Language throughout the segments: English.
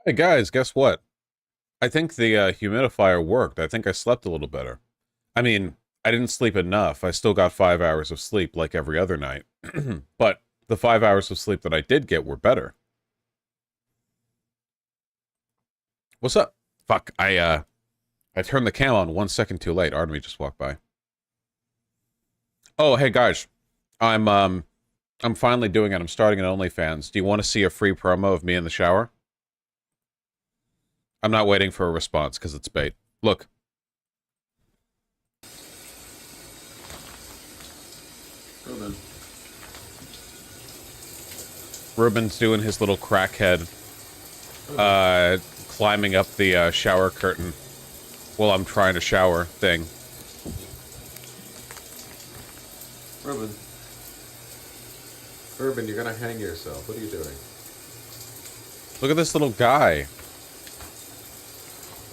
Hey guys, guess what? I think the humidifier worked. I think I slept a little better. I mean, I didn't sleep enough. I still got 5 hours of sleep like every other night. But the 5 hours of sleep that I did get were better. What's up? Fuck, I turned the cam on 1 second too late. Artemis just walked by. Oh, hey guys. I'm um I'm finally doing it. I'm starting an OnlyFans. Do you want to see a free promo of me in the shower? I'm not waiting for a response because it's bait. Look. Ruben. Ruben's doing his little crackhead climbing up the shower curtain while I'm trying to shower thing. Ruben. Ruben, you're gonna hang yourself. What are you doing? Look at this little guy.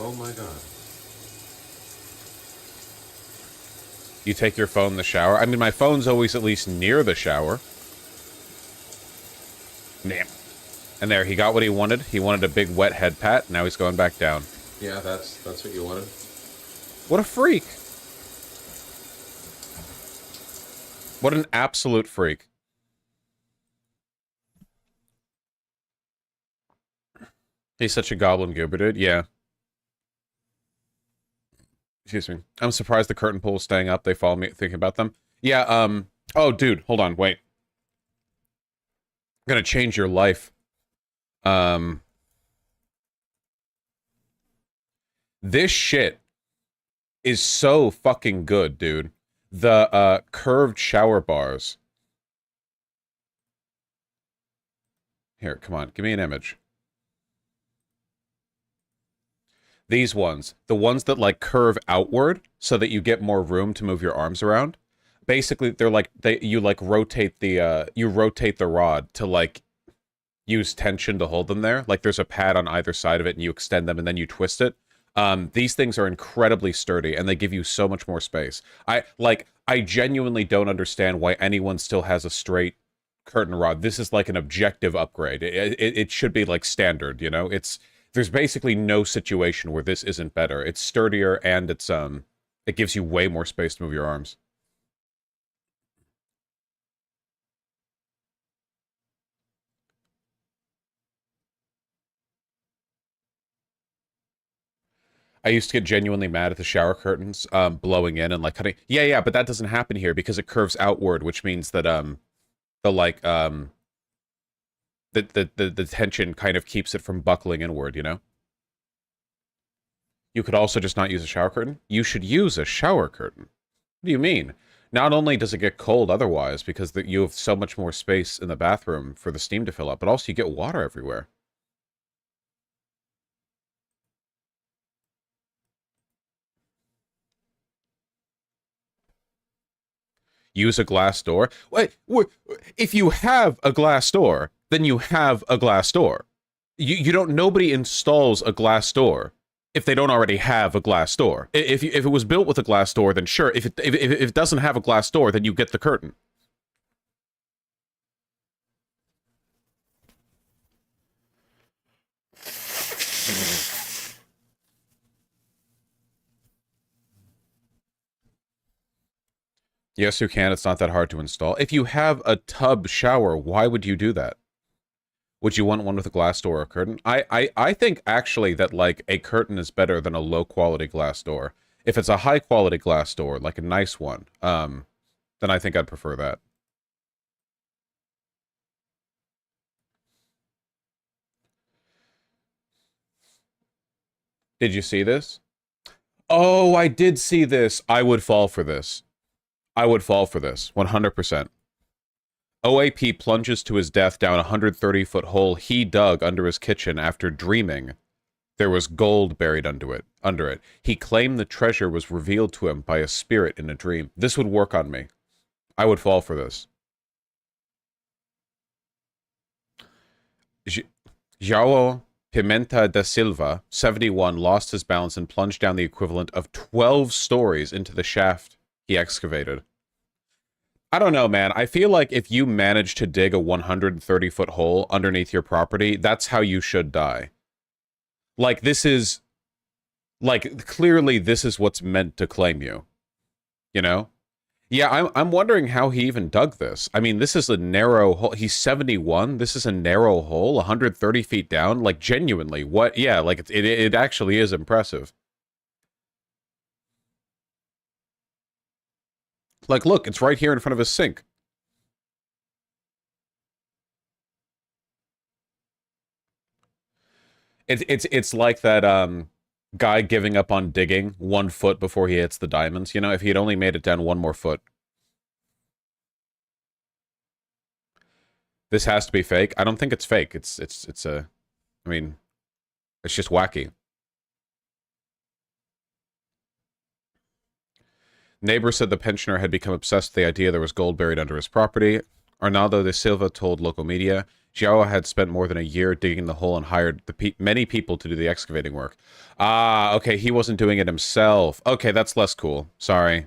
Oh my god. You take your phone in the shower. I mean, my phone's always at least near the shower. Damn. And there, he got what he wanted. He wanted a big wet head pat. Now he's going back down. Yeah, that's what you wanted. What a freak. What an absolute freak. He's such a goblin goober, dude. Yeah. Excuse me. I'm surprised the curtain pole is staying up. They follow me thinking about them. Yeah, oh, dude, hold on, wait. I'm gonna change your life. Um... This shit is so fucking good, dude. The, curved shower bars. Here, come on, give me an image. These ones. The ones that, like, curve outward so that you get more room to move your arms around. Basically, they're like, you, like, rotate the rod to, like, use tension to hold them there. Like, there's a pad on either side of it, and you extend them, and then you twist it. These things are incredibly sturdy, and they give you so much more space. I genuinely don't understand why anyone still has a straight curtain rod. This is like an objective upgrade. It should be like standard, you know? There's basically no situation where this isn't better. It's sturdier, and it gives you way more space to move your arms. I used to get genuinely mad at the shower curtains blowing in and like cutting. Yeah, yeah, but that doesn't happen here because it curves outward, which means that the like the tension kind of keeps it from buckling inward, you know? You could also just not use a shower curtain. You should use a shower curtain. What do you mean? Not only does it get cold otherwise because you have so much more space in the bathroom for the steam to fill up, but also you get water everywhere. Use a glass door. Wait, if you have a glass door, then you have a glass door. You don't. Nobody installs a glass door if they don't already have a glass door. If it was built with a glass door, then sure. If it doesn't have a glass door, then you get the curtain. Yes, you can. It's not that hard to install. If you have a tub shower, why would you do that? Would you want one with a glass door or a curtain? I think actually that like a curtain is better than a low quality glass door. If it's a high quality glass door, like a nice one, then I think I'd prefer that. Did you see this? Oh, I did see this. I would fall for this. I would fall for this. 100%. OAP plunges to his death down a 130-foot hole he dug under his kitchen after dreaming there was gold buried under it. He claimed the treasure was revealed to him by a spirit in a dream. This would work on me. I would fall for this. João Pimenta da Silva, 71, lost his balance and plunged down the equivalent of 12 stories into the shaft he excavated. I don't know, man. I feel like if you manage to dig a 130-foot hole underneath your property, that's how you should die. Like, this is, like, clearly this is what's meant to claim you, you know? Yeah, I'm wondering how he even dug this. I mean, this is a narrow hole. He's 71. This is a narrow hole, 130 feet down. Like, genuinely, what? Yeah, like, it actually is impressive. Like, look, it's right here in front of his sink. It's like that guy giving up on digging 1 foot before he hits the diamonds. You know, if he had only made it down 1 more foot. This has to be fake. I don't think it's fake. It's a, I mean, it's just wacky. Neighbor said the pensioner had become obsessed with the idea there was gold buried under his property. Arnaldo de Silva told local media Joao had spent more than a year digging the hole and hired many people to do the excavating work. Ah, okay, he wasn't doing it himself. Okay, that's less cool. Sorry.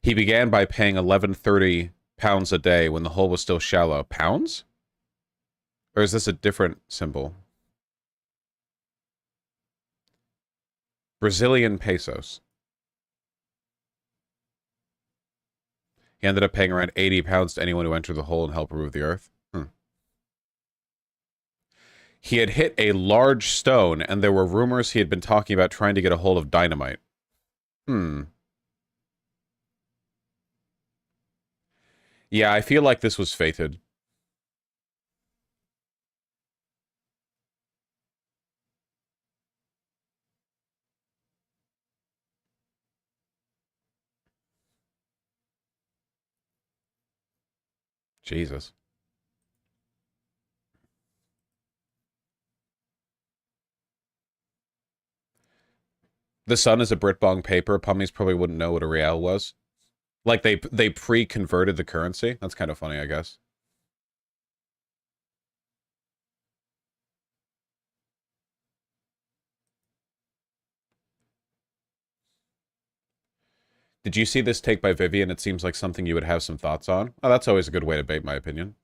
He began by paying 11.30 pounds a day when the hole was still shallow. Pounds? Or is this a different symbol? Brazilian pesos. He ended up paying around 80 pounds to anyone who entered the hole and helped remove the earth. He had hit a large stone, and there were rumors he had been talking about trying to get a hold of dynamite. Yeah, I feel like this was fated. Jesus. The Sun is a Britbong paper. Pummies probably wouldn't know what a real was. Like, they pre-converted the currency. That's kind of funny, I guess. Did you see this take by Vivian? It seems like something you would have some thoughts on. Oh, that's always a good way to bait my opinion.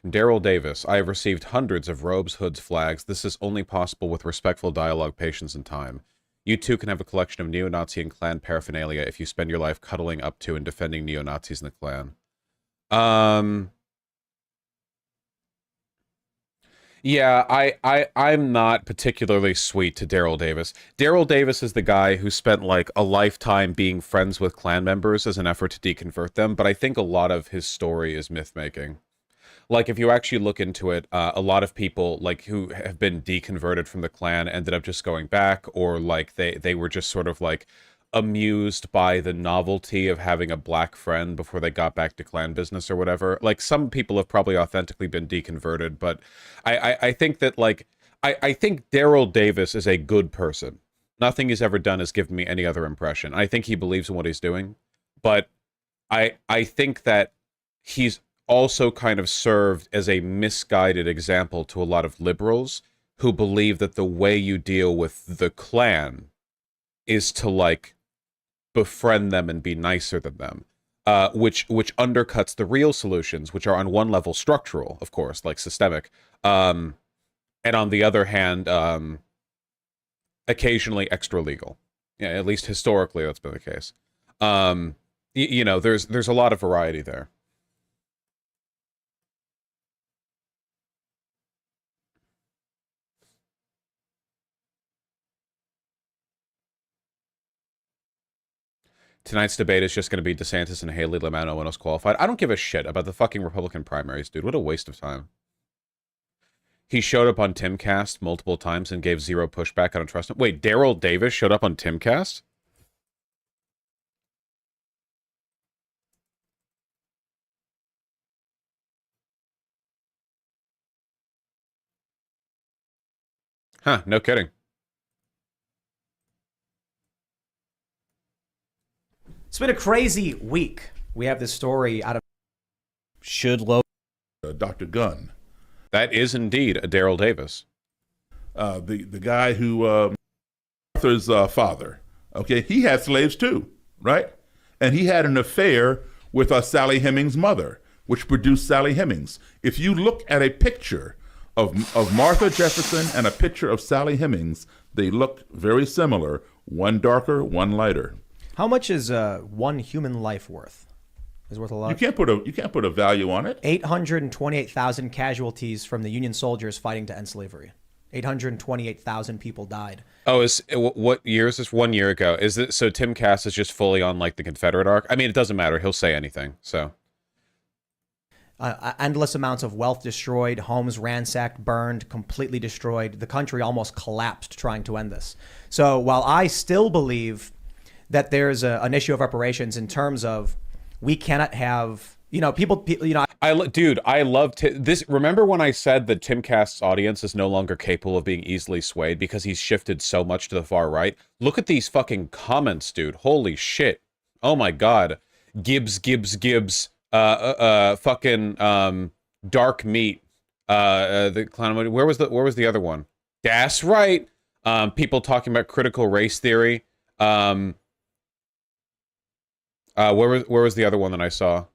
From Daryl Davis, I have received hundreds of robes, hoods, flags. This is only possible with respectful dialogue, patience, and time. You too can have a collection of neo-Nazi and Klan paraphernalia if you spend your life cuddling up to and defending neo-Nazis in the Klan. Yeah, I'm not particularly sweet to Daryl Davis. Daryl Davis is the guy who spent like a lifetime being friends with Klan members as an effort to deconvert them, but I think a lot of his story is myth-making. Like, if you actually look into it, a lot of people, like, who have been deconverted from the Klan ended up just going back, or, like, they were just sort of, like, amused by the novelty of having a black friend before they got back to Klan business or whatever. Like, some people have probably authentically been deconverted, but I think that, like, I think Daryl Davis is a good person. Nothing he's ever done has given me any other impression. I think he believes in what he's doing, but I think that he's also kind of served as a misguided example to a lot of liberals who believe that the way you deal with the Klan is to, like, befriend them and be nicer than them, which undercuts the real solutions, which are on one level structural, of course, like systemic, and on the other hand, occasionally extra legal. Yeah, at least historically that's been the case. You know, there's a lot of variety there. Tonight's debate is just going to be DeSantis and Haley. Lemon, no one else qualified. I don't give a shit about the fucking Republican primaries, dude. What a waste of time. He showed up on Timcast multiple times and gave zero pushback. I don't trust him. Wait, Daryl Davis showed up on Timcast? Huh, no kidding. It's been a crazy week. We have this story out of should low. Dr. Gunn. That is indeed a Daryl Davis. The guy who Arthur's father. Okay, he had slaves too, right? And he had an affair with Sally Hemings' mother, which produced Sally Hemings. If you look at a picture of Martha Jefferson and a picture of Sally Hemings. They look very similar, one darker, one lighter. How much is one human life worth? Is worth a lot. You can't put a value on it. 828,000 casualties from the Union soldiers fighting to end slavery. 828,000 people died. Oh, what year is this? 1 year ago. Is it so? Tim Cass is just fully on like the Confederate arc. I mean, it doesn't matter. He'll say anything. So. Endless amounts of wealth destroyed, homes ransacked, burned, completely destroyed. The country almost collapsed trying to end this. So while I still believe that there's an issue of reparations in terms of we cannot have, people I love this. Remember when I said that Tim Cast's audience is no longer capable of being easily swayed because he's shifted so much to the far right? Look at these fucking comments, dude. Holy shit. Oh my God. Gibbs. Fucking dark meat. The clown. Where was the other one? That's right. People talking about critical race theory. Where was the other one that I saw?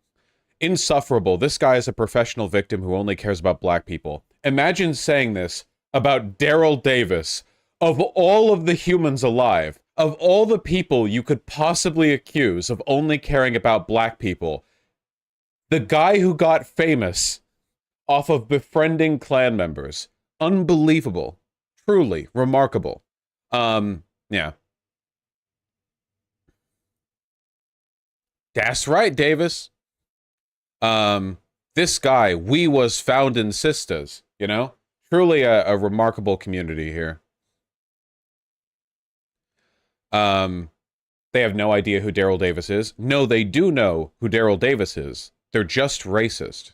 Insufferable. This guy is a professional victim who only cares about black people. Imagine saying this about Daryl Davis. Of all of the humans alive, of all the people you could possibly accuse of only caring about black people, the guy who got famous off of befriending Klan members. Unbelievable. Truly remarkable. Yeah. That's right, Davis. This guy, we was founding sisters, Truly a remarkable community here. They have no idea who Daryl Davis is. No, they do know who Daryl Davis is. They're just racist.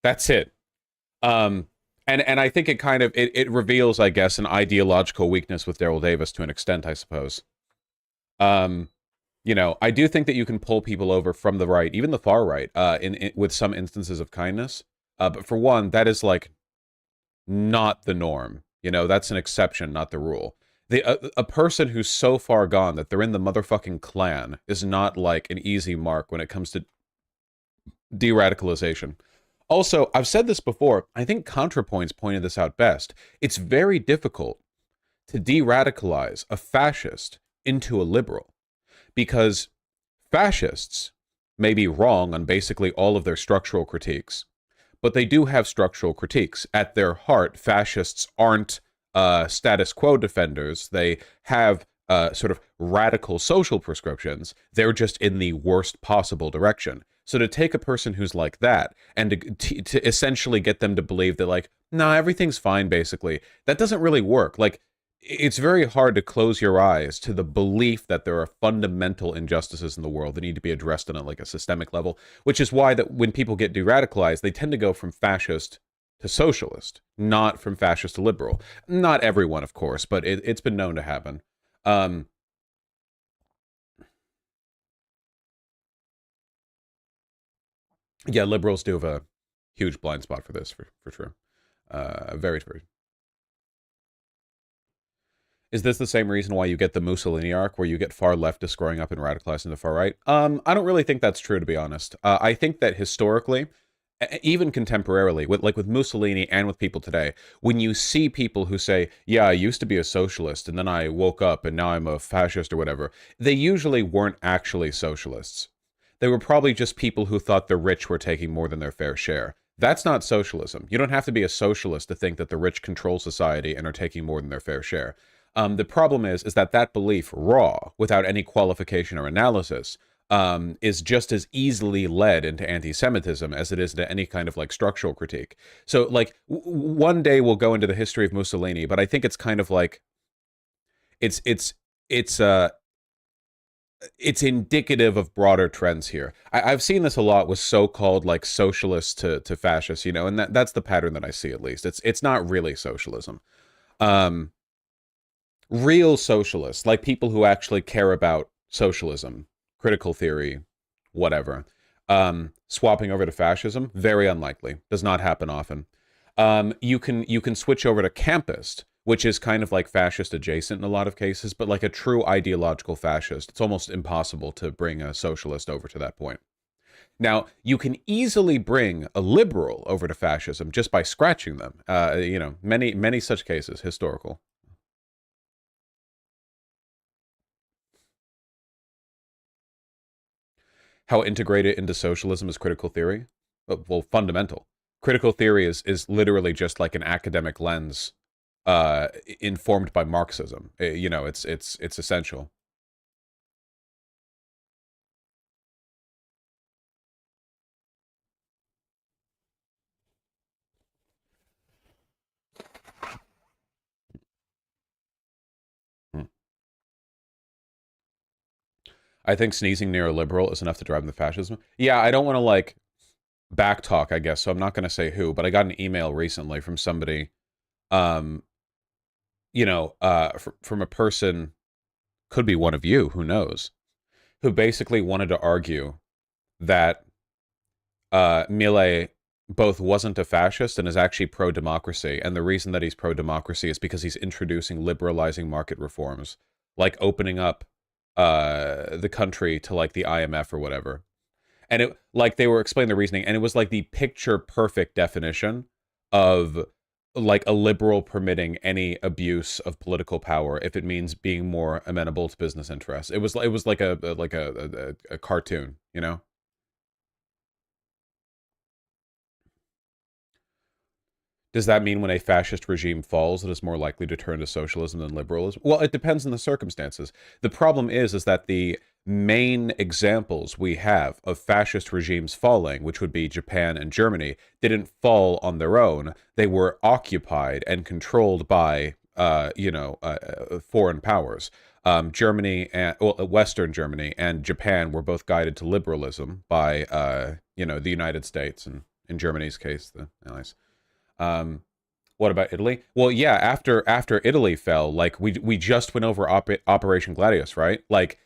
That's it. And I think it kind of it reveals, I guess, an ideological weakness with Daryl Davis to an extent, I suppose. I do think that you can pull people over from the right, even the far right, with some instances of kindness. But for one, that is like not the norm. That's an exception, not the rule. A person who's so far gone that they're in the motherfucking Klan is not like an easy mark when it comes to de-radicalization. Also, I've said this before, I think ContraPoints pointed this out best. It's very difficult to de-radicalize a fascist into a liberal, because fascists may be wrong on basically all of their structural critiques, but they do have structural critiques. At their heart, fascists aren't status quo defenders. They have sort of radical social prescriptions. They're just in the worst possible direction. So to take a person who's like that and to essentially get them to believe that, like, nah, everything's fine, basically, that doesn't really work. Like, it's very hard to close your eyes to the belief that there are fundamental injustices in the world that need to be addressed on a systemic level, which is why that when people get de-radicalized, they tend to go from fascist to socialist, not from fascist to liberal. Not everyone, of course, but it's been known to happen. Yeah, liberals do have a huge blind spot for this, for sure. Very, very. Is this the same reason why you get the Mussolini arc, where you get far leftists growing up and radicalizing the far right? I don't really think that's true, to be honest. I think that historically, even contemporarily, with Mussolini and with people today, when you see people who say, yeah, I used to be a socialist and then I woke up and now I'm a fascist or whatever, they usually weren't actually socialists. They were probably just people who thought the rich were taking more than their fair share. That's not socialism. You don't have to be a socialist to think that the rich control society and are taking more than their fair share. The problem is that belief, raw, without any qualification or analysis, is just as easily led into anti-Semitism as it is into any kind of structural critique. So one day we'll go into the history of Mussolini, but I think it's kind of like it's indicative of broader trends here. I've seen this a lot with so-called socialists to fascists, and that's the pattern that I see, at least. It's not really socialism. Real socialists, like people who actually care about socialism, critical theory, whatever, swapping over to fascism, very unlikely. Does not happen often. You can switch over to campist, which is kind of like fascist adjacent in a lot of cases, but like a true ideological fascist. It's almost impossible to bring a socialist over to that point. Now, you can easily bring a liberal over to fascism just by scratching them. You know, many such cases, historical. How integrated into socialism is critical theory? Well, fundamental. Critical theory is literally just like an academic lens informed by Marxism. You know, it's essential. I think sneezing neoliberal is enough to drive them to fascism. Yeah, I don't want to like backtalk, I guess, so I'm not going to say who, but I got an email recently from somebody, you know, from a person, could be one of you, who knows, who basically wanted to argue that Milei both wasn't a fascist and is actually pro-democracy, and the reason that he's pro-democracy is because he's introducing liberalizing market reforms, like opening up the country to like the IMF or whatever. And it, like, they were explaining the reasoning, and it was like the picture perfect definition of like a liberal permitting any abuse of political power if it means being more amenable to business interests. It was like a cartoon, you know? Does that mean when a fascist regime falls, it is more likely to turn to socialism than liberalism? Well, it depends on the circumstances. The problem is that the main examples we have of fascist regimes falling, which would be Japan and Germany, didn't fall on their own. They were occupied and controlled by, foreign powers. Germany and Western Germany and Japan were both guided to liberalism by, the United States, and in Germany's case, the Allies. What about Italy? Well, yeah, after Italy fell, like we just went over Operation Gladius, right? Like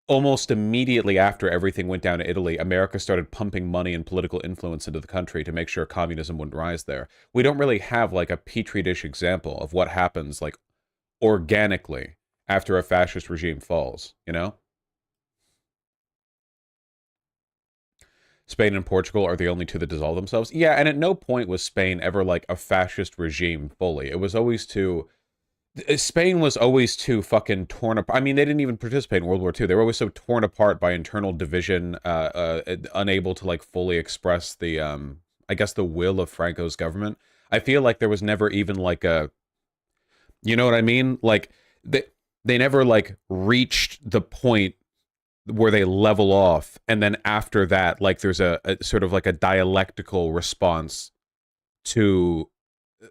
almost immediately after everything went down to Italy, America started pumping money and political influence into the country to make sure communism wouldn't rise there. We don't really have like a petri dish example of what happens like organically after a fascist regime falls, you know? Spain and Portugal are the only two that dissolve themselves. Yeah, and at no point was Spain ever like a fascist regime fully. It was always too... Spain was always too fucking torn apart. I mean, they didn't even participate in World War II. They were always so torn apart by internal division, unable to like fully express the, I guess, the will of Franco's government. I feel like there was never even like a... You know what I mean? Like, they never like reached the point where they level off, and then after that, like there's a sort of like a dialectical response to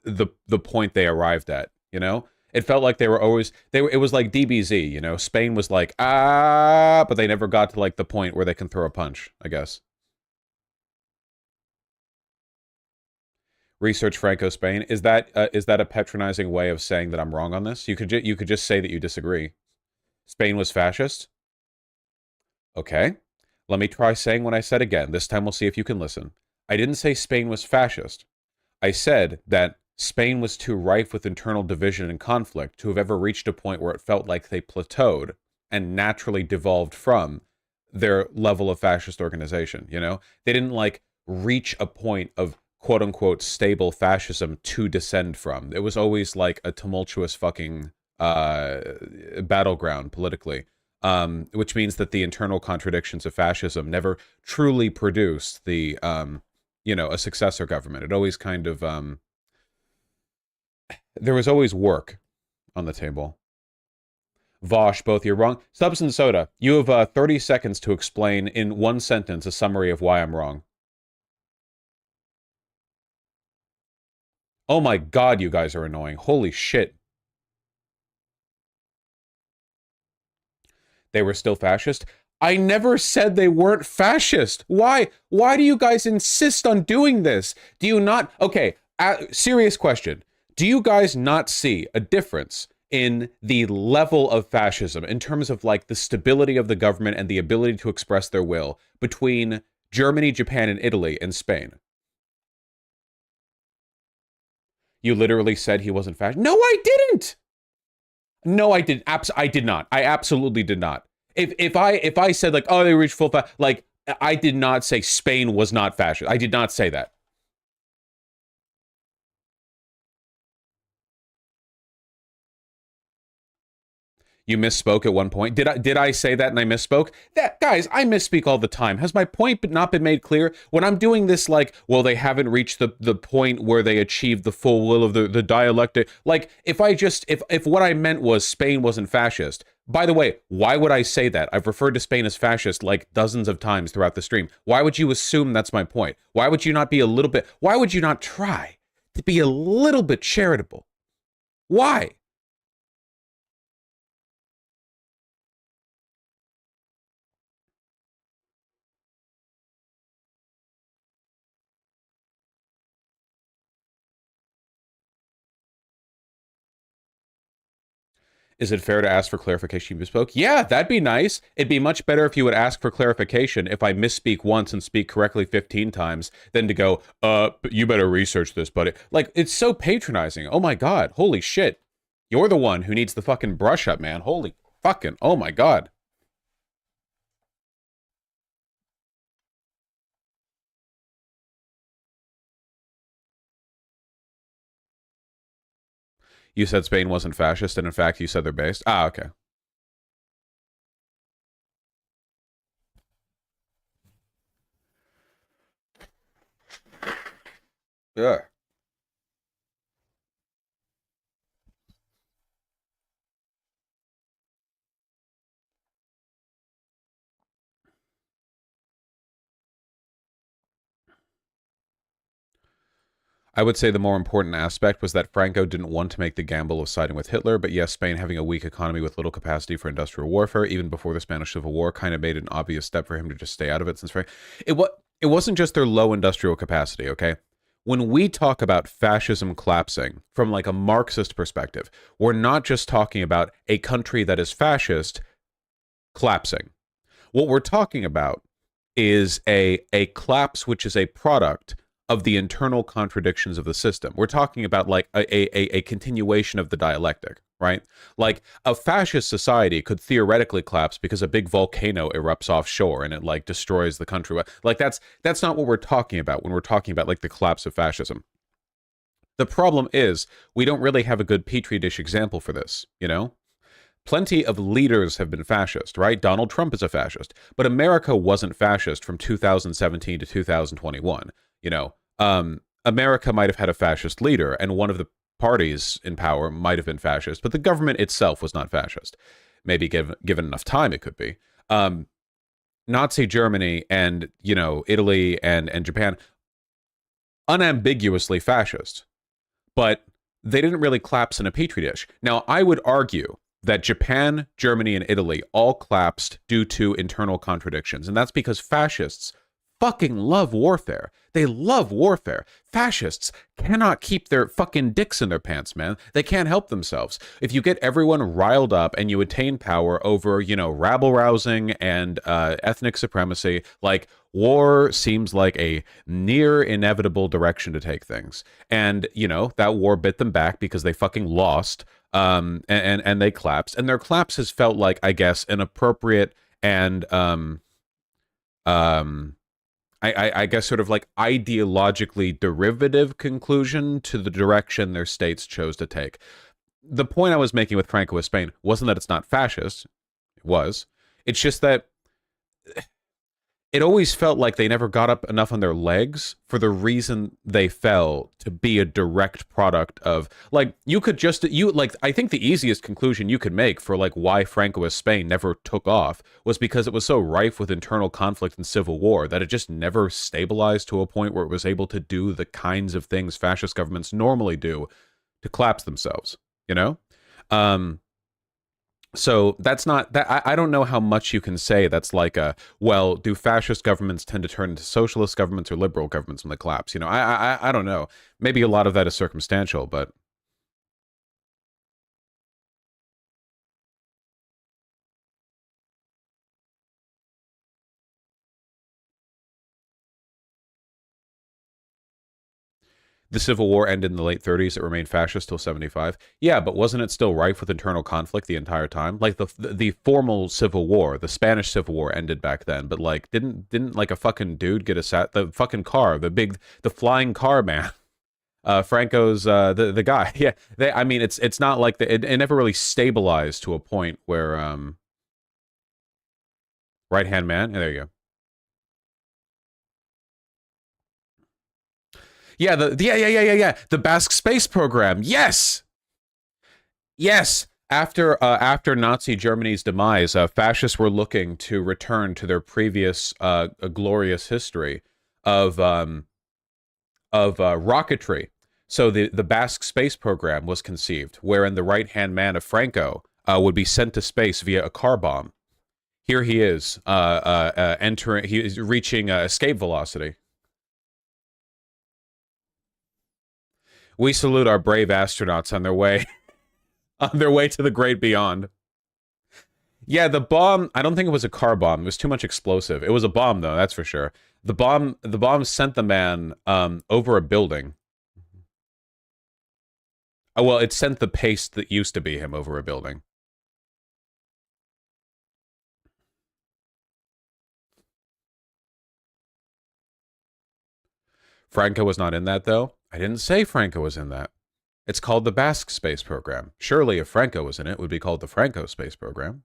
the point they arrived at, you know? It felt like they were always, it was like DBZ, you know? Spain was like, but they never got to like the point where they can throw a punch, I guess. Research Franco Spain. Is that a patronizing way of saying that I'm wrong on this? You could just say that you disagree. Spain was fascist? Okay, let me try saying what I said again. This time we'll see if you can listen. I didn't say Spain was fascist. I said that Spain was too rife with internal division and conflict to have ever reached a point where it felt like they plateaued and naturally devolved from their level of fascist organization, you know? They didn't, like, reach a point of quote-unquote stable fascism to descend from. It was always, like, a tumultuous fucking battleground politically. Which means that the internal contradictions of fascism never truly produced the, a successor government. It always kind of, there was always work on the table. Vosh, both you're wrong. Substance Soda, you have 30 seconds to explain in one sentence a summary of why I'm wrong. Oh my god, you guys are annoying. Holy shit. They were still fascist? I never said they weren't fascist. Why? Why do you guys insist on doing this? Do you not... Okay, serious question. Do you guys not see a difference in the level of fascism in terms of, like, the stability of the government and the ability to express their will between Germany, Japan, and Italy and Spain? You literally said he wasn't fascist. No, I didn't! No, I did. I did not. I absolutely did not. If I said like, oh, they reached full like I did not say Spain was not fascist. I did not say that. You misspoke at one point. Did I say that and I misspoke? That guys, I misspeak all the time. Has my point not been made clear? When I'm doing this, like, well, they haven't reached the point where they achieved the full will of the dialectic. Like, if what I meant was Spain wasn't fascist. By the way, why would I say that? I've referred to Spain as fascist like dozens of times throughout the stream. Why would you assume that's my point? Why would you not be a little bit? Why would you not try to be a little bit charitable? Why? Is it fair to ask for clarification you misspoke? Yeah, that'd be nice. It'd be much better if you would ask for clarification if I misspeak once and speak correctly 15 times than to go, but you better research this, buddy. Like, it's so patronizing. Oh my God. Holy shit. You're the one who needs the fucking brush up, man. Holy fucking, oh my God. You said Spain wasn't fascist, and in fact, you said they're based. Ah, okay. Yeah. I would say the more important aspect was that Franco didn't want to make the gamble of siding with Hitler, but yes, Spain having a weak economy with little capacity for industrial warfare, even before the Spanish Civil War, kind of made an obvious step for him to just stay out of it since it wasn't just their low industrial capacity, okay? When we talk about fascism collapsing from like a Marxist perspective, we're not just talking about a country that is fascist collapsing. What we're talking about is a collapse which is a product of the internal contradictions of the system. We're talking about like a continuation of the dialectic, right? Like a fascist society could theoretically collapse because a big volcano erupts offshore and it like destroys the country. Like that's not what we're talking about when we're talking about like the collapse of fascism. The problem is we don't really have a good petri dish example for this, you know? Plenty of leaders have been fascist, right? Donald Trump is a fascist, but America wasn't fascist from 2017 to 2021. You know, America might have had a fascist leader, and one of the parties in power might have been fascist, but the government itself was not fascist. Maybe given enough time, it could be. Nazi Germany and Italy and Japan, unambiguously fascist, but they didn't really collapse in a petri dish. Now, I would argue that Japan, Germany, and Italy all collapsed due to internal contradictions. And that's because fascists fucking love warfare. They love warfare. Fascists cannot keep their fucking dicks in their pants, man. They can't help themselves. If you get everyone riled up and you attain power over, rabble-rousing and ethnic supremacy, like, war seems like a near inevitable direction to take things. And, that war bit them back because they fucking lost. And they collapsed, and their collapse has felt like, I guess, an appropriate and I guess sort of like ideologically derivative conclusion to the direction their states chose to take. The point I was making with Franco with Spain wasn't that it's not fascist. It was. It's just that it always felt like they never got up enough on their legs for the reason they fell to be a direct product of, like, I think the easiest conclusion you could make for like why Francoist Spain never took off was because it was so rife with internal conflict and civil war that it just never stabilized to a point where it was able to do the kinds of things fascist governments normally do to collapse themselves, So that's not that. I don't know how much you can say that's like well, do fascist governments tend to turn into socialist governments or liberal governments when they collapse? I don't know. Maybe a lot of that is circumstantial, but The Civil War ended in the late 30s. It remained fascist till 75. Yeah, but wasn't it still rife with internal conflict the entire time? Like the formal Civil War, the Spanish Civil War ended back then, but like didn't like a fucking dude get the fucking car, the flying car man. Franco's the guy. Yeah, I mean it's not like it never really stabilized to a point where right hand man. There you go. Yeah, yeah. The Basque space program. Yes. After Nazi Germany's demise, fascists were looking to return to their previous glorious history of rocketry. So the Basque space program was conceived, wherein the right-hand man of Franco would be sent to space via a car bomb. Here he is, entering. He is reaching escape velocity. We salute our brave astronauts on their way, to the great beyond. Yeah, the bomb. I don't think it was a car bomb. It was too much explosive. It was a bomb, though. That's for sure. The bomb sent the man over a building. Oh, well, it sent the paste that used to be him over a building. Franco was not in that, though. I didn't say Franco was in that. It's called the Basque Space Program. Surely if Franco was in it, it would be called the Franco Space Program.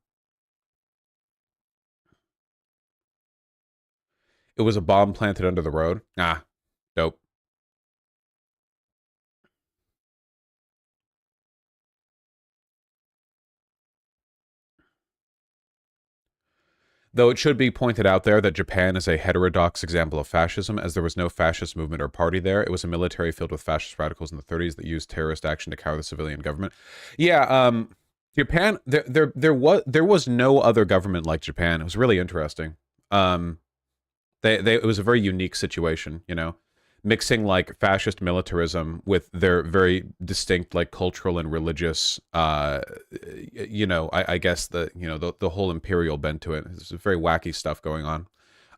It was a bomb planted under the road. Ah, dope. Though it should be pointed out there that Japan is a heterodox example of fascism, as there was no fascist movement or party there. It was a military filled with fascist radicals in the 30s that used terrorist action to cower the civilian government. Yeah, Japan, there was no other government like Japan. It was really interesting. It was a very unique situation, you know, mixing like fascist militarism with their very distinct like cultural and religious you know, I guess the whole imperial bent to it. There's very wacky stuff going on.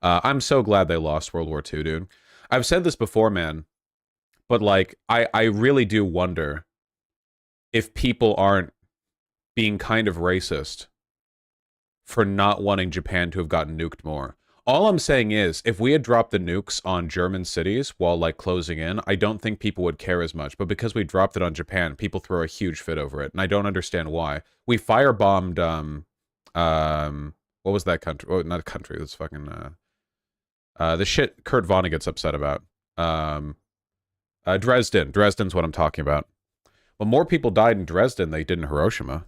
I'm so glad they lost World War II, dude. I've said this before, man, but like I really do wonder if people aren't being kind of racist for not wanting Japan to have gotten nuked more. All I'm saying is, if we had dropped the nukes on German cities while, like, closing in, I don't think people would care as much. But because we dropped it on Japan, people throw a huge fit over it. And I don't understand why. We firebombed, what was that country? Oh, not a country. It's fucking, the shit Kurt Vonnegut's upset about. Dresden. Dresden's what I'm talking about. Well, more people died in Dresden than they did in Hiroshima.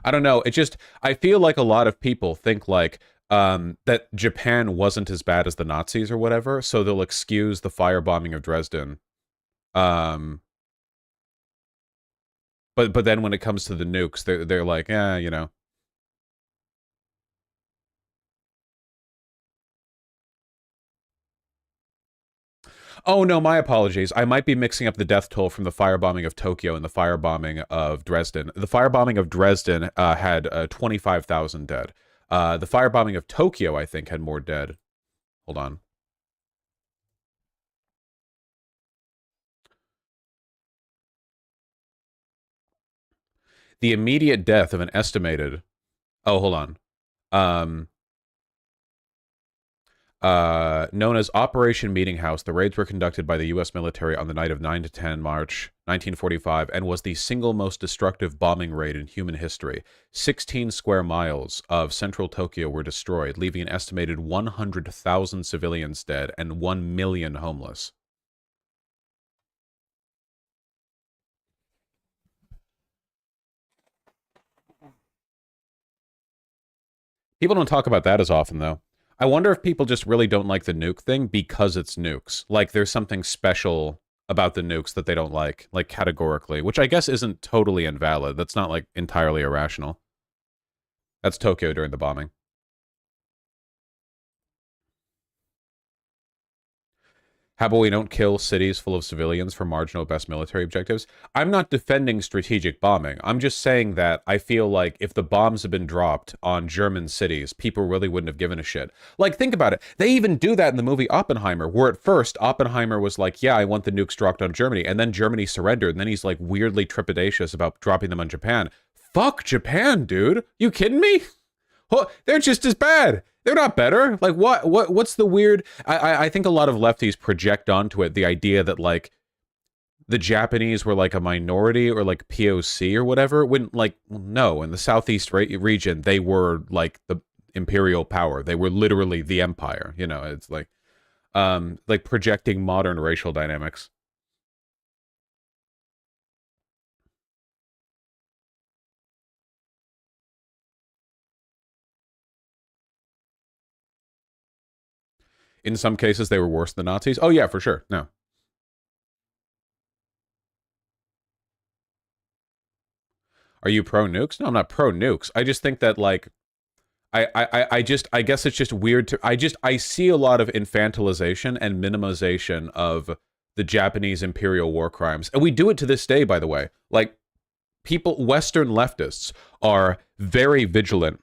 I don't know. It just, I feel like a lot of people think like that Japan wasn't as bad as the Nazis or whatever, so they'll excuse the firebombing of Dresden. But then when it comes to the nukes, they're like, yeah, you know. Oh, no, my apologies. I might be mixing up the death toll from the firebombing of Tokyo and the firebombing of Dresden. The firebombing of Dresden had 25,000 dead. The firebombing of Tokyo, I think, had more dead. Hold on. The immediate death of an estimated... Oh, hold on. Known as Operation Meeting House, the raids were conducted by the U.S. military on the night of 9 to 10 March 1945 and was the single most destructive bombing raid in human history. 16 square miles of central Tokyo were destroyed, leaving an estimated 100,000 civilians dead and 1 million homeless. People don't talk about that as often, though. I wonder if people just really don't like the nuke thing because it's nukes. Like, there's something special about the nukes that they don't like categorically, which I guess isn't totally invalid. That's not, like, entirely irrational. That's Tokyo during the bombing. How about we don't kill cities full of civilians for marginal best military objectives? I'm not defending strategic bombing. I'm just saying that I feel like if the bombs had been dropped on German cities, people really wouldn't have given a shit. Like, think about it. They even do that in the movie Oppenheimer, where at first Oppenheimer was like, yeah, I want the nukes dropped on Germany. And then Germany surrendered. And then he's like weirdly trepidatious about dropping them on Japan. Fuck Japan, dude. You kidding me? Oh, they're just as bad. They're not better. Like, what's the weird... I think a lot of lefties project onto it the idea that, like, the Japanese were, like, a minority or, like, POC or whatever. When, like, no, in the Southeast region, they were, like, the imperial power. They were literally the empire. You know, it's like projecting modern racial dynamics. In some cases, they were worse than Nazis. Oh, yeah, for sure. No. Are you pro nukes? No, I'm not pro nukes. I just think that, like, I guess it's just weird to, I see a lot of infantilization and minimization of the Japanese imperial war crimes. And we do it to this day, by the way. Like, people, Western leftists are very vigilant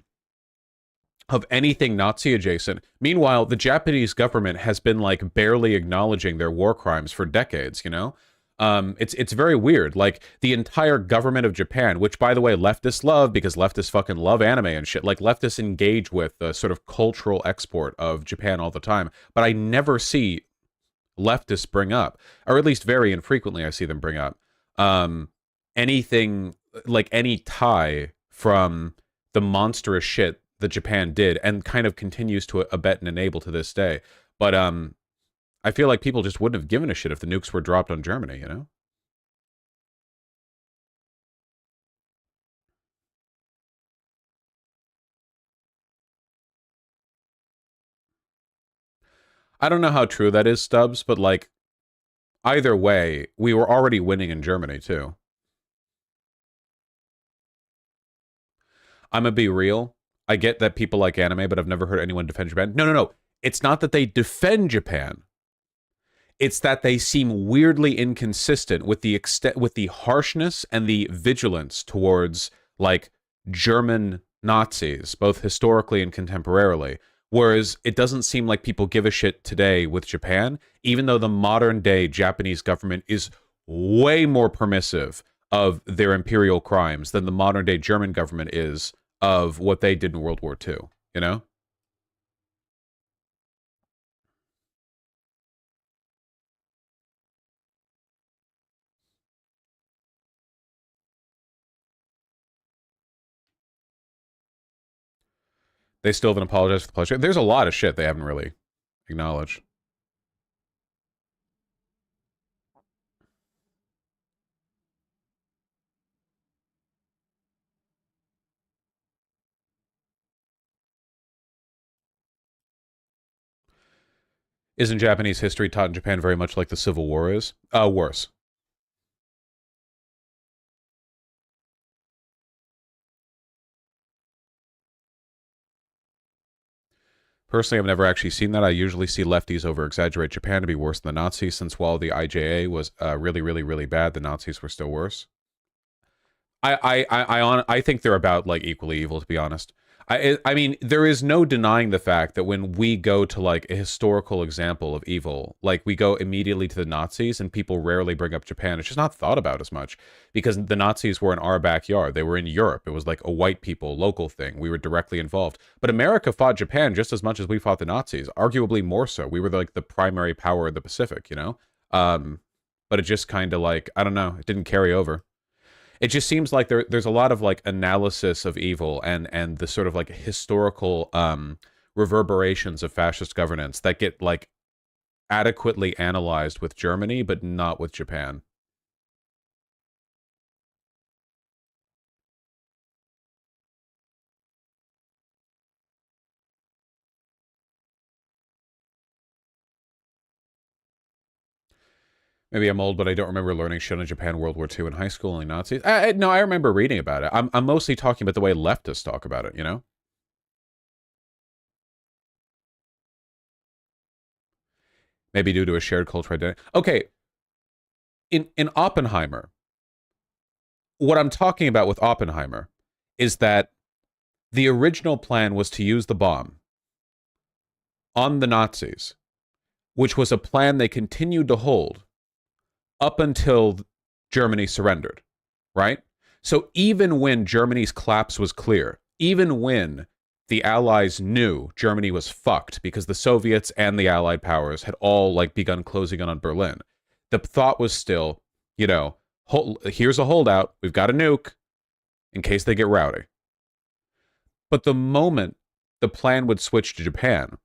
of anything Nazi adjacent. Meanwhile, the Japanese government has been like barely acknowledging their war crimes for decades, you know? It's very weird. Like the entire government of Japan, which by the way, leftists love because leftists fucking love anime and shit. Like leftists engage with the sort of cultural export of Japan all the time. But I never see leftists bring up, or at least very infrequently I see them bring up, anything like any tie from the monstrous shit that Japan did and kind of continues to abet and enable to this day. But I feel like people just wouldn't have given a shit if the nukes were dropped on Germany, you know? I don't know how true that is, Stubbs, but like either way, we were already winning in Germany too. I'm gonna be real. I get that people like anime, but I've never heard anyone defend Japan. No. It's not that they defend Japan. It's that they seem weirdly inconsistent with the extent, with the harshness and the vigilance towards like German Nazis, both historically and contemporarily. Whereas it doesn't seem like people give a shit today with Japan, even though the modern day Japanese government is way more permissive of their imperial crimes than the modern day German government is of what they did in World War II, you know? They still haven't apologized for the pleasure. There's a lot of shit they haven't really acknowledged. Isn't Japanese history taught in Japan very much like the Civil War is? Worse. Personally, I've never actually seen that. I usually see lefties over-exaggerate Japan to be worse than the Nazis, since while the IJA was really, really, really bad, the Nazis were still worse. I think they're about like equally evil, to be honest. I mean, there is no denying the fact that when we go to like a historical example of evil, like we go immediately to the Nazis, and people rarely bring up Japan. It's just not thought about as much because the Nazis were in our backyard. They were in Europe. It was like a white people local thing. We were directly involved. But America fought Japan just as much as we fought the Nazis, arguably more so. We were like the primary power in the Pacific, you know? But it just kind of like, I don't know, it didn't carry over. It just seems like there's a lot of like analysis of evil and the sort of like historical reverberations of fascist governance that get like adequately analyzed with Germany, but not with Japan. Maybe I'm old, but I don't remember learning shit on Japan, World War II in high school, only Nazis. No, I remember reading about it. I'm mostly talking about the way leftists talk about it, you know? maybe due to a shared cultural identity. Okay, in Oppenheimer, what I'm talking about with Oppenheimer is that the original plan was to use the bomb on the Nazis, which was a plan they continued to hold up until Germany surrendered, right? So even when Germany's collapse was clear, even when the Allies knew Germany was fucked because the Soviets and the Allied powers had all like begun closing in on Berlin, the thought was still, you know, here's a holdout. We've got a nuke in case they get rowdy. But the moment the plan would switch to Japan,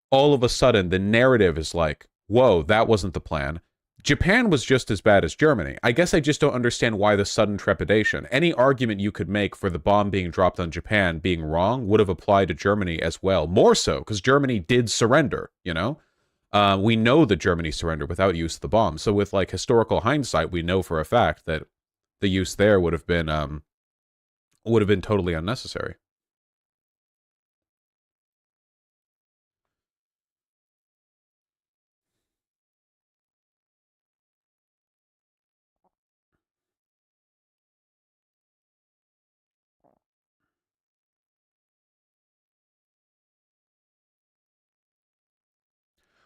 all of a sudden the narrative is like, whoa, that wasn't the plan. Japan was just as bad as Germany. I guess I just don't understand why the sudden trepidation. Any argument you could make for the bomb being dropped on Japan being wrong would have applied to Germany as well. More so, because Germany did surrender, you know? We know that Germany surrendered without use of the bomb. So with like historical hindsight, we know for a fact that the use there would have been totally unnecessary.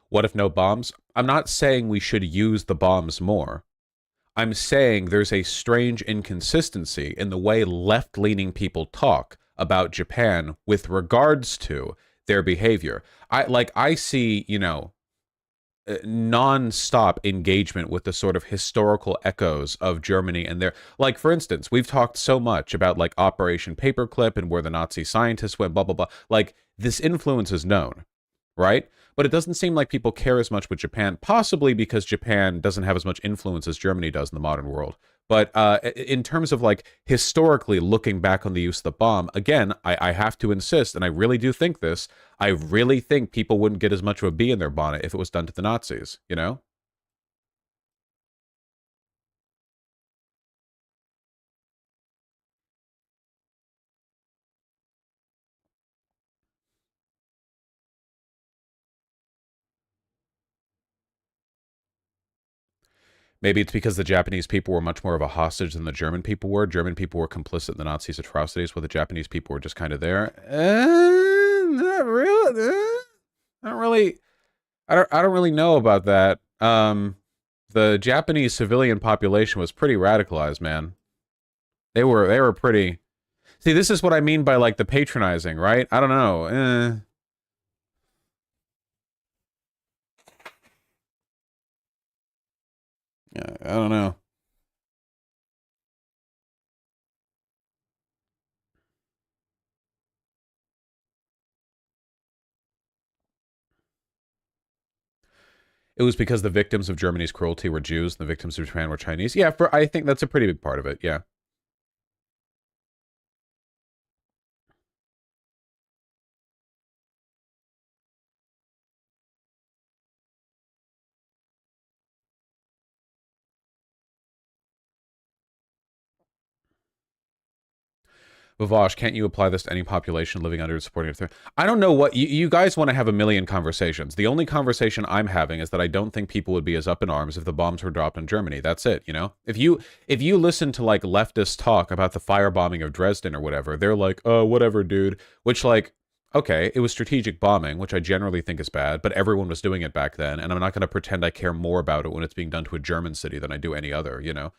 What if no bombs? I'm not saying we should use the bombs more. I'm saying there's a strange inconsistency in the way left-leaning people talk about Japan with regards to their behavior. I see, you know, non-stop engagement with the sort of historical echoes of Germany and their, like, for instance, we've talked so much about like Operation Paperclip and where the Nazi scientists went, blah, blah, blah. Like, this influence is known, right? But it doesn't seem like people care as much with Japan, possibly because Japan doesn't have as much influence as Germany does in the modern world. But in terms of like historically looking back on the use of the bomb, again, I have to insist, and I really do think this, I really think people wouldn't get as much of a bee in their bonnet if it was done to the Nazis, you know? Maybe it's because the Japanese people were much more of a hostage than the German people were. German people were complicit in the Nazis' atrocities, while the Japanese people were just kind of there. Not really. I don't really. I don't really know about that. The Japanese civilian population was pretty radicalized, man. They were pretty. See, this is what I mean by like the patronizing, right? I don't know. Yeah, I don't know. It was because the victims of Germany's cruelty were Jews and the victims of Japan were Chinese. Yeah, I think that's a pretty big part of it. Yeah. Vavash, can't you apply this to any population living under supporting a threat? I don't know what you guys want to have a million conversations. The only conversation I'm having is that I don't think people would be as up in arms if the bombs were dropped in Germany. That's it, you know? If you listen to like leftists talk about the firebombing of Dresden or whatever, they're like, "Oh, whatever, dude." Which, like, okay, it was strategic bombing, which I generally think is bad, but everyone was doing it back then, and I'm not going to pretend I care more about it when it's being done to a German city than I do any other, you know?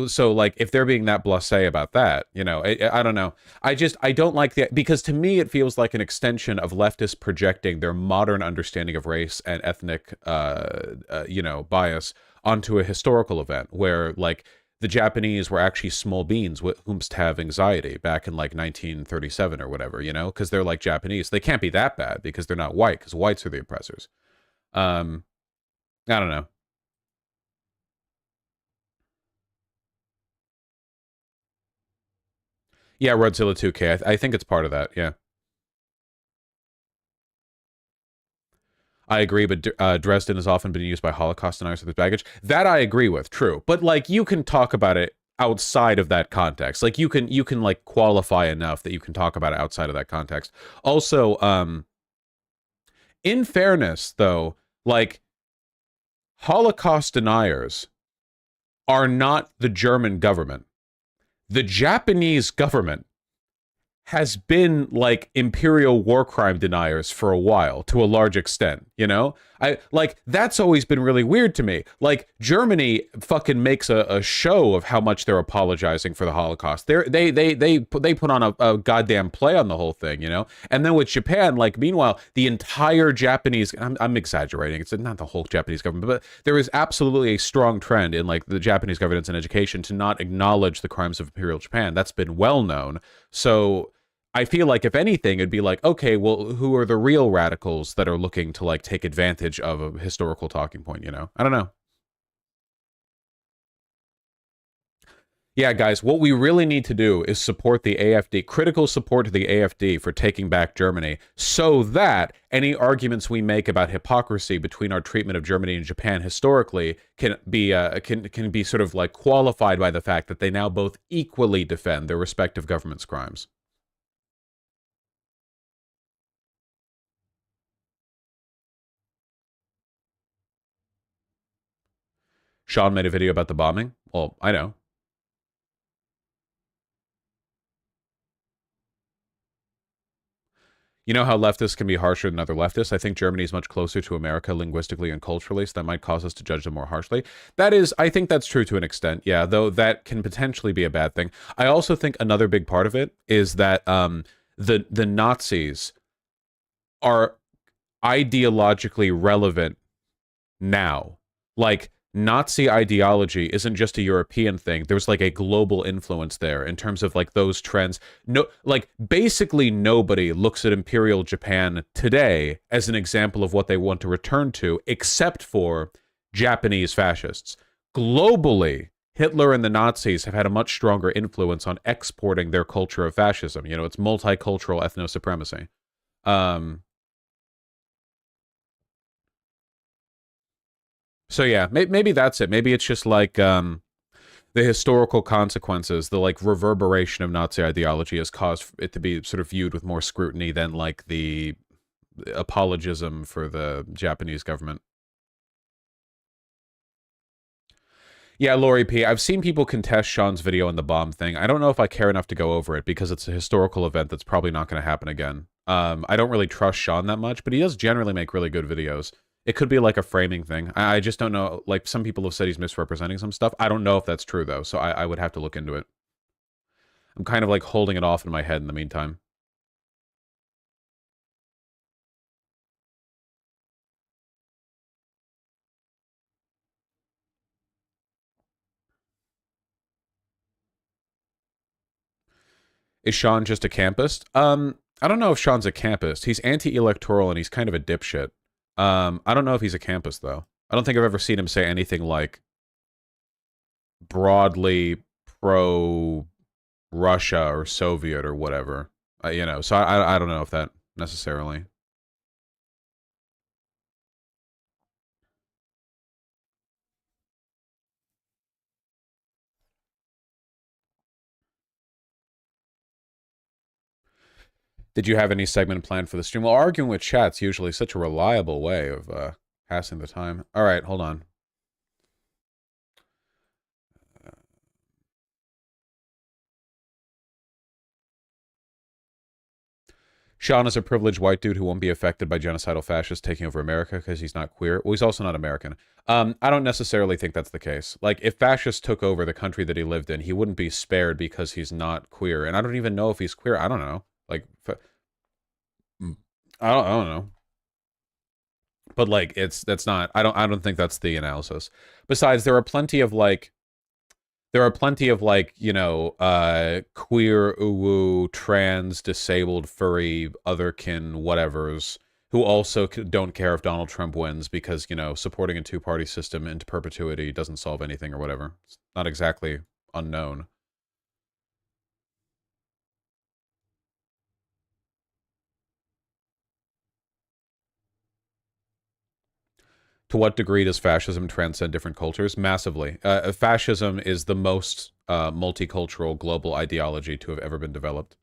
So like if they're being that blasé about that, you know, I don't know. I don't like because to me it feels like an extension of leftists projecting their modern understanding of race and ethnic you know, bias onto a historical event where like the Japanese were actually small beings whomst have anxiety back in like 1937 or whatever, you know, because they're like Japanese. They can't be that bad because they're not white, because whites are the oppressors. I don't know. Yeah, Rodzilla 2K. I think it's part of that. Yeah, I agree. But Dresden has often been used by Holocaust deniers with baggage. That I agree with. True, but like you can talk about it outside of that context. Like you can like qualify enough that you can talk about it outside of that context. Also, in fairness, though, like, Holocaust deniers are not the German government. The Japanese government has been like imperial war crime deniers for a while, to a large extent, you know? That's always been really weird to me. Like, Germany fucking makes a show of how much they're apologizing for the Holocaust. They put on a goddamn play on the whole thing, you know? And then with Japan, like, meanwhile, the entire Japanese, I'm exaggerating, it's not the whole Japanese government, but there is absolutely a strong trend in like the Japanese governance and education to not acknowledge the crimes of Imperial Japan. That's been well known. So I feel like, if anything, it'd be like, okay, well, who are the real radicals that are looking to like take advantage of a historical talking point, you know? I don't know. Yeah, guys, what we really need to do is support the AFD, critical support to the AFD for taking back Germany, so that any arguments we make about hypocrisy between our treatment of Germany and Japan historically can be sort of like qualified by the fact that they now both equally defend their respective governments' crimes. Sean made a video about the bombing. Well, I know. You know how leftists can be harsher than other leftists? I think Germany is much closer to America linguistically and culturally, so that might cause us to judge them more harshly. I think that's true to an extent, yeah, though that can potentially be a bad thing. I also think another big part of it is that the Nazis are ideologically relevant now. Like, Nazi ideology isn't just a European thing. There's like a global influence there in terms of like those trends. No, like basically nobody looks at Imperial Japan today as an example of what they want to return to, except for Japanese fascists. Globally, Hitler and the Nazis have had a much stronger influence on exporting their culture of fascism. You know, it's multicultural ethno-supremacy. So yeah, maybe that's it. Maybe it's just like the historical consequences, the like reverberation of Nazi ideology has caused it to be sort of viewed with more scrutiny than like the apologism for the Japanese government. Yeah, Lori P. I've seen people contest Sean's video on the bomb thing. I don't know if I care enough to go over it because it's a historical event that's probably not going to happen again. I don't really trust Sean that much, but he does generally make really good videos. It could be like a framing thing. I just don't know. Like, some people have said he's misrepresenting some stuff. I don't know if that's true, though, so I would have to look into it. I'm kind of like holding it off in my head in the meantime. Is Sean just a campist? I don't know if Sean's a campist. He's anti-electoral and he's kind of a dipshit. I don't know if he's a campus, though. I don't think I've ever seen him say anything like broadly pro-Russia or Soviet or whatever. You know, so I don't know if that necessarily. Did you have any segment planned for the stream? Well, arguing with chat's usually such a reliable way of passing the time. All right, hold on. Sean is a privileged white dude who won't be affected by genocidal fascists taking over America because he's not queer. Well, he's also not American. I don't necessarily think that's the case. Like, if fascists took over the country that he lived in, he wouldn't be spared because he's not queer. And I don't even know if he's queer. I don't know. Like, I don't know. But like, that's not. I don't think that's the analysis. Besides, there are plenty of like, you know, queer, uwu, trans, disabled, furry, otherkin, whatevers, who also don't care if Donald Trump wins because, you know, supporting a two-party system into perpetuity doesn't solve anything or whatever. It's not exactly unknown. To what degree does fascism transcend different cultures? Massively. Fascism is the most multicultural global ideology to have ever been developed.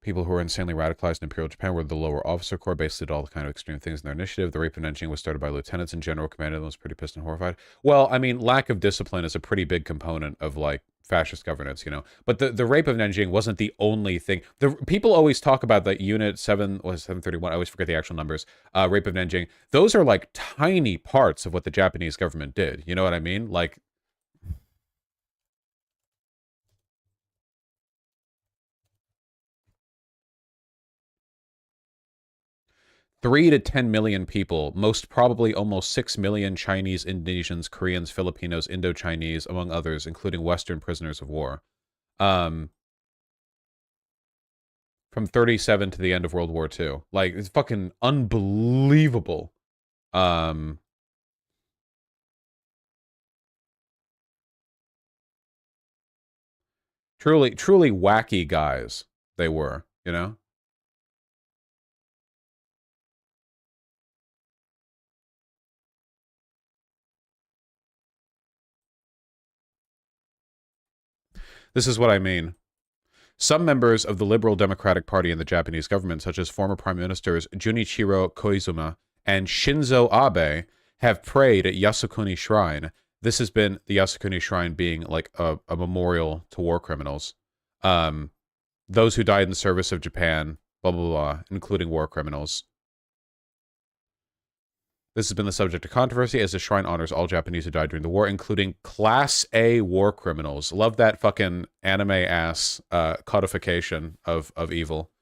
people who were insanely radicalized in Imperial Japan were the lower officer corps, basically did all the kind of extreme things in their initiative. The rape of Nanjing was started by lieutenants, and general commander was pretty pissed and horrified. Well, I mean, lack of discipline is a pretty big component of, like, fascist governance, you know. But the rape of Nanjing wasn't the only thing. The people always talk about that Unit 731, I always forget the actual numbers, rape of Nanjing. Those are, like, tiny parts of what the Japanese government did. You know what I mean? Like, 3 to 10 million people, most probably almost 6 million Chinese, Indonesians, Koreans, Filipinos, Indo-Chinese, among others, including Western prisoners of war. From 37 to the end of World War II. Like, it's fucking unbelievable. Truly wacky guys they were, you know? This is what I mean. Some members of the Liberal Democratic Party in the Japanese government, such as former Prime Ministers Junichiro Koizumi and Shinzo Abe, have prayed at Yasukuni Shrine. This has been the Yasukuni Shrine being like a memorial to war criminals. Those who died in the service of Japan, blah, blah, blah, including war criminals. This has been the subject of controversy as the shrine honors all Japanese who died during the war, including Class A war criminals. Love that fucking anime-ass codification of evil.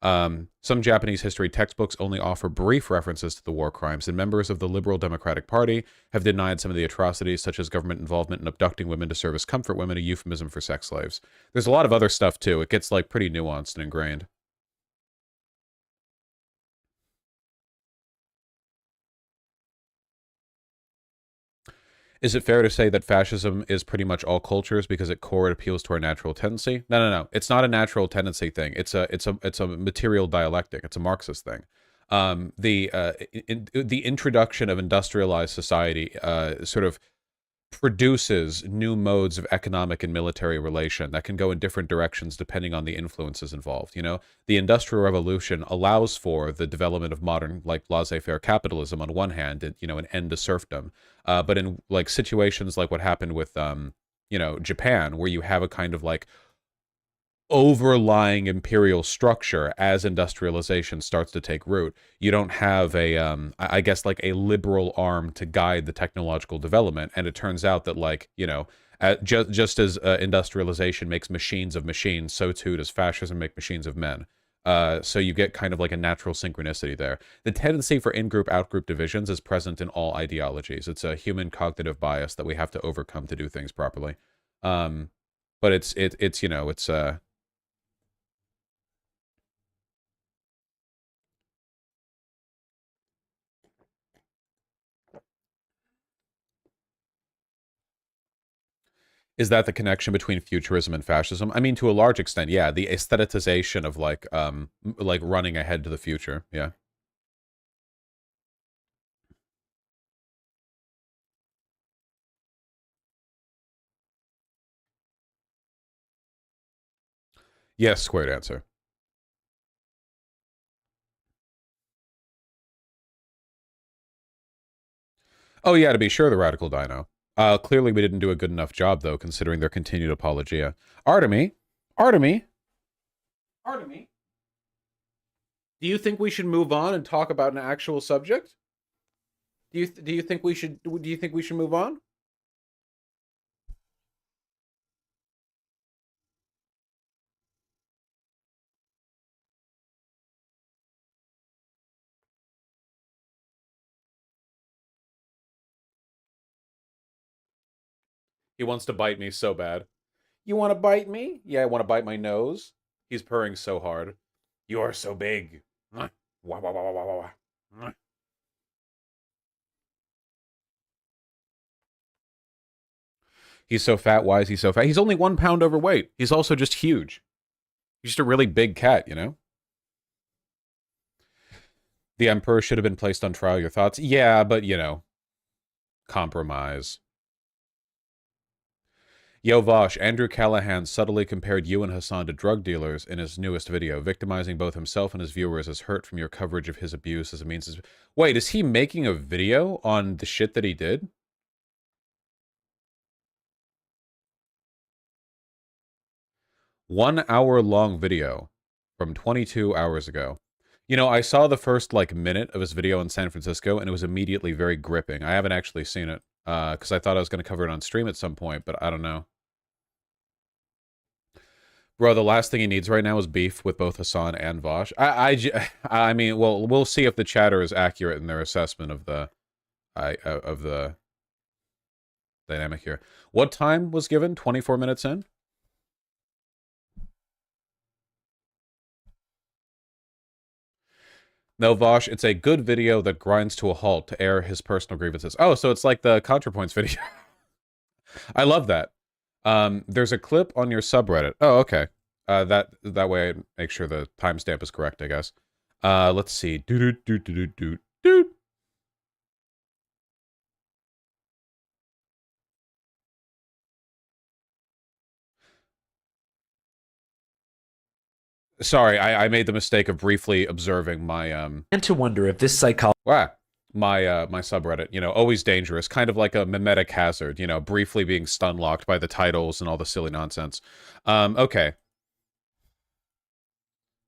Some Japanese history textbooks only offer brief references to the war crimes, and members of the Liberal Democratic Party have denied some of the atrocities, such as government involvement in abducting women to serve as comfort women, a euphemism for sex slaves. There's a lot of other stuff, too. It gets, like, pretty nuanced and ingrained. Is it fair to say that fascism is pretty much all cultures because at core it appeals to our natural tendency? No. It's not a natural tendency thing. It's a material dialectic. It's a Marxist thing. The introduction of industrialized society sort of produces new modes of economic and military relation that can go in different directions depending on the influences involved. You know, the Industrial Revolution allows for the development of modern, like, laissez-faire capitalism on one hand, and, you know, an end to serfdom. But in, like, situations like what happened with, you know, Japan, where you have a kind of, like, overlying imperial structure as industrialization starts to take root, you don't have a I guess, like, a liberal arm to guide the technological development. And it turns out that, like, you know, just as industrialization makes machines of machines, so too does fascism make machines of men. So you get kind of like a natural synchronicity there. The tendency for in-group, out-group divisions is present in all ideologies. It's a human cognitive bias that we have to overcome to do things properly. But it's you know, it's Is that the connection between futurism and fascism? I mean, to a large extent, yeah. The aestheticization of, like running ahead to the future, yeah. Yes, squared answer. Oh yeah, to be sure, the radical dino. Clearly we didn't do a good enough job, though, considering their continued apologia. Artemy? Do you think we should move on and talk about an actual subject? Do you think we should move on? He wants to bite me so bad. You want to bite me? Yeah, I want to bite my nose. He's purring so hard. You are so big. Wah, wah, wah, wah, wah, wah. He's so fat. Why is he so fat? He's only 1 pound overweight. He's also just huge. He's just a really big cat, you know? The Emperor should have been placed on trial. Your thoughts? Yeah, but, you know, compromise. Yo, Vosh, Andrew Callahan subtly compared you and Hassan to drug dealers in his newest video, victimizing both himself and his viewers as hurt from your coverage of his abuse as a means of... Wait, is he making a video on the shit that he did? One-hour-long video from 22 hours ago. You know, I saw the first, like, minute of his video in San Francisco, and it was immediately very gripping. I haven't actually seen it, because I thought I was going to cover it on stream at some point, but I don't know. Bro, the last thing he needs right now is beef with both Hassan and Vosh. I mean, well, we'll see if the chatter is accurate in their assessment of the dynamic here. What time was given? 24 minutes in? No, Vosh, it's a good video that grinds to a halt to air his personal grievances. Oh, so it's like the ContraPoints video. I love that. There's a clip on your subreddit. Oh, okay. That way I make sure the timestamp is correct, I guess. Let's see. Sorry, I made the mistake of briefly observing my And to wonder if this psychology my subreddit, you know, always dangerous, kind of like a mimetic hazard, you know, briefly being stun locked by the titles and all the silly nonsense. Okay.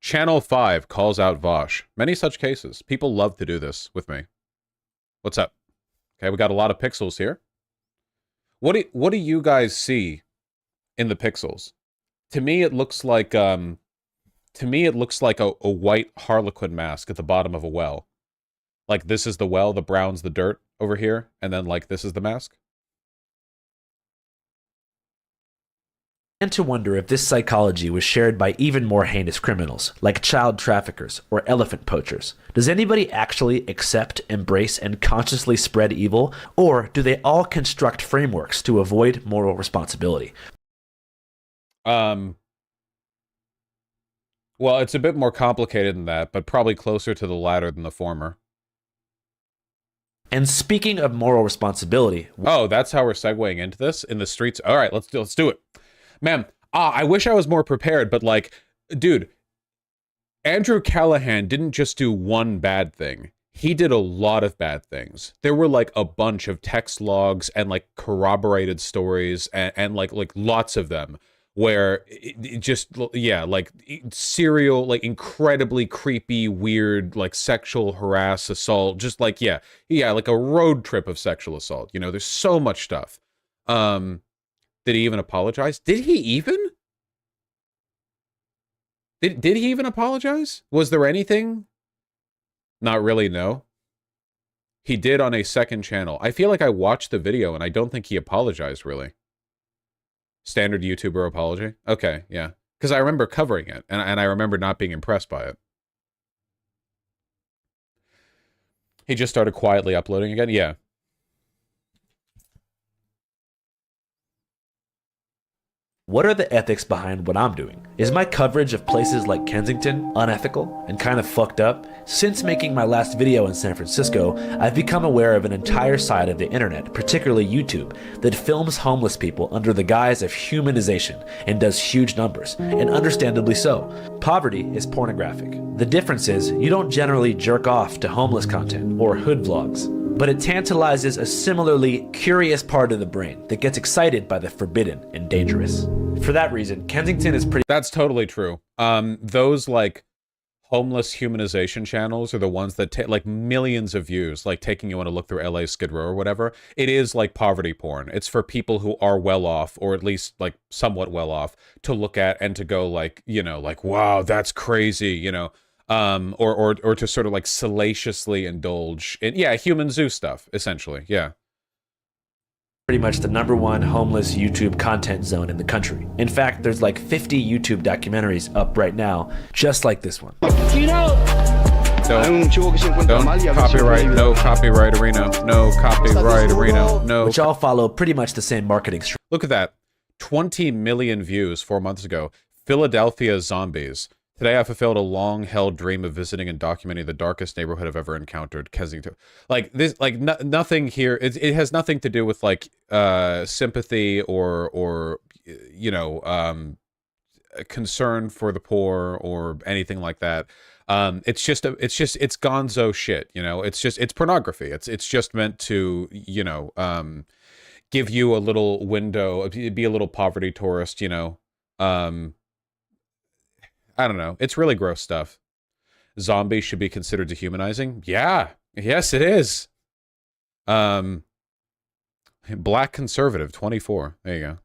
Channel 5 calls out Vosh. Many such cases. People love to do this with me. What's up? Okay, we got a lot of pixels here. What do you guys see in the pixels? To me, it looks like a white Harlequin mask at the bottom of a well. Like, this is the well, the brown's the dirt over here, and then, like, this is the mask. And to wonder if this psychology was shared by even more heinous criminals, like child traffickers or elephant poachers. Does anybody actually accept, embrace, and consciously spread evil, or do they all construct frameworks to avoid moral responsibility? Well, it's a bit more complicated than that, but probably closer to the latter than the former. And speaking of moral responsibility... Oh, that's how we're segueing into this? In the streets? All right, let's do it. Man, I wish I was more prepared, but, like, dude, Andrew Callahan didn't just do one bad thing. He did a lot of bad things. There were, like, a bunch of text logs and, like, corroborated stories and like lots of them. Where it just, yeah, like serial, like incredibly creepy, weird, like sexual assault, just like, yeah, like a road trip of sexual assault. You know, there's so much stuff. Did he even apologize? Did he even? Did he even apologize? Was there anything? Not really, no. He did on a second channel. I feel like I watched the video and I don't think he apologized, really. Standard YouTuber apology? Okay, yeah. Because I remember covering it, and I remember not being impressed by it. He just started quietly uploading again? Yeah. What are the ethics behind what I'm doing? Is my coverage of places like Kensington unethical and kind of fucked up? Since making my last video in San Francisco, I've become aware of an entire side of the internet, particularly YouTube, that films homeless people under the guise of humanization and does huge numbers, and understandably so. Poverty is pornographic. The difference is, you don't generally jerk off to homeless content or hood vlogs, but it tantalizes a similarly curious part of the brain that gets excited by the forbidden and dangerous. For that reason, Kensington is pretty... That's totally true. Those, like, homeless humanization channels are the ones that take, like, millions of views, like, taking you on a look through LA Skid Row or whatever. It is like poverty porn. It's for people who are well off, or at least, like, somewhat well off, to look at and to go, like, you know, like, wow, that's crazy, you know. Or to sort of like salaciously indulge in, yeah, human zoo stuff, essentially, yeah. Pretty much the #1 homeless YouTube content zone in the country. In fact, there's like 50 YouTube documentaries up right now, just like this one. Don't copyright, no copyright arena, no copyright arena, no. Which all follow pretty much the same marketing strategy. Look at that, 20 million views 4 months ago. Philadelphia Zombies. Today, I fulfilled a long-held dream of visiting and documenting the darkest neighborhood I've ever encountered, Kensington. Like this, like nothing here. It has nothing to do with like sympathy or you know concern for the poor or anything like that. It's gonzo shit. You know, it's pornography. It's just meant to give you a little window, be a little poverty tourist. You know. I don't know. It's really gross stuff. Zombies should be considered dehumanizing. Yeah. Yes, it is. Black conservative, 24. There you go.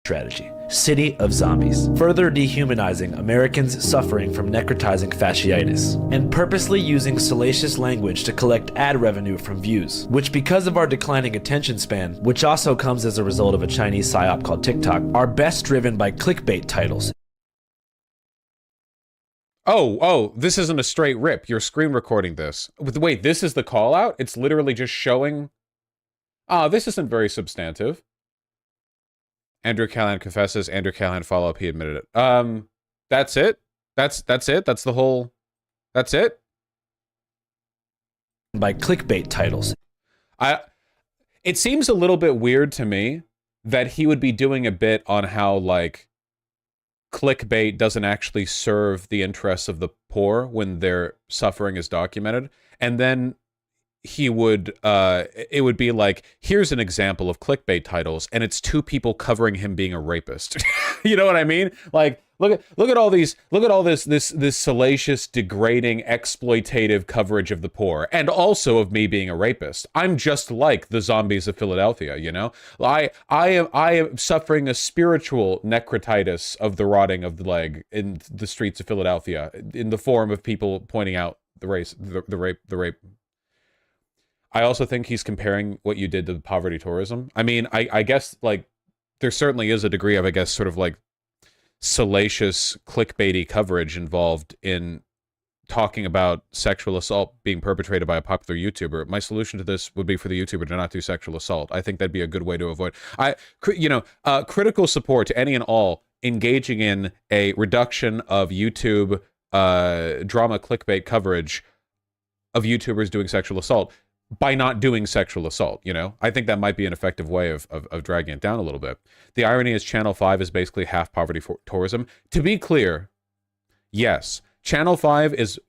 Strategy. City of Zombies. Further dehumanizing Americans suffering from necrotizing fasciitis, and purposely using salacious language to collect ad revenue from views, which because of our declining attention span, which also comes as a result of a Chinese psyop called TikTok, are best driven by clickbait titles. Oh, this isn't a straight rip. You're screen recording this. Wait, this is the call out? It's literally just showing... this isn't very substantive. Andrew Callahan confesses. Andrew Callahan follow-up. He admitted it. That's it? That's it? That's the whole... That's it? By clickbait titles. It seems a little bit weird to me that he would be doing a bit on how, like, clickbait doesn't actually serve the interests of the poor when their suffering is documented, and then he would it would be like, here's an example of clickbait titles, and it's two people covering him being a rapist. You know what I mean? Like, look at all this salacious, degrading, exploitative coverage of the poor, and also of me being a rapist. I'm just like the zombies of Philadelphia, you know? I am suffering a spiritual necrotitis of the rotting of the leg in the streets of Philadelphia, in the form of people pointing out the rape. I also think he's comparing what you did to poverty tourism. I mean, I guess, like, there certainly is a degree of, I guess, sort of like salacious clickbaity coverage involved in talking about sexual assault being perpetrated by a popular YouTuber. My solution to this would be for the YouTuber to not do sexual assault. I think that'd be a good way to avoid. Critical support to any and all engaging in a reduction of YouTube drama clickbait coverage of YouTubers doing sexual assault by not doing sexual assault, you know? I think that might be an effective way of dragging it down a little bit. The irony is Channel 5 is basically half poverty for tourism. To be clear, yes, Channel 5 is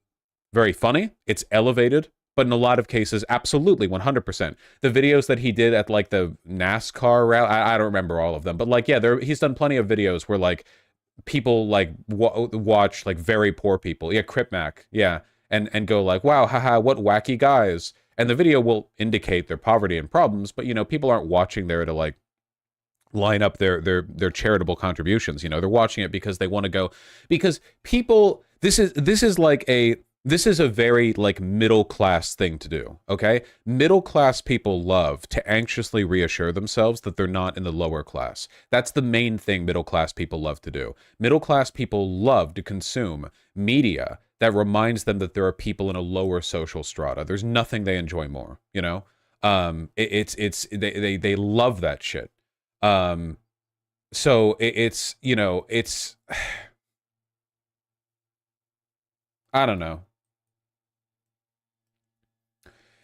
very funny, it's elevated, but in a lot of cases, absolutely, 100%. The videos that he did at, like, the NASCAR rally, I don't remember all of them, but, like, yeah, he's done plenty of videos where, like, people, like, watch, like, very poor people, yeah, Crip Mac, yeah, and go, like, wow, haha, what wacky guys. And the video will indicate their poverty and problems, but, you know, people aren't watching there to, like, line up their charitable contributions. You know, they're watching it because they want to go, because people, this is a very, like, middle class thing to do. Okay. Middle class people love to anxiously reassure themselves that they're not in the lower class. That's the main thing middle class people love to do. Middle class people love to consume media that reminds them that there are people in a lower social strata. There's nothing they enjoy more, you know? They love that shit. So it's, you know, it's, I don't know.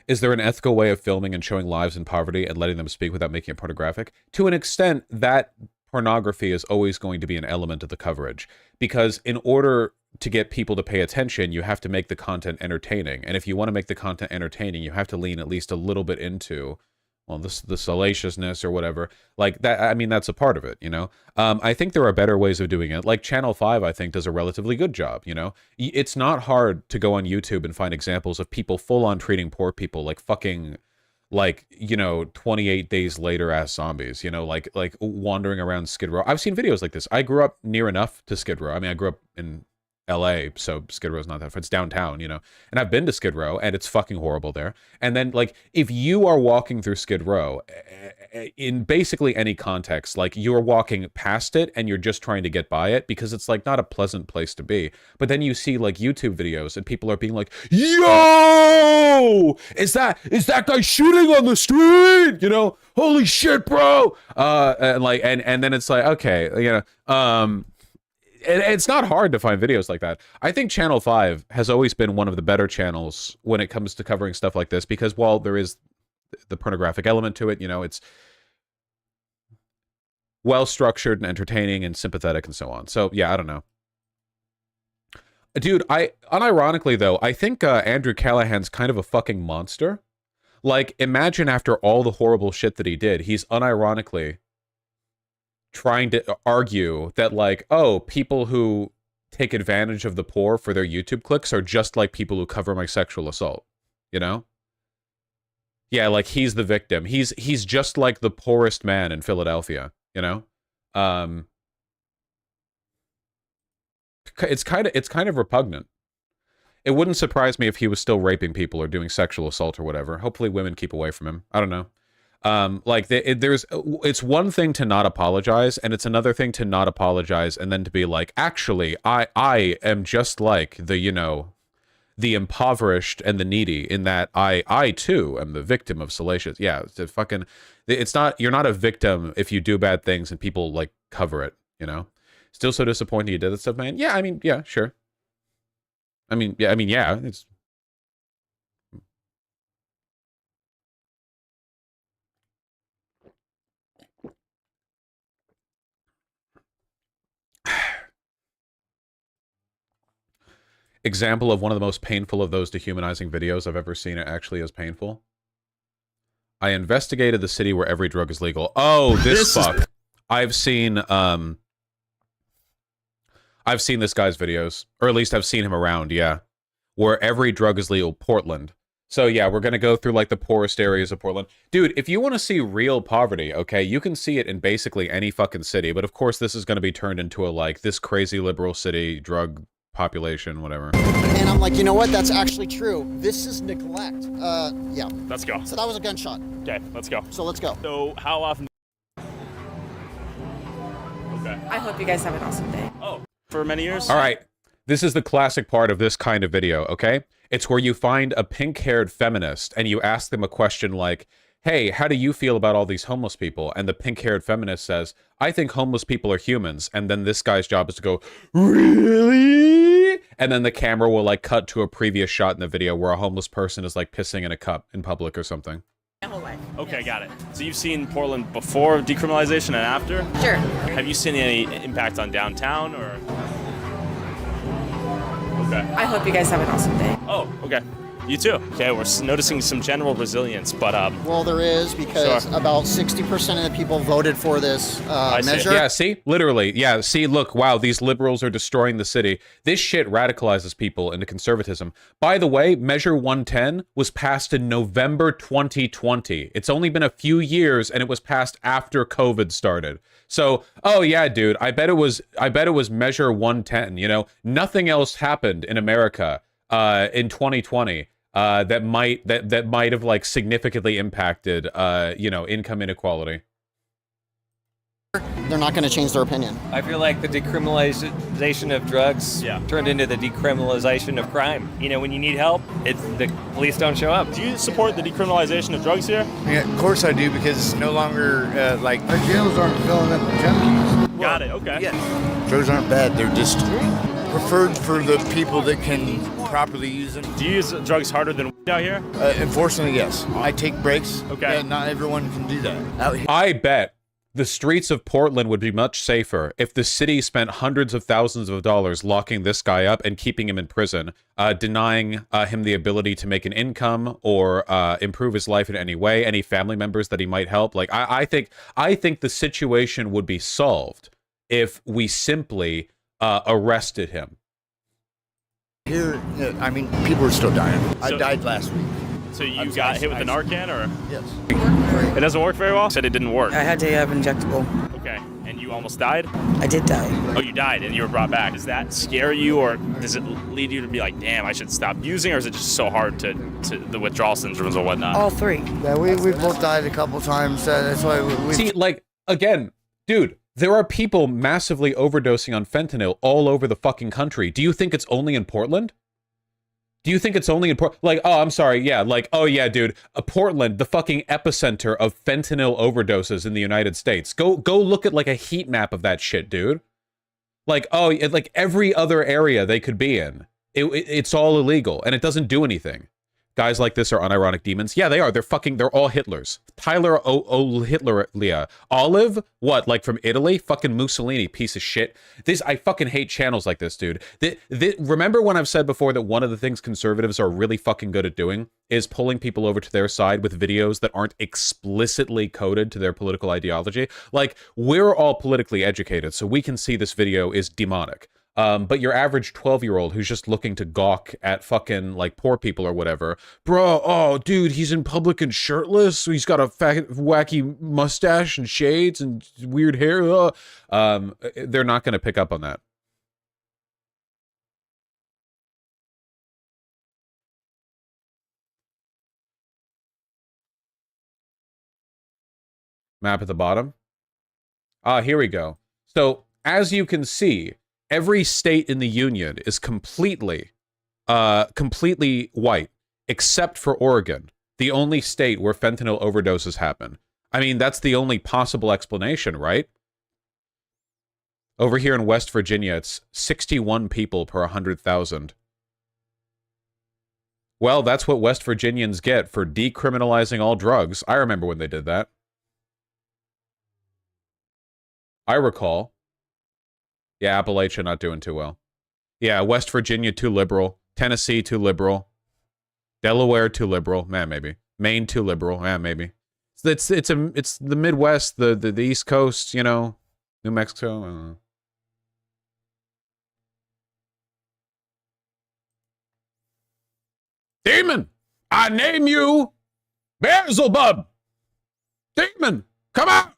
Is there an ethical way of filming and showing lives in poverty and letting them speak without making it pornographic? To an extent, that pornography is always going to be an element of the coverage, because in order to get people to pay attention, you have to make the content entertaining. And if you want to make the content entertaining, you have to lean at least a little bit into, well, the salaciousness or whatever. Like that, I mean, that's a part of it, you know? I think there are better ways of doing it. Like Channel 5, I think, does a relatively good job, you know? It's not hard to go on YouTube and find examples of people full on treating poor people like fucking, like, you know, 28 days later as zombies, you know, like wandering around Skid Row. I've seen videos like this. I grew up near enough to Skid Row. I mean, I grew up in LA, so Skid Row's not that far. It's downtown, you know, and I've been to Skid Row and it's fucking horrible there. And then, like, if you are walking through Skid Row in basically any context, like, you're walking past it and you're just trying to get by it because it's, like, not a pleasant place to be. But then you see, like, YouTube videos and people are being like, yo, is that guy shooting on the street, you know, holy shit, bro. And then it's like, okay, you know, it's not hard to find videos like that. I think Channel 5 has always been one of the better channels when it comes to covering stuff like this, because while there is the pornographic element to it, you know, it's well structured and entertaining and sympathetic and so on. So yeah, I don't know. Dude, unironically though, I think Andrew Callahan's kind of a fucking monster. Like, imagine after all the horrible shit that he did, he's unironically trying to argue that, like, oh, people who take advantage of the poor for their YouTube clicks are just like people who cover my sexual assault, you know? Yeah, like, he's the victim. He's just like the poorest man in Philadelphia, you know? It's kind of repugnant. It wouldn't surprise me if he was still raping people or doing sexual assault or whatever. Hopefully women keep away from him. I don't know. It's one thing to not apologize, and it's another thing to not apologize and then to be like, actually, I am just like the, you know, the impoverished and the needy, in that I too am the victim of salacious. Yeah, it's not, you're not a victim if you do bad things and people like cover it, you know? Still so disappointed you did that stuff, man. Yeah, I mean, yeah, sure. Yeah, it's example of one of the most painful of those dehumanizing videos I've ever seen. It actually is painful. I investigated the city where every drug is legal. Oh, this fuck. I've seen this guy's videos, or at least I've seen him around, yeah. Where every drug is legal, Portland. So yeah, we're gonna go through like the poorest areas of Portland. Dude, if you want to see real poverty, okay, you can see it in basically any fucking city, but of course this is gonna be turned into a like this crazy liberal city, drug population, whatever. And I'm like, you know what? That's actually true. This is neglect. Yeah. Let's go. So that was a gunshot. Okay, let's go. So let's go. So how often? Okay. I hope you guys have an awesome day. Oh, for many years? All right. This is the classic part of this kind of video, okay? It's where you find a pink-haired feminist and you ask them a question like, hey, how do you feel about all these homeless people? And the pink-haired feminist says, I think homeless people are humans. And then this guy's job is to go, really? And then the camera will like cut to a previous shot in the video where a homeless person is like pissing in a cup in public or something. My whole life. Okay, got it. So you've seen Portland before decriminalization and after? Sure. Have you seen any impact on downtown or? Okay. I hope you guys have an awesome day. Oh, okay. You too. Okay, we're noticing some general resilience, but Well, there is, because Sure. about 60% of the people voted for this see. measure. Yeah, see? Literally. Yeah, see, look, wow, these liberals are destroying the city. This shit radicalizes people into conservatism. By the way, Measure 110 was passed in November 2020. It's only been a few years, and it was passed after COVID started. So, oh yeah, dude, I bet it was Measure 110, you know? Nothing else happened in America in 2020. That might have like significantly impacted you know, income inequality. They're not going to change their opinion. I feel like the decriminalization of drugs turned into the decriminalization of crime. You know, when you need help, the police don't show up. do you support the decriminalization of drugs here? Yeah, of course I do, because it's no longer like our jails aren't filling up with junkies. Got it, okay. Yeah. Drugs aren't bad, they're just preferred for the people that can properly use them. Do you use drugs harder than out here? Unfortunately, yes. I take breaks. Okay. Yeah, not everyone can do that. Out here. I bet the streets of Portland would be much safer if the city spent hundreds of thousands of dollars locking this guy up and keeping him in prison, denying him the ability to make an income or improve his life in any way, any family members that he might help. Like, I think the situation would be solved if we simply arrested him. Here, I mean, people are still dying. I So- died last week. So you got hit with the Narcan, or Yes. it doesn't work very well? Said it didn't work. I had to have injectable. Okay, and you almost died? I did die. Oh, you died and you were brought back. Does that scare you, or does it lead you to be like, damn, I should stop using, or is it just so hard to the withdrawal syndromes or whatnot? All three. Yeah, we both died a couple times. That's why we See, like, again, dude, there are people massively overdosing on fentanyl all over the fucking country. Do you think it's only in Portland? Do you think it's only in Portland? Like, oh, I'm sorry, yeah, like, oh yeah, dude, Portland, the fucking epicenter of fentanyl overdoses in the United States. Go look at like a heat map of that shit, dude. Like, oh, like every other area they could be in, it's all illegal and it doesn't do anything. Guys like this are unironic demons. Yeah, they are. They're all Hitlers. Tyler Hitler, Leah. Olive, what, like from Italy? Fucking Mussolini, piece of shit. I fucking hate channels like this, dude. Remember when I've said before that one of the things conservatives are really fucking good at doing is pulling people over to their side with videos that aren't explicitly coded to their political ideology? Like, we're all politically educated, so we can see this video is demonic. But your average 12-year-old who's just looking to gawk at fucking, like, poor people or whatever, bro, oh, dude, he's in public and shirtless, so he's got a wacky mustache and shades and weird hair, they're not going to pick up on that. Map at the bottom. Here we go. So, as you can see, every state in the Union is completely white, except for Oregon, the only state where fentanyl overdoses happen. I mean, that's the only possible explanation, right? Over here in West Virginia, it's 61 people per 100,000. Well, that's what West Virginians get for decriminalizing all drugs. I remember when they did that. I recall. Yeah, Appalachia not doing too well. Yeah, West Virginia too liberal. Tennessee too liberal. Delaware too liberal. Man, maybe. Maine too liberal. Yeah, maybe. It's the Midwest, the East Coast, you know, New Mexico. I don't know. Demon, I name you Beelzebub. Demon, come out.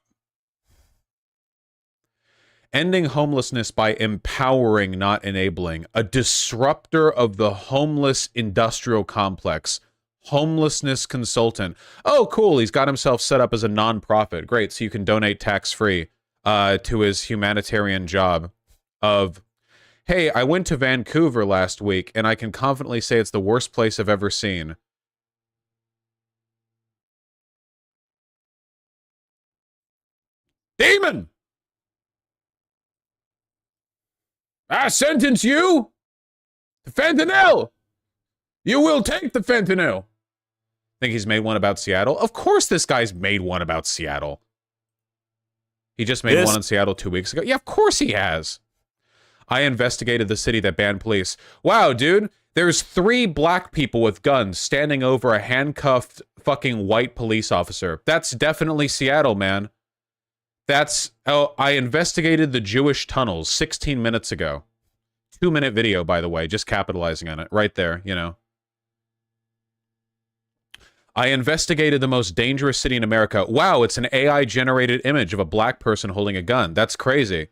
Ending homelessness by empowering, not enabling. A disruptor of the homeless industrial complex. Homelessness consultant. Oh, cool. He's got himself set up as a non-profit. Great. So you can donate tax-free to his humanitarian job of, hey, I went to Vancouver last week, and I can confidently say it's the worst place I've ever seen. Demon! I sentence you to fentanyl. You will take the fentanyl. Think he's made one about Seattle? Of course this guy's made one about Seattle. He just made one in Seattle 2 weeks ago. Yeah, of course he has. I investigated the city that banned police. Wow, dude. There's 3 black people with guns standing over a handcuffed fucking white police officer. That's definitely Seattle, man. Oh, I investigated the Jewish tunnels 16 minutes ago. 2-minute video, by the way, just capitalizing on it. Right there, you know. I investigated the most dangerous city in America. Wow, it's an AI-generated image of a black person holding a gun. That's crazy.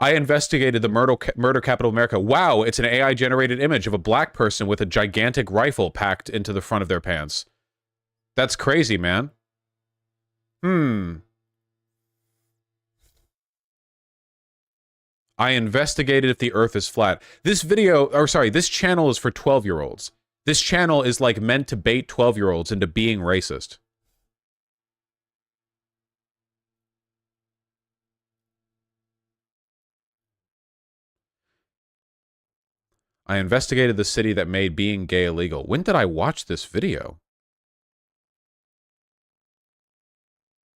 I investigated the murder capital of America. Wow, it's an AI-generated image of a black person with a gigantic rifle packed into the front of their pants. That's crazy, man. I investigated if the earth is flat. This channel is for 12-year-olds. This channel is like meant to bait 12-year-olds into being racist. I investigated the city that made being gay illegal. When did I watch this video?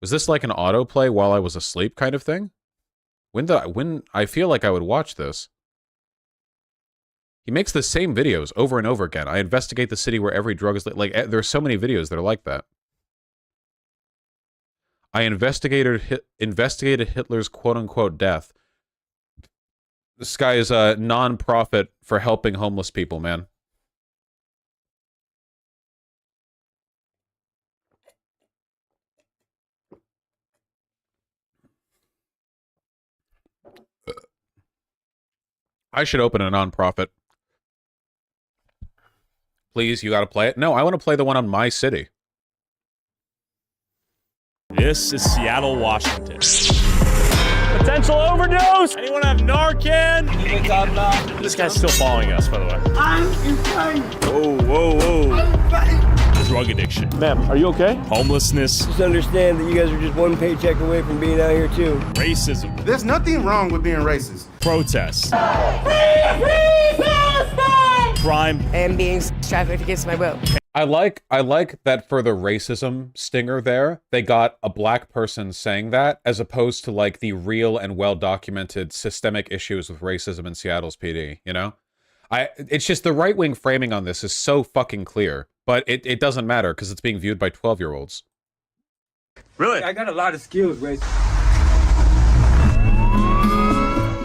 Was this like an autoplay while I was asleep kind of thing? When I feel like I would watch this. He makes the same videos over and over again. I investigate the city where every drug is like there's so many videos that are like that. I investigated Hitler's quote-unquote death. This guy is a non-profit for helping homeless people, man. I should open a non-profit. Please, you gotta play it? No, I want to play the one on my city. This is Seattle, Washington. Potential overdose! Anyone have Narcan? This guy's still following us, by the way. I'm insane. Whoa. I'm fine. Drug addiction. Ma'am, are you okay? Homelessness. Just understand that you guys are just one paycheck away from being out here too. Racism. There's nothing wrong with being racist. protests. Crime. And being trafficked against my will. I like that for the racism stinger there, they got a black person saying that as opposed to like the real and well-documented systemic issues with racism in Seattle's PD, you know? It's just the right-wing framing on this is so fucking clear, but it doesn't matter because it's being viewed by 12-year-olds. Really? I got a lot of skills, Ray.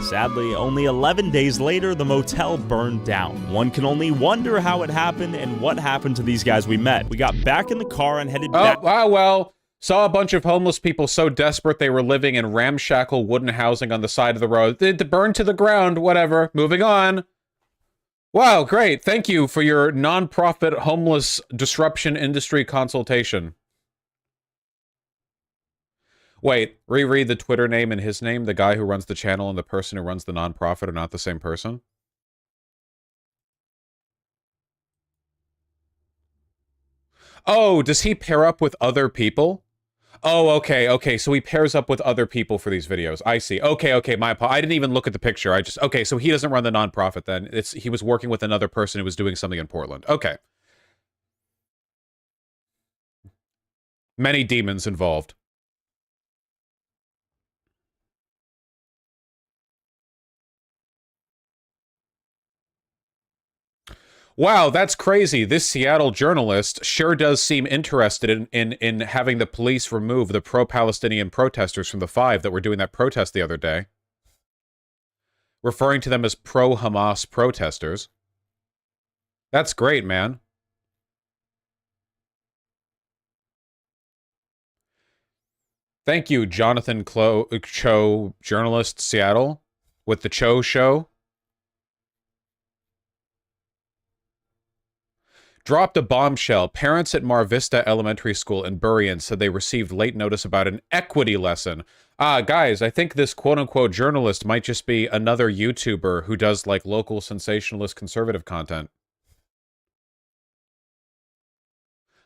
Sadly, only 11 days later, the motel burned down. One can only wonder how it happened and what happened to these guys we met. We got back in the car and headed back. Oh, well, saw a bunch of homeless people so desperate they were living in ramshackle wooden housing on the side of the road. They burned to the ground, whatever. Moving on. Wow, great. Thank you for your non-profit homeless disruption industry consultation. Wait, reread the Twitter name and his name. The guy who runs the channel and the person who runs the nonprofit are not the same person? Oh, does he pair up with other people? Oh, okay, so he pairs up with other people for these videos. I see. Okay, I didn't even look at the picture. Okay, so he doesn't run the nonprofit then. He was working with another person who was doing something in Portland. Okay. Many demons involved. Wow, that's crazy. This Seattle journalist sure does seem interested in having the police remove the pro-Palestinian protesters from the 5 that were doing that protest the other day. Referring to them as pro-Hamas protesters. That's great, man. Thank you, Jonathan Cho, journalist, Seattle, with the Cho Show. Dropped a bombshell. Parents at Mar Vista Elementary School in Burien said they received late notice about an equity lesson. Guys, I think this quote-unquote journalist might just be another YouTuber who does, like, local sensationalist conservative content.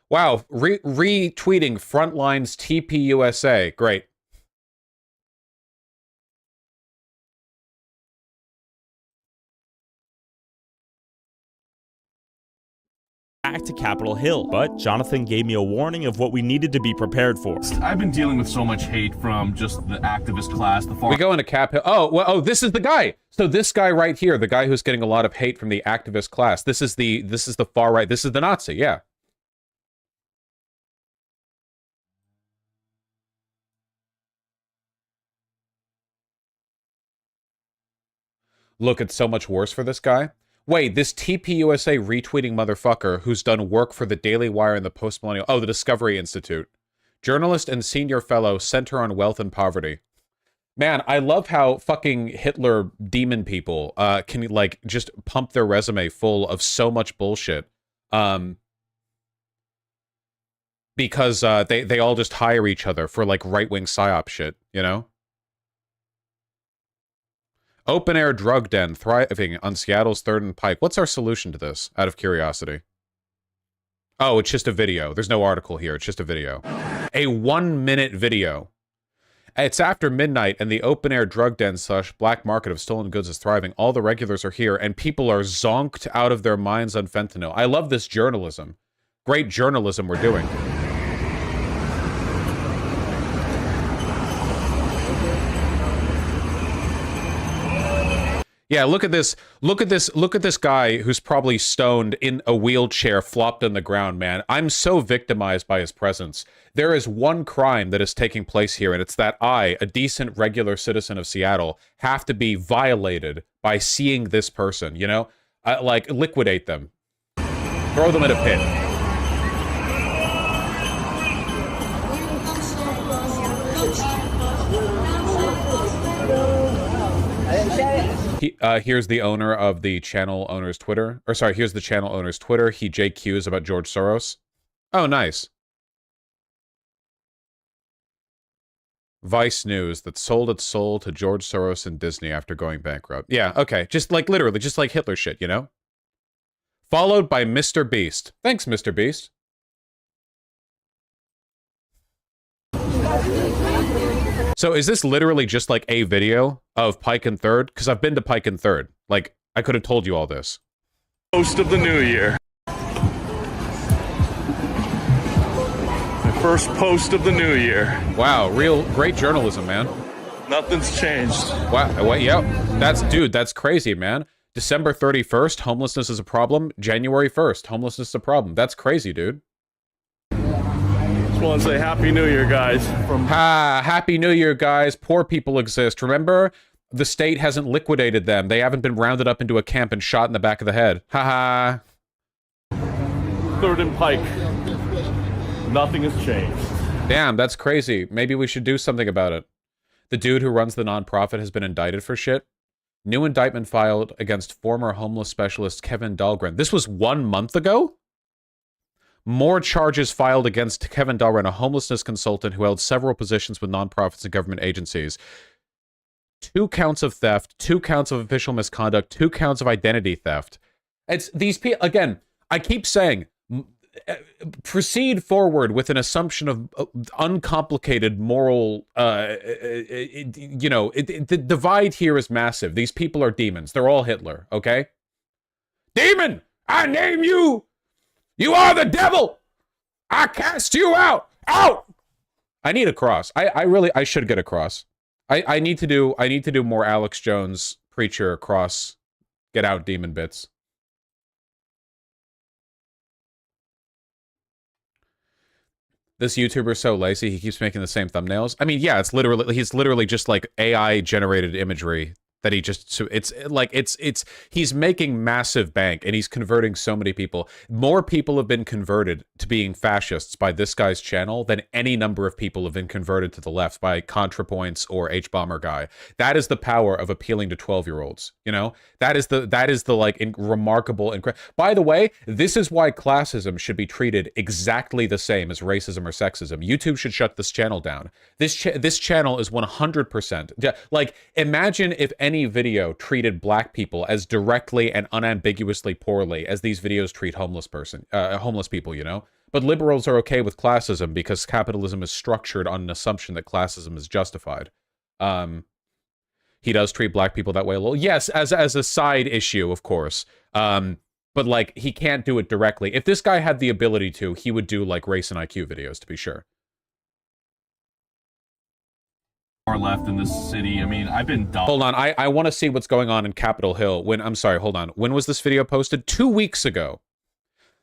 Wow, retweeting Frontline's TPUSA. Great. Back to Capitol Hill, but Jonathan gave me a warning of what we needed to be prepared for. I've been dealing with so much hate from just the activist class, the far. We go into Cap Hill. Oh, this is the guy. So this guy right here, the guy who's getting a lot of hate from the activist class. This is the far right. This is the Nazi. Yeah. Look, it's so much worse for this guy. Wait, this TPUSA retweeting motherfucker who's done work for the Daily Wire and the Postmillennial... Oh, the Discovery Institute. Journalist and senior fellow, Center on Wealth and Poverty. Man, I love how fucking Hitler demon people can, like, just pump their resume full of so much bullshit. Because they all just hire each other for, like, right-wing psyop shit, you know? Open-air drug den thriving on Seattle's 3rd and Pike. What's our solution to this, out of curiosity? Oh, it's just a video. There's no article here. It's just a video. A 1-minute video. It's after midnight, and the open-air drug den / black market of stolen goods is thriving. All the regulars are here, and people are zonked out of their minds on fentanyl. I love this journalism. Great journalism we're doing. Yeah, look at this. Look at this guy who's probably stoned in a wheelchair, flopped on the ground, man. I'm so victimized by his presence. There is one crime that is taking place here, and it's that I, a decent, regular citizen of Seattle, have to be violated by seeing this person, you know? Like, liquidate them. Throw them in a pit. Here's the owner of the channel owner's Twitter. Or sorry, here's the channel owner's Twitter. He JQs about George Soros. Oh, nice. Vice News that sold its soul to George Soros and Disney after going bankrupt. Yeah, okay. Just like literally, just like Hitler shit, you know? Followed by Mr. Beast. Thanks, Mr. Beast. So is this literally just like a video of Pike and Third? Because I've been to Pike and Third. Like, I could have told you all this. Post of the new year. My first post of the new year. Wow, great journalism, man. Nothing's changed. Wow, yep. That's crazy, man. December 31st, homelessness is a problem. January 1st, homelessness is a problem. That's crazy, dude. Just want to say Happy New Year, guys. Happy New Year, guys. Poor people exist. Remember, the state hasn't liquidated them. They haven't been rounded up into a camp and shot in the back of the head. Ha ha. Third and Pike. Nothing has changed. Damn, that's crazy. Maybe we should do something about it. The dude who runs the nonprofit has been indicted for shit. New indictment filed against former homeless specialist Kevin Dahlgren. This was 1 month ago? More charges filed against Kevin Dahlgren, a homelessness consultant who held several positions with nonprofits and government agencies. 2 counts of theft, 2 counts of official misconduct, 2 counts of identity theft. It's these people, again, I keep saying, proceed forward with an assumption of uncomplicated moral, the divide here is massive. These people are demons. They're all Hitler, okay? Demon, I name you. You are the devil. I cast you out. Out. I need a cross. I should get a cross. I need to do more Alex Jones preacher cross. Get out, demon bits. This YouTuber's so lazy, he keeps making the same thumbnails. I mean, yeah, he's literally just like AI generated imagery that he just, so he's making massive bank and he's converting so many people. More people have been converted to being fascists by this guy's channel than any number of people have been converted to the left by ContraPoints or H-Bomber guy. That is the power of appealing to 12-year-olds, you know? That is the like remarkable, by the way, this is why classism should be treated exactly the same as racism or sexism. YouTube should shut this channel down. This channel is 100%. Like, imagine if any video treated black people as directly and unambiguously poorly as these videos treat homeless people, you know? But liberals are okay with classism because capitalism is structured on an assumption that classism is justified. He does treat black people that way a little. Yes, as a side issue, of course. But like, he can't do it directly. If this guy had the ability to, he would do like race and IQ videos, to be sure. Left in this city. I mean, I've been dumb. Hold on, I want to see what's going on in Capitol Hill. Hold on. When was this video posted? 2 weeks ago.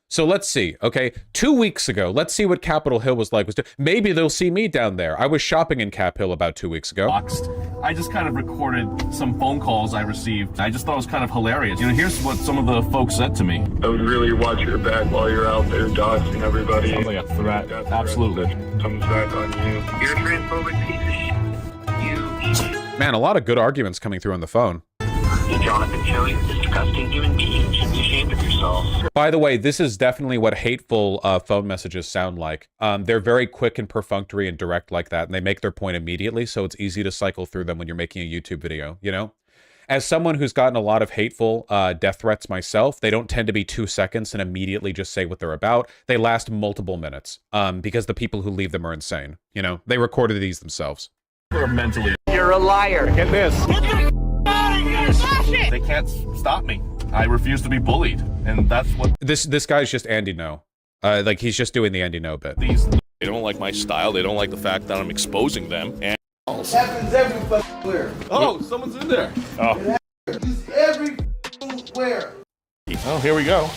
So let's see, okay? 2 weeks ago, let's see what Capitol Hill was like. Maybe they'll see me down there. I was shopping in Cap Hill about 2 weeks ago. I just kind of recorded some phone calls I received. I just thought it was kind of hilarious. You know, here's what some of the folks said to me. I would really watch your back while you're out there doxing everybody. Sounds like a threat. Absolutely. Comes back on you. You're a transphobic piece of shit. Man, a lot of good arguments coming through on the phone. You Jonathan Cho, you're a disgusting human being. You should be ashamed of yourself. By the way, this is definitely what hateful phone messages sound like. They're very quick and perfunctory and direct like that, and they make their point immediately, so it's easy to cycle through them when you're making a YouTube video, you know? As someone who's gotten a lot of hateful death threats myself, they don't tend to be 2 seconds and immediately just say what they're about. They last multiple minutes because the people who leave them are insane, you know? They recorded these themselves. Mentally. You're a liar. Get this. Get the out of here. Stop it. They can't stop me. I refuse to be bullied, and that's what this guy's just Andy No. Like he's just doing the Andy No bit. They don't like my style. They don't like the fact that I'm exposing them. And it happens everywhere. Oh, someone's in there. Oh. It's everywhere. Oh, here we go.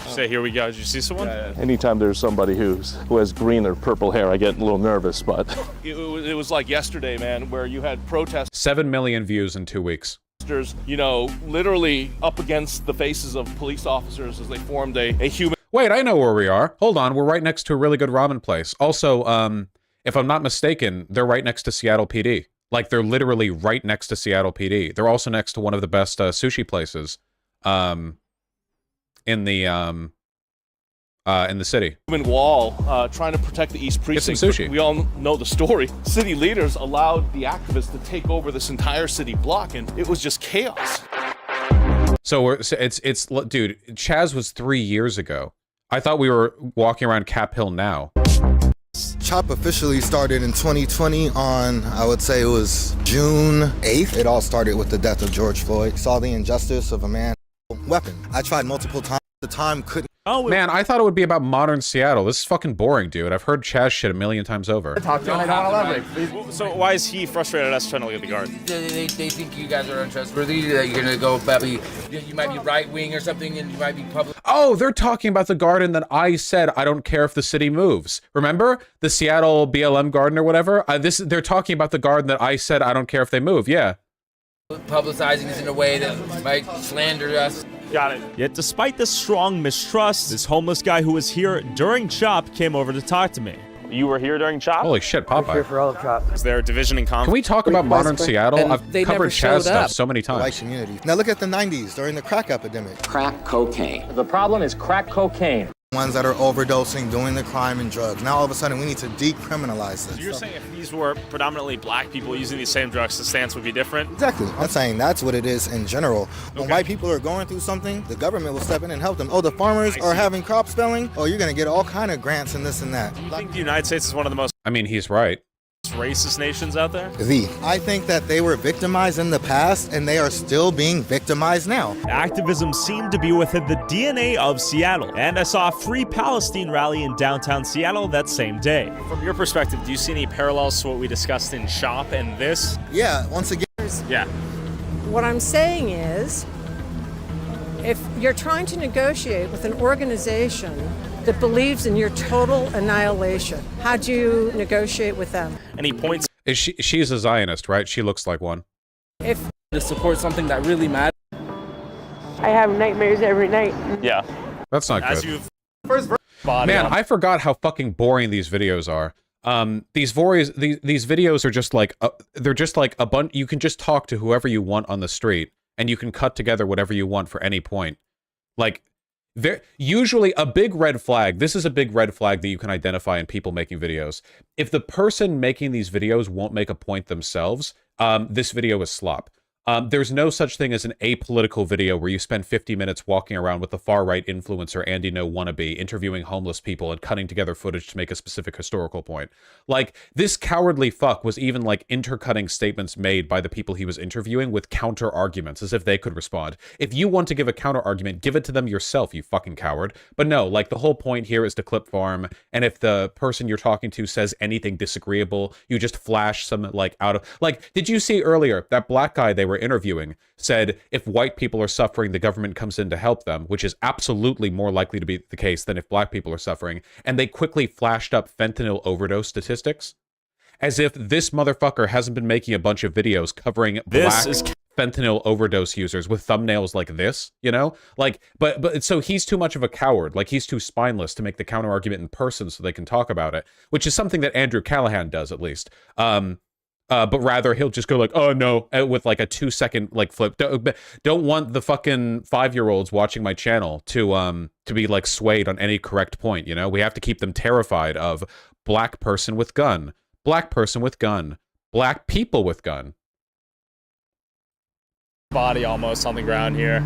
Say, here we go. Did you see someone? Anytime there's somebody who has green or purple hair, I get a little nervous, but... It was like yesterday, man, where you had protesters... 7 million views in 2 weeks. You know, literally up against the faces of police officers as they formed a human... Wait, I know where we are. Hold on, we're right next to a really good ramen place. Also, if I'm not mistaken, they're right next to Seattle PD. Like, they're literally right next to Seattle PD. They're also next to one of the best sushi places. In the city. Human wall trying to protect the East Precinct. Get some sushi. We all know the story. City leaders allowed the activists to take over this entire city block, and it was just chaos. So dude, Chaz was 3 years ago. I thought we were walking around Cap Hill now. CHOP officially started in 2020 on, I would say it was June 8th. It all started with the death of George Floyd. Saw the injustice of a man weapon. I tried multiple times. The time couldn't. Oh man, I thought it would be about modern Seattle. This is fucking boring, dude. I've heard Chaz shit a million times over. So why is he frustrated at us trying to look at the guard? They think you guys are untrustworthy, that you're gonna go probably, you might be right-wing or something, and you might be public. Oh, they're talking about the garden that I said I don't care if the city moves. Remember? The Seattle BLM garden or whatever? They're talking about the garden that I said I don't care if they move, yeah. Publicizing this in a way that might slander us. Got it. Yet despite this strong mistrust, this homeless guy who was here during CHOP came over to talk to me. You were here during CHOP? Holy shit, Popeye. For all of CHOP. Is there a division in common? Can we talk about modern Seattle? And I've they never covered showed Chaz stuff up. so many White times. community. Now look at the 90s during the crack epidemic. Crack cocaine. The problem is crack cocaine. Ones that are overdosing, doing the crime and drugs. Now all of a sudden we need to decriminalize this. So you're saying if these were predominantly black people using these same drugs, the stance would be different? Exactly. I'm saying that's what it is in general. When white people are going through something, the government will step in and help them. Oh, the farmers are having crop spelling. Oh, you're going to get all kind of grants and this and that. Do you think the United States is one of the most I mean, he's right. racist nations out there? I think that they were victimized in the past and they are still being victimized now. Activism seemed to be within the DNA of Seattle, and I saw a Free Palestine rally in downtown Seattle that same day. From your perspective, do you see any parallels to what we discussed in CHOP and this? Yeah, once again. Yeah. What I'm saying is, if you're trying to negotiate with an organization that believes in your total annihilation, how do you negotiate with them? Any points? She's a Zionist, right? She looks like one. If To support something that really matters. I have nightmares every night. Yeah. That's not As good. you've body Man, on- I forgot how fucking boring these videos are. These videos are just like they're just like a bunch. You can just talk to whoever you want on the street, and you can cut together whatever you want for any point. Like, usually a big red flag. This is a big red flag that you can identify in people making videos. If the person making these videos won't make a point themselves, this video is slop. There's no such thing as an apolitical video where you spend 50 minutes walking around with the far-right influencer Andy No wannabe, interviewing homeless people and cutting together footage to make a specific historical point. Like, this cowardly fuck was even, like, intercutting statements made by the people he was interviewing with counter-arguments, as if they could respond. If you want to give a counter-argument, give it to them yourself, you fucking coward. But no, like, the whole point here is to clip farm, and if the person you're talking to says anything disagreeable, you just flash some, like, out of... Like, did you see earlier, that black guy they were interviewing said if white people are suffering, the government comes in to help them, which is absolutely more likely to be the case than if black people are suffering, and they quickly flashed up fentanyl overdose statistics, as if this motherfucker hasn't been making a bunch of videos covering black fentanyl overdose users with thumbnails like this, you know? Like, but so he's too much of a coward, like he's too spineless to make the counter argument in person so they can talk about it, which is something that Andrew Callahan does, at least. But rather he'll just go like, oh no, with like a 2-second like flip. Don't want the fucking 5-year-olds watching my channel to be like swayed on any correct point, you know? We have to keep them terrified of black person with gun, black person with gun, black people with gun. body almost on the ground here.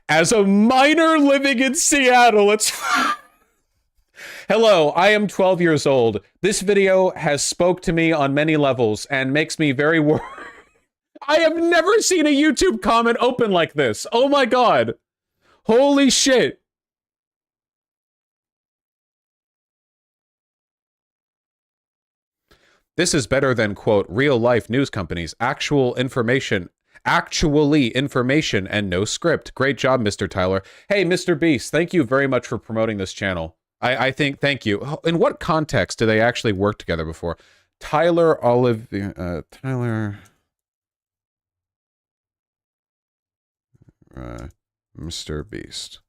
As a minor living in Seattle, it's... Hello, I am 12 years old. This video has spoke to me on many levels and makes me very worried. I have never seen a YouTube comment open like this. Oh my god. Holy shit. This is better than, quote, real-life news companies. Actually information and no script. Great job, Mr. Tyler. Hey, Mr. Beast, thank you very much for promoting this channel. I think, thank you. In what context do they actually work together before? Tyler Mr. Beast.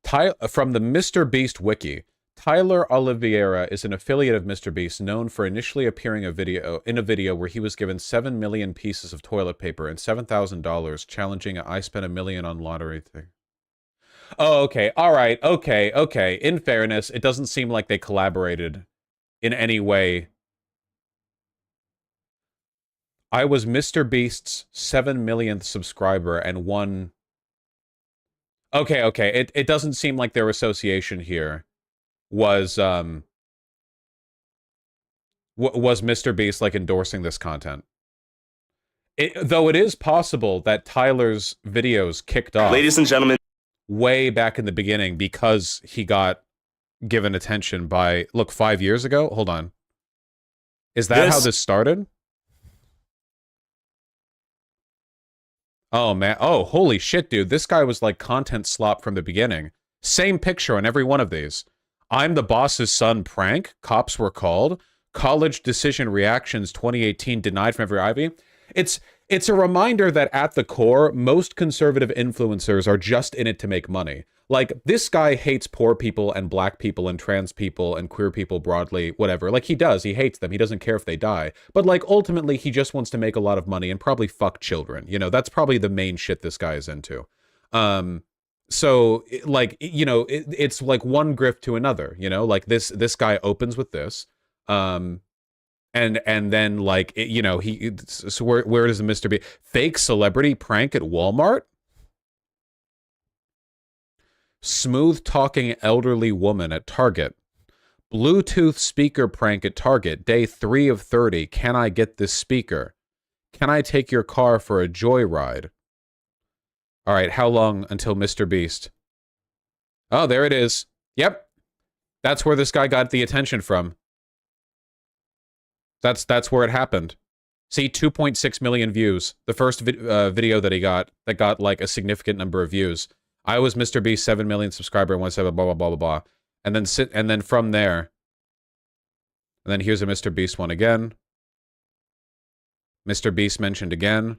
From the Mr. Beast wiki, Tyler Oliveira is an affiliate of Mr. Beast known for initially appearing in a video where he was given 7 million pieces of toilet paper and $7,000 challenging a I spent $1 million on lottery thing. Oh, okay. All right. Okay. In fairness, it doesn't seem like they collaborated in any way. I was Mr. Beast's 7 millionth subscriber and won. Okay. It doesn't seem like their association here was Mr. Beast like endorsing this content. Though it is possible that Tyler's videos kicked off, Ladies and gentlemen, way back in the beginning because he got given attention by, look, 5 years ago? Hold on. Is that how this started? Oh, man. Oh, holy shit, dude. This guy was like content slop from the beginning. Same picture on every one of these. I'm the boss's son prank. Cops were called. College decision reactions 2018 denied from every Ivy. It's a reminder that at the core, most conservative influencers are just in it to make money. Like, this guy hates poor people and black people and trans people and queer people broadly, whatever. Like, he does. He hates them. He doesn't care if they die. But, like, ultimately, he just wants to make a lot of money and probably fuck children. You know, that's probably the main shit this guy is into. So, like, you know, it's like one grift to another, you know? Like, this guy opens with this. And then, like, you know, so where does the Mr. B fake celebrity prank at Walmart? Smooth talking elderly woman at Target. Bluetooth speaker prank at Target. Day 3 of 30. Can I get this speaker? Can I take your car for a joyride? All right, how long until Mr. Beast? Oh, there it is. Yep. That's where this guy got the attention from. That's where it happened. See, 2.6 million views. The first video that he got that got like a significant number of views. I was Mr. Beast, 7 million subscriber, 1.7 blah blah blah blah blah. And then from there. And then here's a Mr. Beast one again. Mr. Beast mentioned again.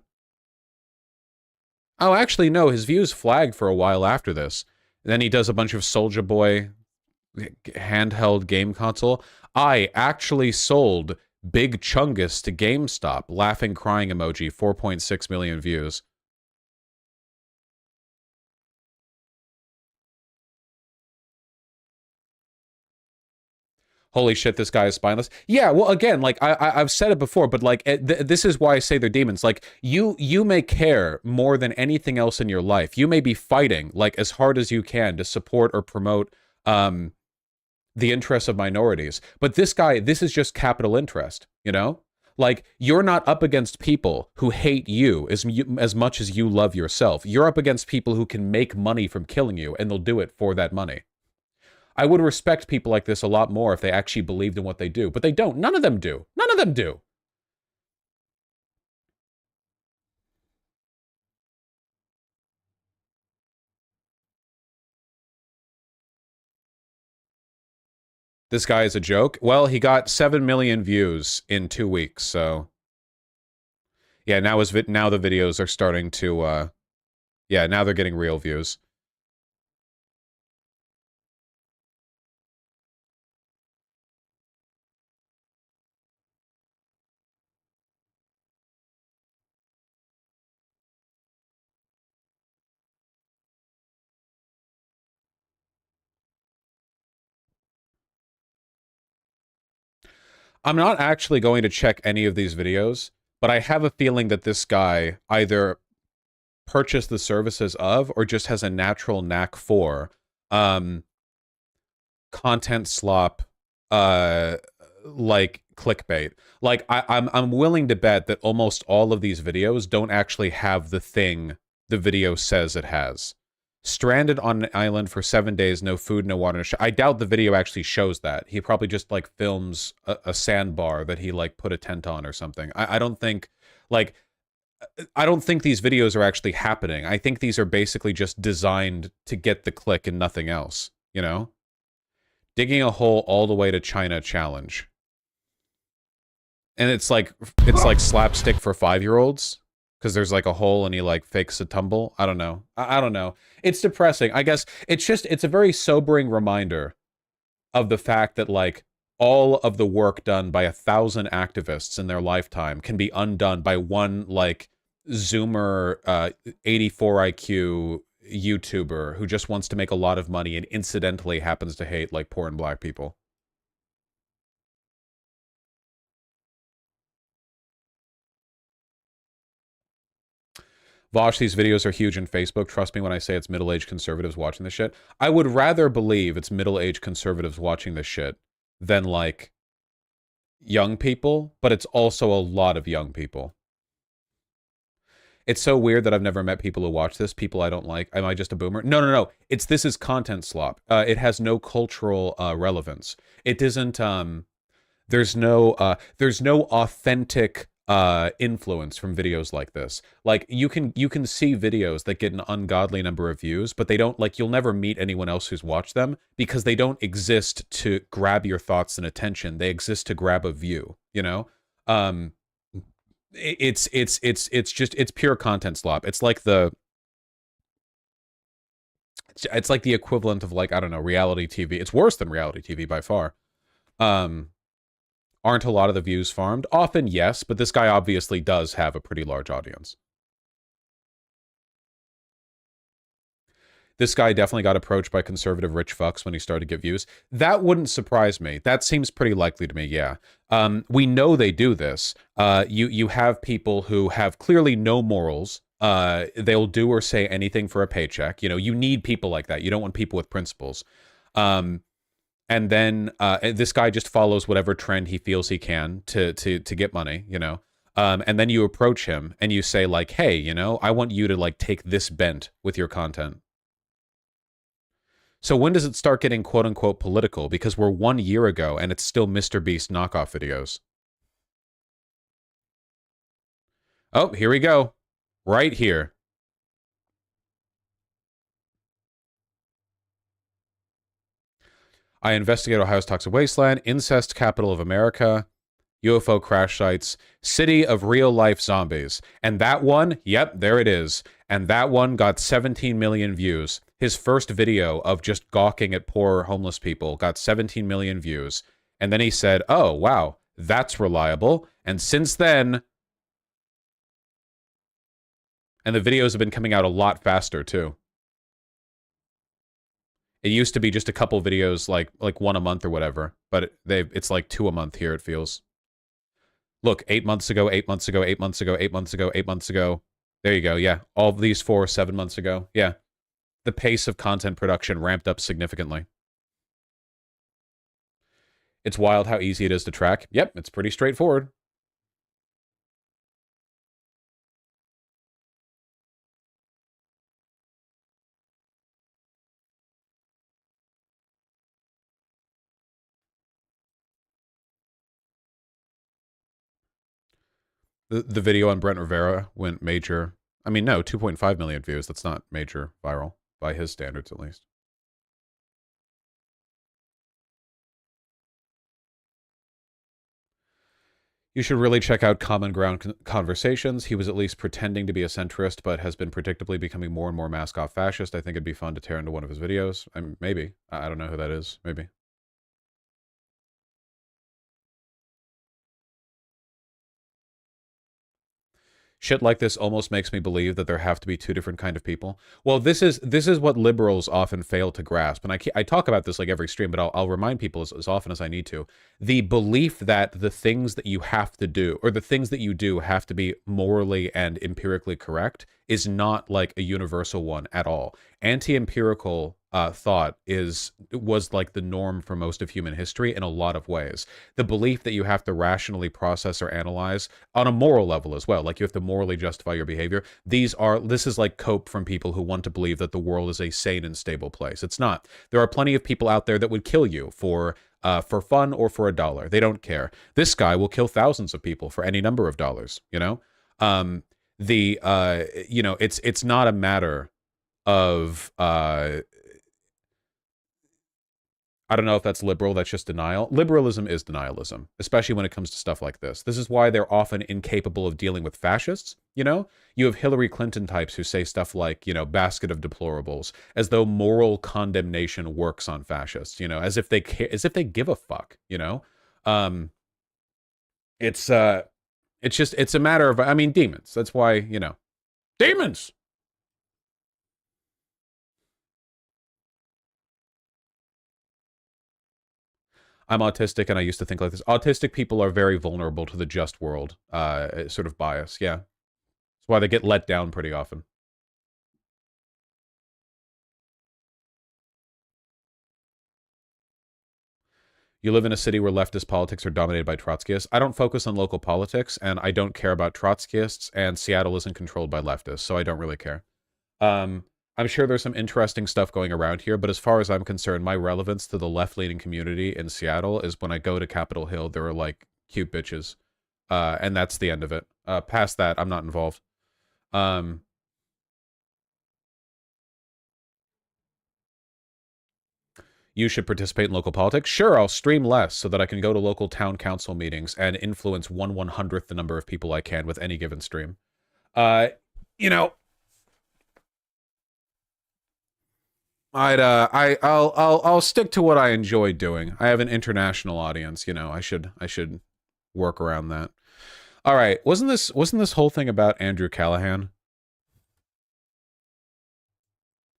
Oh, actually no, his views flagged for a while after this. And then he does a bunch of Soulja Boy handheld game console. I actually sold Big Chungus to GameStop. Laughing crying emoji. 4.6 million views. Holy shit, this guy is spineless. Yeah, well, again, like, I've said it before, but, like, this is why I say they're demons. Like, you may care more than anything else in your life. You may be fighting, like, as hard as you can to support or promote the interests of minorities. But this guy, this is just capital interest, you know? Like, you're not up against people who hate you as much as you love yourself. You're up against people who can make money from killing you, and they'll do it for that money. I would respect people like this a lot more if they actually believed in what they do, but they don't. None of them do. None of them do. This guy is a joke. Well, he got 7 million views in 2 weeks, so yeah, now the videos are starting to yeah, now they're getting real views. I'm not actually going to check any of these videos, but I have a feeling that this guy either purchased the services of or just has a natural knack for content slop, like clickbait. Like, I'm willing to bet that almost all of these videos don't actually have the thing the video says it has. Stranded on an island for 7 days, no food, no water, no I doubt the video actually shows that. He probably just, like, films a sandbar that he, like, put a tent on or something. I don't think, like, I don't think these videos are actually happening. I think these are basically just designed to get the click and nothing else, you know? Digging a hole all the way to China challenge. And it's like slapstick for 5-year-olds. Because there's like a hole and he like fakes a tumble. I don't know. I don't know. It's depressing. I guess it's a very sobering reminder of the fact that like all of the work done by 1,000 activists in their lifetime can be undone by one like Zoomer 84 IQ YouTuber who just wants to make a lot of money and incidentally happens to hate like poor and black people. Vosh, these videos are huge in Facebook. Trust me when I say it's middle-aged conservatives watching this shit. I would rather believe it's middle-aged conservatives watching this shit than, like, young people, but it's also a lot of young people. It's so weird that I've never met people who watch this, people I don't like. Am I just a boomer? No, no, no. This is content slop. It has no cultural relevance. It isn't, there's no authentic influence from videos like this. Like, you can see videos that get an ungodly number of views, but they don't, like, you'll never meet anyone else who's watched them because they don't exist to grab your thoughts and attention. They exist to grab a view, you know? It's pure content slop. It's like the equivalent of, like, I don't know, reality TV. It's worse than reality TV by far. Aren't a lot of the views farmed? Often, yes, but this guy obviously does have a pretty large audience. This guy definitely got approached by conservative rich fucks when he started to get views. That wouldn't surprise me. That seems pretty likely to me, yeah. We know they do this. You have people who have clearly no morals. They'll do or say anything for a paycheck. You know, you need people like that. You don't want people with principles. And then this guy just follows whatever trend he feels he can to get money, you know. And then you approach him and you say, like, hey, you know, I want you to, like, take this bent with your content. So when does it start getting quote-unquote political? Because we're 1 year ago and it's still Mr. Beast knockoff videos. Oh, here we go. Right here. I investigate Ohio's toxic wasteland, incest capital of America, UFO crash sites, city of real-life zombies. And that one, yep, there it is. And that one got 17 million views. His first video of just gawking at poor homeless people got 17 million views. And then he said, oh, wow, that's reliable. And since then... And the videos have been coming out a lot faster, too. It used to be just a couple videos, like one a month or whatever. But it's like 2 a month here, it feels. Look, 8 months ago, 8 months ago, 8 months ago, 8 months ago, 8 months ago. There you go, yeah. All of these 7 months ago, yeah. The pace of content production ramped up significantly. It's wild how easy it is to track. Yep, it's pretty straightforward. The video on Brent Rivera went major. I mean, no, 2.5 million views. That's not major viral, by his standards at least. You should really check out Common Ground Conversations. He was at least pretending to be a centrist, but has been predictably becoming more and more mask-off fascist. I think it'd be fun to tear into one of his videos. I mean, maybe. I don't know who that is. Maybe. Shit like this almost makes me believe that there have to be two different kind of people. Well, this is what liberals often fail to grasp, and I talk about this like every stream, but I'll remind people as often as I need to. The belief that the things that you have to do, or the things that you do have to be morally and empirically correct, is not like a universal one at all. Anti-empirical thought was like the norm for most of human history in a lot of ways. The belief that you have to rationally process or analyze on a moral level as well, like you have to morally justify your behavior. This is like cope from people who want to believe that the world is a sane and stable place. It's not. There are plenty of people out there that would kill you for fun or for $1. They don't care. This guy will kill thousands of people for any number of dollars, you know? You know, it's not a matter of I don't know if that's liberal, that's just denial. Liberalism is denialism, especially when it comes to stuff like this. This is why they're often incapable of dealing with fascists, you know? You have Hillary Clinton types who say stuff like, you know, basket of deplorables, as though moral condemnation works on fascists, you know, as if they give a fuck, you know? It's a matter of, I mean, demons. That's why, you know, demons! I'm autistic and I used to think like this. Autistic people are very vulnerable to the just world sort of bias. Yeah. That's why they get let down pretty often. You live in a city where leftist politics are dominated by Trotskyists. I don't focus on local politics, and I don't care about Trotskyists, and Seattle isn't controlled by leftists, so I don't really care. I'm sure there's some interesting stuff going around here, but as far as I'm concerned, my relevance to the left-leaning community in Seattle is when I go to Capitol Hill, there are, like, cute bitches. And that's the end of it. Past that, I'm not involved. You should participate in local politics. Sure, I'll stream less so that I can go to local town council meetings and influence 1/100th the number of people I can with any given stream. You know, I'll stick to what I enjoy doing. I have an international audience, you know. I should work around that. All right, wasn't this whole thing about Andrew Callahan?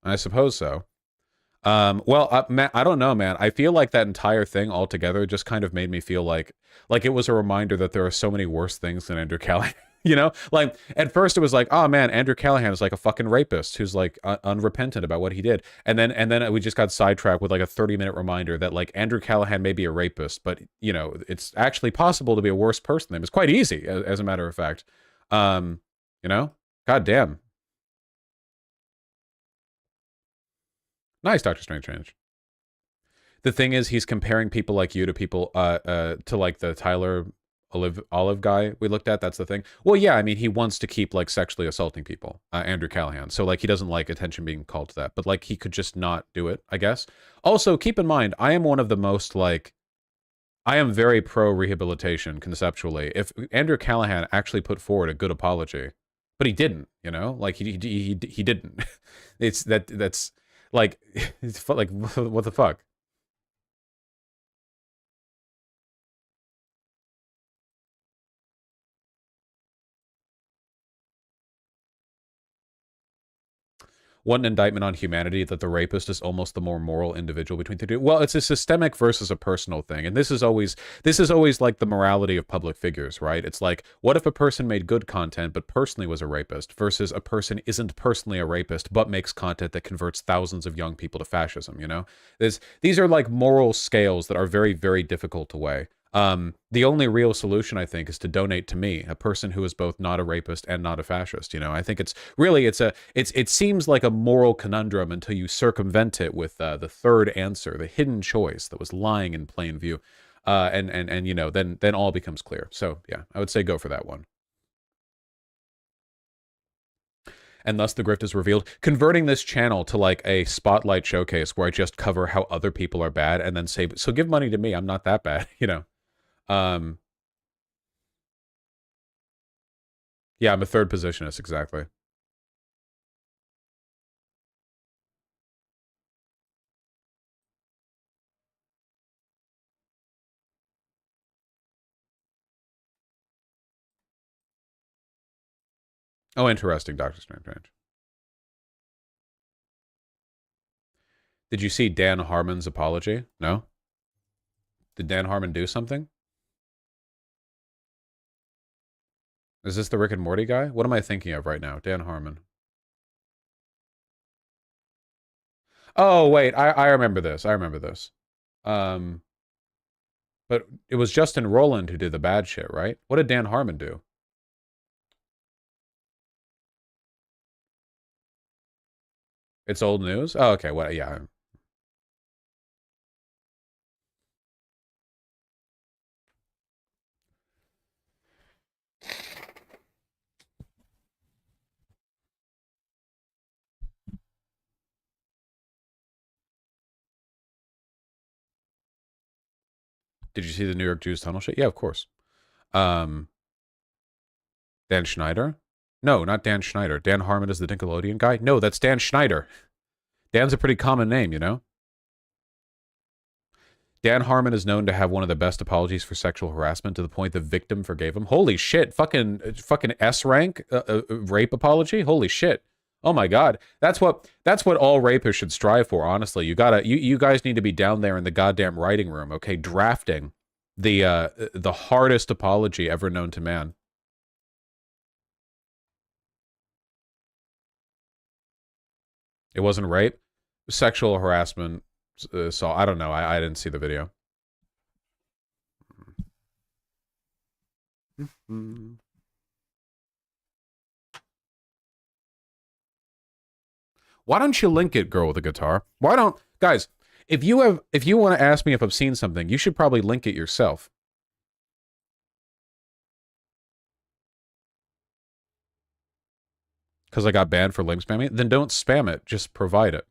I suppose so. Well, Matt, I don't know, man. I feel like that entire thing altogether just kind of made me feel like it was a reminder that there are so many worse things than Andrew Callahan. You know, like at first it was like, oh man, Andrew Callahan is like a fucking rapist who's like unrepentant about what he did, and then we just got sidetracked with like a 30-minute reminder that like Andrew Callahan may be a rapist, but you know it's actually possible to be a worse person than him. It's quite easy, as a matter of fact. You know, goddamn. Nice, Dr. Strange. The thing is, he's comparing people like you to people to like the Tyler Olive guy we looked at. That's the thing. Well, yeah, I mean, he wants to keep like sexually assaulting people, Andrew Callahan. So like he doesn't like attention being called to that, but like he could just not do it, I guess. Also, keep in mind, I am one of the most like, I am very pro rehabilitation conceptually. If Andrew Callahan actually put forward a good apology, but he didn't, you know, like he didn't. That's like, it's like what the fuck. What an indictment on humanity that the rapist is almost the more moral individual between the two. Well, it's a systemic versus a personal thing. And this is always like the morality of public figures, right? It's like, what if a person made good content but personally was a rapist versus a person isn't personally a rapist but makes content that converts thousands of young people to fascism, you know? These are like moral scales that are very, very difficult to weigh. The only real solution, I think, is to donate to me, a person who is both not a rapist and not a fascist. You know, I think it seems like a moral conundrum until you circumvent it with the third answer, the hidden choice that was lying in plain view, and you know, then all becomes clear. So yeah, I would say go for that one. And thus the grift is revealed. Converting this channel to like a spotlight showcase where I just cover how other people are bad and then say, so give money to me, I'm not that bad, you know. Yeah, I'm a third positionist, exactly. Oh, interesting, Dr. Strange. Did you see Dan Harmon's apology? No? Did Dan Harmon do something? Is this the Rick and Morty guy? What am I thinking of right now? Dan Harmon. Oh, wait. I remember this. But it was Justin Roiland who did the bad shit, right? What did Dan Harmon do? It's old news? Oh, okay. Well, yeah. Did you see the New York Jews tunnel shit? Yeah, of course. Dan Schneider? No, not Dan Schneider. Dan Harmon is the Nickelodeon guy? No, that's Dan Schneider. Dan's a pretty common name, you know? Dan Harmon is known to have one of the best apologies for sexual harassment to the point the victim forgave him. Holy shit. Fucking S-rank rape apology? Holy shit. Oh my God. That's what all rapists should strive for, honestly. You guys need to be down there in the goddamn writing room, okay, drafting the hardest apology ever known to man. It wasn't rape, sexual harassment. So I don't know. I didn't see the video. Why don't you link it, girl with a guitar? Why don't, guys? If you want to ask me if I've seen something, you should probably link it yourself. Because I got banned for link spamming, then don't spam it. Just provide it.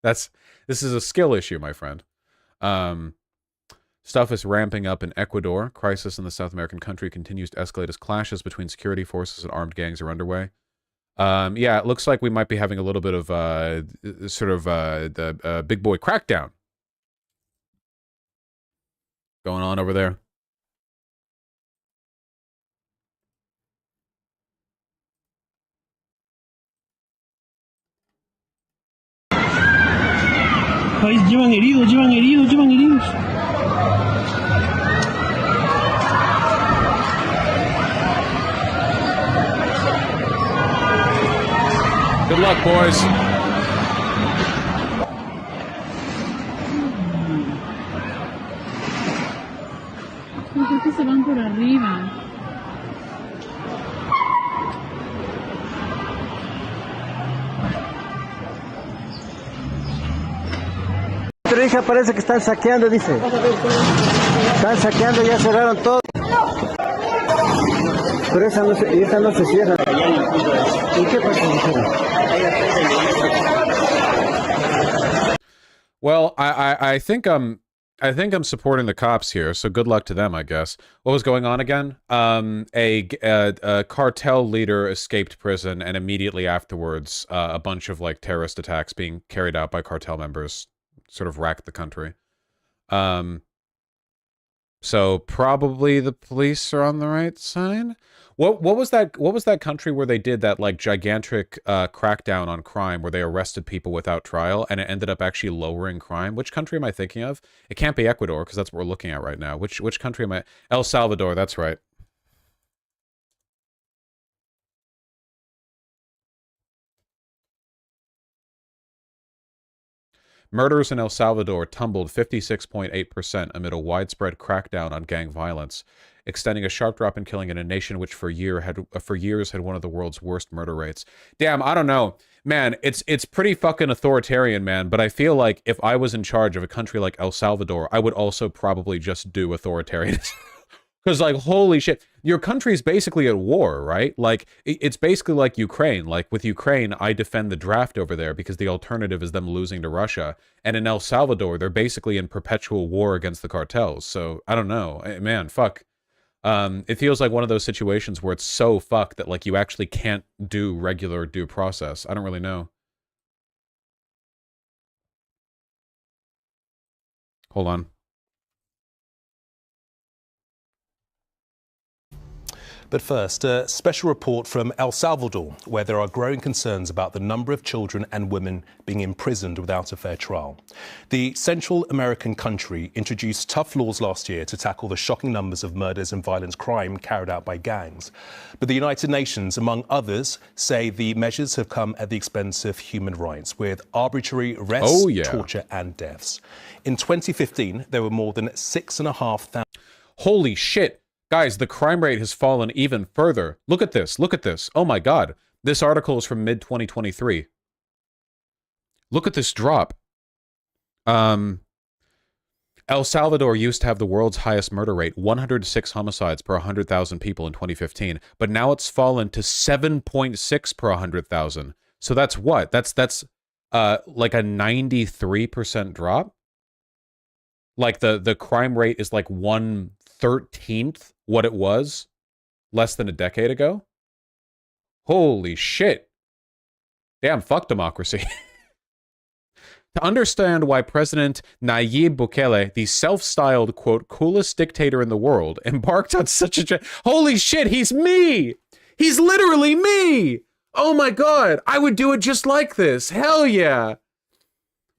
This is a skill issue, my friend. Stuff is ramping up in Ecuador. Crisis in the South American country continues to escalate as clashes between security forces and armed gangs are underway. Yeah, it looks like we might be having a little bit of the big boy crackdown going on over there. Llevan heridos, llevan heridos, llevan heridos. Good luck, boys. Creo que se van por arriba. Pero hija, parece que están saqueando, dice. Están saqueando, ya cerraron todo. Pero esa no se cierra. ¿Y qué pasa? Well, I think I'm supporting the cops here, so good luck to them, I guess. What was going on again? A cartel leader escaped prison, and immediately afterwards, a bunch of like terrorist attacks being carried out by cartel members sort of racked the country. So probably the police are on the right side. What was that country where they did that like gigantic crackdown on crime where they arrested people without trial and it ended up actually lowering crime? Which country am I thinking of? It can't be Ecuador because that's what we're looking at right now. Which country am I? El Salvador, that's right. Murders in El Salvador tumbled 56.8% amid a widespread crackdown on gang violence, extending a sharp drop in killing in a nation which for years had one of the world's worst murder rates. Damn, I don't know. Man, it's pretty fucking authoritarian, man, but I feel like if I was in charge of a country like El Salvador, I would also probably just do authoritarianism. Because, like, holy shit, your country's basically at war, right? Like, it's basically like Ukraine. Like, with Ukraine, I defend the draft over there because the alternative is them losing to Russia. And in El Salvador, they're basically in perpetual war against the cartels. So, I don't know. Man, fuck. It feels like one of those situations where it's so fucked that, like, you actually can't do regular due process. I don't really know. Hold on. But first, a special report from El Salvador, where there are growing concerns about the number of children and women being imprisoned without a fair trial. The Central American country introduced tough laws last year to tackle the shocking numbers of murders and violent crime carried out by gangs. But the United Nations, among others, say the measures have come at the expense of human rights, with arbitrary arrests, torture and deaths. In 2015, there were more than 6,500. Holy shit. Guys, the crime rate has fallen even further. Look at this. Look at this. Oh my God. This article is from mid-2023. Look at this drop. El Salvador used to have the world's highest murder rate, 106 homicides per 100,000 people in 2015, but now it's fallen to 7.6 per 100,000. So that's what? That's like a 93% drop? Like the crime rate is like 1/13th what it was less than a decade ago? Holy shit. Damn, fuck democracy. To understand why President Nayib Bukele, the self-styled, quote, coolest dictator in the world, embarked on such a... Holy shit, he's me! He's literally me! Oh my God, I would do it just like this. Hell yeah!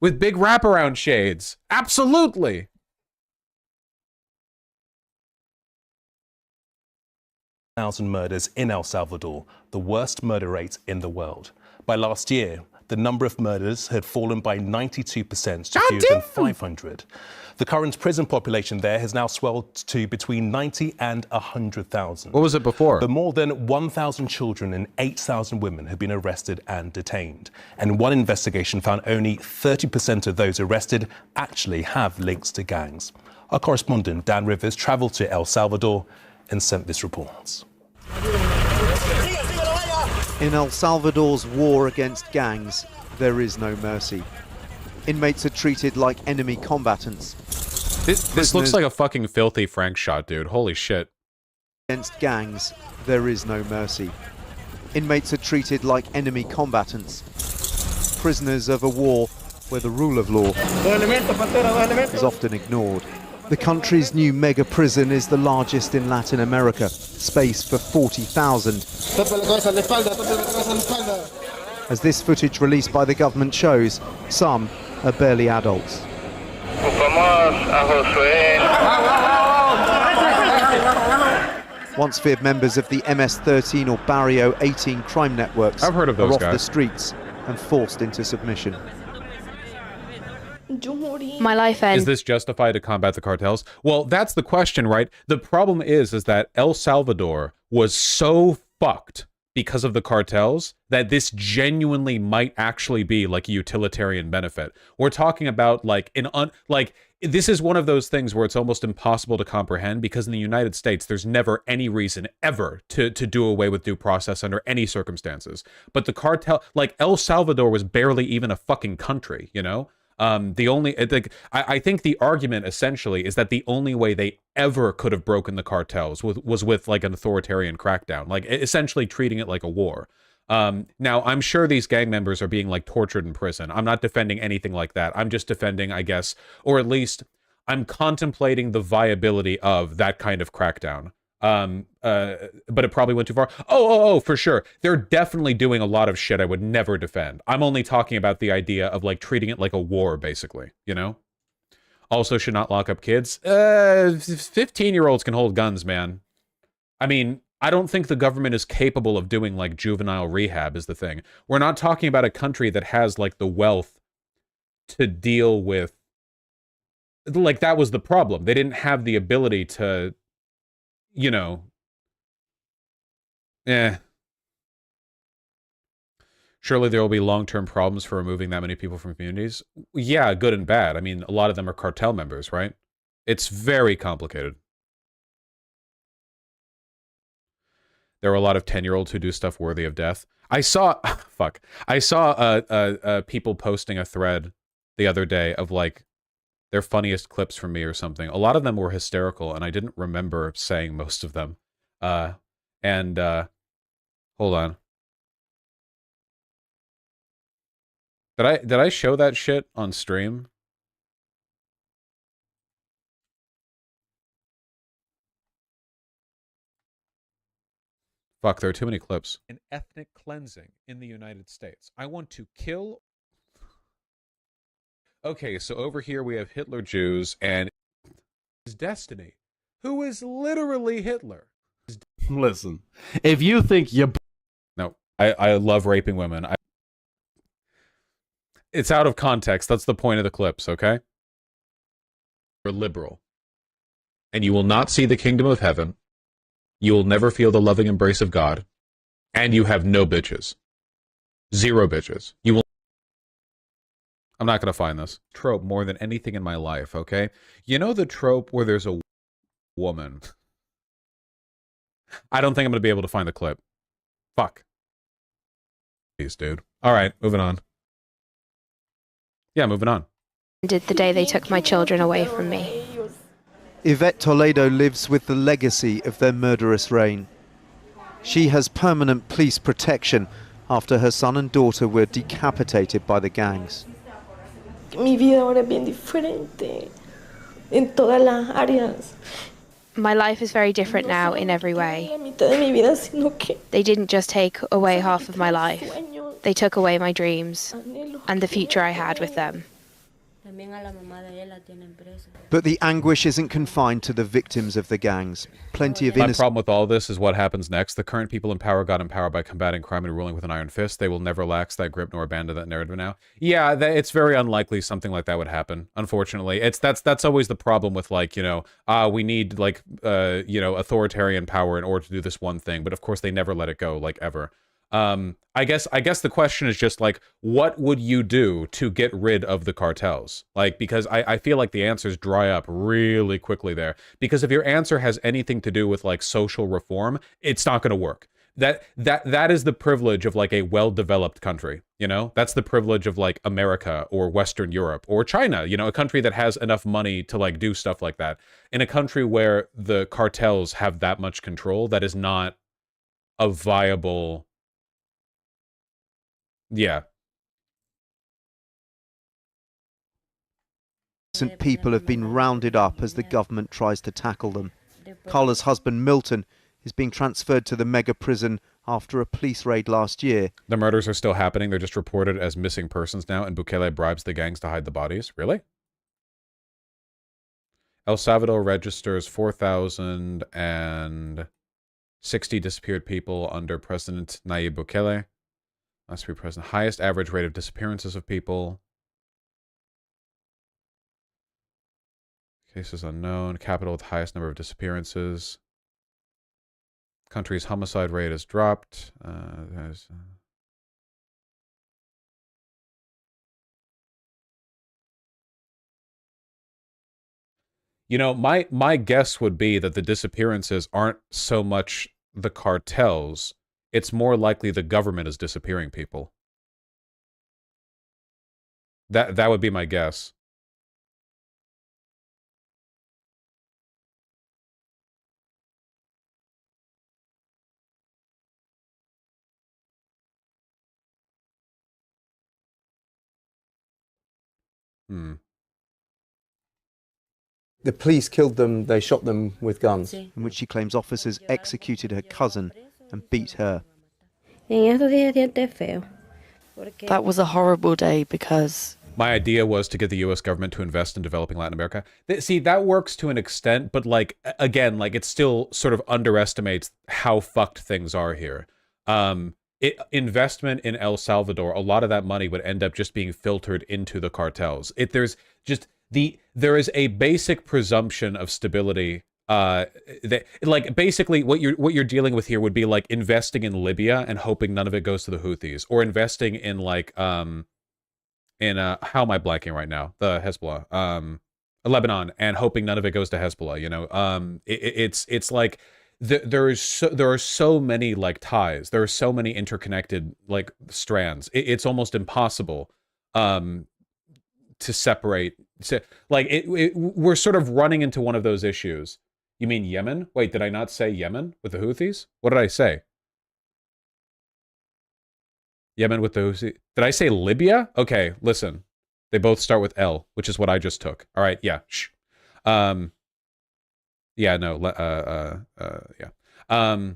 With big wraparound shades. Absolutely! Thousand murders in El Salvador, the worst murder rate in the world. By last year, the number of murders had fallen by 92% to fewer than 500. The current prison population there has now swelled to between 90 and 100,000. What was it before? But more than 1,000 children and 8,000 women have been arrested and detained. And one investigation found only 30% of those arrested actually have links to gangs. Our correspondent, Dan Rivers, travelled to El Salvador and sent this report. In El Salvador's war against gangs, there is no mercy. Inmates are treated like enemy combatants. This looks like a fucking filthy Frank shot, dude. Holy shit. Against gangs, there is no mercy. Inmates are treated like enemy combatants. Prisoners of a war where the rule of law is often ignored. The country's new mega prison is the largest in Latin America, space for 40,000. As this footage released by the government shows, some are barely adults. Once feared members of the MS-13 or Barrio 18 crime networks I've heard of those are off guys. the streets and forced into submission. My life ends. Is this justified to combat the cartels? Well, that's the question, right? The problem is that El Salvador was so fucked because of the cartels that this genuinely might actually be like a utilitarian benefit. We're talking about like this is one of those things where it's almost impossible to comprehend, because in the United States there's never any reason ever to do away with due process under any circumstances. But the cartel, like El Salvador was barely even a fucking country, you know? I think the argument essentially is that the only way they ever could have broken the cartels was with like an authoritarian crackdown, like essentially treating it like a war. Now I'm sure these gang members are being like tortured in prison. I'm not defending anything like that. I'm just defending, I guess, or at least I'm contemplating the viability of that kind of crackdown. But it probably went too far. Oh, for sure. They're definitely doing a lot of shit I would never defend. I'm only talking about the idea of like treating it like a war, basically, you know? Also should not lock up kids. 15-year-olds can hold guns, man. I mean, I don't think the government is capable of doing like juvenile rehab is the thing. We're not talking about a country that has like the wealth to deal with, like that was the problem. They didn't have the ability to, you know, surely there will be long-term problems for removing that many people from communities. Yeah, good and bad. I mean, a lot of them are cartel members, right? It's very complicated. There are a lot of 10-year-olds who do stuff worthy of death. I saw people posting a thread the other day of like their funniest clips from me or something. A lot of them were hysterical, and I didn't remember saying most of them. Hold on. Did I show that shit on stream? Fuck, there are too many clips. An ethnic cleansing in the United States. I want to kill... Okay, so over here we have Hitler Jews and his destiny, who is literally Hitler. Listen, if you think you... No, I love raping women. It's out of context. That's the point of the clips, okay? You're liberal. And you will not see the kingdom of heaven. You will never feel the loving embrace of God. And you have no bitches. Zero bitches. You will... I'm not going to find this trope more than anything in my life, okay? You know the trope where there's a woman? I don't think I'm going to be able to find the clip. Fuck. Please, dude. All right, moving on. Yeah, moving on. Did the day they took my children away from me. Yvette Toledo lives with the legacy of their murderous reign. She has permanent police protection after her son and daughter were decapitated by the gangs. Mi vida ahora es bien diferente en todas las áreas. My life is very different now in every way. They didn't just take away half of my life. They took away my dreams and the future I had with them. But the anguish isn't confined to the victims of the gangs. Plenty of My innocent... problem with all this is what happens next. The current people in power got empowered by combating crime and ruling with an iron fist. They will never relax that grip nor abandon that narrative now. Yeah, it's very unlikely something like that would happen, unfortunately. That's always the problem with, like, you know, we need, like, you know, authoritarian power in order to do this one thing. But of course they never let it go, like, ever. I guess the question is just, like, what would you do to get rid of the cartels? Like, because I feel like the answers dry up really quickly there. Because if your answer has anything to do with, like, social reform, it's not going to work. That is the privilege of, like, a well-developed country, you know? That's the privilege of, like, America or Western Europe or China, you know, a country that has enough money to, like, do stuff like that. In a country where the cartels have that much control, that is not a viable... Yeah. Innocent people have been rounded up as the government tries to tackle them. Carla's husband, Milton, is being transferred to the mega prison after a police raid last year. The murders are still happening. They're just reported as missing persons now, and Bukele bribes the gangs to hide the bodies. Really? El Salvador registers 4,060 disappeared people under President Nayib Bukele. Must be present. Highest average rate of disappearances of people. Cases unknown. Capital with highest number of disappearances. Country's homicide rate has dropped. You know, my guess would be that the disappearances aren't so much the cartels. It's more likely the government is disappearing people. That would be my guess. The police killed them, they shot them with guns. In which she claims officers executed her cousin and beat her. That was a horrible day because... My idea was to get the U.S. government to invest in developing Latin America. See, that works to an extent, but, like, again, like, it still sort of underestimates how fucked things are here. Investment in El Salvador, a lot of that money would end up just being filtered into the cartels. There is a basic presumption of stability. Like, basically what you're dealing with here would be like investing in Libya and hoping none of it goes to the Houthis, or investing in, like, how am I blanking right now? The Hezbollah, Lebanon, and hoping none of it goes to Hezbollah. You know, it's like there are so many, like, ties. There are so many interconnected, like, strands. It's almost impossible to separate. Like, we're sort of running into one of those issues. You mean Yemen? Wait, did I not say Yemen with the Houthis? What did I say? Yemen with the Houthis. Did I say Libya? Okay, listen. They both start with L, which is what I just took. All right, yeah. Shh. Yeah, no. Yeah.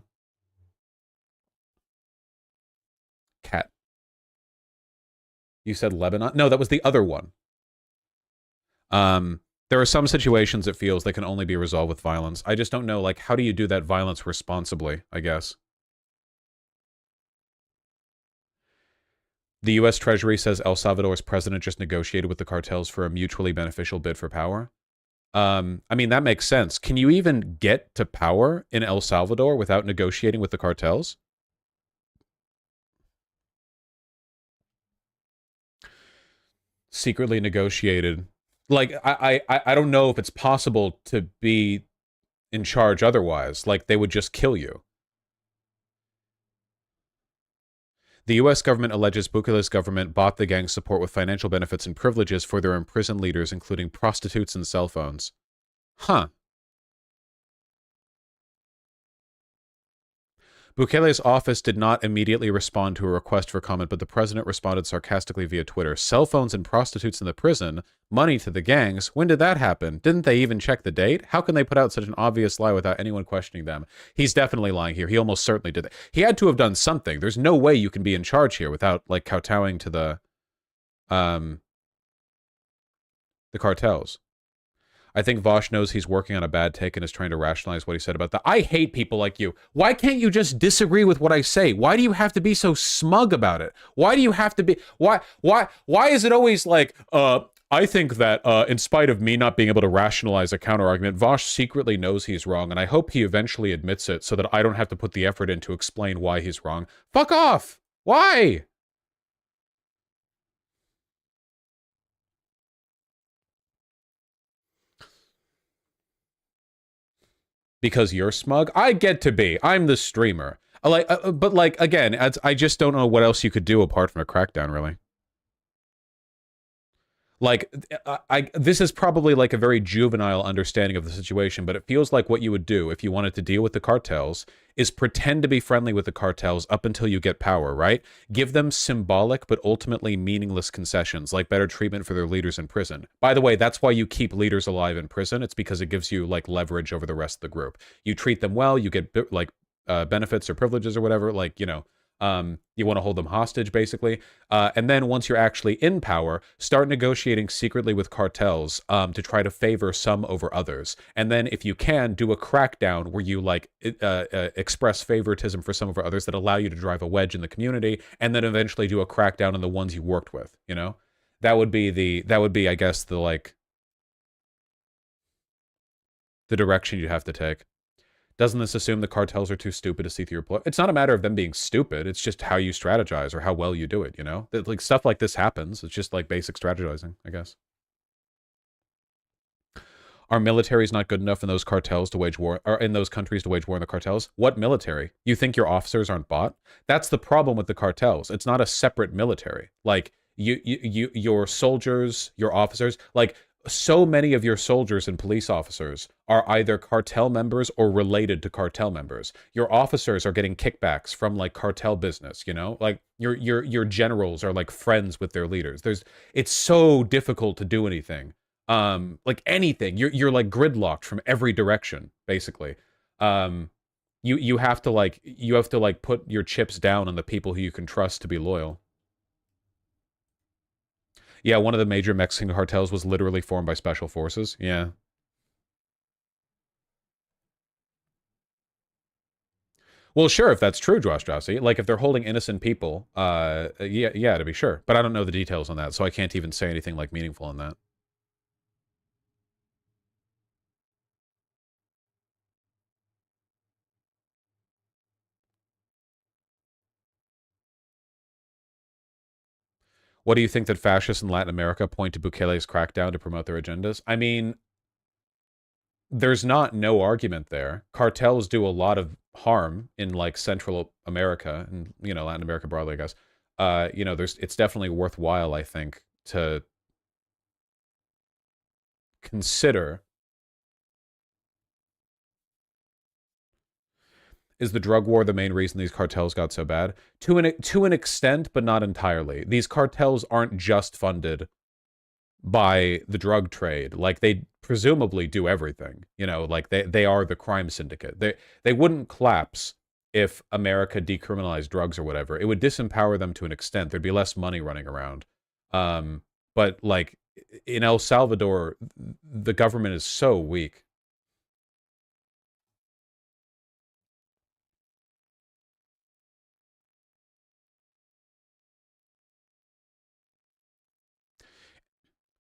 Cat. You said Lebanon? No, that was the other one. There are some situations it feels they can only be resolved with violence. I just don't know, like, how do you do that violence responsibly, I guess? The U.S. Treasury says El Salvador's president just negotiated with the cartels for a mutually beneficial bid for power. I mean, that makes sense. Can you even get to power in El Salvador without negotiating with the cartels? Secretly negotiated. Like, I don't know if it's possible to be in charge otherwise. Like, they would just kill you. The U.S. government alleges Bukele's government bought the gang's support with financial benefits and privileges for their imprisoned leaders, including prostitutes and cell phones. Huh. Bukele's office did not immediately respond to a request for comment, but the president responded sarcastically via Twitter. Cell phones and prostitutes in the prison, money to the gangs. When did that happen? Didn't they even check the date? How can they put out such an obvious lie without anyone questioning them? He's definitely lying here. He almost certainly did that. He had to have done something. There's no way you can be in charge here without, like, kowtowing to the The cartels. I think Vosh knows he's working on a bad take and is trying to rationalize what he said about that. I hate people like you. Why can't you just disagree with what I say? Why do you have to be so smug about it? Why do you have to be... Why is it always like, I think that in spite of me not being able to rationalize a counter-argument, Vosh secretly knows he's wrong, and I hope he eventually admits it so that I don't have to put the effort in to explain why he's wrong. Fuck off! Why? Because you're smug? I get to be. I'm the streamer. But like, again, I just don't know what else you could do apart from a crackdown, really. Like, this is probably like a very juvenile understanding of the situation, but it feels like what you would do if you wanted to deal with the cartels is pretend to be friendly with the cartels up until you get power, right? Give them symbolic but ultimately meaningless concessions, like better treatment for their leaders in prison. By the way, that's why you keep leaders alive in prison. It's because it gives you, like, leverage over the rest of the group. You treat them well, you get, like, benefits or privileges or whatever, like, you know, you want to hold them hostage, basically. And then once you're actually in power, start negotiating secretly with cartels to try to favor some over others. And then if you can, do a crackdown where you like express favoritism for some over others that allow you to drive a wedge in the community, and then eventually do a crackdown on the ones you worked with, you know? That would be, I guess, the, like, the direction you'd have to take. Doesn't this assume the cartels are too stupid to see through your ploy? It's not a matter of them being stupid. It's just how you strategize or how well you do it, you know? Like, stuff like this happens. It's just like basic strategizing, I guess. Our military is not good enough in those cartels to wage war, or in those countries to wage war in the cartels. What military? You think your officers aren't bought? That's the problem with the cartels. It's not a separate military. Like, your soldiers, your officers, like, so many of your soldiers and police officers are either cartel members or related to cartel members. Your officers are getting kickbacks from, like, cartel business, you know? Like, your generals are, like, friends with their leaders. It's so difficult to do anything. Like, anything. You're like gridlocked from every direction, basically. You have to like put your chips down on the people who you can trust to be loyal. Yeah, one of the major Mexican cartels was literally formed by special forces. Yeah. Well, sure, if that's true, Josh Jossie. Like, if they're holding innocent people, yeah, to be sure. But I don't know the details on that, so I can't even say anything, like, meaningful on that. What do you think that fascists in Latin America point to Bukele's crackdown to promote their agendas? I mean, there's not no argument there. Cartels do a lot of harm in, like, Central America and, you know, Latin America broadly, I guess. You know, it's definitely worthwhile, I think, to consider. Is the drug war the main reason these cartels got so bad? To an extent, but not entirely. These cartels aren't just funded by the drug trade. Like, they presumably do everything. You know, like, they are the crime syndicate. They wouldn't collapse if America decriminalized drugs or whatever. It would disempower them to an extent. There'd be less money running around. But, like, in El Salvador, the government is so weak.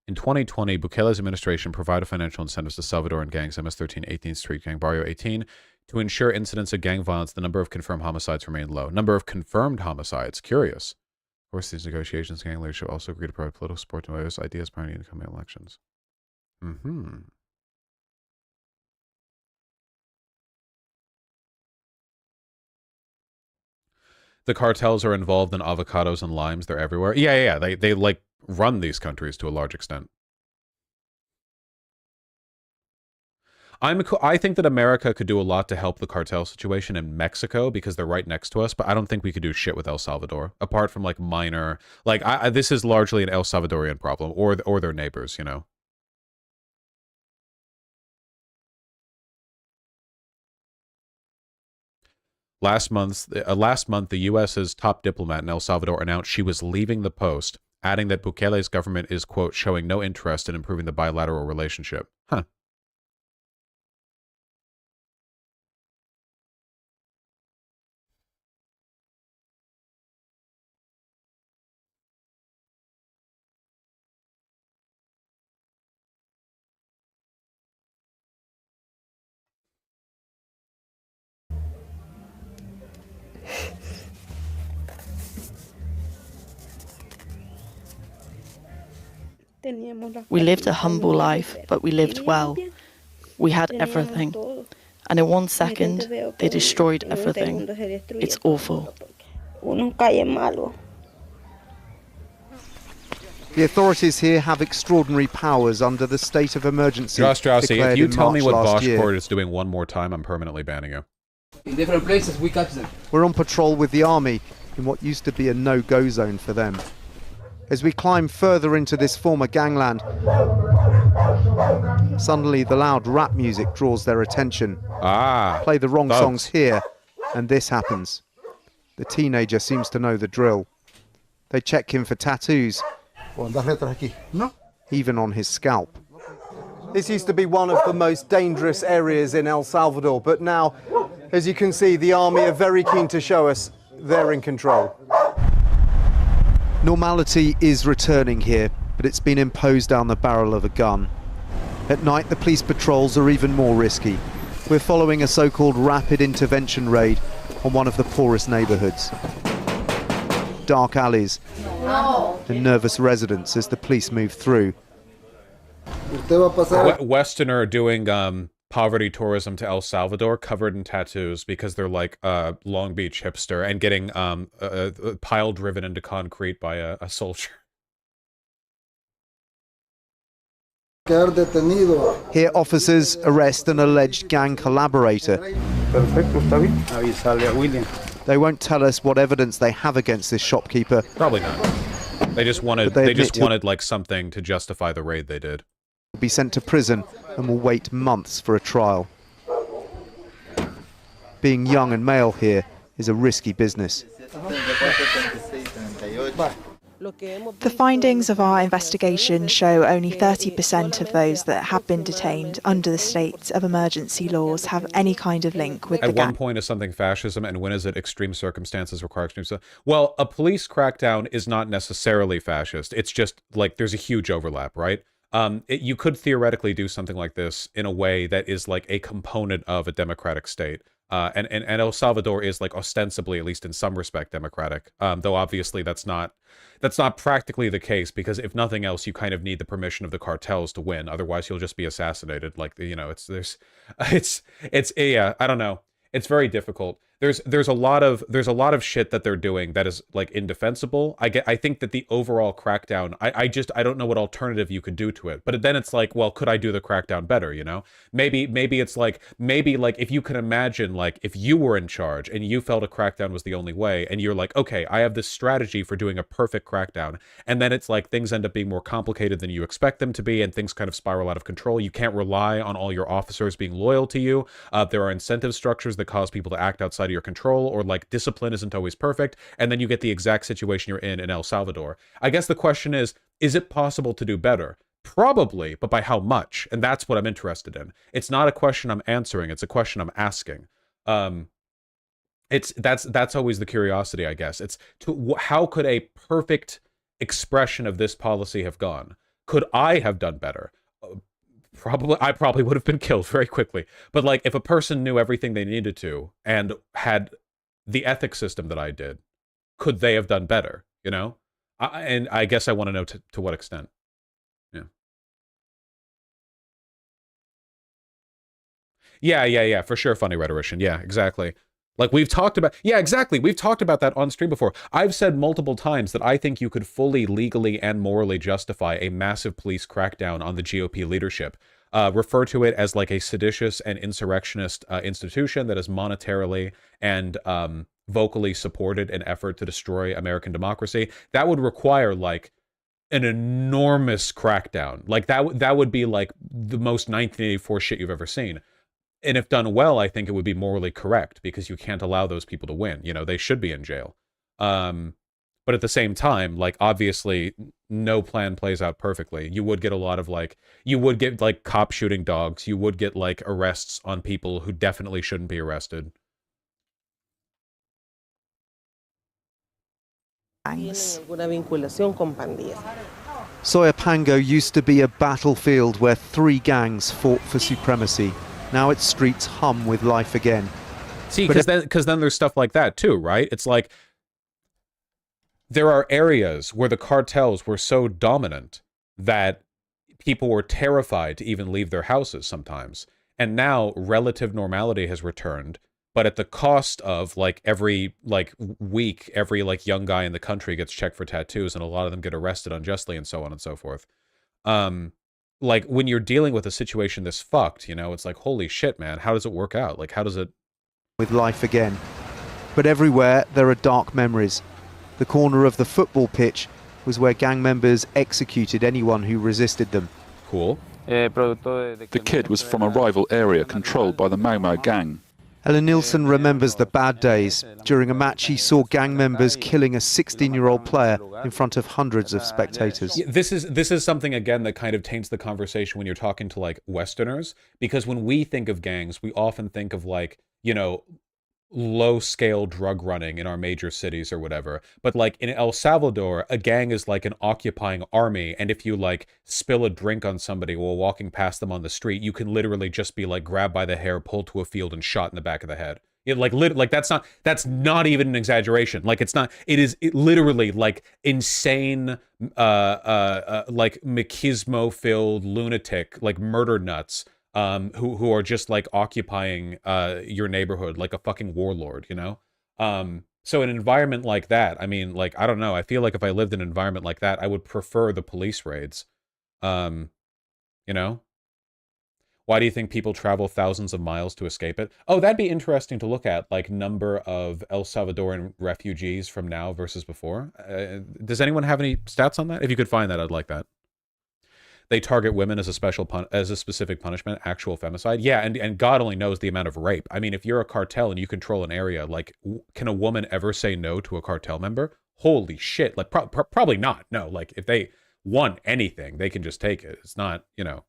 In 2020, Bukele's administration provided financial incentives to Salvadoran gangs, MS-13, 18th Street Gang, Barrio 18, to ensure incidents of gang violence. The number of confirmed homicides remained low. Number of confirmed homicides, curious. Of course, these negotiations, gang leadership also agreed to provide political support to various ideas prior to incoming elections. The cartels are involved in avocados and limes. They're everywhere. Yeah. They like run these countries to a large extent. I think that America could do a lot to help the cartel situation in Mexico because they're right next to us, but I don't think we could do shit with El Salvador, apart from, like, minor... Like, this is largely an El Salvadorian problem, or their neighbors, you know? Last month, the U.S.'s top diplomat in El Salvador announced she was leaving the post adding that Bukele's government is, quote, showing no interest in improving the bilateral relationship. Huh. We lived a humble life, but we lived well. We had everything. And in 1 second, they destroyed everything. It's awful. The authorities here have extraordinary powers under the state of emergency. Straussy, if you tell me what Boschcourt Boschcourt is doing one more time, I'm permanently banning you. In different places, we catch them. We're on patrol with the army in what used to be a no-go zone for them. As we climb further into this former gangland, suddenly the loud rap music draws their attention. Play the wrong songs here, and this happens. The teenager seems to know the drill. They check him for tattoos, even on his scalp. This used to be one of the most dangerous areas in El Salvador, but now, as you can see, the army are very keen to show us they're in control. Normality is returning here, but it's been imposed down the barrel of a gun. At night, the police patrols are even more risky. We're following a so-called rapid intervention raid on one of the poorest neighborhoods. Dark alleys and nervous residents as the police move through. Westerner doing poverty tourism to El Salvador covered in tattoos because they're like Long Beach hipster and getting pile driven into concrete by a soldier. Here officers arrest an alleged gang collaborator. They won't tell us what evidence they have against this shopkeeper. Probably not. They just wanted like something to justify the raid they did. Will be sent to prison and will wait months for a trial. Being young and male here is a risky business. The findings of our investigation show only 30% of those that have been detained under the state of emergency laws have any kind of link with the gang. At one point is something fascism, and when is it extreme circumstances require extreme? Well, a police crackdown is not necessarily fascist. It's just like there's a huge overlap, right? You could theoretically do something like this in a way that is like a component of a democratic state. And El Salvador is like ostensibly, at least in some respect, democratic. Though obviously that's not practically the case, because if nothing else, you kind of need the permission of the cartels to win. Otherwise, you'll just be assassinated. Like, you know, I don't know. It's very difficult. There's a lot of shit that they're doing that is like indefensible. I think that the overall crackdown, I don't know what alternative you could do to it. But then it's like, well, could I do the crackdown better, you know? Maybe it's like, if you can imagine, like, if you were in charge and you felt a crackdown was the only way, and you're like, okay, I have this strategy for doing a perfect crackdown, and then it's like things end up being more complicated than you expect them to be, and things kind of spiral out of control. You can't rely on all your officers being loyal to you. There are incentive structures that cause people to act outside of your control, or like discipline isn't always perfect, and then you get the exact situation you're in El Salvador. I guess the question is it possible to do better? Probably, but by how much? And that's what I'm interested in. It's not a question I'm answering, it's a question I'm asking. That's always the curiosity, I guess. It's how could a perfect expression of this policy have gone? Could I have done better? I probably would have been killed very quickly. But like, if a person knew everything they needed to and had the ethics system that I did, could they have done better? You know, and I guess I want to know to what extent. Yeah, for sure, funny rhetorician. Yeah, exactly. Like we've talked about, we've talked about that on stream before. I've said multiple times that I think you could fully, legally, and morally justify a massive police crackdown on the GOP leadership. Refer to it as like a seditious and insurrectionist institution that is monetarily and vocally supported an effort to destroy American democracy. That would require like an enormous crackdown. Like that would be like the most 1984 shit you've ever seen. And if done well, I think it would be morally correct, because you can't allow those people to win. You know, they should be in jail. But But at the same time, like, obviously, no plan plays out perfectly. You would get a lot of, like, you would get, like, cop shooting dogs. You would get, like, arrests on people who definitely shouldn't be arrested. Soyapango used to be a battlefield where 3 gangs fought for supremacy. Now its streets hum with life again. See, because then there's stuff like that too, right? It's like there are areas where the cartels were so dominant that people were terrified to even leave their houses sometimes. And now relative normality has returned, but at the cost of, like, every, like, week, every, like, young guy in the country gets checked for tattoos, and a lot of them get arrested unjustly, and so on and so forth. Like, when you're dealing with a situation this fucked, you know, it's like, holy shit, man, how does it work out? Like, how does it... With life again. But everywhere there are dark memories. The corner of the football pitch was where gang members executed anyone who resisted them. Cool. The kid was from a rival area controlled by the Mau Mau gang. Ellen Nielsen remembers the bad days. During a match, he saw gang members killing a 16-year-old player in front of hundreds of spectators. Yeah, this is something, again, that kind of taints the conversation when you're talking to, like, Westerners, because when we think of gangs, we often think of, like, you know, low-scale drug running in our major cities or whatever. But, like, in El Salvador, a gang is like an occupying army, and if you, like, spill a drink on somebody while walking past them on the street, you can literally just be, like, grabbed by the hair, pulled to a field, and shot in the back of the head. That's not even an exaggeration. Like, it is literally, like, insane, like, machismo-filled lunatic, like, murder nuts, who are just, like, occupying your neighborhood like a fucking warlord, you know? So an environment like that, I mean, like, I don't know, I feel like if I lived in an environment like that, I would prefer the police raids. You know? Why do you think people travel thousands of miles to escape it? Oh, that'd be interesting to look at, like, number of El Salvadoran refugees from now versus before. Does anyone have any stats on that? If you could find that, I'd like that. They target women as a specific punishment, actual femicide. Yeah, and God only knows the amount of rape. I mean, if you're a cartel and you control an area, like, can a woman ever say no to a cartel member? Holy shit! Like, probably not. No, like, if they want anything, they can just take it. It's not, you know.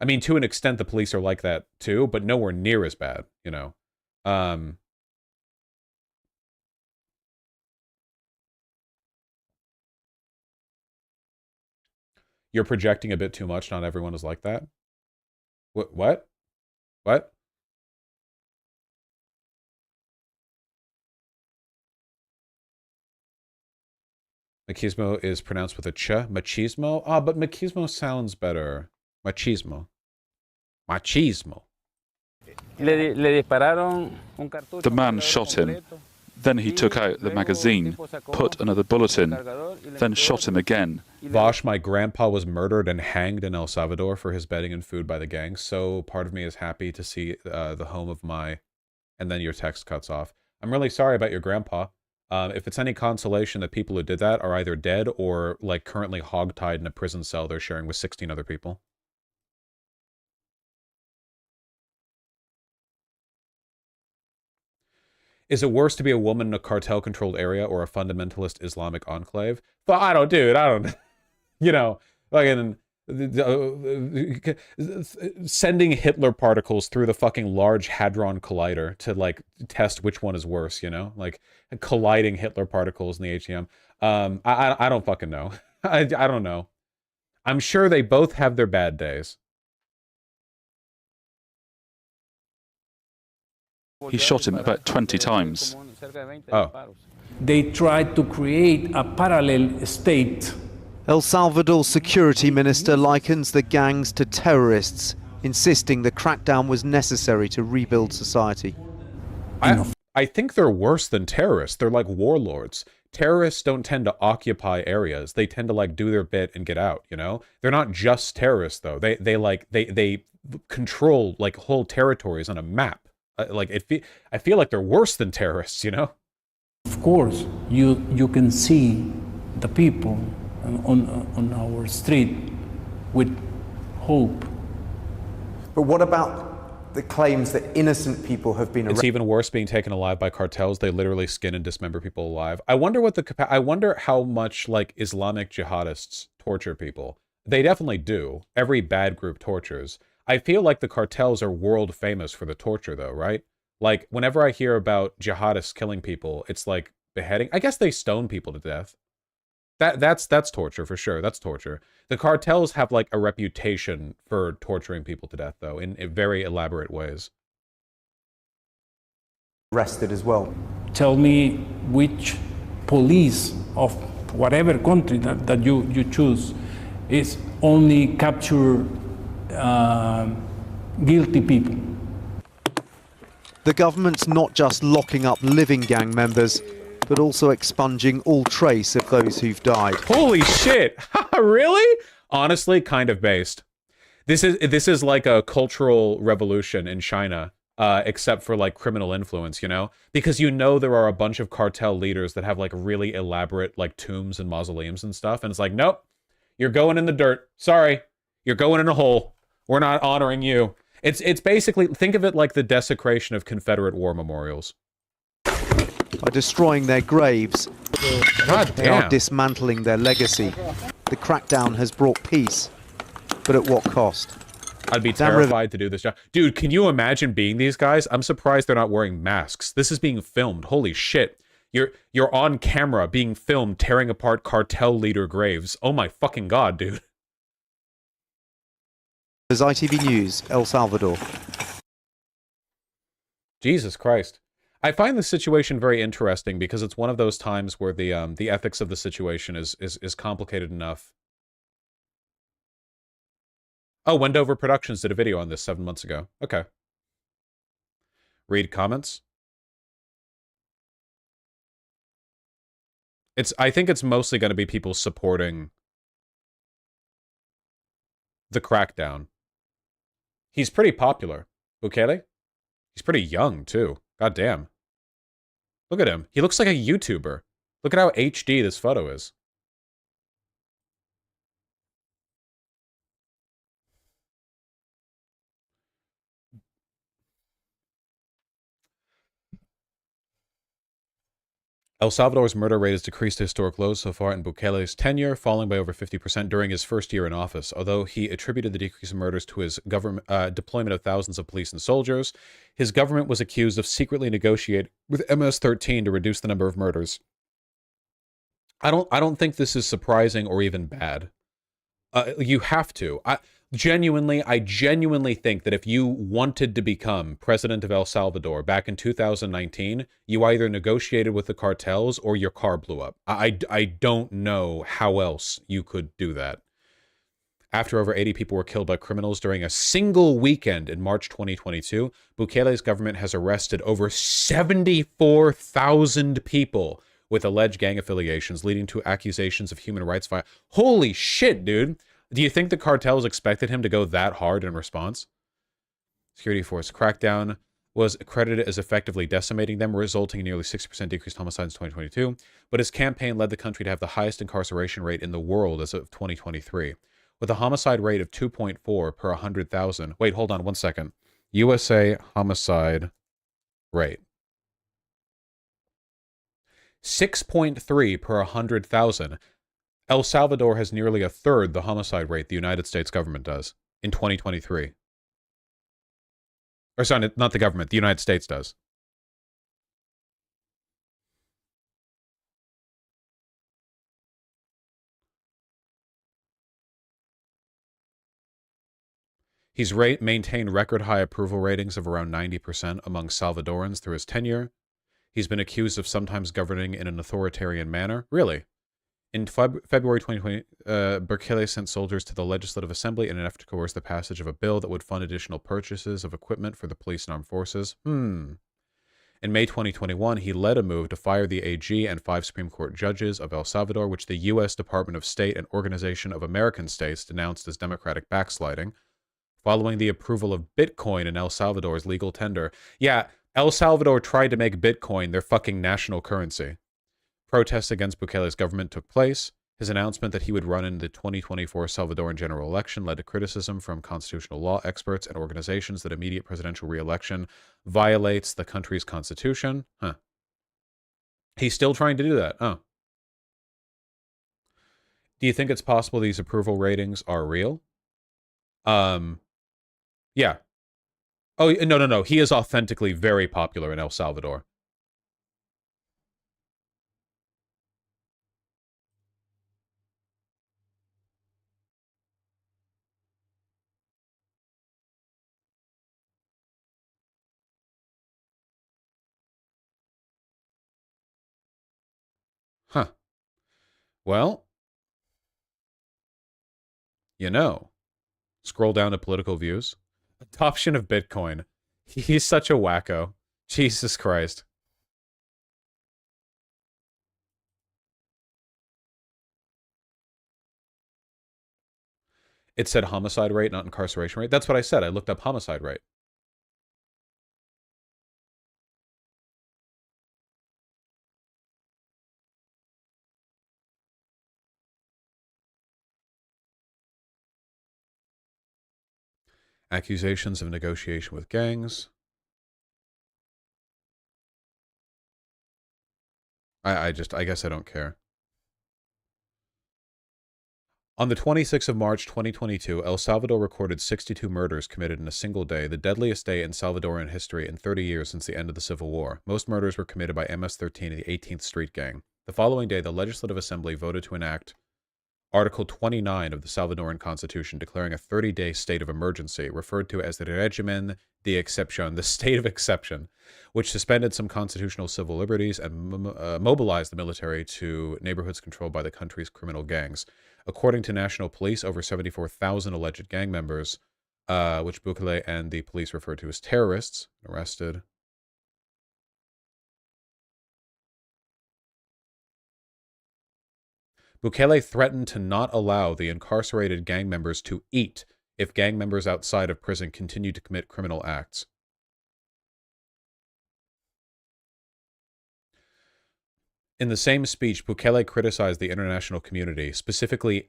I mean, to an extent, the police are like that too, but nowhere near as bad, you know. You're projecting a bit too much. Not everyone is like that. What? Machismo is pronounced with a ch. Machismo? Ah, but machismo sounds better. Machismo. The man shot him. Then he took out the magazine, put another bullet in, then shot him again. Vosh, my grandpa was murdered and hanged in El Salvador for his bedding and food by the gang. So part of me is happy to see the home of my... And then your text cuts off. I'm really sorry about your grandpa. If it's any consolation that people who did that are either dead or, like, currently hogtied in a prison cell they're sharing with 16 other people. Is it worse to be a woman in a cartel-controlled area or a fundamentalist Islamic enclave? But I don't, you know, like, sending Hitler particles through the fucking Large Hadron Collider to, like, test which one is worse, you know? Like, colliding Hitler particles in the ATM. I don't fucking know. I don't know. I'm sure they both have their bad days. He shot him about 20 times. Oh. They tried to create a parallel state. El Salvador's security minister likens the gangs to terrorists, insisting the crackdown was necessary to rebuild society. I think they're worse than terrorists. They're like warlords. Terrorists don't tend to occupy areas. They tend to, like, do their bit and get out, you know? They're not just terrorists, though. They control, like, whole territories on a map. I feel like they're worse than terrorists, you know? Of course, you can see the people on our street with hope. But what about the claims that innocent people have been It's even worse being taken alive by cartels. They literally skin and dismember people alive. I wonder what I wonder how much like Islamic jihadists torture people. They definitely do. Every bad group tortures. I feel like the cartels are world famous for the torture though, right? Like whenever I hear about jihadists killing people, it's like beheading. I guess they stone people to death. That's torture for sure. That's torture. The cartels have like a reputation for torturing people to death though, in very elaborate ways. Arrested as well. Tell me which police of whatever country that you choose is only capture guilty people. The government's not just locking up living gang members, but also expunging all trace of those who've died. Holy shit! Really? Honestly, kind of based. This is like a cultural revolution in China, except for like criminal influence, you know? Because you know there are a bunch of cartel leaders that have like really elaborate like tombs and mausoleums and stuff, and it's like, nope, you're going in the dirt. Sorry, you're going in a hole. We're not honoring you. It's basically, think of it like the desecration of Confederate war memorials. By destroying their graves, they are dismantling their legacy. The crackdown has brought peace, but at what cost? I'd be terrified to do this job. Dude, can you imagine being these guys? I'm surprised they're not wearing masks. This is being filmed. Holy shit. You're on camera being filmed tearing apart cartel leader graves. Oh my fucking god, dude. As ITV News, El Salvador. Jesus Christ. I find this situation very interesting because it's one of those times where the ethics of the situation is complicated enough. Oh, Wendover Productions did a video on this 7 months ago. Okay. Read comments. I think it's mostly going to be people supporting the crackdown. He's pretty popular. Bukele? He's pretty young, too. God damn. Look at him. He looks like a YouTuber. Look at how HD this photo is. El Salvador's murder rate has decreased to historic lows so far in Bukele's tenure, falling by over 50% during his first year in office. Although he attributed the decrease in murders to his government deployment of thousands of police and soldiers, his government was accused of secretly negotiating with MS-13 to reduce the number of murders. I don't think this is surprising or even bad. You have to. I genuinely think that if you wanted to become president of El Salvador back in 2019, you either negotiated with the cartels or your car blew up. I don't know how else you could do that. After over 80 people were killed by criminals during a single weekend in March 2022, Bukele's government has arrested over 74,000 people with alleged gang affiliations, leading to accusations of human rights violations. Holy shit, dude. Do you think the cartels expected him to go that hard in response? Security force crackdown was credited as effectively decimating them, resulting in nearly 60% decreased homicides in 2022. But his campaign led the country to have the highest incarceration rate in the world as of 2023. With a homicide rate of 2.4 per 100,000. Wait, hold on 1 second. USA homicide rate. 6.3 per 100,000. El Salvador has nearly a third the homicide rate the United States government does in 2023. Or sorry, not the government, the United States does. He's maintained record high approval ratings of around 90% among Salvadorans through his tenure. He's been accused of sometimes governing in an authoritarian manner. Really? In February 2020, Bukele sent soldiers to the Legislative Assembly in an effort to coerce the passage of a bill that would fund additional purchases of equipment for the police and armed forces. In May 2021, he led a move to fire the AG and 5 Supreme Court judges of El Salvador, which the U.S. Department of State and Organization of American States denounced as democratic backsliding, following the approval of Bitcoin in El Salvador's legal tender. Yeah, El Salvador tried to make Bitcoin their fucking national currency. Protests against Bukele's government took place. His announcement that he would run in the 2024 Salvadoran general election led to criticism from constitutional law experts and organizations that immediate presidential re-election violates the country's constitution. Huh. He's still trying to do that. Oh. Do you think it's possible these approval ratings are real? Yeah. Oh, no. He is authentically very popular in El Salvador. Huh. Well, you know, scroll down to political views. Adoption of Bitcoin. He's such a wacko. Jesus Christ. It said homicide rate, not incarceration rate. That's what I said. I looked up homicide rate. Accusations of negotiation with gangs. I guess I don't care. On the 26th of March 2022, El Salvador recorded 62 murders committed in a single day, the deadliest day in Salvadoran history in 30 years since the end of the Civil War. Most murders were committed by MS-13 and the 18th Street Gang. The following day, the Legislative Assembly voted to enact Article 29 of the Salvadoran Constitution, declaring a 30-day state of emergency, referred to as the Régimen d'Exception, the state of exception, which suspended some constitutional civil liberties and mobilized the military to neighborhoods controlled by the country's criminal gangs. According to national police, over 74,000 alleged gang members, which Bukele and the police referred to as terrorists, arrested. Bukele threatened to not allow the incarcerated gang members to eat if gang members outside of prison continued to commit criminal acts. In the same speech, Bukele criticized the international community, specifically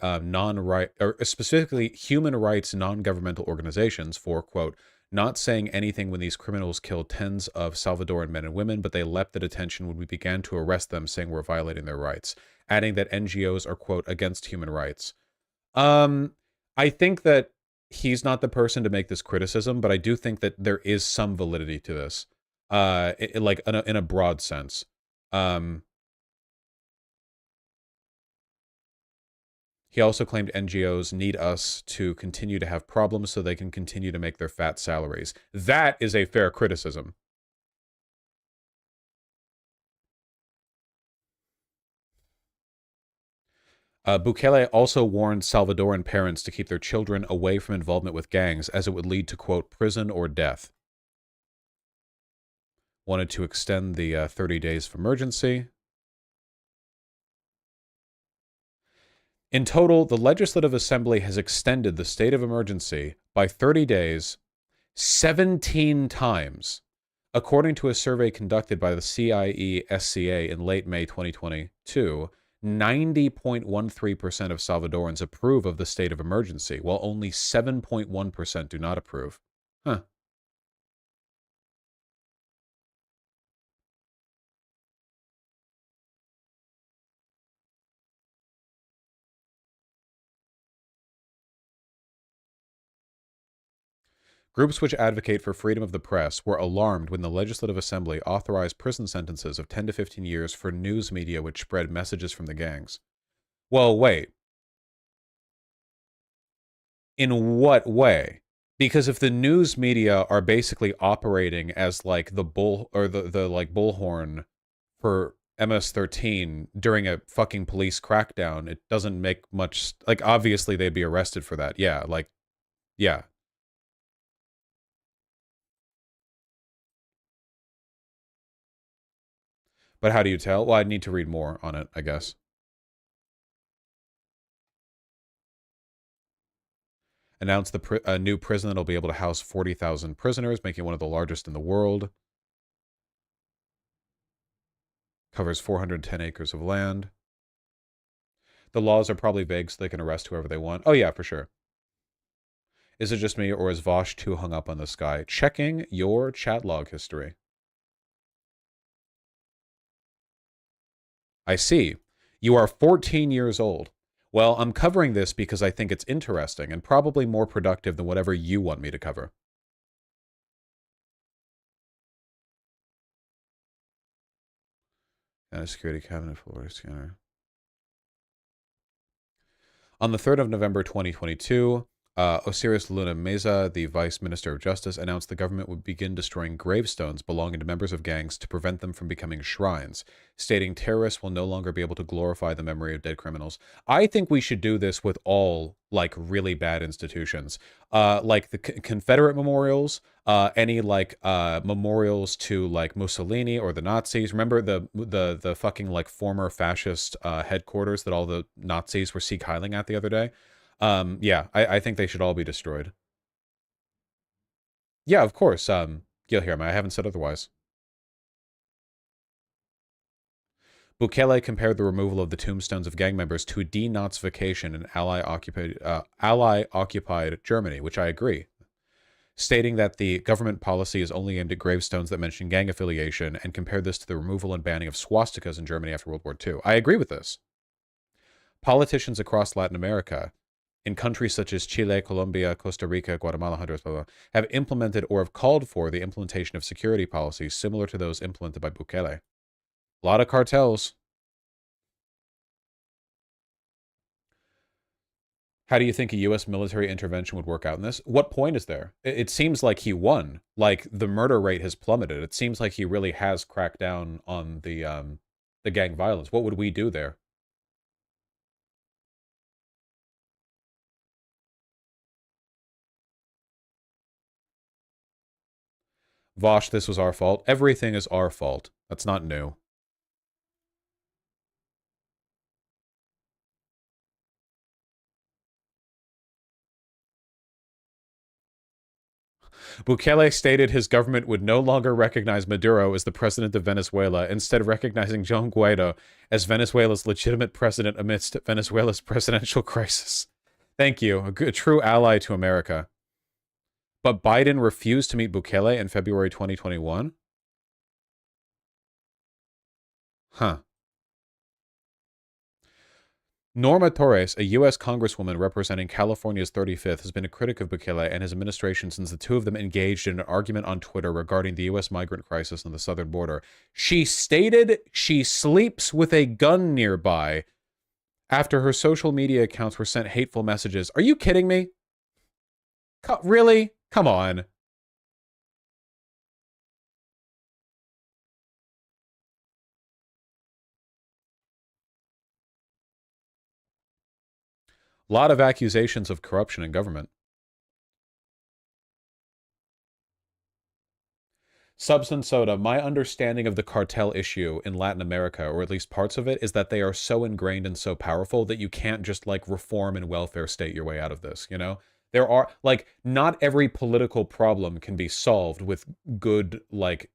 human rights non-governmental organizations, for, quote, not saying anything when these criminals killed tens of Salvadoran men and women, but they leapt at attention when we began to arrest them, saying we're violating their rights, adding that NGOs are, quote, against human rights. I think that he's not the person to make this criticism, but I do think that there is some validity to this, like in a broad sense. He also claimed NGOs need us to continue to have problems so they can continue to make their fat salaries. That is a fair criticism. Bukele also warned Salvadoran parents to keep their children away from involvement with gangs, as it would lead to, quote, prison or death. Wanted to extend the 30 days of emergency. In total, the Legislative Assembly has extended the state of emergency by 30 days 17 times, according to a survey conducted by the CIE-SCA in late May 2022. 90.13% of Salvadorans approve of the state of emergency, while only 7.1% do not approve. Huh. Groups which advocate for freedom of the press were alarmed when the Legislative Assembly authorized prison sentences of 10 to 15 years for news media which spread messages from the gangs. Well, wait. In what way? Because if the news media are basically operating as like the bull or the like bullhorn for MS-13 during a fucking police crackdown, it doesn't make much, like, obviously they'd be arrested for that. Yeah, like, yeah. But how do you tell? Well, I'd need to read more on it, I guess. Announced a new prison that'll be able to house 40,000 prisoners, making it one of the largest in the world. Covers 410 acres of land. The laws are probably vague so they can arrest whoever they want. Oh yeah, for sure. Is it just me, or is Vosh too hung up on this guy? Checking your chat log history. I see. You are 14 years old. Well, I'm covering this because I think it's interesting and probably more productive than whatever you want me to cover. And a security cabinet folder scanner. On the 3rd of November 2022, Osiris Luna Meza, the Vice Minister of Justice, announced the government would begin destroying gravestones belonging to members of gangs to prevent them from becoming shrines, stating terrorists will no longer be able to glorify the memory of dead criminals. I think we should do this with all, like, really bad institutions. Like the Confederate memorials, any, like, memorials to, like, Mussolini or the Nazis. Remember the fucking, like, former fascist headquarters that all the Nazis were Sieg Heiling at the other day? Yeah, I think they should all be destroyed. Yeah, of course, you'll hear me. I haven't said otherwise. Bukele compared the removal of the tombstones of gang members to a denazification in Ally-occupied Germany, which I agree, stating that the government policy is only aimed at gravestones that mention gang affiliation, and compared this to the removal and banning of swastikas in Germany after World War II. I agree with this. Politicians across Latin America, in countries such as Chile, Colombia, Costa Rica, Guatemala, Honduras, blah, blah, have implemented or have called for the implementation of security policies similar to those implemented by Bukele. A lot of cartels. How do you think a U.S. military intervention would work out in this? What point is there? It seems like he won. Like, the murder rate has plummeted. It seems like he really has cracked down on the gang violence. What would we do there? Vosh, this was our fault. Everything is our fault. That's not new. Bukele stated his government would no longer recognize Maduro as the president of Venezuela, instead recognizing Juan Guaido as Venezuela's legitimate president amidst Venezuela's presidential crisis. Thank you. A true ally to America. But Biden refused to meet Bukele in February 2021? Huh. Norma Torres, a U.S. Congresswoman representing California's 35th, has been a critic of Bukele and his administration since the two of them engaged in an argument on Twitter regarding the U.S. migrant crisis on the southern border. She stated she sleeps with a gun nearby after her social media accounts were sent hateful messages. Are you kidding me? Really? Come on. A lot of accusations of corruption in government. Substance Soda, my understanding of the cartel issue in Latin America, or at least parts of it, is that they are so ingrained and so powerful that you can't just, like, reform and welfare state your way out of this, you know? There are, like, not every political problem can be solved with good, like,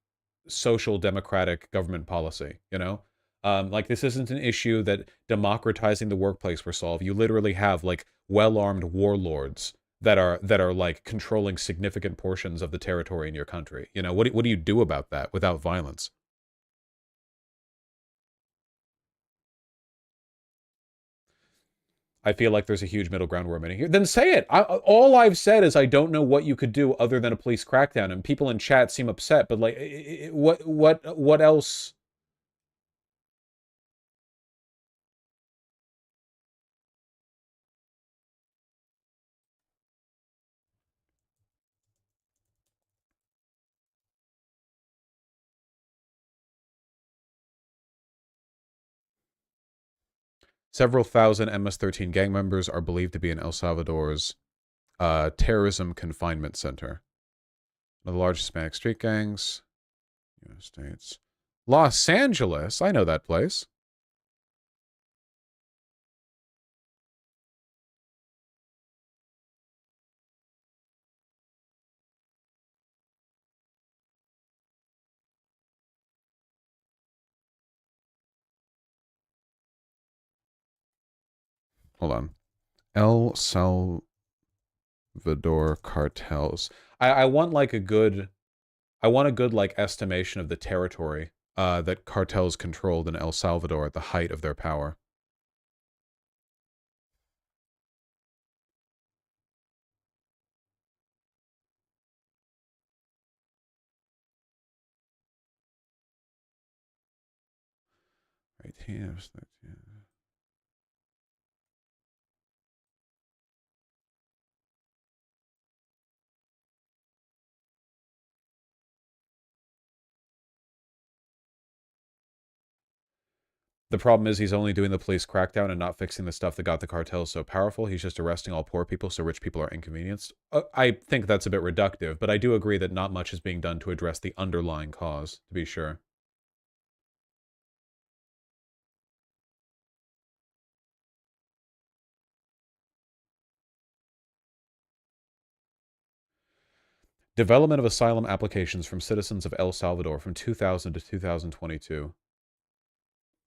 social democratic government policy, you know? Like, this isn't an issue that democratizing the workplace will solve. You literally have, like, well-armed warlords that are like controlling significant portions of the territory in your country. You know, what do you do about that without violence? I feel like there's a huge middle ground we're meeting here. Then say it. All I've said is I don't know what you could do other than a police crackdown, and people in chat seem upset. But like, what else? Several thousand MS-13 gang members are believed to be in El Salvador's terrorism confinement center. One of the largest Hispanic street gangs. United States. Los Angeles. I know that place. Hold on. El Salvador cartels. I want like a good like estimation of the territory that cartels controlled in El Salvador at the height of their power. Right here. The problem is he's only doing the police crackdown and not fixing the stuff that got the cartels so powerful. He's just arresting all poor people so rich people are inconvenienced. I think that's a bit reductive, but I do agree that not much is being done to address the underlying cause, to be sure. Development of asylum applications from citizens of El Salvador from 2000 to 2022.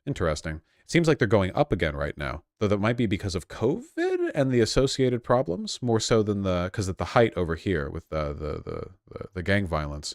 Interesting. It seems like they're going up again right now, though that might be because of COVID and the associated problems, more so than because at the height over here with the gang violence.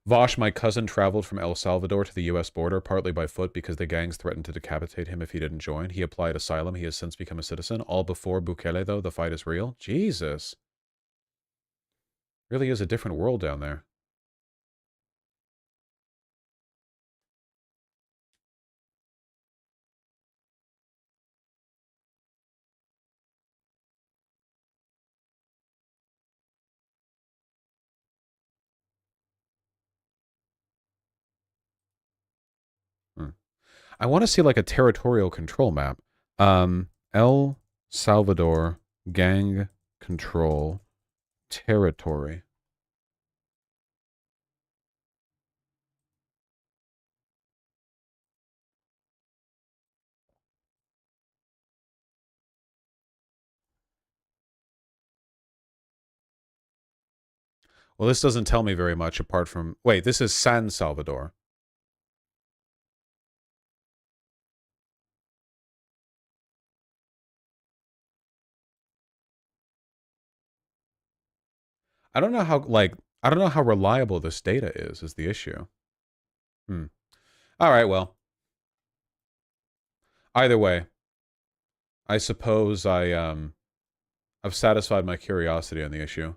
Vosh, my cousin, traveled from El Salvador to the U.S. border, partly by foot because the gangs threatened to decapitate him if he didn't join. He applied asylum. He has since become a citizen. All before Bukele, though. The fight is real. Jesus. Really is a different world down there. I want to see like a territorial control map. El Salvador gang control territory. Well, this doesn't tell me very much apart from... Wait, this is San Salvador. I don't know how, like... I don't know how reliable this data is the issue. All right, well. Either way. I suppose I've satisfied my curiosity on the issue.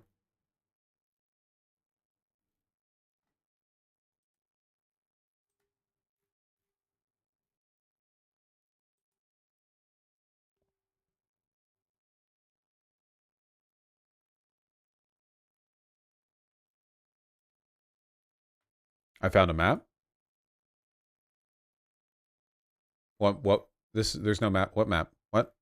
I found a map. What? There's no map. What map? What?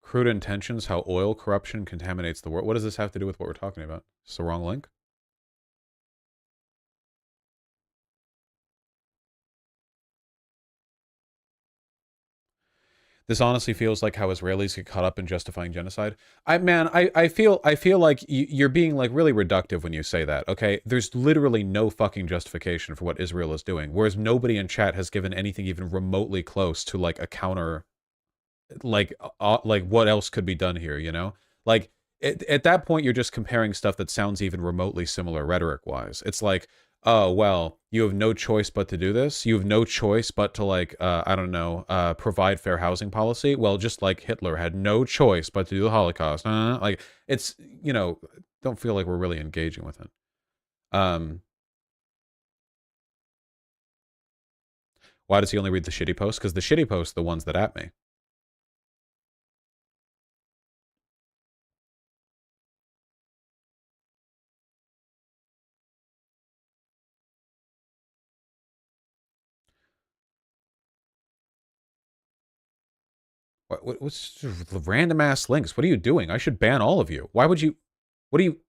Crude intentions, how oil corruption contaminates the world. What does this have to do with what we're talking about? It's the wrong link? This honestly feels like how Israelis get caught up in justifying genocide. I feel like you're being like really reductive when you say that, okay? There's literally no fucking justification for what Israel is doing, whereas nobody in chat has given anything even remotely close to like a counter, like what else could be done here, you know? Like, at that point, you're just comparing stuff that sounds even remotely similar rhetoric-wise. It's like, oh, well, you have no choice but to do this. You have no choice but to, like, I don't know, provide fair housing policy. Well, just like Hitler had no choice but to do the Holocaust. Like, it's, you know, don't feel like we're really engaging with it. Why does he only read the shitty posts? Because the shitty posts are the ones that at me. What's random ass links? What are you doing? I should ban all of you. Why would you? What do you?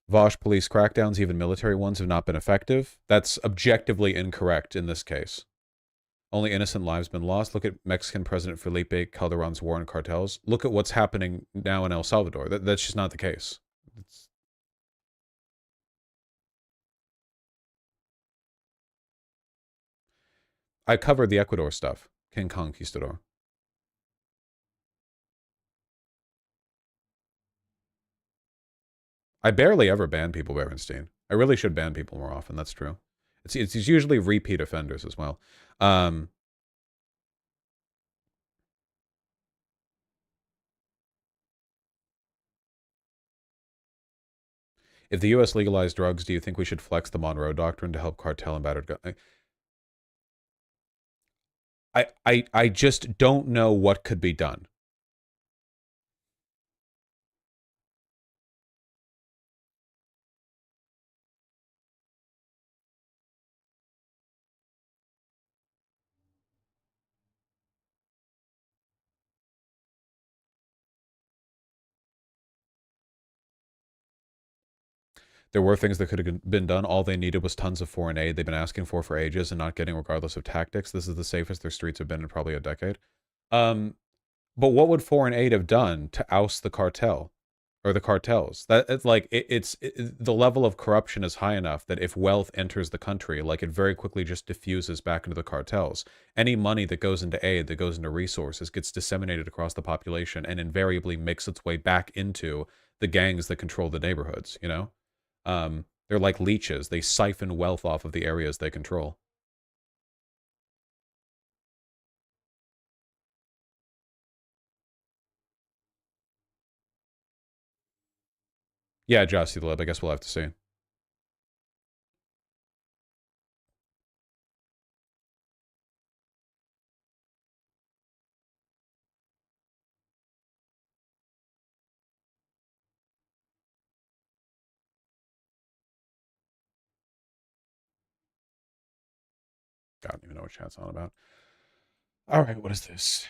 Vosh police crackdowns, even military ones, have not been effective. That's objectively incorrect in this case. Only innocent lives been lost. Look at Mexican President Felipe Calderon's war on cartels. Look at what's happening now in El Salvador. That's just not the case. I covered the Ecuador stuff. King Conquistador. I barely ever ban people, Berenstein. I really should ban people more often. That's true. It's usually repeat offenders as well. If the U.S. legalized drugs, do you think we should flex the Monroe Doctrine to help cartel and battered gun? I just don't know what could be done. There were things that could have been done. All they needed was tons of foreign aid they've been asking for ages and not getting regardless of tactics. This is the safest their streets have been in probably a decade. But what would foreign aid have done to oust the cartel or the cartels? That it's like the level of corruption is high enough that if wealth enters the country, like it very quickly just diffuses back into the cartels. Any money that goes into aid, that goes into resources, gets disseminated across the population and invariably makes its way back into the gangs that control the neighborhoods, you know? They're like leeches. They siphon wealth off of the areas they control. Yeah, Jossie the Lib, I guess we'll have to see. God, I don't even know what chat's on about. All right, what is this?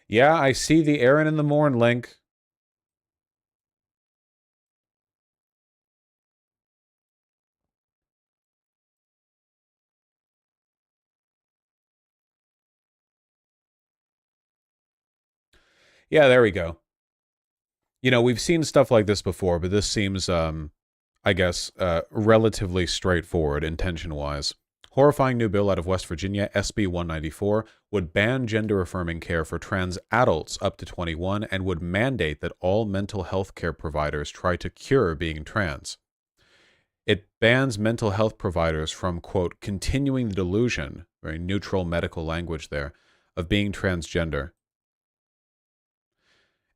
Yeah, I see the Aaron in the Morn link. Yeah, there we go. You know, we've seen stuff like this before, but this seems, I guess, relatively straightforward intention-wise. Horrifying new bill out of West Virginia, SB 194, would ban gender-affirming care for trans adults up to 21 and would mandate that all mental health care providers try to cure being trans. It bans mental health providers from, quote, continuing the delusion, very neutral medical language there, of being transgender.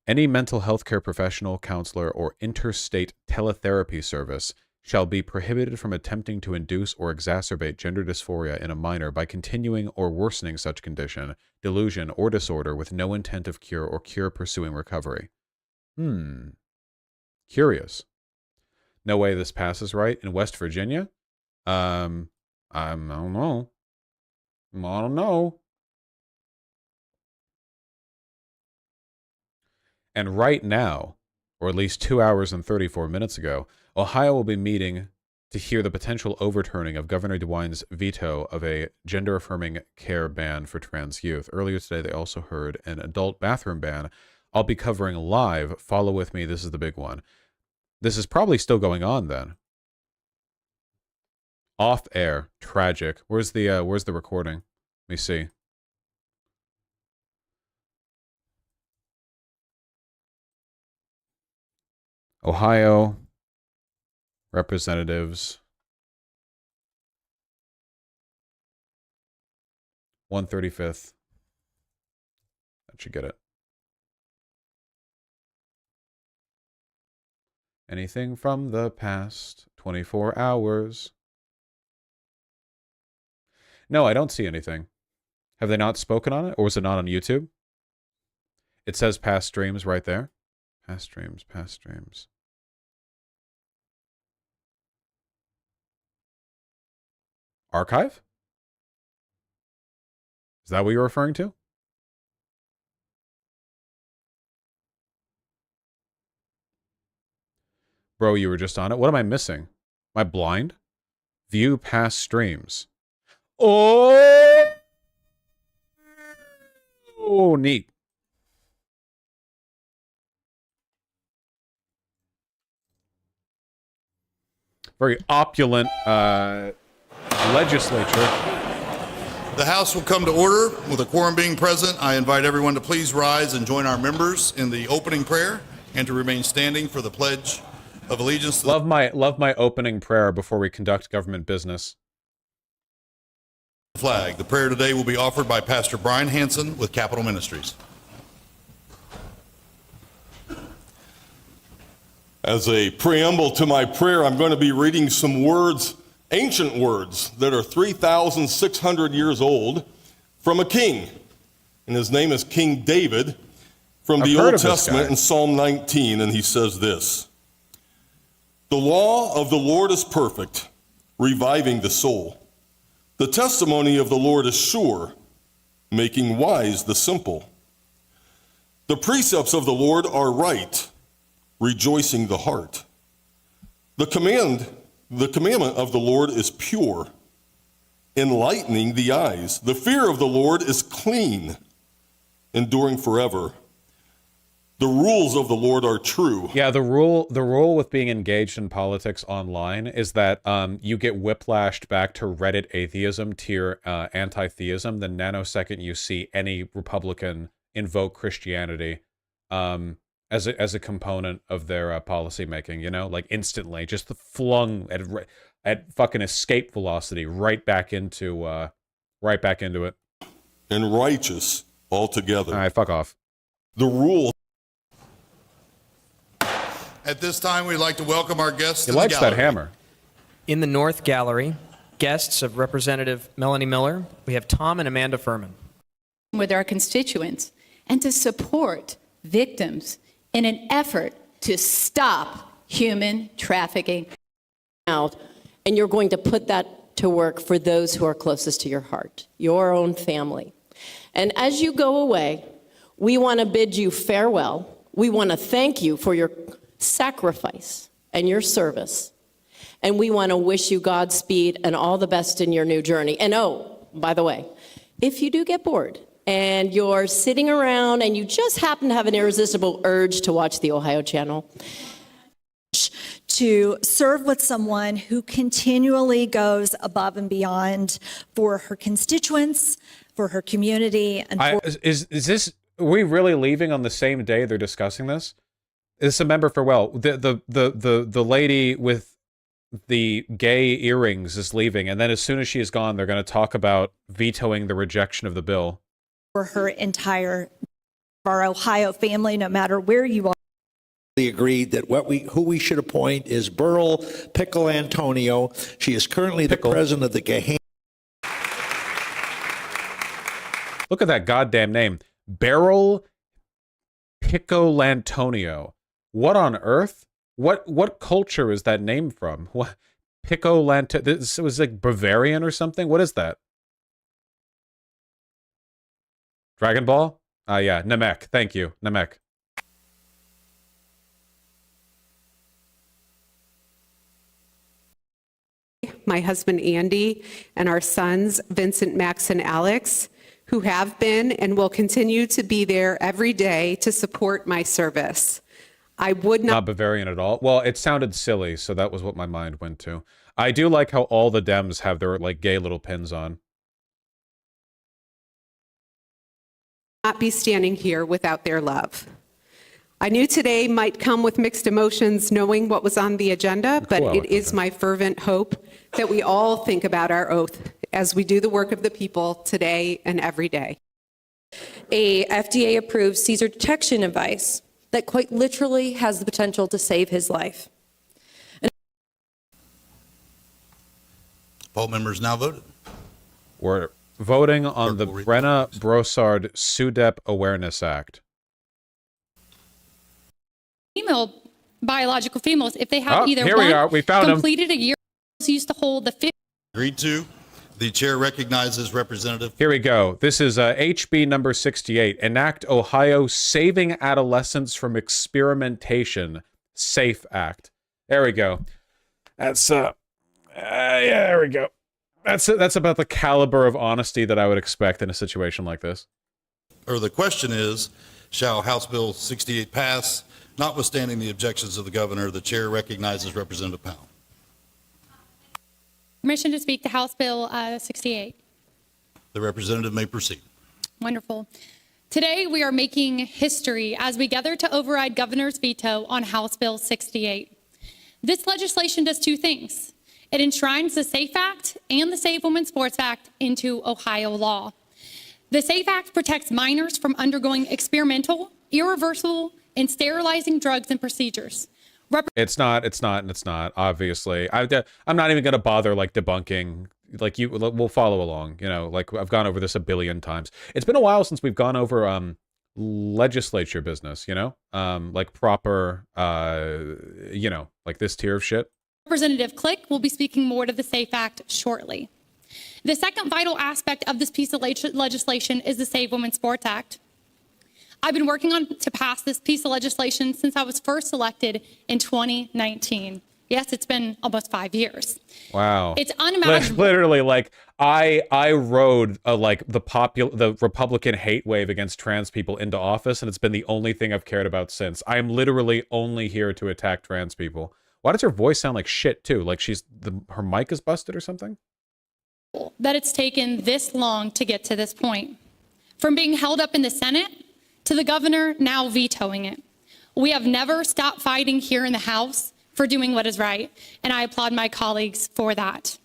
Any mental health care professional, counselor, or interstate teletherapy service shall be prohibited from attempting to induce or exacerbate gender dysphoria in a minor by continuing or worsening such condition, delusion, or disorder with no intent of cure or cure pursuing recovery. Curious. No way this passes right in West Virginia? I don't know. I don't know. And right now, or at least 2 hours and 34 minutes ago, Ohio will be meeting to hear the potential overturning of Governor DeWine's veto of a gender-affirming care ban for trans youth. Earlier today, they also heard an adult bathroom ban. I'll be covering live. Follow with me. This is the big one. This is probably still going on then. Off air. Tragic. Where's the recording? Let me see. Ohio representatives 135th. That should get it. Anything from the past 24 hours. No, I don't see anything. Have they not spoken on it, or was it not on YouTube? It says past streams right there. Past streams, past streams. Archive? Is that what you're referring to? Bro, you were just on it. What am I missing? Am I blind? View past streams. Oh, neat. Very opulent legislature. The House will come to order. With a quorum being present, I invite everyone to please rise and join our members in the opening prayer and to remain standing for the Pledge of Allegiance. Love my opening prayer before we conduct government business. Flag. The prayer today will be offered by Pastor Brian Hansen with Capital Ministries. As a preamble to my prayer, I'm going to be reading some words, ancient words, that are 3,600 years old from a king. And his name is King David from the Old Testament in Psalm 19, and he says this: "The law of the Lord is perfect, reviving the soul. The testimony of the Lord is sure, making wise the simple. The precepts of the Lord are right, rejoicing the heart. The commandment of the Lord is pure, enlightening the eyes. The fear of the Lord is clean, enduring forever. The rules of the Lord are true." Yeah, the rule with being engaged in politics online is that you get whiplashed back to Reddit atheism, tier anti-theism, the nanosecond you see any Republican invoke Christianity as a component of their policy making, you know, like instantly, just flung at fucking escape velocity right back into it. And righteous altogether. All right, fuck off. The rule. At this time, we'd like to welcome our guests He to the likes gallery. that hammer. In the North Gallery, guests of Representative Melanie Miller, we have Tom and Amanda Furman. With our constituents and to support victims in an effort to stop human trafficking. Out, and you're going to put that to work for those who are closest to your heart, your own family. And as you go away, we want to bid you farewell. We want to thank you for your sacrifice and your service. And we want to wish you Godspeed and all the best in your new journey. And oh, by the way, if you do get bored and you're sitting around and you just happen to have an irresistible urge to watch the Ohio Channel, to serve with someone who continually goes above and beyond for her constituents, for her community, and for Is this, are we really leaving on the same day they're discussing this? Is this a member farewell? The lady with the gay earrings is leaving, and then as soon as she is gone, they're going to talk about vetoing the rejection of the bill. for her entire our Ohio family, no matter where you are. Agreed that who we should appoint is Beryl Pickle Antonio. She is currently the president of the Gahanna. Look at that goddamn name, Beryl Picolantonio. What on earth? What culture is that name from? What Picolantonio? This was like Bavarian or something. What is that? Dragon Ball? Yeah, Namek. Thank you, Namek. My husband Andy and our sons Vincent, Max, and Alex, who have been and will continue to be there every day to support my service. I would Not Bavarian at all. Well, it sounded silly, so that was what my mind went to. I do like how all the Dems have their like gay little pins on. not be standing here without their love. I knew today might come with mixed emotions knowing what was on the agenda, but it is my fervent hope that we all think about our oath as we do the work of the people today and every day. A FDA-approved seizure detection device that quite literally has the potential to save his life. Poll members now voted. We're voting on the Brenna Brossard SUDEP Awareness Act. Female, biological females, if they have either here we are. We found completed a year, used to hold the 50. Agreed to. The chair recognizes Representative. Here we go. This is HB number 68. Enact Ohio Saving Adolescents from Experimentation SAFE Act. There we go. That's yeah, there we go. That's about the caliber of honesty that I would expect in a situation like this. Or the question is, shall House Bill 68 pass, notwithstanding the objections of the governor? The chair recognizes Representative Powell. Permission to speak to House Bill 68. The representative may proceed. Wonderful. Today we are making history as we gather to override governor's veto on House Bill 68. This legislation does two things. It enshrines the SAFE Act and the Save Women's Sports Act into Ohio law. The SAFE Act protects minors from undergoing experimental, irreversible, and sterilizing drugs and procedures. It's not, obviously. I'm not even going to bother, like, debunking. Like, we'll follow along, you know, like, I've gone over this a billion times. It's been a while since we've gone over, legislature business, you know? Like, proper, you know, like this tier of shit. Representative Click will be speaking more to the SAFE Act shortly. The second vital aspect of this piece of legislation is the Save Women's Sports Act. I've been working on to pass this piece of legislation since I was first elected in 2019. Yes, it's been almost 5 years. Wow. It's unimaginable. Literally, like, I rode like the Republican hate wave against trans people into office, and it's been the only thing I've cared about since. I am literally only here to attack trans people. Why does her voice sound like shit too? Like her mic is busted or something? That it's taken this long to get to this point. From being held up in the Senate to the governor now vetoing it. We have never stopped fighting here in the House for doing what is right, and I applaud my colleagues for that.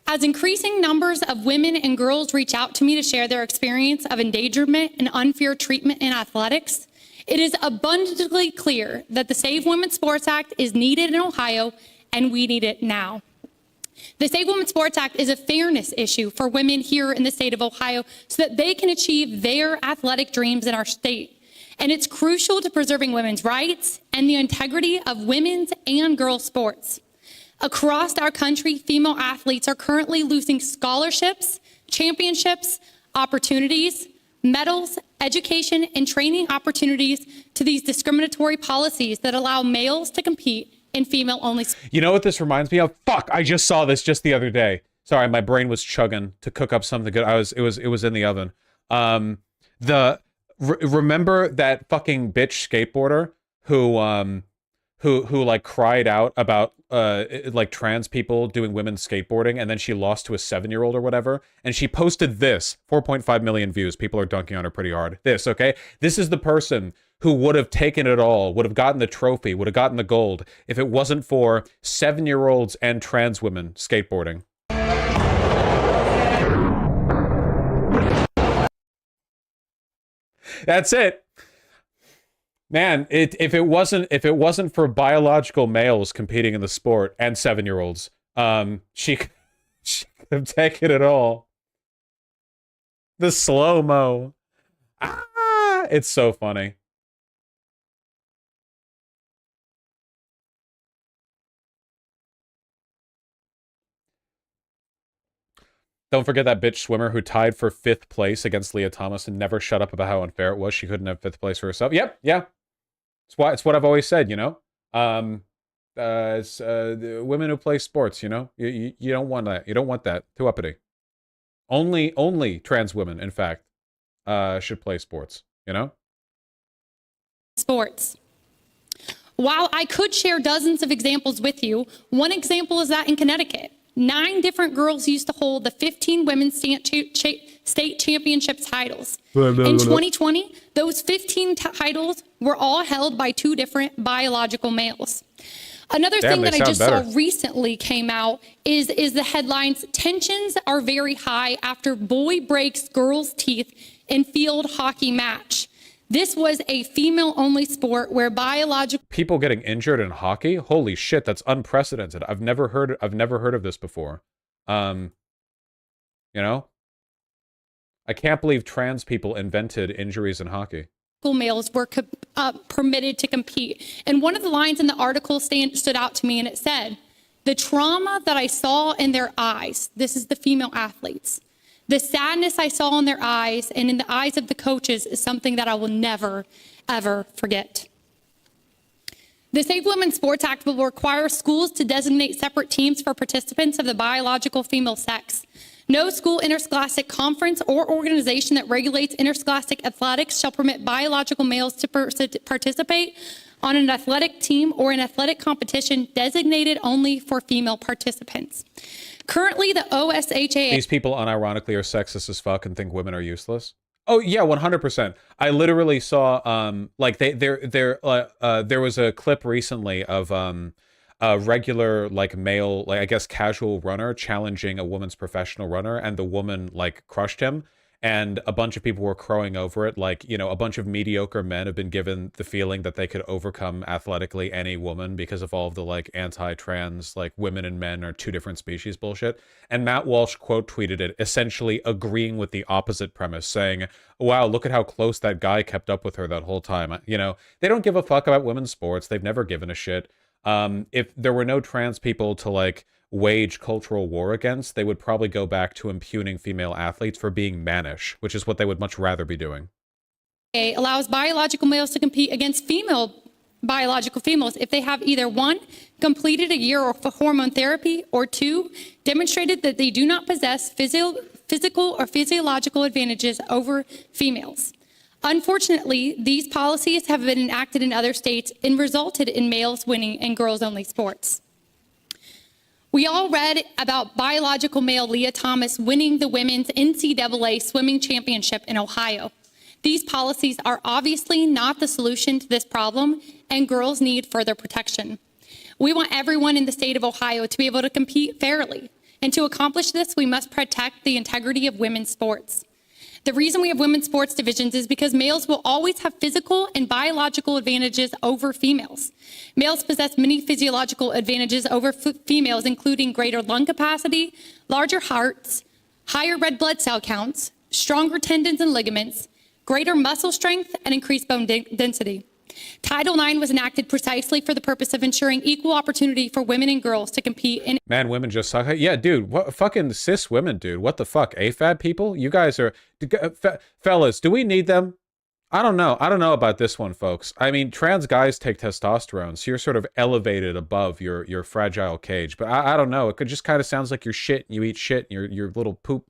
As increasing numbers of women and girls reach out to me to share their experience of endangerment and unfair treatment in athletics, it is abundantly clear that the Save Women's Sports Act is needed in Ohio, and we need it now. The Save Women's Sports Act is a fairness issue for women here in the state of Ohio so that they can achieve their athletic dreams in our state. And it's crucial to preserving women's rights and the integrity of women's and girls' sports. Across our country, female athletes are currently losing scholarships, championships, opportunities, medals, education, and training opportunities to these discriminatory policies that allow males to compete in female-only. You know what this reminds me of? Fuck! I just saw this just the other day. Sorry, my brain was chugging to cook up something good. It was in the oven. Remember that fucking bitch skateboarder who like cried out about like trans people doing women's skateboarding, and then she lost to a 7-year-old or whatever, and she posted this. 4.5 million views. People are dunking on her pretty hard. This, okay? This is the person who would have taken it all, would have gotten the trophy, would have gotten the gold if it wasn't for 7-year-olds and trans women skateboarding. That's it. Man, if it wasn't for biological males competing in the sport and 7-year-olds, she could have taken it all. The slow-mo. Ah, it's so funny. Don't forget that bitch swimmer who tied for 5th place against Leah Thomas and never shut up about how unfair it was. She couldn't have 5th place for herself. Yep, yeah. It's what I've always said, you know? The women who play sports, you know? You don't want that. You don't want that. Too uppity. Only trans women, in fact, should play sports, you know? Sports. While I could share dozens of examples with you, one example is that in Connecticut. 9 different girls used to hold the 15 women's state championship titles. In 2020, those 15 titles were all held by 2 different biological males. Another thing that I just saw recently came out is the headlines, tensions are very high after boy breaks girl's teeth in field hockey match. This was a female-only sport where biological people getting injured in hockey. Holy shit, that's unprecedented. I've never heard of this before. You know, I can't believe trans people invented injuries in hockey. Males were permitted to compete, and one of the lines in the article stood out to me, and it said, The trauma that I saw in their eyes, this is the female athletes, the sadness I saw in their eyes and in the eyes of the coaches is something that I will never, ever forget. The Safe Women's Sports Act will require schools to designate separate teams for participants of the biological female sex. No school interscholastic conference or organization that regulates interscholastic athletics shall permit biological males to participate on an athletic team or an athletic competition designated only for female participants. Currently, the OSHA... These people unironically are sexist as fuck and think women are useless. Oh yeah, 100%. I literally saw like there was a clip recently of a regular like male, like I guess casual runner challenging a woman's professional runner, and the woman like crushed him, and a bunch of people were crowing over it. Like, you know, a bunch of mediocre men have been given the feeling that they could overcome athletically any woman because of all of the like anti-trans, like women and men are two different species bullshit. And Matt Walsh quote tweeted it, essentially agreeing with the opposite premise, saying, wow, look at how close that guy kept up with her that whole time. You know, they don't give a fuck about women's sports. They've never given a shit. If there were no trans people to like wage cultural war against, they would probably go back to impugning female athletes for being mannish, which is what they would much rather be doing. Allows biological males to compete against biological females if they have either 1, completed a year of hormone therapy, or 2, demonstrated that they do not possess physical or physiological advantages over females. Unfortunately, these policies have been enacted in other states and resulted in males winning in girls-only sports. We all read about biological male Leah Thomas winning the women's NCAA swimming championship in Ohio. These policies are obviously not the solution to this problem, and girls need further protection. We want everyone in the state of Ohio to be able to compete fairly, and to accomplish this, we must protect the integrity of women's sports. The reason we have women's sports divisions is because males will always have physical and biological advantages over females. Males possess many physiological advantages over females, including greater lung capacity, larger hearts, higher red blood cell counts, stronger tendons and ligaments, greater muscle strength, and increased bone density. Title IX was enacted precisely for the purpose of ensuring equal opportunity for women and girls to compete in... Man, women just suck. Yeah, dude, what fucking cis women, dude? What the fuck? AFAB people? You guys are... Fellas, do we need them? I don't know. I don't know about this one, folks. I mean, trans guys take testosterone, so you're sort of elevated above your fragile cage. But I don't know. It could just kind of sounds like you're shit and you eat shit and you're little poop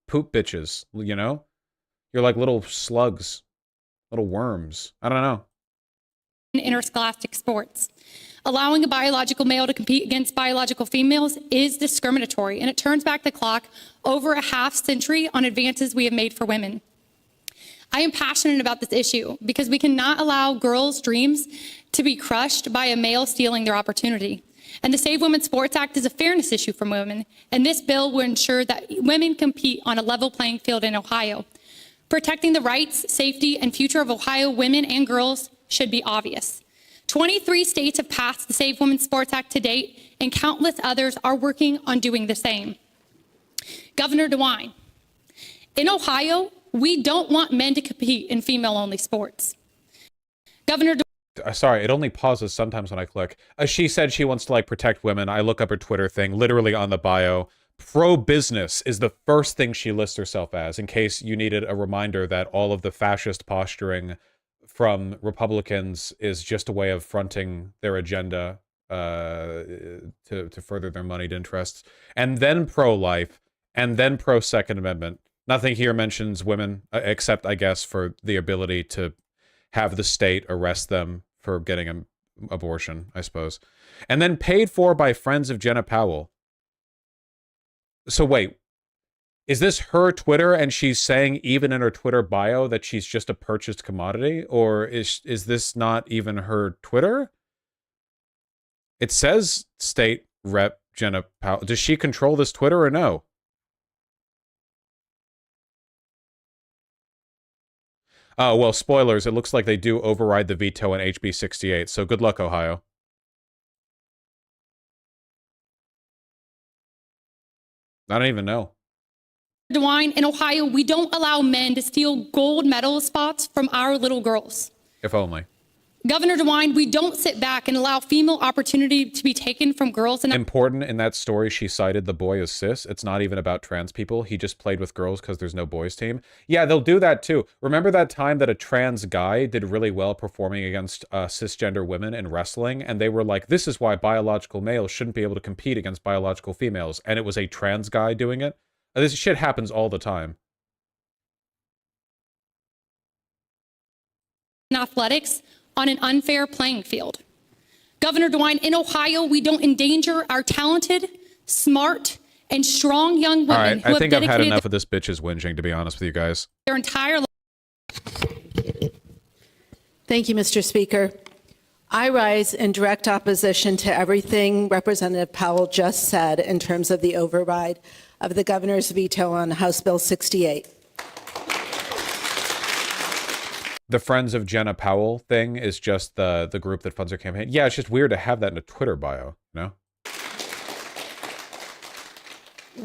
bitches, you know? You're like little slugs, little worms. I don't know. Interscholastic sports. Allowing a biological male to compete against biological females is discriminatory, and it turns back the clock over a half century on advances we have made for women. I am passionate about this issue because we cannot allow girls' dreams to be crushed by a male stealing their opportunity. And the Save Women's Sports Act is a fairness issue for women, and this bill will ensure that women compete on a level playing field in Ohio. Protecting the rights, safety, and future of Ohio women and girls should be obvious. 23 states have passed the Save Women's Sports Act to date, and countless others are working on doing the same. Governor DeWine, in Ohio, we don't want men to compete in female-only sports. Governor Sorry, it only pauses sometimes when I click. She said she wants to like protect women. I look up her Twitter thing, literally on the bio. Pro-business is the first thing she lists herself as, in case you needed a reminder that all of the fascist posturing from Republicans is just a way of fronting their agenda to further their moneyed interests. And then pro-life, and then pro-Second Amendment. Nothing here mentions women, except, I guess, for the ability to have the state arrest them for getting an abortion, I suppose. And then paid for by friends of Jenna Powell. So wait, is this her Twitter and she's saying even in her Twitter bio that she's just a purchased commodity? Or is this not even her Twitter? It says State Rep Jenna Powell. Does she control this Twitter or no? Oh, well, spoilers. It looks like they do override the veto in HB 68. So good luck, Ohio. I don't even know. DeWine, in Ohio, we don't allow men to steal gold medal spots from our little girls. If only. Governor DeWine, we don't sit back and allow female opportunity to be taken from girls. And important in that story, she cited the boy as cis. It's not even about trans people. He just played with girls because there's no boys team. Yeah, they'll do that too. Remember that time that a trans guy did really well performing against cisgender women in wrestling? And they were like, this is why biological males shouldn't be able to compete against biological females. And it was a trans guy doing it. This shit happens all the time. athletics on an unfair playing field. Governor DeWine, in Ohio, we don't endanger our talented, smart, and strong young women. All right, who I think have I've had dedicated enough of this bitch's whinging, to be honest with you guys. their entire life. Thank you, Mr. Speaker. I rise in direct opposition to everything Representative Powell just said in terms of the override of the governor's veto on House Bill 68. The Friends of Jenna Powell thing is just the group that funds her campaign. Yeah, it's just weird to have that in a Twitter bio, no?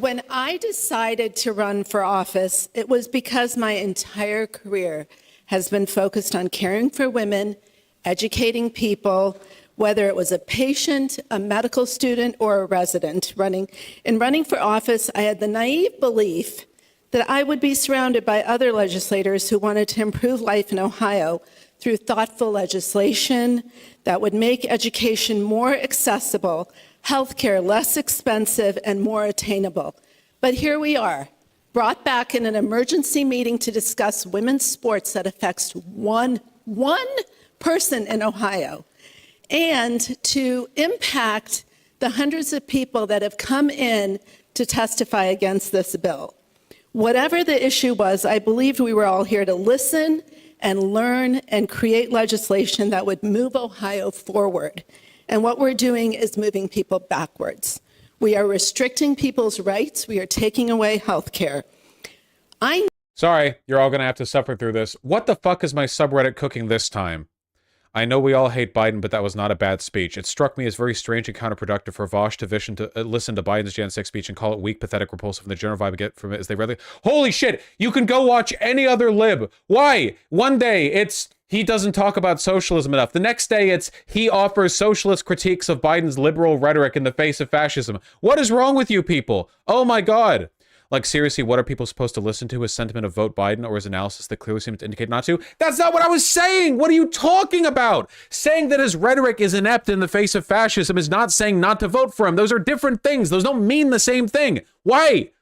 When I decided to run for office, it was because my entire career has been focused on caring for women, educating people, whether it was a patient, a medical student, or a resident. In running for office, I had the naive belief that I would be surrounded by other legislators who wanted to improve life in Ohio through thoughtful legislation that would make education more accessible, healthcare less expensive, and more attainable. But here we are, brought back in an emergency meeting to discuss women's sports that affects one person in Ohio, and to impact the hundreds of people that have come in to testify against this bill. Whatever the issue was, I believed we were all here to listen and learn and create legislation that would move Ohio forward. And what we're doing is moving people backwards. We are restricting people's rights. We are taking away health care. Sorry, you're all going to have to suffer through this. What the fuck is my subreddit cooking this time? I know we all hate Biden, but that was not a bad speech. It struck me as very strange and counterproductive for Vosh to listen to Biden's Jan 6 speech and call it weak, pathetic, repulsive, and the general vibe I get from it is they rather... Holy shit! You can go watch any other lib. Why? One day, it's... he doesn't talk about socialism enough. The next day, it's he offers socialist critiques of Biden's liberal rhetoric in the face of fascism. What is wrong with you people? Oh my god. Like, seriously, what are people supposed to listen to? His sentiment of vote Biden or his analysis that clearly seems to indicate not to? That's not what I was saying! What are you talking about? Saying that his rhetoric is inept in the face of fascism is not saying not to vote for him. Those are different things. Those don't mean the same thing. Why?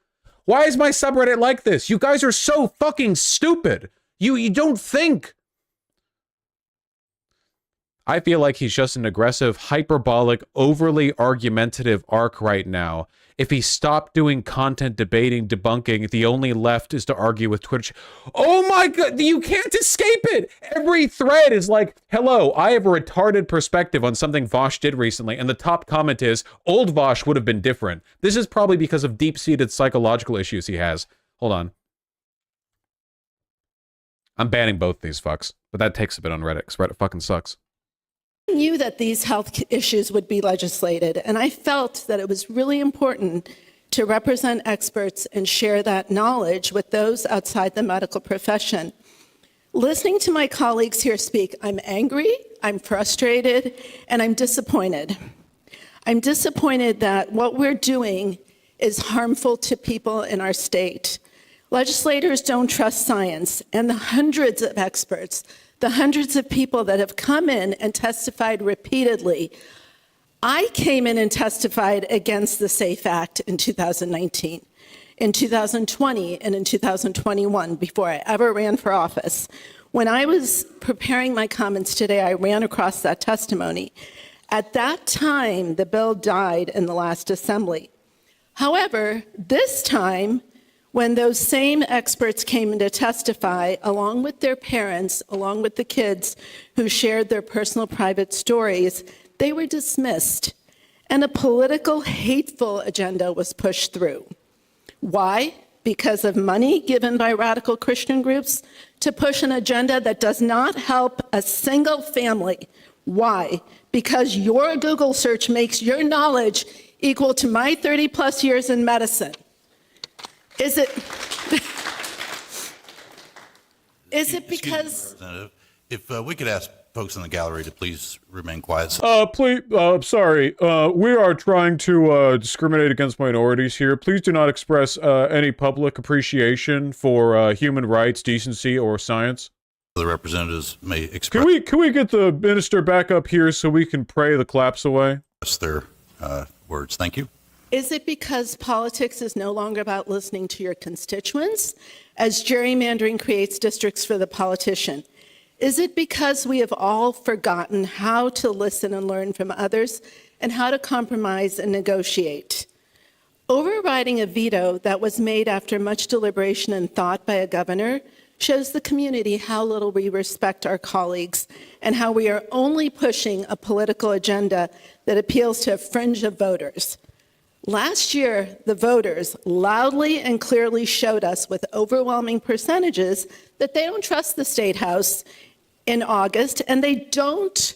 Why is my subreddit like this? You guys are so fucking stupid. You don't think. I feel like he's just an aggressive, hyperbolic, overly argumentative arc right now. If he stopped doing content debating, debunking, the only left is to argue with Twitter. Oh my god, you can't escape it! Every thread is like, hello, I have a retarded perspective on something Vosh did recently, and the top comment is, old Vosh would have been different. This is probably because of deep-seated psychological issues he has. Hold on. I'm banning both these fucks, but that takes a bit on Reddit, because Reddit fucking sucks. I knew that these health issues would be legislated, and I felt that it was really important to represent experts and share that knowledge with those outside the medical profession. Listening to my colleagues here speak, I'm angry, I'm frustrated, and I'm disappointed. I'm disappointed that what we're doing is harmful to people in our state. Legislators don't trust science, and the hundreds of experts, the hundreds of people that have come in and testified repeatedly. I came in and testified against the SAFE Act in 2019, in 2020, and in 2021, before I ever ran for office. When I was preparing my comments today, I ran across that testimony. At that time, the bill died in the last assembly. However, this time, when those same experts came in to testify, along with their parents, along with the kids who shared their personal private stories, they were dismissed, and a political, hateful agenda was pushed through. Why? Because of money given by radical Christian groups to push an agenda that does not help a single family. Why? Because your Google search makes your knowledge equal to my 30-plus years in medicine. Is it because... If we could ask folks in the gallery to please remain quiet. Sorry. We are trying to discriminate against minorities here. Please do not express any public appreciation for human rights, decency, or science. The representatives may express Can we get the minister back up here so we can pray the claps away? their words. Thank you. Is it because politics is no longer about listening to your constituents, as gerrymandering creates districts for the politician? Is it because we have all forgotten how to listen and learn from others and how to compromise and negotiate? Overriding a veto that was made after much deliberation and thought by a governor shows the community how little we respect our colleagues and how we are only pushing a political agenda that appeals to a fringe of voters. Last year, the voters loudly and clearly showed us with overwhelming percentages that they don't trust the State House in August, and they don't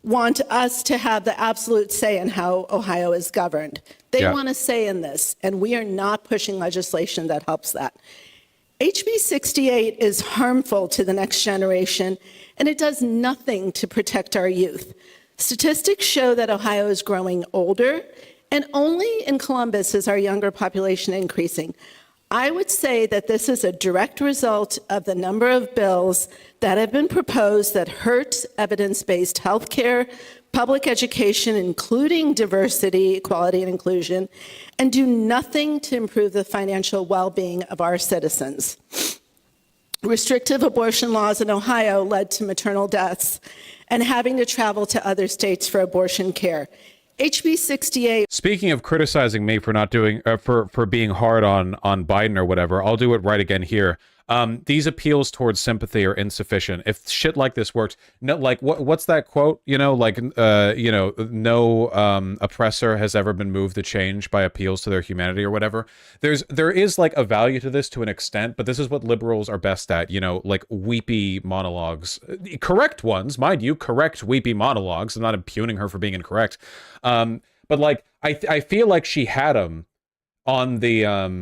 want us to have the absolute say in how Ohio is governed. They want a say in this, and we are not pushing legislation that helps that. HB 68 is harmful to the next generation, and it does nothing to protect our youth. Statistics show that Ohio is growing older, and only in Columbus is our younger population increasing. I would say that this is a direct result of the number of bills that have been proposed that hurt evidence-based healthcare, public education, including diversity, equality, and inclusion, and do nothing to improve the financial well-being of our citizens. Restrictive abortion laws in Ohio led to maternal deaths and having to travel to other states for abortion care. HB 68. Speaking of criticizing me for not doing for being hard on Biden or whatever, I'll do it right again here. These appeals towards sympathy are insufficient. If shit like this worked, no, like what's that quote? No oppressor has ever been moved to change by appeals to their humanity or whatever. There is like a value to this to an extent, but this is what liberals are best at. Like weepy monologues, correct ones, mind you, correct weepy monologues. I'm not impugning her for being incorrect, but like I feel like she had him on the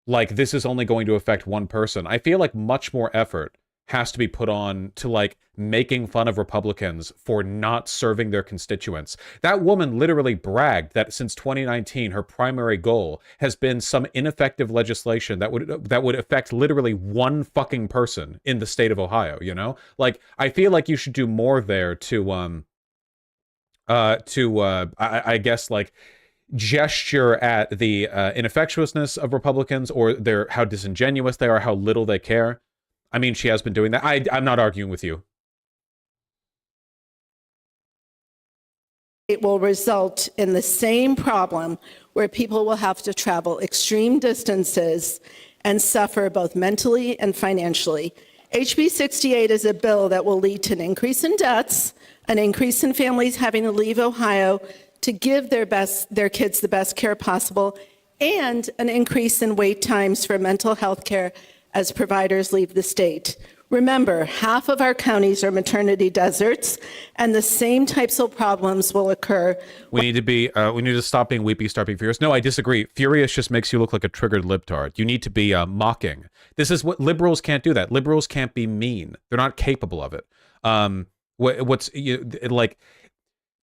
like, this is only going to affect one person. I feel like much more effort has to be put on to like making fun of Republicans for not serving their constituents. That woman literally bragged that since 2019, her primary goal has been some ineffective legislation that would affect literally one fucking person in the state of Ohio, Like, I feel like you should do more there to I guess, like, gesture at the ineffectuousness of Republicans or how disingenuous they are, how little they care. I mean, she has been doing that. I'm not arguing with you. It will result in the same problem where people will have to travel extreme distances and suffer both mentally and financially. HB 68 is a bill that will lead to an increase in deaths, an increase in families having to leave Ohio to give their kids the best care possible, and an increase in wait times for mental health care as providers leave the state. Remember, half of our counties are maternity deserts, and the same types of problems will occur. We need to stop being weepy, start being furious. No, I disagree. Furious just makes you look like a triggered libtard. You need to be mocking. This is what liberals can't do. That liberals can't be mean. They're not capable of it.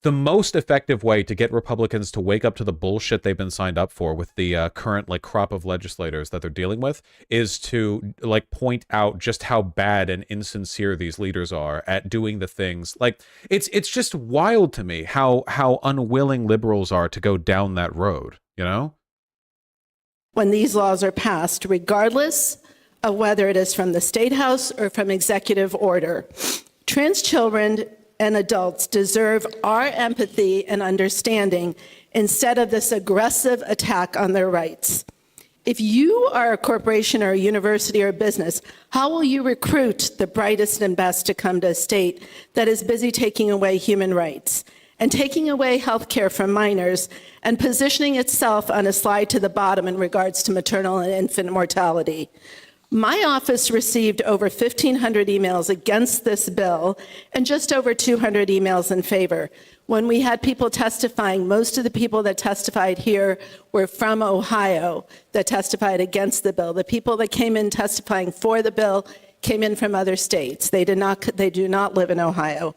The most effective way to get Republicans to wake up to the bullshit they've been signed up for with the current crop of legislators that they're dealing with is to point out just how bad and insincere these leaders are at doing the things. It's just wild to me how unwilling liberals are to go down that road, When these laws are passed, regardless of whether it is from the State House or from executive order, trans children and adults deserve our empathy and understanding instead of this aggressive attack on their rights. If you are a corporation or a university or a business, how will you recruit the brightest and best to come to a state that is busy taking away human rights and taking away health care from minors and positioning itself on a slide to the bottom in regards to maternal and infant mortality? My office received over 1,500 emails against this bill and just over 200 emails in favor. When we had people testifying, most of the people that testified here were from Ohio that testified against the bill. The people that came in testifying for the bill came in from other states. They do not live in Ohio.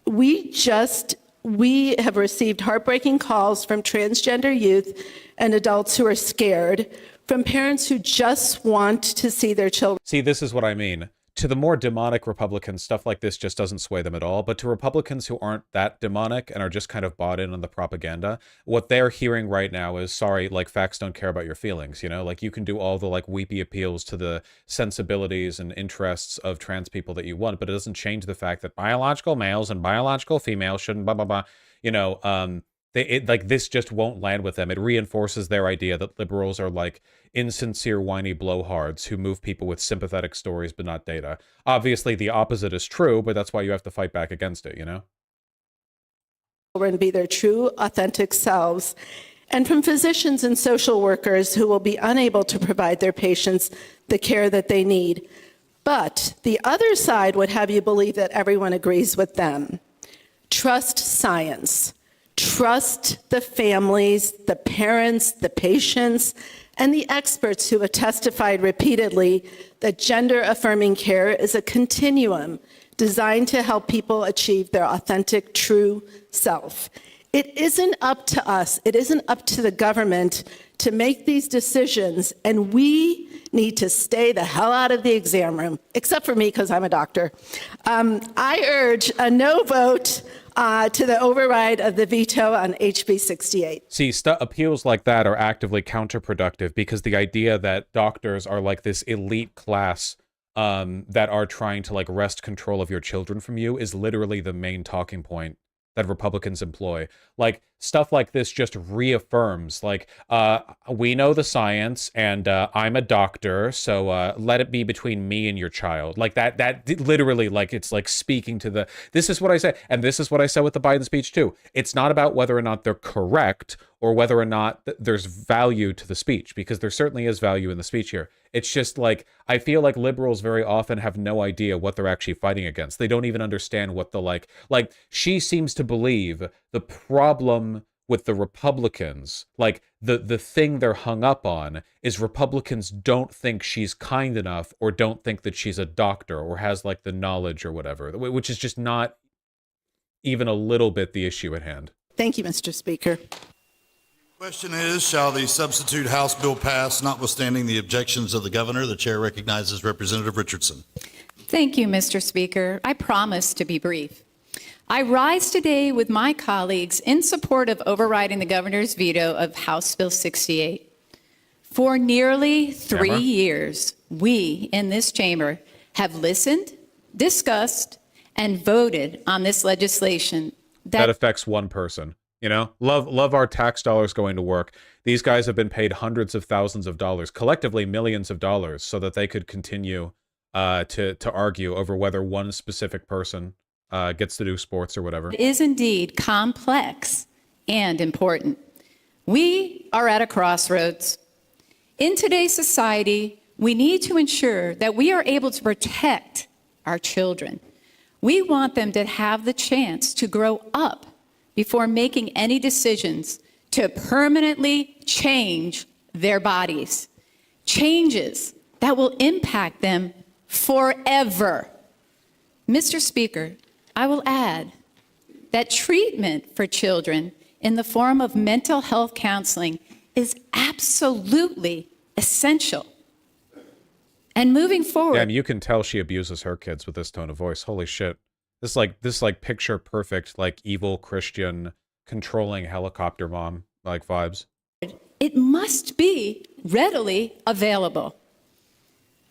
We have received heartbreaking calls from transgender youth and adults who are scared, from parents who just want to see their children. See, this is what I mean. To the more demonic Republicans, stuff like this just doesn't sway them at all. But to Republicans who aren't that demonic and are just kind of bought in on the propaganda, what they're hearing right now is, sorry, like, facts don't care about your feelings, you know? Like, you can do all the, like, weepy appeals to the sensibilities and interests of trans people that you want, but it doesn't change the fact that biological males and biological females shouldn't blah, blah, blah. You know, like, this just won't land with them. It reinforces their idea that liberals are like insincere, whiny blowhards who move people with sympathetic stories but not data. Obviously, the opposite is true, but that's why you have to fight back against it, you know? And be their true, authentic selves. And from physicians and social workers who will be unable to provide their patients the care that they need. But the other side would have you believe that everyone agrees with them. Trust science. Trust the families, the parents, the patients, and the experts who have testified repeatedly that gender-affirming care is a continuum designed to help people achieve their authentic, true self. It isn't up to us, it isn't up to the government to make these decisions, and we need to stay the hell out of the exam room, except for me, because I'm a doctor. I urge a no vote to the override of the veto on HB 68. See, appeals like that are actively counterproductive because the idea that doctors are like this elite class that are trying to like wrest control of your children from you is literally the main talking point that Republicans employ. Like, stuff like this just reaffirms, like, we know the science, and I'm a doctor, so let it be between me and your child. Like, that literally, like, it's like speaking to the, this is what I say, and this is what I said with the Biden speech too. It's not about whether or not they're correct, or whether or not there's value to the speech, because there certainly is value in the speech here. It's just like, I feel like liberals very often have no idea what they're actually fighting against. They don't even understand what the, like, she seems to believe the problem with the Republicans, like the thing they're hung up on is Republicans don't think she's kind enough or don't think that she's a doctor or has like the knowledge or whatever, which is just not even a little bit the issue at hand. Thank you, Mr. Speaker. Question is, shall the substitute House bill pass, notwithstanding the objections of the governor? The chair recognizes Representative Richardson. Thank you, Mr. Speaker. I promise to be brief. I rise today with my colleagues in support of overriding the governor's veto of House Bill 68. For nearly 3 years, we in this chamber have listened, discussed, and voted on this legislation that affects one person. You know, love our tax dollars going to work. These guys have been paid hundreds of thousands of dollars, collectively millions of dollars, so that they could continue to argue over whether one specific person gets to do sports or whatever. It is indeed complex and important. We are at a crossroads. In today's society, we need to ensure that we are able to protect our children. We want them to have the chance to grow up before making any decisions to permanently change their bodies. Changes that will impact them forever. Mr. Speaker, I will add that treatment for children in the form of mental health counseling is absolutely essential. And moving forward... Yeah, and you can tell she abuses her kids with this tone of voice. Holy shit. This picture perfect, like evil Christian controlling helicopter mom like vibes. It must be readily available.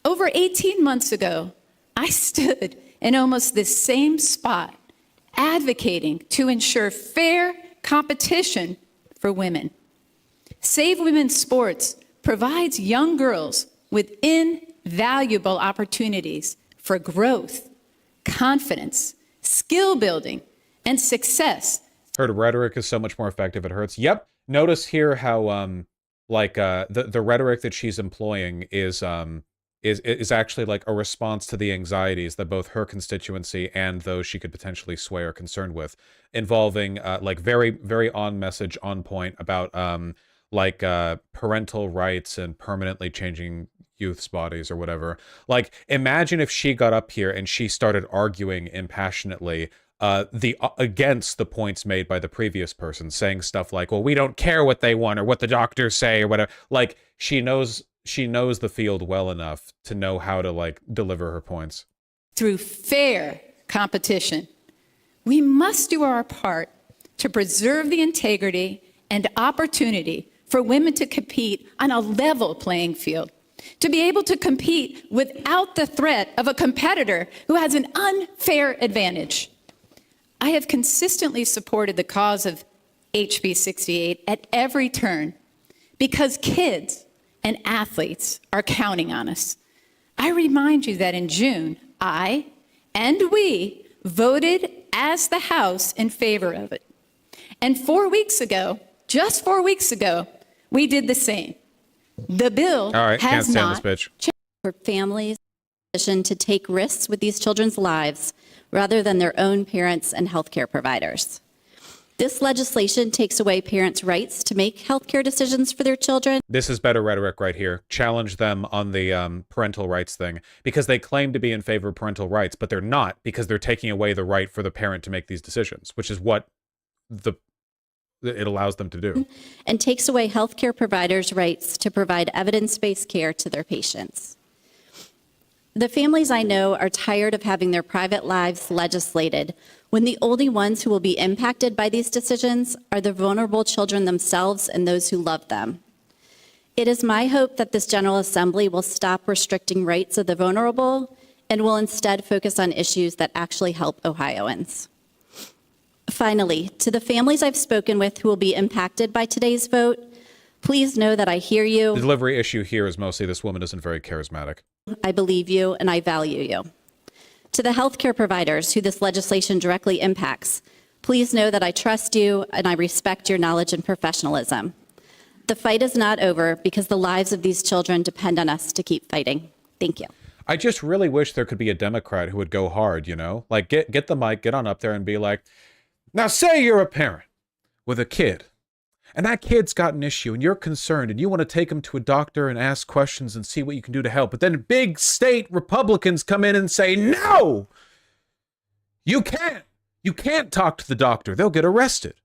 Over 18 months ago, I stood in almost the same spot advocating to ensure fair competition for women. Save Women's Sports provides young girls with invaluable opportunities for growth, confidence, skill building, and success. Her rhetoric is so much more effective. It hurts. Yep. Notice here how the rhetoric that she's employing is actually like a response to the anxieties that both her constituency and those she could potentially sway are concerned with, involving like very, very on message, on point about like parental rights and permanently changing youth's bodies or whatever. Like, imagine if she got up here and she started arguing impassionately against the points made by the previous person, saying stuff like, well, we don't care what they want or what the doctors say or whatever. Like, she knows the field well enough to know how to like deliver her points. Through fair competition, we must do our part to preserve the integrity and opportunity for women to compete on a level playing field, to be able to compete without the threat of a competitor who has an unfair advantage. I have consistently supported the cause of HB 68 at every turn because kids and athletes are counting on us. I remind you that in June, I and we voted as the House in favor of it. And 4 weeks ago, just 4 weeks ago, we did the same. The bill All right, has can't stand not this bitch. For families to take risks with these children's lives rather than their own parents and healthcare providers. This legislation takes away parents' rights to make healthcare decisions for their children. This is better rhetoric right here. Challenge them on the parental rights thing, because they claim to be in favor of parental rights, but they're not, because they're taking away the right for the parent to make these decisions, which is what it allows them to do. And takes away healthcare providers' rights to provide evidence-based care to their patients. The families I know are tired of having their private lives legislated when the only ones who will be impacted by these decisions are the vulnerable children themselves and those who love them. It is my hope that this General Assembly will stop restricting rights of the vulnerable and will instead focus on issues that actually help Ohioans. Finally, to the families I've spoken with who will be impacted by today's vote, please know that I hear you. The delivery issue here is mostly this woman isn't very charismatic. I believe you and I value you. To the healthcare providers who this legislation directly impacts, please know that I trust you and I respect your knowledge and professionalism. The fight is not over because the lives of these children depend on us to keep fighting. Thank you. I just really wish there could be a Democrat who would go hard, you know? Like, get the mic, get on up there and be like, now say you're a parent with a kid, and that kid's got an issue, and you're concerned, and you want to take him to a doctor and ask questions and see what you can do to help. But then big state Republicans come in and say, no, you can't. You can't talk to the doctor. They'll get arrested.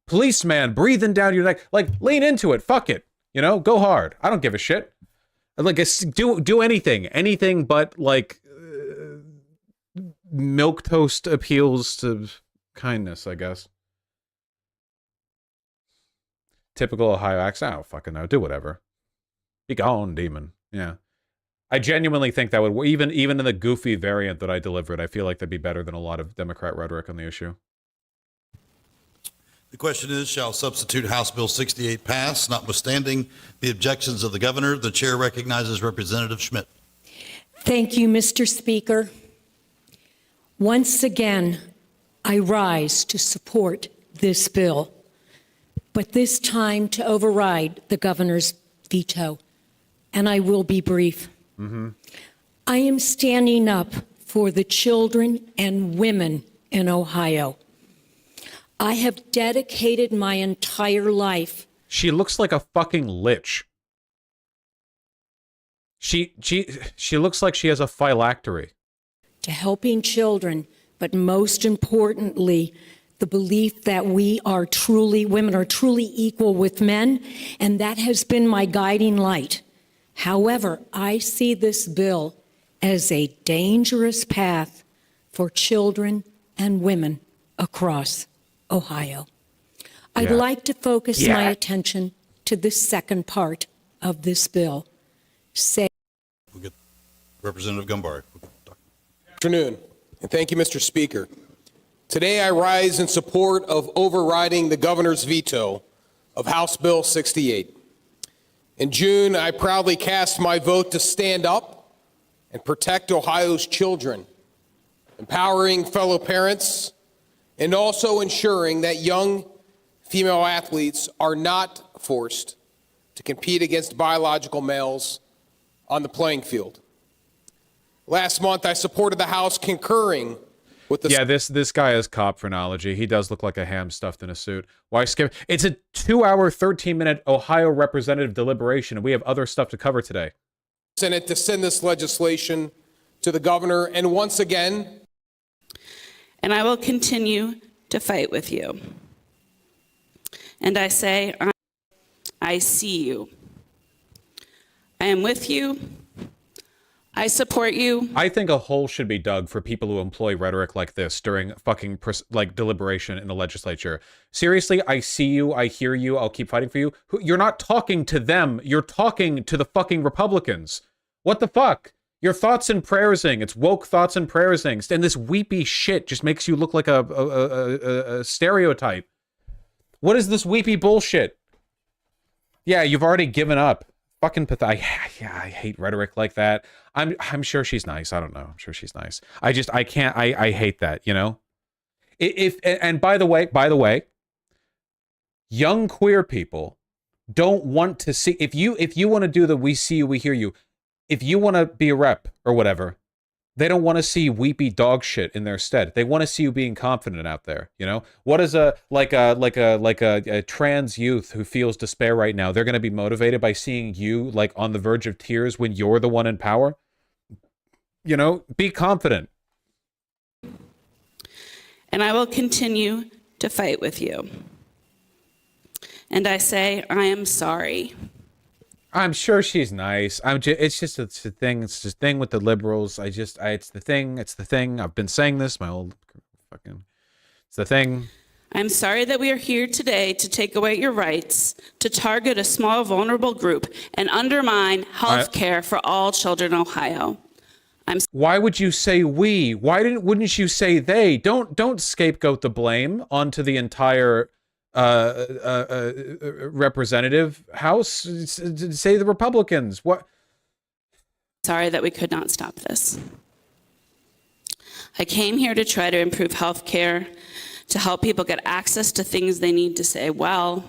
Policeman breathing down your neck. Like, lean into it. Fuck it. You know, go hard. I don't give a shit. Like, do anything but, like, milquetoast appeals to kindness, I guess. Typical Ohio accent. I don't fucking know. Do whatever. Be gone, demon. Yeah. I genuinely think that would, even in the goofy variant that I delivered, I feel like that'd be better than a lot of Democrat rhetoric on the issue. The question is, shall substitute House Bill 68 pass? Notwithstanding the objections of the governor, the chair recognizes Representative Schmidt. Thank you, Mr. Speaker. Once again, I rise to support this bill, but this time to override the governor's veto, and I will be brief. I am standing up for the children and women in Ohio. I have dedicated my entire life. She looks like a fucking lich. She looks like she has a phylactery. To helping children, but most importantly, the belief that women are truly equal with men, and that has been my guiding light. However, I see this bill as a dangerous path for children and women across Ohio. I'd like to focus my attention to the second part of this bill. We'll get Representative Gumbar. Good afternoon, and thank you, Mr. Speaker. Today I rise in support of overriding the governor's veto of House Bill 68. In June, I proudly cast my vote to stand up and protect Ohio's children, empowering fellow parents, and also ensuring that young female athletes are not forced to compete against biological males on the playing field. Last month, I supported the House concurring with the Yeah, this guy is cop phrenology. He does look like a ham stuffed in a suit. Why skip? It's a 2-hour, 13-minute Ohio representative deliberation, and we have other stuff to cover today. Senate to send this legislation to the governor, and once again, and I will continue to fight with you. And I say, I see you. I am with you. I support you. I think a hole should be dug for people who employ rhetoric like this during fucking deliberation in the legislature. Seriously, I see you, I hear you, I'll keep fighting for you. You're not talking to them, you're talking to the fucking Republicans. What the fuck? Your thoughts and prayersing. It's woke thoughts and prayersing. And this weepy shit just makes you look like a stereotype. What is this weepy bullshit? Yeah, you've already given up. Fucking pathetic. I hate rhetoric like that. I'm sure she's nice. I don't know. I'm sure she's nice. I hate that, you know? And by the way, young queer people don't want to see, if you want to do the we see you, we hear you, if you want to be a rep or whatever, they don't want to see weepy dog shit in their stead. They want to see you being confident out there, you know? What is a trans youth who feels despair right now? They're going to be motivated by seeing you like on the verge of tears when you're the one in power? You know, be confident. And I will continue to fight with you. And I say, I am sorry. I'm sure she's nice. It's just a thing. It's just a thing with the liberals. It's the thing. I've been saying this. It's the thing. I'm sorry that we are here today to take away your rights, to target a small vulnerable group, and undermine health care for all children in Ohio. Why would you say we? Wouldn't you say they? Don't scapegoat the blame onto the entire representative house. Say the Republicans. What? Sorry that we could not stop this. I came here to try to improve health care, to help people get access to things they need to say, well,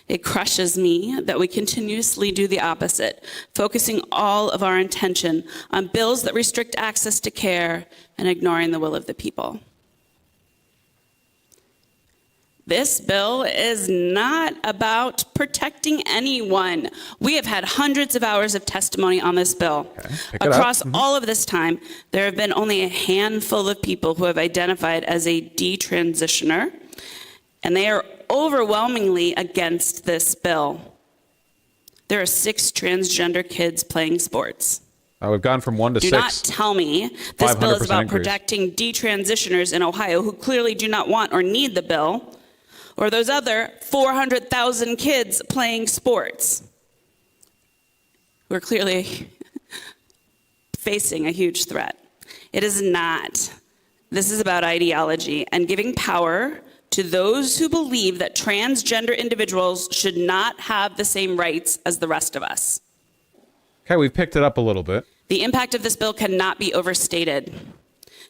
it crushes me that we continuously do the opposite, focusing all of our attention on bills that restrict access to care and ignoring the will of the people. This bill is not about protecting anyone. We have had hundreds of hours of testimony on this bill. Across all of this time, there have been only a handful of people who have identified as a detransitioner, and they are overwhelmingly against this bill. There are 6 transgender kids playing sports. We've gone from 1 to 6. Do not tell me this bill is about protecting detransitioners in Ohio who clearly do not want or need the bill, or those other 400,000 kids playing sports who are clearly facing a huge threat. It is not. This is about ideology and giving power to those who believe that transgender individuals should not have the same rights as the rest of us. Okay, we've picked it up a little bit. The impact of this bill cannot be overstated.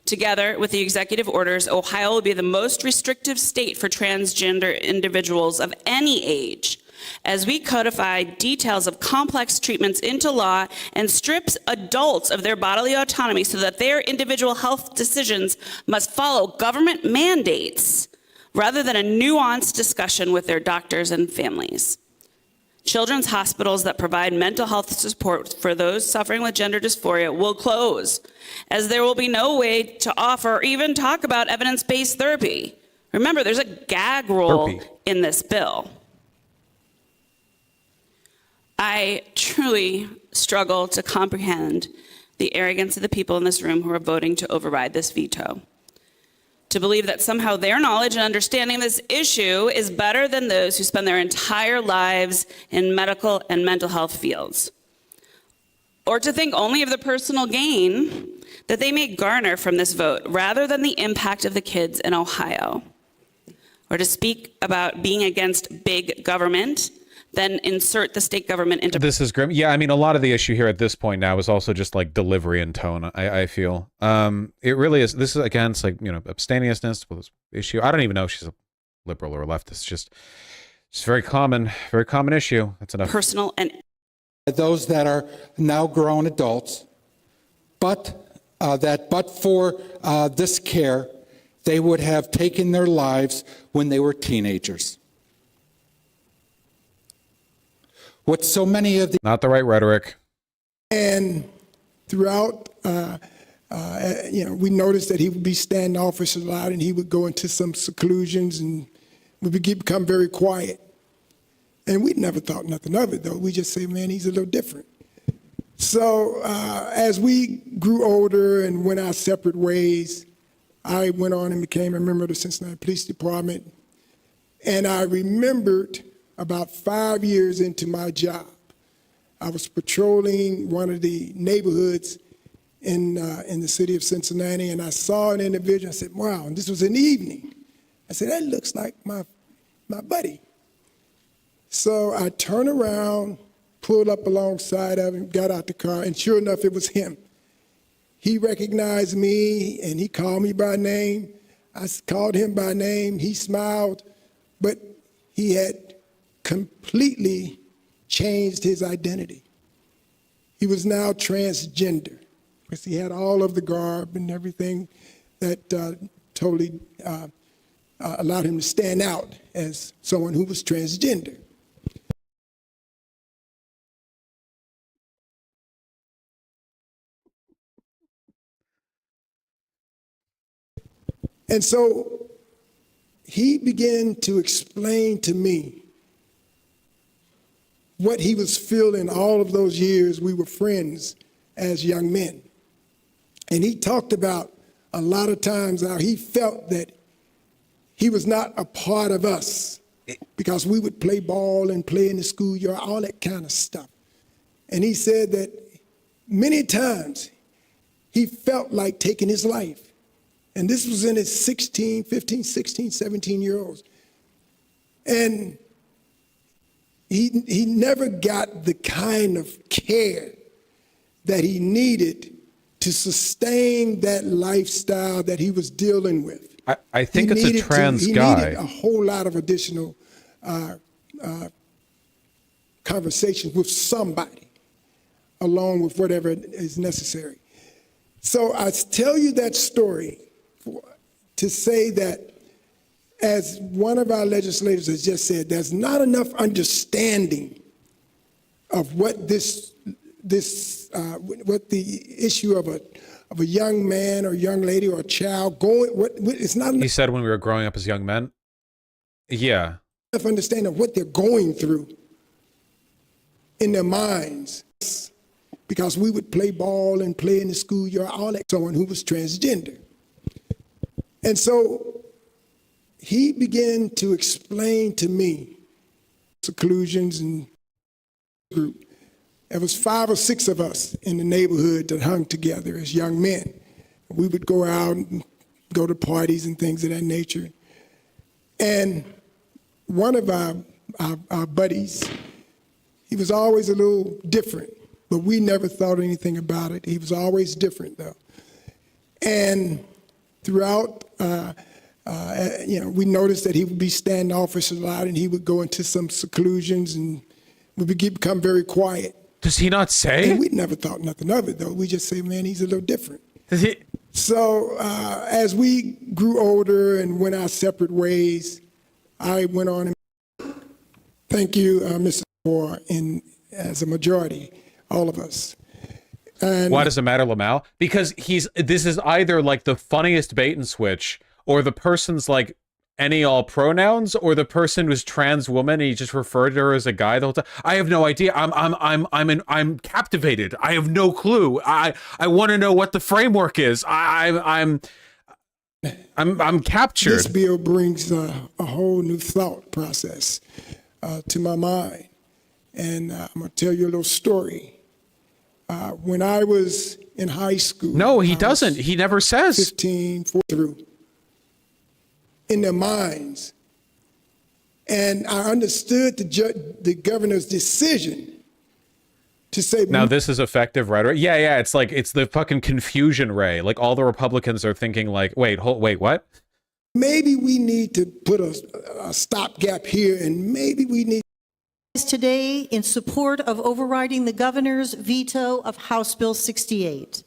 Together with the executive orders, Ohio will be the most restrictive state for transgender individuals of any age, as we codify details of complex treatments into law and strips adults of their bodily autonomy so that their individual health decisions must follow government mandates rather than a nuanced discussion with their doctors and families. Children's hospitals that provide mental health support for those suffering with gender dysphoria will close, as there will be no way to offer or even talk about evidence-based therapy. Remember, there's a gag rule in this bill. I truly struggle to comprehend the arrogance of the people in this room who are voting to override this veto. To believe that somehow their knowledge and understanding of this issue is better than those who spend their entire lives in medical and mental health fields. Or to think only of the personal gain that they may garner from this vote rather than the impact of the kids in Ohio. Or to speak about being against big government, then insert the state government into... This is grim. Yeah, I mean, a lot of the issue here at this point now is also just like delivery and tone, I feel. It really is. This is, again, it's like, you know, abstemiousness with this issue. I don't even know if she's a liberal or a leftist. Just very common issue. That's enough. Personal and... Those that are now grown adults, but for this care, they would have taken their lives when they were teenagers. What so many of the Not the right rhetoric. And throughout, we noticed that he would be standoffish a lot, and he would go into some seclusions and would become very quiet. And we never thought nothing of it, though. We just say, man, he's a little different. So as we grew older and went our separate ways, I went on and became a member of the Cincinnati Police Department. And I remembered about 5 years into my job, I was patrolling one of the neighborhoods in the city of Cincinnati, and I saw an individual. I said, wow, and this was in the evening. I said, that looks like my buddy. So I turned around, pulled up alongside of him, got out the car, and sure enough, it was him. He recognized me, and he called me by name. I called him by name. He smiled, but he had completely changed his identity. He was now transgender, because he had all of the garb and everything that totally allowed him to stand out as someone who was transgender. And so he began to explain to me what he was feeling all of those years we were friends as young men. And he talked about a lot of times how he felt that he was not a part of us because we would play ball and play in the schoolyard, all that kind of stuff. And he said that many times he felt like taking his life. And this was in his 15, 16, 17-year-olds. And he never got the kind of care that he needed to sustain that lifestyle that he was dealing with. I think it's a trans guy. He needed a whole lot of additional conversations with somebody, along with whatever is necessary. So I tell you that story to say that, as one of our legislators has just said, there's not enough understanding of what what the issue of a young man or young lady or a child going. It's not He said when we were growing up as young men. Yeah. enough understanding of what they're going through in their minds, because we would play ball and play in the schoolyard, all that. Someone who was transgender. And so he began to explain to me seclusions and group. There was 5 or 6 of us in the neighborhood that hung together as young men. We would go out and go to parties and things of that nature. And one of our buddies, he was always a little different, but we never thought anything about it. He was always different, though. And throughout, we noticed that he would be standoffish a lot, and he would go into some seclusions and would become very quiet. Does he not say? And we never thought nothing of it, though. We just say, man, he's a little different. So as we grew older and went our separate ways, I went on and thank you, Mr. Moore, as a majority, all of us. And why does it matter, Lamal? Because this is either like the funniest bait and switch, or the person's like any all pronouns, or the person who's trans woman and he just referred to her as a guy the whole time. I have no idea. I'm captivated. I have no clue. I want to know what the framework is. I'm captured. This bill brings a whole new thought process to my mind, and I'm gonna tell you a little story. When I was in high school. No, he doesn't. He never says. 15, 4 through. In their minds. And I understood the governor's decision to say. Now this is effective rhetoric. Yeah. It's like, it's the fucking confusion ray. Like all the Republicans are thinking like, wait, what? Maybe we need to put a stopgap here, and maybe we need. Today in support of overriding the governor's veto of House Bill 68.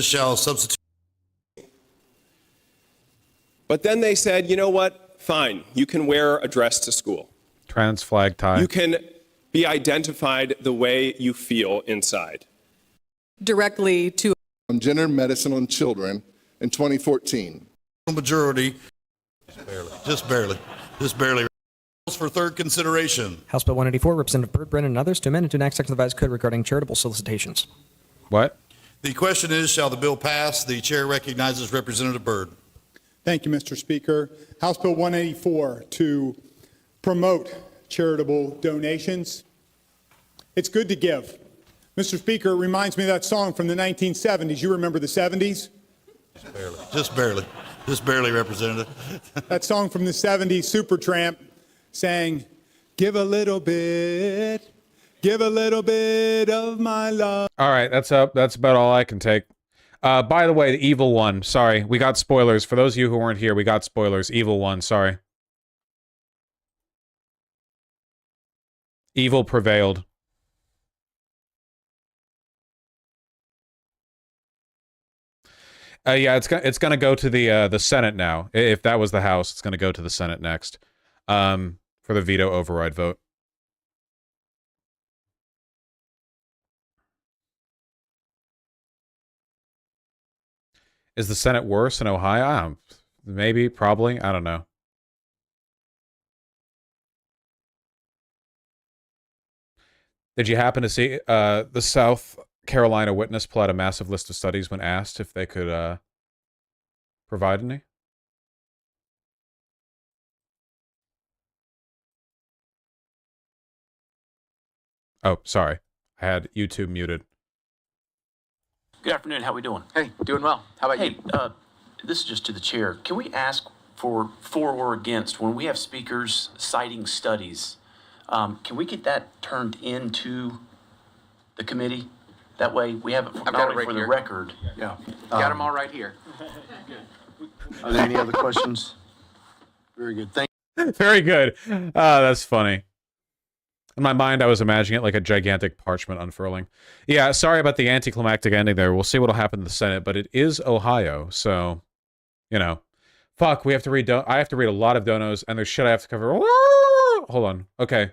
Shall substitute. But then they said, you know what? Fine, you can wear a dress to school. Trans flag tie. You can be identified the way you feel inside. Directly to on gender medicine on children in 2014. Majority, just barely. For third consideration. House Bill 184, Representative Byrd, Brennan, and others to amend and to enact Section of the Vice Code regarding charitable solicitations. What? The question is, shall the bill pass? The chair recognizes Representative Byrd. Thank you, Mr. Speaker. House Bill 184 to promote charitable donations. It's good to give. Mr. Speaker, it reminds me of that song from the 1970s. You remember the 70s? Just barely, Representative. That song from the 70s, Supertramp, sang, give a little bit of my love. All right, that's about all I can take. By the way, the Evil One, sorry, we got spoilers. For those of you who weren't here, we got spoilers. Evil One, sorry. Evil prevailed. Yeah, it's gonna go to the Senate now. If that was the House, it's gonna go to the Senate next, for the veto override vote. Is the Senate worse in Ohio? Maybe, probably. I don't know. Did you happen to see the South Carolina Witness pull out a massive list of studies when asked if they could provide any? Oh, sorry. I had YouTube muted. Good afternoon. How we doing? Hey, doing well. How about you? This is just to the chair. Can we ask for or against when we have speakers citing studies? Can we get that turned into the committee? That way we have it for, for the record. Yeah. Got them all right here. Are there any other questions? Very good. Thank you. Very good. That's funny. In my mind, I was imagining it like a gigantic parchment unfurling. Yeah, sorry about the anticlimactic ending there. We'll see what'll happen in the Senate, but it is Ohio, so, you know. Fuck, we have to read... I have to read a lot of donos, and there's shit I have to cover. Hold on. Okay.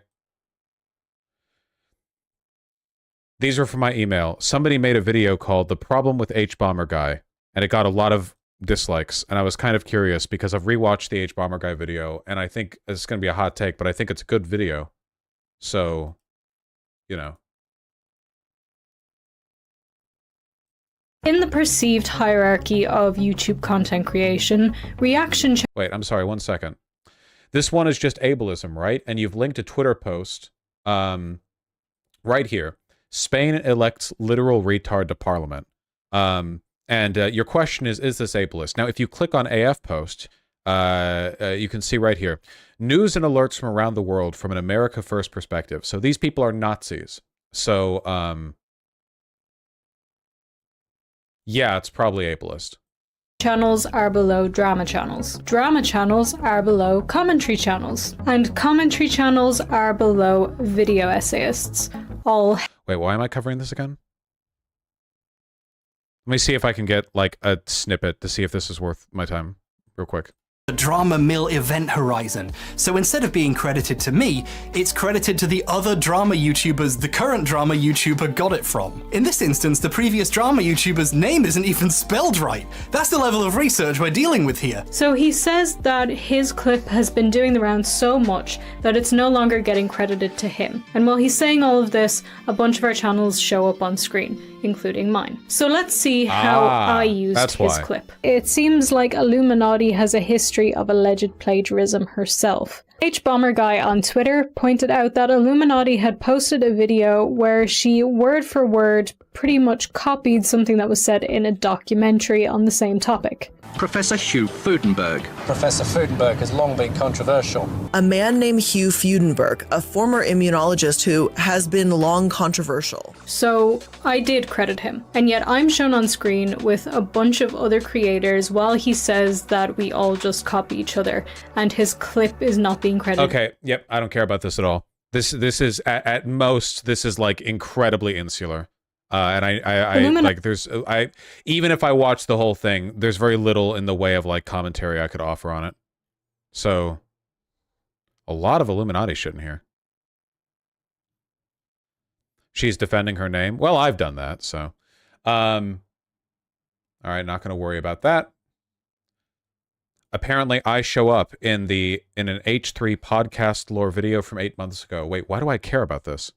These are from my email. Somebody made a video called The Problem with H-Bomber Guy, and it got a lot of dislikes, and I was kind of curious because I've rewatched the H-Bomber Guy video, and I think it's going to be a hot take, but I think it's a good video. So, you know. In the perceived hierarchy of YouTube content creation, reaction... Wait, I'm sorry, 1 second. This one is just ableism, right? And you've linked a Twitter post right here. Spain elects literal retard to parliament. And your question is this ableist? Now, if you click on AF post, you can see right here. News and alerts from around the world from an America First perspective. So these people are Nazis. So, yeah, it's probably ableist. Channels are below drama channels. Drama channels are below commentary channels. And commentary channels are below video essayists. All... Wait, why am I covering this again? Let me see if I can get, like, a snippet to see if this is worth my time real quick. The Drama Mill event horizon. So instead of being credited to me, it's credited to the other drama YouTubers the current drama YouTuber got it from. In this instance, the previous drama YouTuber's name isn't even spelled right. That's the level of research we're dealing with here. So he says that his clip has been doing the rounds so much that it's no longer getting credited to him. And while he's saying all of this, a bunch of our channels show up on screen, including mine. So let's see how I used his clip. It seems like Illuminati has a history of alleged plagiarism herself. H-Bomber Guy on Twitter pointed out that Illuminati had posted a video where she word for word pretty much copied something that was said in a documentary on the same topic. Professor Hugh Freudenberg. Professor Freudenberg has long been controversial. A man named Hugh Freudenberg, a former immunologist who has been long controversial. So I did credit him, and yet I'm shown on screen with a bunch of other creators while he says that we all just copy each other, and his clip is not being credited. Okay, yep, I don't care about this at all. This is, at most, this is like incredibly insular. And I Illumina- like there's even if I watch the whole thing, there's very little in the way of like commentary I could offer on it. So a lot of Illuminati shit in here. She's defending her name. Well, I've done that, so all right, not going to worry about that. Apparently, I show up in an H3 podcast lore video from 8 months ago. Wait, why do I care about this?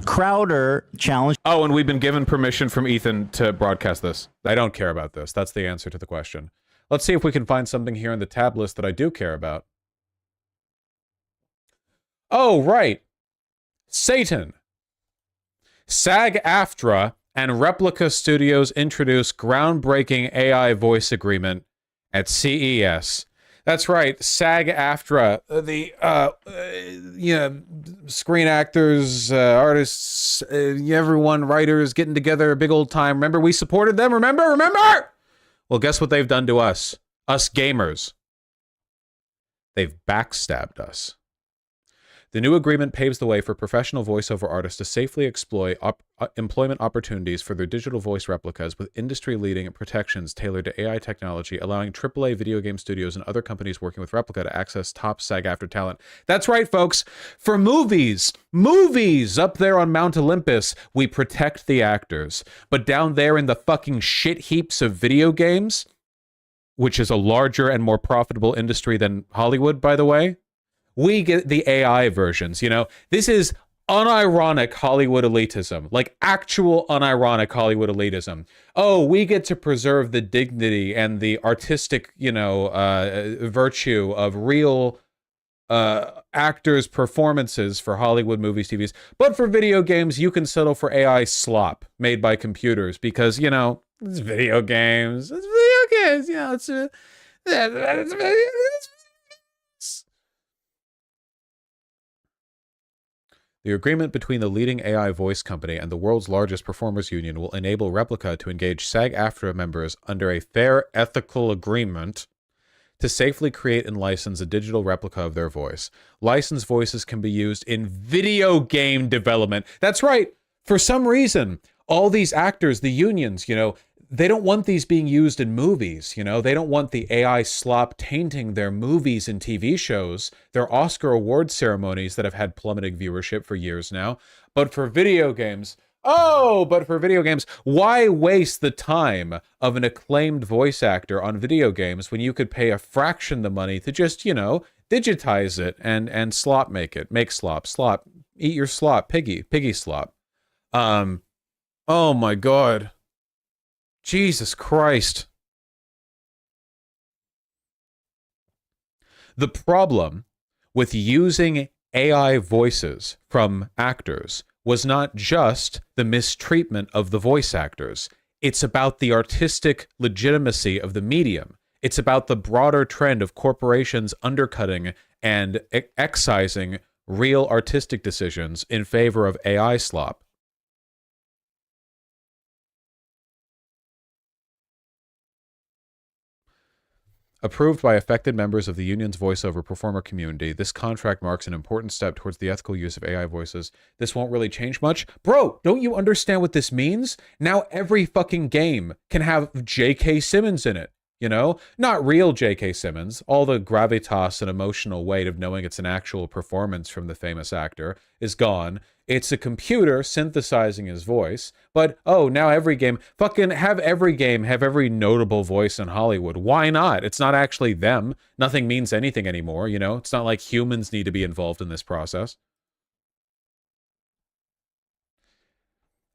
Crowder challenged. Oh, and we've been given permission from Ethan to broadcast this. I don't care about this. That's the answer to the question. Let's see if we can find something here in the tab list that I do care about. Oh, right. Satan. SAG-AFTRA and Replica Studios introduce groundbreaking AI voice agreement at CES. That's right, SAG-AFTRA, the screen actors, artists, everyone, writers getting together, a big old time. Remember, we supported them. Remember? Well, guess what they've done to us gamers. They've backstabbed us. The new agreement paves the way for professional voiceover artists to safely exploit employment opportunities for their digital voice replicas with industry-leading protections tailored to AI technology, allowing AAA video game studios and other companies working with Replica to access top SAG-AFTRA talent. That's right, folks. For movies up there on Mount Olympus, we protect the actors. But down there in the fucking shit heaps of video games, which is a larger and more profitable industry than Hollywood, by the way, we get the AI versions, you know? This is unironic Hollywood elitism, like actual unironic Hollywood elitism. Oh, we get to preserve the dignity and the artistic, virtue of real actors' performances for Hollywood movies, TVs. But for video games, you can settle for AI slop made by computers because, it's video games. It's video games, The agreement between the leading AI voice company and the world's largest performers union will enable Replica to engage SAG-AFTRA members under a fair, ethical agreement to safely create and license a digital replica of their voice. Licensed voices can be used in video game development. That's right. For some reason, all these actors, the unions, they don't want these being used in movies, They don't want the AI slop tainting their movies and TV shows, their Oscar award ceremonies that have had plummeting viewership for years now. But for video games, why waste the time of an acclaimed voice actor on video games when you could pay a fraction the money to just, digitize it and slop make slop, eat your slop, piggy slop. Oh my God. Jesus Christ. The problem with using AI voices from actors was not just the mistreatment of the voice actors. It's about the artistic legitimacy of the medium. It's about the broader trend of corporations undercutting and excising real artistic decisions in favor of AI slop. Approved by affected members of the union's voiceover performer community, this contract marks an important step towards the ethical use of AI voices. This won't really change much. Bro, don't you understand what this means? Now every fucking game can have J.K. Simmons in it, Not real J.K. Simmons. All the gravitas and emotional weight of knowing it's an actual performance from the famous actor is gone. It's a computer synthesizing his voice. But, now every game, have every notable voice in Hollywood. Why not? It's not actually them. Nothing means anything anymore, It's not like humans need to be involved in this process.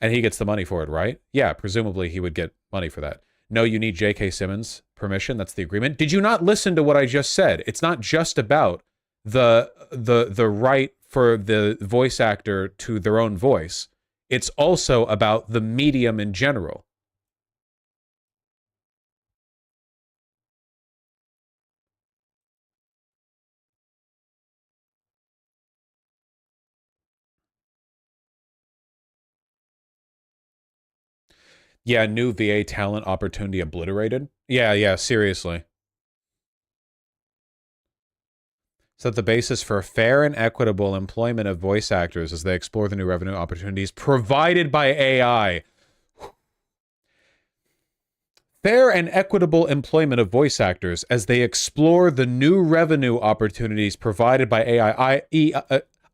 And he gets the money for it, right? Yeah, presumably he would get money for that. No, you need J.K. Simmons' permission. That's the agreement. Did you not listen to what I just said? It's not just about the right for the voice actor to their own voice. It's also about the medium in general. Yeah, new VA talent opportunity obliterated. Yeah, seriously. Set the basis for fair and equitable employment of voice actors as they explore the new revenue opportunities provided by AI. Fair and equitable employment of voice actors as they explore the new revenue opportunities provided by AI,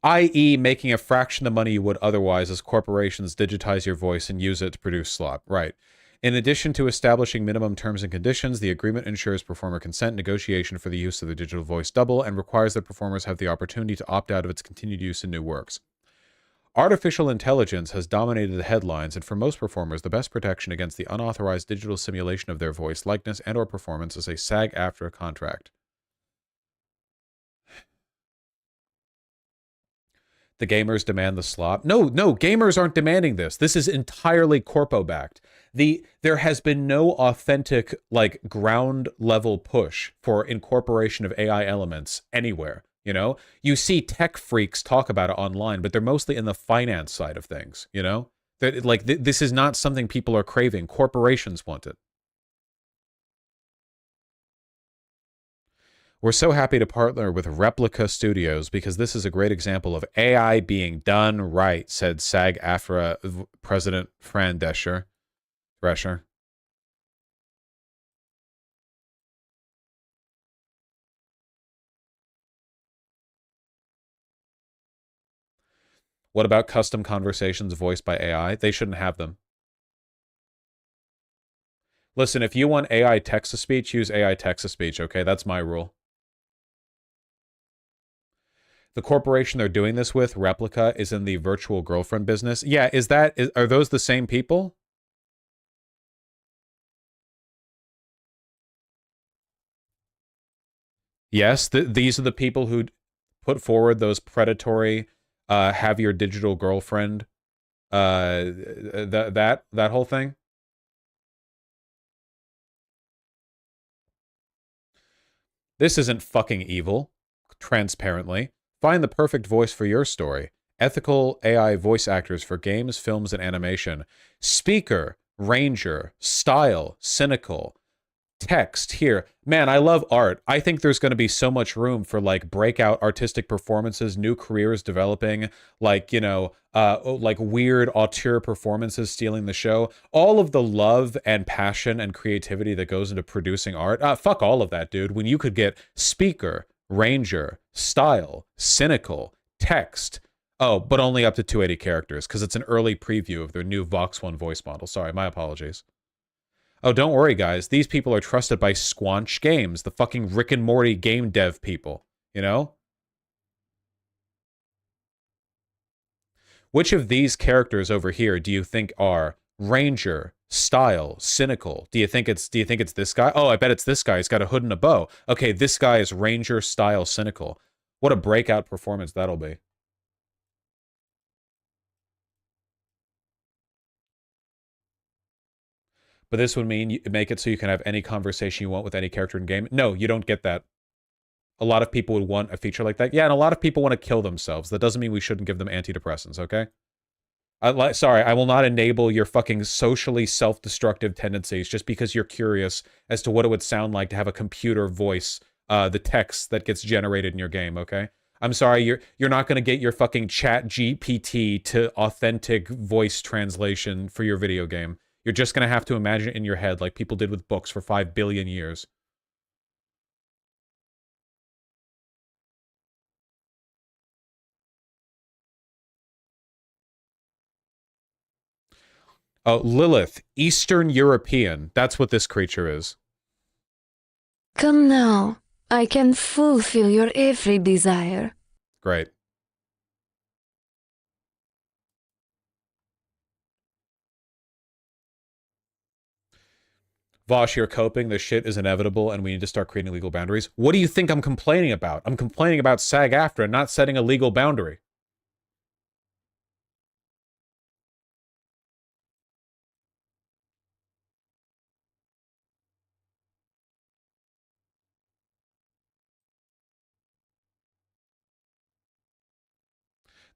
i.e. making a fraction of the money you would otherwise as corporations digitize your voice and use it to produce slop. Right. In addition to establishing minimum terms and conditions, the agreement ensures performer consent negotiation for the use of the digital voice double and requires that performers have the opportunity to opt out of its continued use in new works. Artificial intelligence has dominated the headlines, and for most performers, the best protection against the unauthorized digital simulation of their voice, likeness, and/or performance is a SAG-AFTRA contract. The gamers demand the slop. No, gamers aren't demanding this. This is entirely corpo-backed. There has been no authentic, like, ground level push for incorporation of AI elements anywhere. You know, you see tech freaks talk about it online, but they're mostly in the finance side of things. You know, that like this is not something people are craving. Corporations want it. We're so happy to partner with Replica Studios because this is a great example of AI being done right, said SAG-AFTRA President Fran Drescher. What about custom conversations voiced by AI? They shouldn't have them. Listen, if you want AI text-to-speech, use AI text-to-speech, okay? That's my rule. The corporation they're doing this with, Replica, is in the virtual girlfriend business. Yeah, are those the same people? Yes, these are the people who put forward those predatory, have your digital girlfriend, that whole thing. This isn't fucking evil, transparently. Find the perfect voice for your story. Ethical AI voice actors for games, films, and animation. Speaker, Ranger, Style, Cynical. Text here. Man, I love art. I think there's going to be so much room for like breakout artistic performances, new careers developing, like, you know, like weird auteur performances stealing the show. All of the love and passion and creativity that goes into producing art. Fuck all of that, dude. When you could get Speaker, Ranger, Style, Cynical, Text. Oh, but only up to 280 characters because it's an early preview of their new Vox 1 voice model. Sorry, my apologies. Oh, don't worry, guys. These people are trusted by Squanch Games, the fucking Rick and Morty game dev people, you know? Which of these characters over here do you think are Ranger, Style, Cynical? Do you think it's this guy? Oh, I bet it's this guy. He's got a hood and a bow. Okay, this guy is Ranger, Style, Cynical. What a breakout performance that'll be. But this would mean you make it so you can have any conversation you want with any character in game. No, you don't get that. A lot of people would want a feature like that. Yeah, and a lot of people want to kill themselves. That doesn't mean we shouldn't give them antidepressants, okay? Sorry, I will not enable your fucking socially self-destructive tendencies just because you're curious as to what it would sound like to have a computer voice the text that gets generated in your game, okay? I'm sorry, you're not going to get your fucking chat GPT to authentic voice translation for your video game. You're just going to have to imagine it in your head like people did with books for 5 billion years. Oh, Lilith, Eastern European. That's what this creature is. Come now. I can fulfill your every desire. Great. Vosh, you're coping. This shit is inevitable, and we need to start creating legal boundaries. What do you think I'm complaining about? I'm complaining about SAG-AFTRA not setting a legal boundary.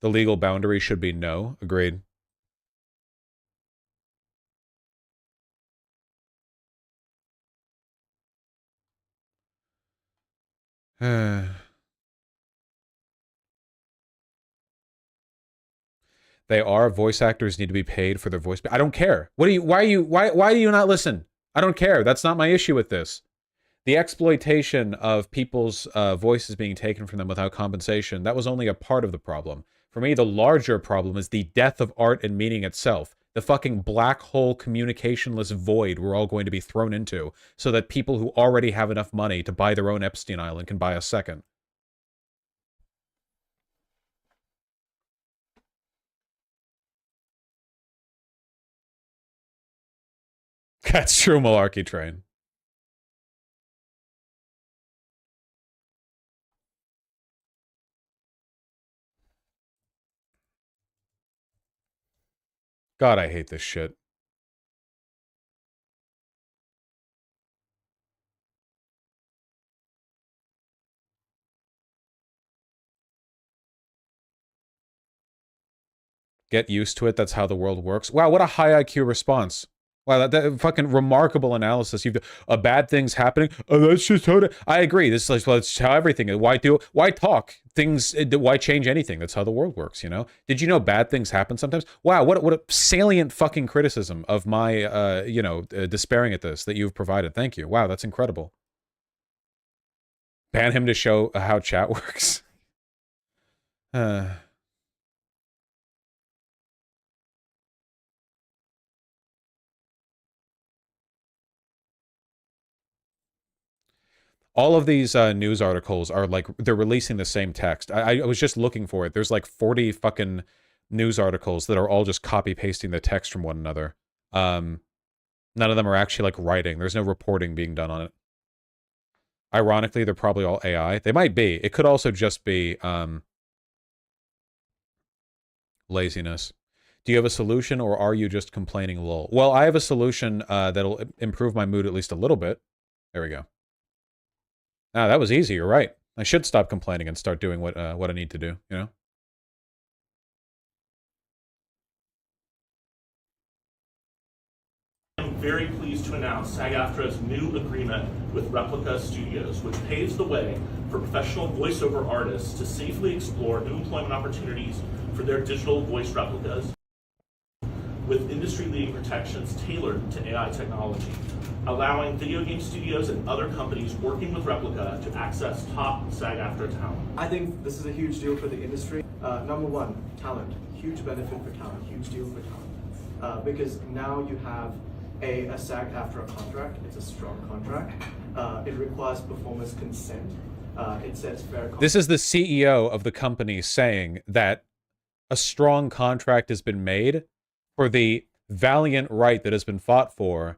The legal boundary should be no. Agreed. They are. Voice actors need to be paid for their voice. I don't care. Why do you not listen? I don't care. That's not my issue with this. The exploitation of people's voices being taken from them without compensation, that was only a part of the problem. For me, the larger problem is the death of art and meaning itself. The fucking black hole communicationless void we're all going to be thrown into so that people who already have enough money to buy their own Epstein Island can buy a second. That's true, Malarkey Train. God, I hate this shit. Get used to it. That's how the world works. Wow, what a high IQ response. Wow, that fucking remarkable analysis. Bad things happening. Oh, that's just how I agree. This is like, well, it's how everything is. Why talk? Why change anything? That's how the world works, you know? Did you know bad things happen sometimes? Wow, what a salient fucking criticism of my, despairing at this that you've provided. Thank you. Wow, that's incredible. Ban him to show how chat works. All of these news articles are like, they're releasing the same text. I was just looking for it. There's like 40 fucking news articles that are all just copy pasting the text from one another. None of them are actually like writing. There's no reporting being done on it. Ironically, they're probably all AI. They might be. It could also just be laziness. Do you have a solution or are you just complaining, lol? Well, I have a solution that'll improve my mood at least a little bit. There we go. Ah, that was easy. You're right. I should stop complaining and start doing what I need to do, you know? I'm very pleased to announce SAG-AFTRA's new agreement with Replica Studios, which paves the way for professional voiceover artists to safely explore new employment opportunities for their digital voice replicas with industry-leading protections tailored to AI technology, allowing video game studios and other companies working with Replica to access top SAG-AFTRA talent. I think this is a huge deal for the industry. Number one, talent. Huge benefit for talent, huge deal for talent. Because now you have a SAG-AFTRA contract. It's a strong contract. It requires performance consent. It sets fair... This is the CEO of the company saying that a strong contract has been made for the valiant right that has been fought for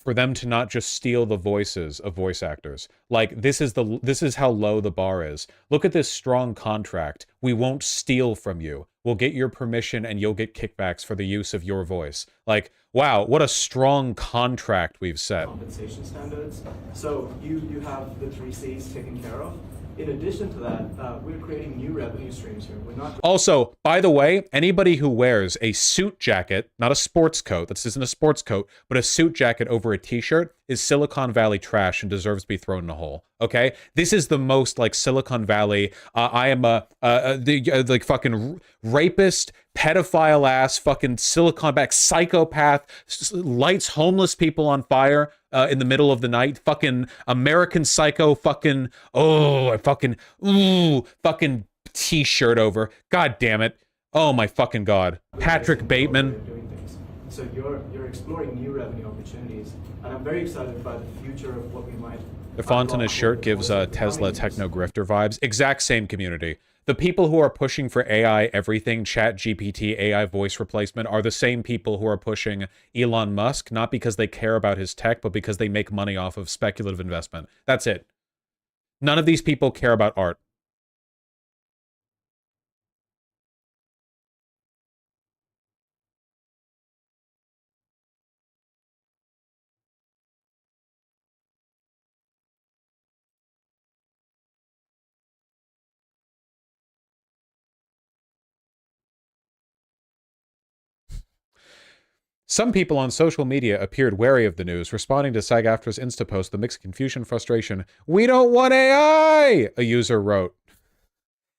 them to not just steal the voices of voice actors. Like, this is how low the bar is. Look at this strong contract. We won't steal from you. We'll get your permission and you'll get kickbacks for the use of your voice. Like, wow, what a strong contract we've set. Compensation standards. So you have the 3 C's taken care of. In addition to that, we're creating new revenue streams here. We're not... Also, by the way, anybody who wears a suit jacket, not a sports coat, this isn't a sports coat, but a suit jacket over a t-shirt is Silicon Valley trash and deserves to be thrown in a hole. Okay? This is the most like Silicon Valley, I am like fucking rapist, pedophile ass, fucking Silicon back psychopath, lights homeless people on fire in the middle of the night, fucking American Psycho, fucking, fucking t-shirt over. God damn it. Oh my fucking God. Patrick Bateman. So you're exploring new revenue opportunities, and I'm very excited by the future of what we might... The font on his shirt gives Tesla techno grifter vibes. Exact same community. The people who are pushing for AI everything, Chat GPT, AI voice replacement, are the same people who are pushing Elon Musk, not because they care about his tech, but because they make money off of speculative investment. That's it. None of these people care about art. Some people on social media appeared wary of the news, responding to SAG-AFTRA's Insta post with mixed confusion and frustration. "We don't want AI," a user wrote.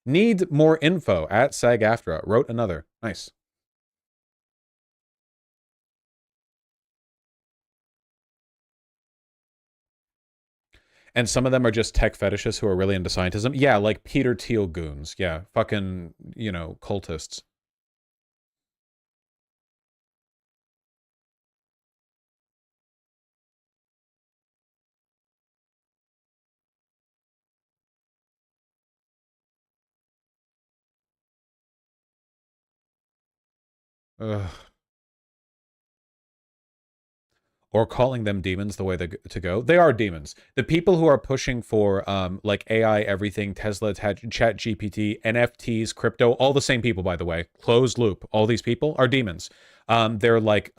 "Need more info at SAG-AFTRA," wrote another. Nice. And some of them are just tech fetishists who are really into scientism. Yeah, like Peter Thiel goons. Yeah, fucking, you know, cultists. Ugh. Or calling them demons the way to go. They are demons. The people who are pushing for like AI, everything, Tesla, Chat GPT, NFTs, crypto, all the same people, by the way, closed loop. All these people are demons. They're like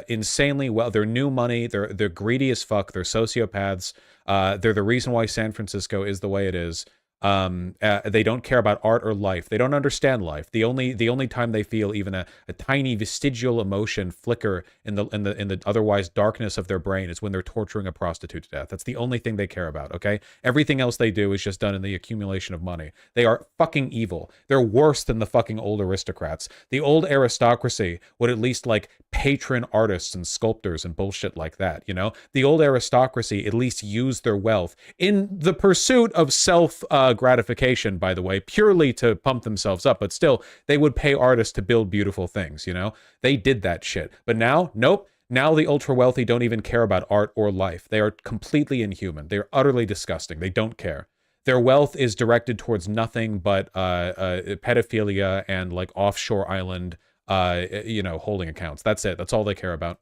insanely well. They're new money. They're greedy as fuck. They're sociopaths. They're the reason why San Francisco is the way it is. They don't care about art or life. They don't understand life. The only time they feel even a tiny vestigial emotion flicker in the otherwise darkness of their brain is when they're torturing a prostitute to death. That's the only thing they care about, okay? Everything else they do is just done in the accumulation of money. They are fucking evil. They're worse than the fucking old aristocrats. The old aristocracy would at least like patron artists and sculptors and bullshit like that, you know? The old aristocracy at least used their wealth in the pursuit of self gratification, by the way, purely to pump themselves up, but still, they would pay artists to build beautiful things, you know? They did that shit. But now, nope. Now the ultra wealthy don't even care about art or life. They are completely inhuman. They're utterly disgusting. They don't care. Their wealth is directed towards nothing but pedophilia and like offshore island, you know, holding accounts. That's it. That's all they care about.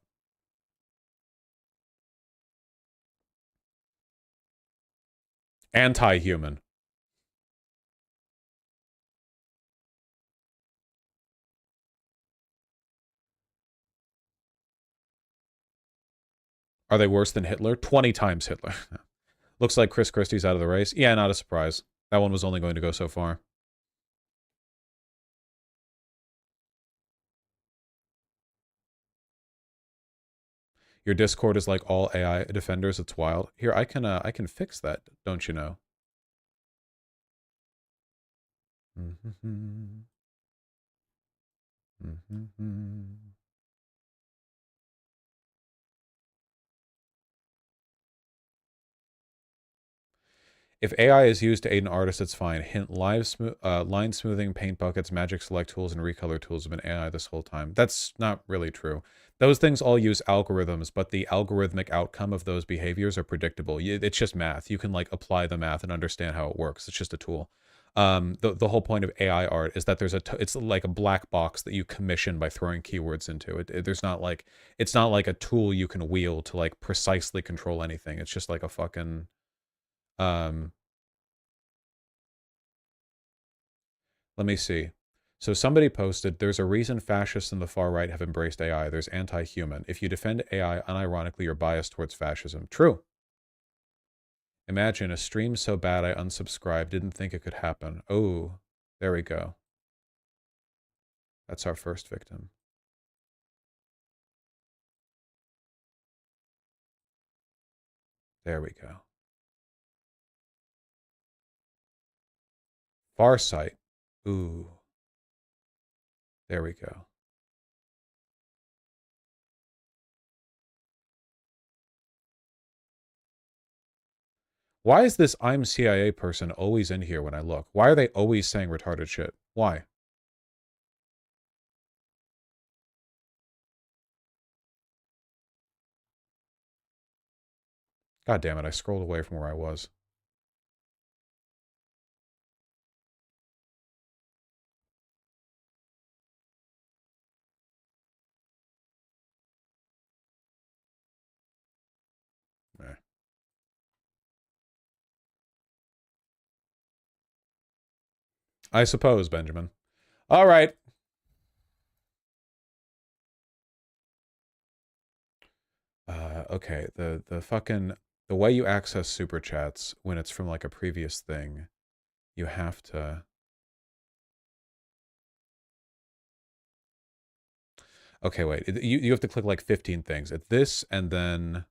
Anti-human. Are they worse than Hitler? 20 times Hitler. Looks like Chris Christie's out of the race. Yeah, not a surprise. That one was only going to go so far. Your Discord is like all AI defenders. It's wild. Here, I can fix that, don't you know? If AI is used to aid an artist, it's fine. Hint, line smoothing, paint buckets, magic select tools, and recolor tools have been AI this whole time. That's not really true. Those things all use algorithms, but the algorithmic outcome of those behaviors are predictable. It's just math. You can like apply the math and understand how it works. It's just a tool. The whole point of AI art is that it's like a black box that you commission by throwing keywords into it. It's not like a tool you can wield to like precisely control anything. It's just like a fucking let me see. So somebody posted, there's a reason fascists in the far right have embraced AI. There's anti-human. If you defend AI, unironically, you're biased towards fascism. True. Imagine a stream so bad I unsubscribed. Didn't think it could happen. Oh, there we go. That's our first victim. There we go. Farsight. Ooh. There we go. Why is this I'm CIA person always in here when I look? Why are they always saying retarded shit? Why? God damn it, I scrolled away from where I was. I suppose, Benjamin. All right. Okay, the way you access super chats when it's from like a previous thing, you have to. Okay, wait. You have to click like 15 things. It's this and then.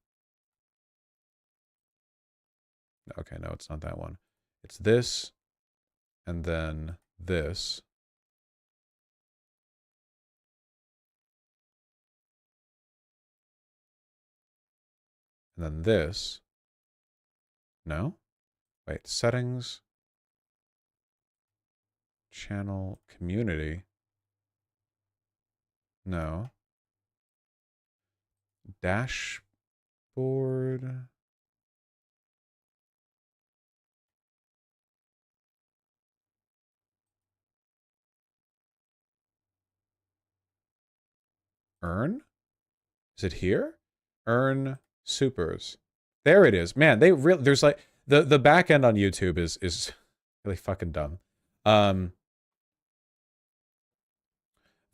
Okay, no, it's not that one. It's this and then this. And then this. No? Wait, settings. Channel community. No. Dashboard. Earn? Is it here? Earn supers. There it is. Man, they really there's like the back end on YouTube is really fucking dumb.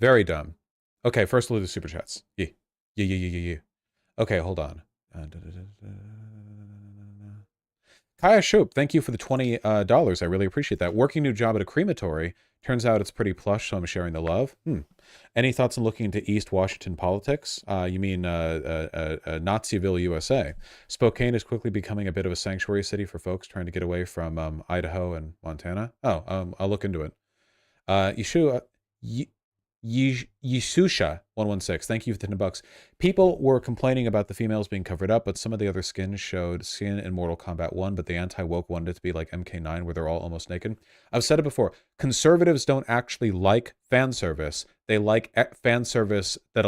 Very dumb. Okay, first we'll do the super chats. Yeah. Okay, hold on. Kaya Shoop, thank you for the $20. I really appreciate that. Working new job at a crematory. Turns out it's pretty plush, so I'm sharing the love. Any thoughts on looking into East Washington politics? You mean Naziville, USA. Spokane is quickly becoming a bit of a sanctuary city for folks trying to get away from Idaho and Montana. Oh, I'll look into it. Yisusha116, thank you for the $10. People were complaining about the females being covered up, but some of the other skins showed skin in Mortal Kombat 1, but the anti-woke wanted it to be like MK9 where they're all almost naked. I've said it before, conservatives don't actually like fan service. They like fan service that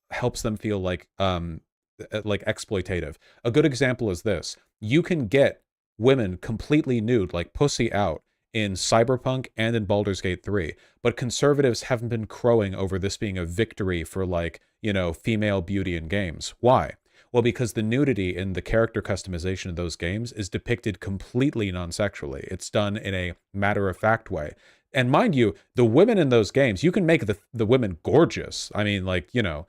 helps them feel like exploitative. A good example is this. You can get women completely nude, like pussy out, in Cyberpunk and in Baldur's Gate 3, but conservatives haven't been crowing over this being a victory for, like, you know, female beauty in games. Why? Well, because the nudity in the character customization of those games is depicted completely non-sexually. It's done in a matter-of-fact way. And mind you, the women in those games, you can make the women gorgeous. I mean, like, you know,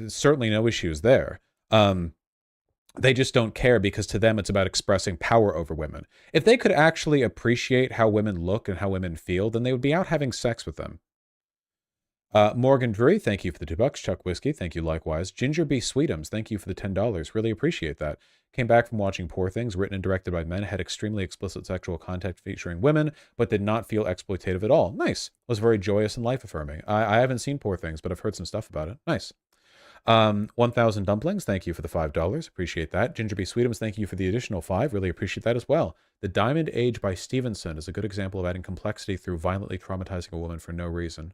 certainly no issues there. They just don't care because to them it's about expressing power over women. If they could actually appreciate how women look and how women feel, then they would be out having sex with them. Morgan Drury, thank you for the $2. Chuck Whiskey, thank you likewise. Ginger B. Sweetums, thank you for the $10. Really appreciate that. Came back from watching Poor Things, written and directed by men, had extremely explicit sexual content featuring women, but did not feel exploitative at all. Nice. Was very joyous and life-affirming. I haven't seen Poor Things, but I've heard some stuff about it. Nice. 1,000 Dumplings, thank you for the $5. Appreciate that. Ginger B. Sweetums, thank you for the additional 5. Really appreciate that as well. The Diamond Age by Stevenson is a good example of adding complexity through violently traumatizing a woman for no reason.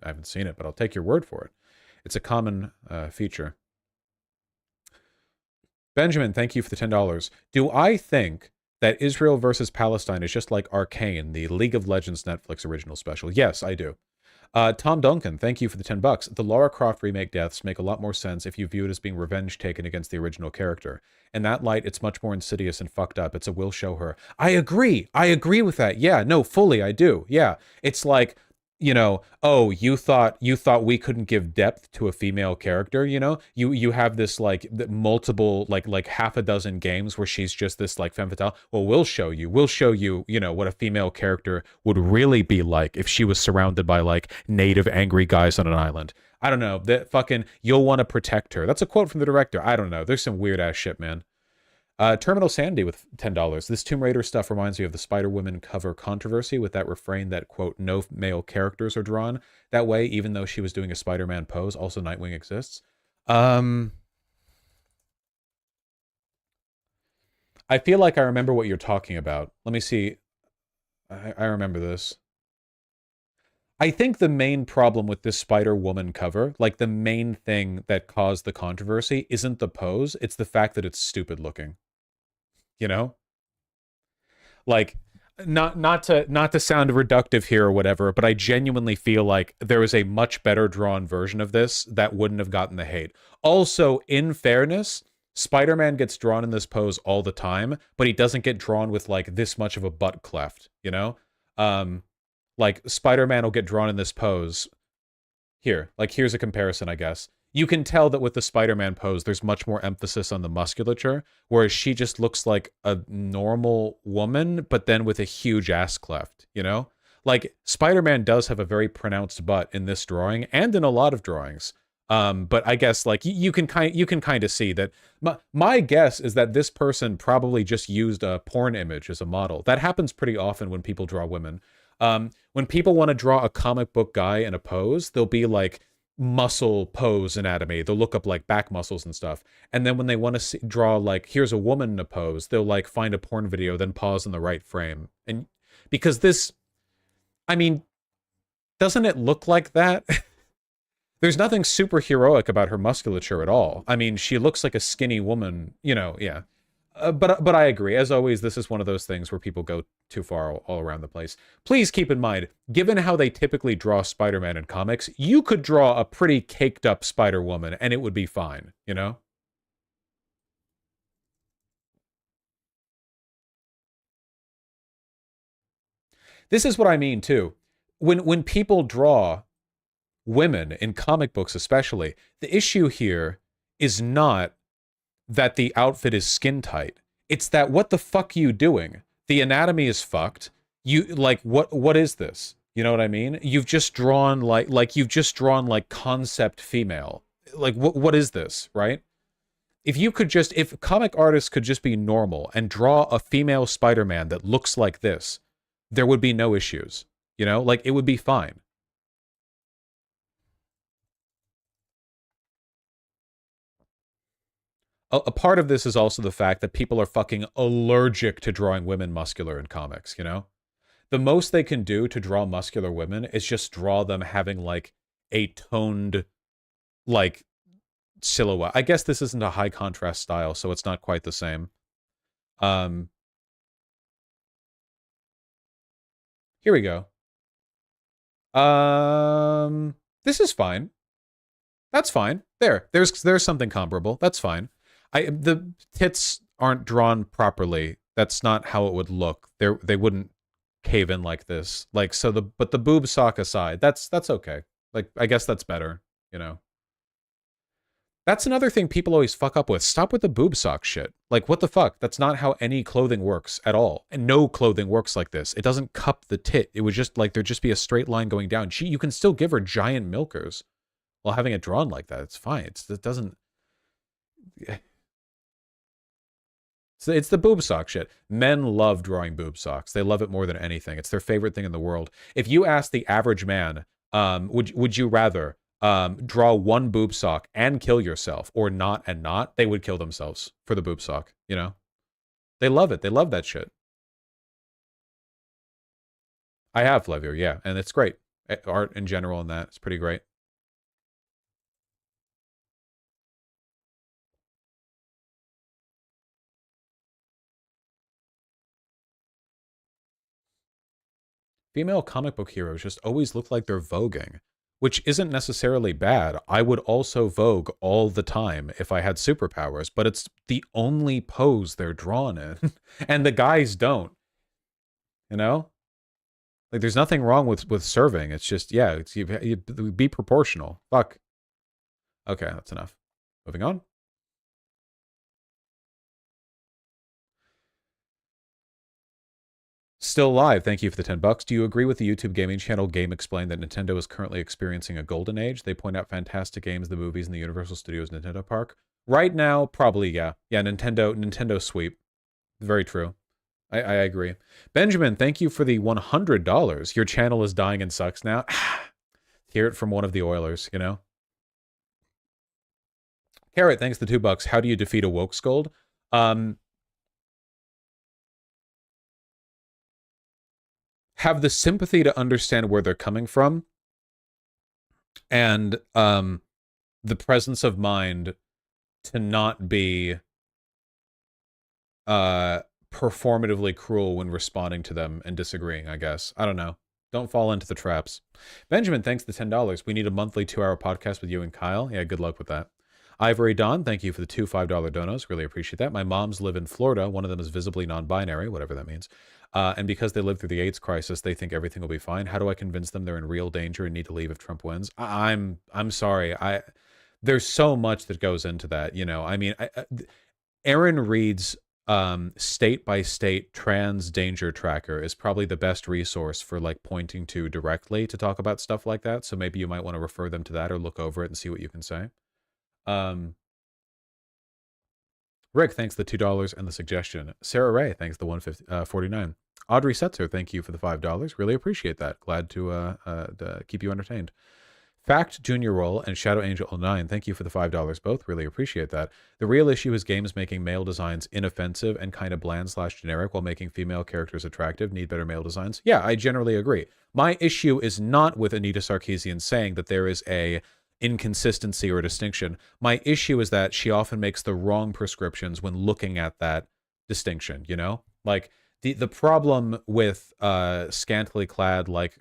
I haven't seen it, but I'll take your word for it. It's a common feature. Benjamin, thank you for the $10. Do I think that Israel versus Palestine is just like Arcane, the League of Legends Netflix original special? Yes, I do. Tom Duncan, thank you for the $10. The Lara Croft remake deaths make a lot more sense if you view it as being revenge taken against the original character. In that light, it's much more insidious and fucked up. It's a will show her. I agree with that. Yeah, no, fully, I do. Yeah, it's like, you know, oh, you thought we couldn't give depth to a female character, you know? You have this like multiple like half a dozen games where she's just this like femme fatale. Well, we'll show you, you know, what a female character would really be like if she was surrounded by like native angry guys on an island. I don't know. That fucking you'll want to protect her. That's a quote from the director. I don't know. There's some weird ass shit, man. Terminal Sandy with $10. This Tomb Raider stuff reminds me of the Spider-Woman cover controversy with that refrain that, quote, no male characters are drawn that way, even though she was doing a Spider-Man pose. Also, Nightwing exists. I feel like I remember what you're talking about. Let me see. I remember this. I think the main problem with this Spider-Woman cover, like the main thing that caused the controversy, isn't the pose, it's the fact that it's stupid looking. You know? Like, not to sound reductive here or whatever, but I genuinely feel like there is a much better drawn version of this that wouldn't have gotten the hate. Also, in fairness, Spider-Man gets drawn in this pose all the time, but he doesn't get drawn with like this much of a butt cleft, you know? Like Spider-Man will get drawn in this pose. Here, like here's a comparison, I guess. You can tell that with the Spider-Man pose, there's much more emphasis on the musculature, whereas she just looks like a normal woman, but then with a huge ass cleft, you know? Like, Spider-Man does have a very pronounced butt in this drawing, and in a lot of drawings. But I guess, like, you can kind of see that. My guess is that this person probably just used a porn image as a model. That happens pretty often when people draw women. When people want to draw a comic book guy in a pose, they'll be like, muscle pose anatomy. They'll look up like back muscles and stuff. And then when they want to draw like, here's a woman in a pose, they'll like find a porn video, then pause in the right frame. And because this, I mean, doesn't it look like that? There's nothing super heroic about her musculature at all. I mean, she looks like a skinny woman, you know, yeah. But I agree. As always, this is one of those things where people go too far all around the place. Please keep in mind, given how they typically draw Spider-Man in comics, you could draw a pretty caked up Spider-Woman and it would be fine, you know? This is what I mean too. When people draw women in comic books especially, the issue here is not that the outfit is skin tight. It's that what the fuck you doing? The anatomy is fucked. You like what is this? You know what I mean? You've just drawn like you've just drawn like concept female. Like what is this, right? If comic artists could just be normal and draw a female Spider-Man that looks like this, there would be no issues. You know, like it would be fine. A part of this is also the fact that people are fucking allergic to drawing women muscular in comics, you know? The most they can do to draw muscular women is just draw them having, like, a toned, like, silhouette. I guess this isn't a high contrast style, so it's not quite the same. Here we go. This is fine. That's fine. There's something comparable. That's fine. The tits aren't drawn properly. That's not how it would look. They wouldn't cave in like this. Like but the boob sock aside, that's okay. Like I guess that's better, you know. That's another thing people always fuck up with. Stop with the boob sock shit. Like what the fuck? That's not how any clothing works at all. And no clothing works like this. It doesn't cup the tit. It would just like there'd just be a straight line going down. You can still give her giant milkers while having it drawn like that. It's fine. It doesn't. It's the boob sock shit. Men love drawing boob socks. They love it more than anything. It's their favorite thing in the world. If you ask the average man, would you rather draw one boob sock and kill yourself or not and not, they would kill themselves for the boob sock, you know? They love it. They love that shit. I have Flavier, yeah, and it's great. Art in general and that, it's pretty great. Female comic book heroes just always look like they're voguing, which isn't necessarily bad. I would also vogue all the time if I had superpowers, but it's the only pose they're drawn in. And the guys don't. You know? Like, there's nothing wrong with serving. It's just, yeah, you be proportional. Fuck. Okay, that's enough. Moving on. Still live, thank you for the $10. Do you agree with the YouTube gaming channel Game Explained that Nintendo is currently experiencing a golden age? They point out fantastic games, the movies, and the Universal Studios Nintendo Park. Right now, probably, yeah. Yeah, Nintendo sweep. Very true. I agree. Benjamin, thank you for the $100. Your channel is dying and sucks now. Hear it from one of the Oilers, you know? Carrot, thanks for the $2. How do you defeat a woke scold? Have the sympathy to understand where they're coming from, and the presence of mind to not be performatively cruel when responding to them and disagreeing, I guess. I don't know. Don't fall into the traps. Benjamin, thanks for the $10. We need a monthly 2-hour podcast with you and Kyle. Yeah, good luck with that. Ivory Dawn, thank you for the 2 $5 donos. Really appreciate that. My moms live in Florida. One of them is visibly non-binary, whatever that means. And because they lived through the AIDS crisis, they think everything will be fine. How do I convince them they're in real danger and need to leave if Trump wins? I'm sorry. There's so much that goes into that. You know, I mean, Aaron Reed's state-by-state trans danger tracker is probably the best resource for like pointing to directly to talk about stuff like that. So maybe you might want to refer them to that or look over it and see what you can say. Rick, thanks the $2 and the suggestion. Sarah Ray, thanks the $149. Audrey Setzer, thank you for the $5. Really appreciate that. Glad to keep you entertained. Fact Junior Roll and Shadow Angel 09, thank you for the $5 both. Really appreciate that. The real issue is games making male designs inoffensive and kind of bland/generic while making female characters attractive. Need better male designs. Yeah, I generally agree. My issue is not with Anita Sarkeesian saying that there is a inconsistency or distinction. My issue is that she often makes the wrong prescriptions when looking at that distinction, you know? Like, the problem with scantily clad, like,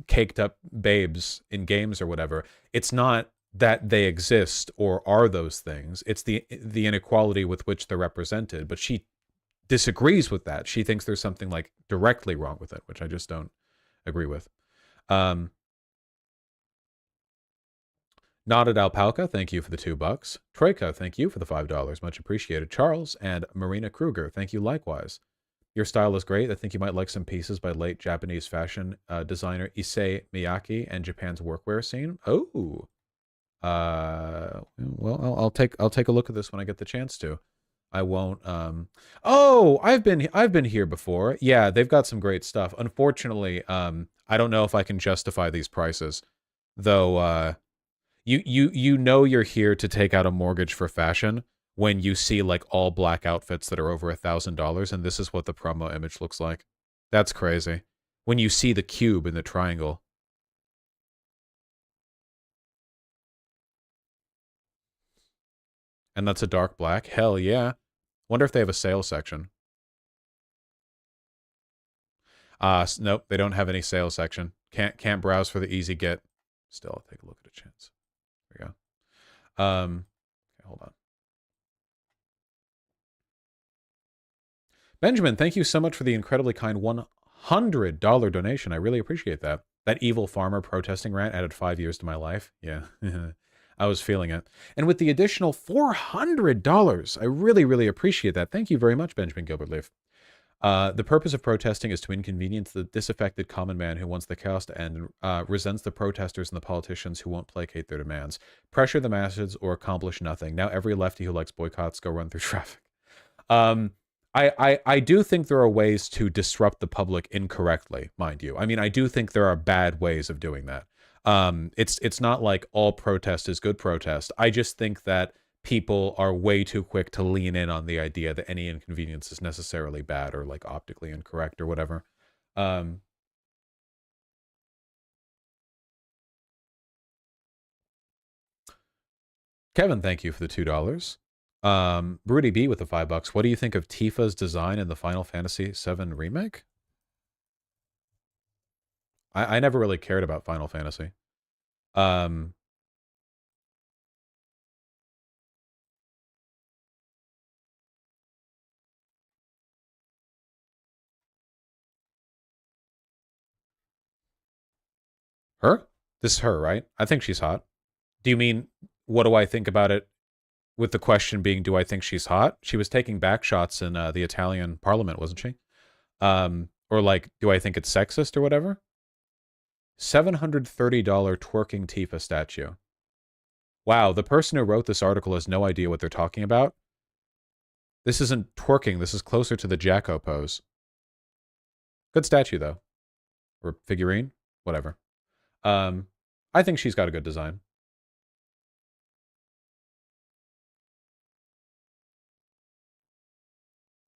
caked up babes in games or whatever, it's not that they exist or are those things, it's the inequality with which they're represented. But she disagrees with that. She thinks there's something like directly wrong with it, which I just don't agree with. Knotted Alpaca, thank you for the $2. Troika, thank you for the $5, much appreciated. Charles and Marina Kruger, thank you likewise. Your style is great. I think you might like some pieces by late Japanese fashion designer Issei Miyake and Japan's workwear scene. Oh, well, I'll take a look at this when I get the chance to. I won't. Oh, I've been here before. Yeah, they've got some great stuff. Unfortunately, I don't know if I can justify these prices, though. You know you're here to take out a mortgage for fashion when you see like all black outfits that are over $1,000, and this is what the promo image looks like. That's crazy. When you see the cube in the triangle. And that's a dark black? Hell yeah. Wonder if they have a sale section. Nope, they don't have any sales section. Can't browse for the easy get. Still, I'll take a look at a chance. There we go. Okay, hold on. Benjamin, thank you so much for the incredibly kind $100 donation. I really appreciate that. That evil farmer protesting rant added 5 years to my life. Yeah, I was feeling it. And with the additional $400, I really, really appreciate that. Thank you very much, Benjamin Gilbert-Leaf. The purpose of protesting is to inconvenience the disaffected common man who wants the chaos to end and resents the protesters and the politicians who won't placate their demands. Pressure the masses or accomplish nothing. Now every lefty who likes boycotts go run through traffic. I do think there are ways to disrupt the public incorrectly, mind you. I mean, I do think there are bad ways of doing that. It's not like all protest is good protest. I just think that people are way too quick to lean in on the idea that any inconvenience is necessarily bad or like optically incorrect or whatever. Kevin, thank you for the $2. Broody B with the $5. What do you think of Tifa's design in the Final Fantasy VII Remake? I never really cared about Final Fantasy. Her? This is her, right? I think she's hot. Do you mean, what do I think about it? With the question being, do I think she's hot? She was taking back shots in the Italian parliament, wasn't she? Or like, do I think it's sexist or whatever? $730 twerking Tifa statue. Wow, the person who wrote this article has no idea what they're talking about. This isn't twerking, this is closer to the Jacko pose. Good statue, though. Or figurine? Whatever. I think she's got a good design.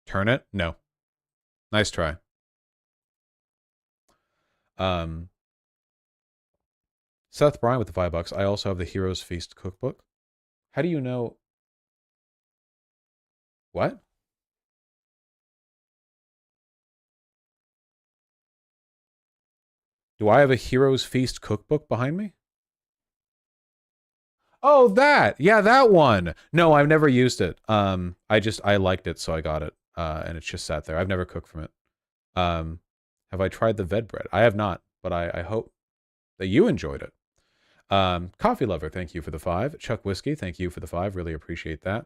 Turn it? No. Nice try. Seth Bryan with the $5. I also have the Heroes Feast cookbook. How do you know? What? Do I have a Heroes Feast cookbook behind me? Oh, that. Yeah, that one. No, I've never used it. I liked it, so I got it. And it's just sat there. I've never cooked from it. Have I tried the Ved bread? I have not, but I hope that you enjoyed it. Coffee Lover, thank you for the $5. Chuck Whiskey, thank you for the $5. Really appreciate that.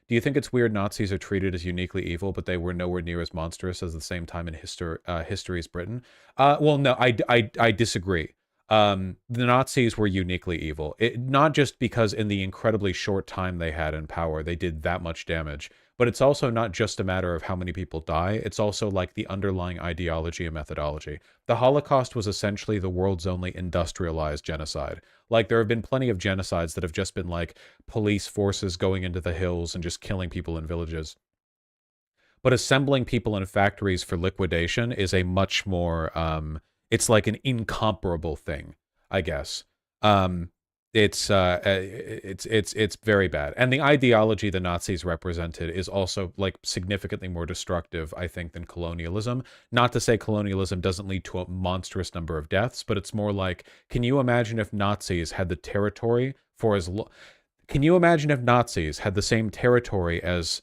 Do you think it's weird Nazis are treated as uniquely evil, but they were nowhere near as monstrous as the same time in history's Britain? Well, no, I disagree. The Nazis were uniquely evil. Not just because in the incredibly short time they had in power, they did that much damage, but it's also not just a matter of how many people die. It's also like the underlying ideology and methodology. The Holocaust was essentially the world's only industrialized genocide. Like, there have been plenty of genocides that have just been like police forces going into the hills and just killing people in villages. But assembling people in factories for liquidation is a much more, it's like an incomparable thing, I guess. It's very bad. And the ideology the Nazis represented is also like significantly more destructive, I think, than colonialism. Not to say colonialism doesn't lead to a monstrous number of deaths, but it's more like, can you imagine if Nazis had the territory for as long? Can you imagine if Nazis had the same territory as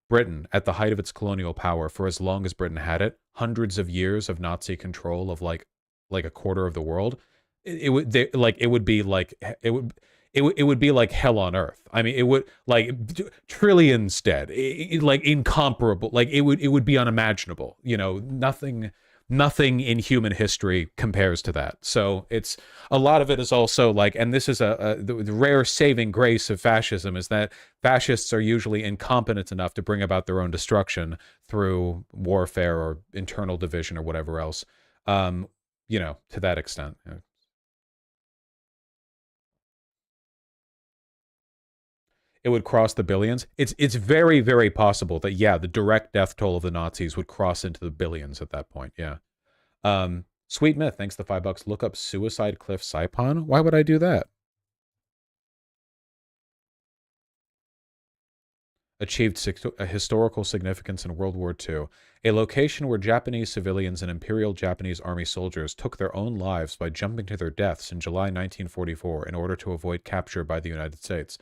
Britain at the height of its colonial power for as long as Britain had it? Hundreds of years of Nazi control of like a quarter of the world. It would be like hell on earth. I mean, it would like trillions dead, like incomparable. Like it would be unimaginable. You know, nothing in human history compares to that. So it's a lot of it is also like, and this is the rare saving grace of fascism is that fascists are usually incompetent enough to bring about their own destruction through warfare or internal division or whatever else. You know, to that extent. Yeah. It would cross the billions. It's very, very possible that, yeah, the direct death toll of the Nazis would cross into the billions at that point. Yeah. Sweet Myth, thanks the $5. Look up Suicide Cliff Saipan. Why would I do that? Achieved historical significance in World War II. A location where Japanese civilians and Imperial Japanese Army soldiers took their own lives by jumping to their deaths in July 1944 in order to avoid capture by the United States.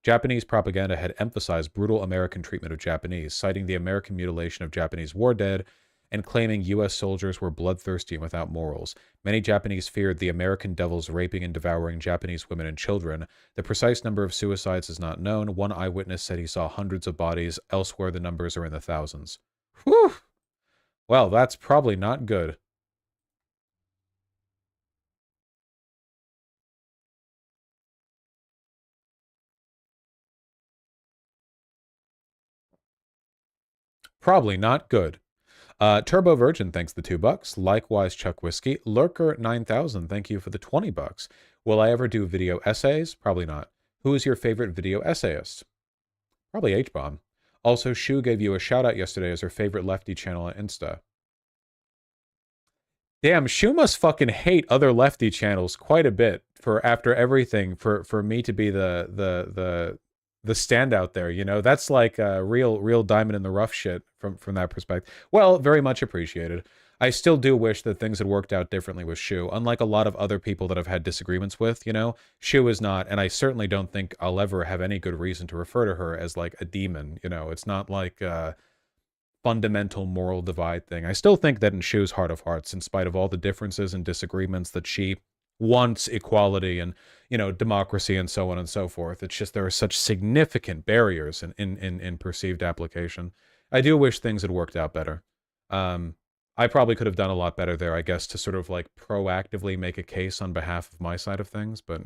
Japanese propaganda had emphasized brutal American treatment of Japanese, citing the American mutilation of Japanese war dead and claiming U.S. soldiers were bloodthirsty and without morals. Many Japanese feared the American devils raping and devouring Japanese women and children. The precise number of suicides is not known. One eyewitness said he saw hundreds of bodies. Elsewhere, the numbers are in the thousands. Whew! Well, that's probably not good. Probably not good. Turbo Virgin, thanks the $2. Likewise, Chuck Whiskey. Lurker 9000, thank you for the $20. Will I ever do video essays? Probably not. Who is your favorite video essayist? Probably H-Bomb. Also, Shu gave you a shout out yesterday as her favorite lefty channel on Insta. Damn, Shu must fucking hate other lefty channels quite a bit for after everything for me to be the standout there, you know. That's like a real diamond in the rough shit from that perspective. Well, very much appreciated. I still do wish that things had worked out differently with Shu. Unlike a lot of other people that I've had disagreements with, you know, Shu is not, and I certainly don't think I'll ever have any good reason to refer to her as like a demon, you know. It's not like a fundamental moral divide thing. I still think that in Shu's heart of hearts, in spite of all the differences and disagreements, that she wants equality and, you know, democracy and so on and so forth. It's just there are such significant barriers in perceived application. I do wish things had worked out better. I probably could have done a lot better there, I guess, to sort of like proactively make a case on behalf of my side of things, but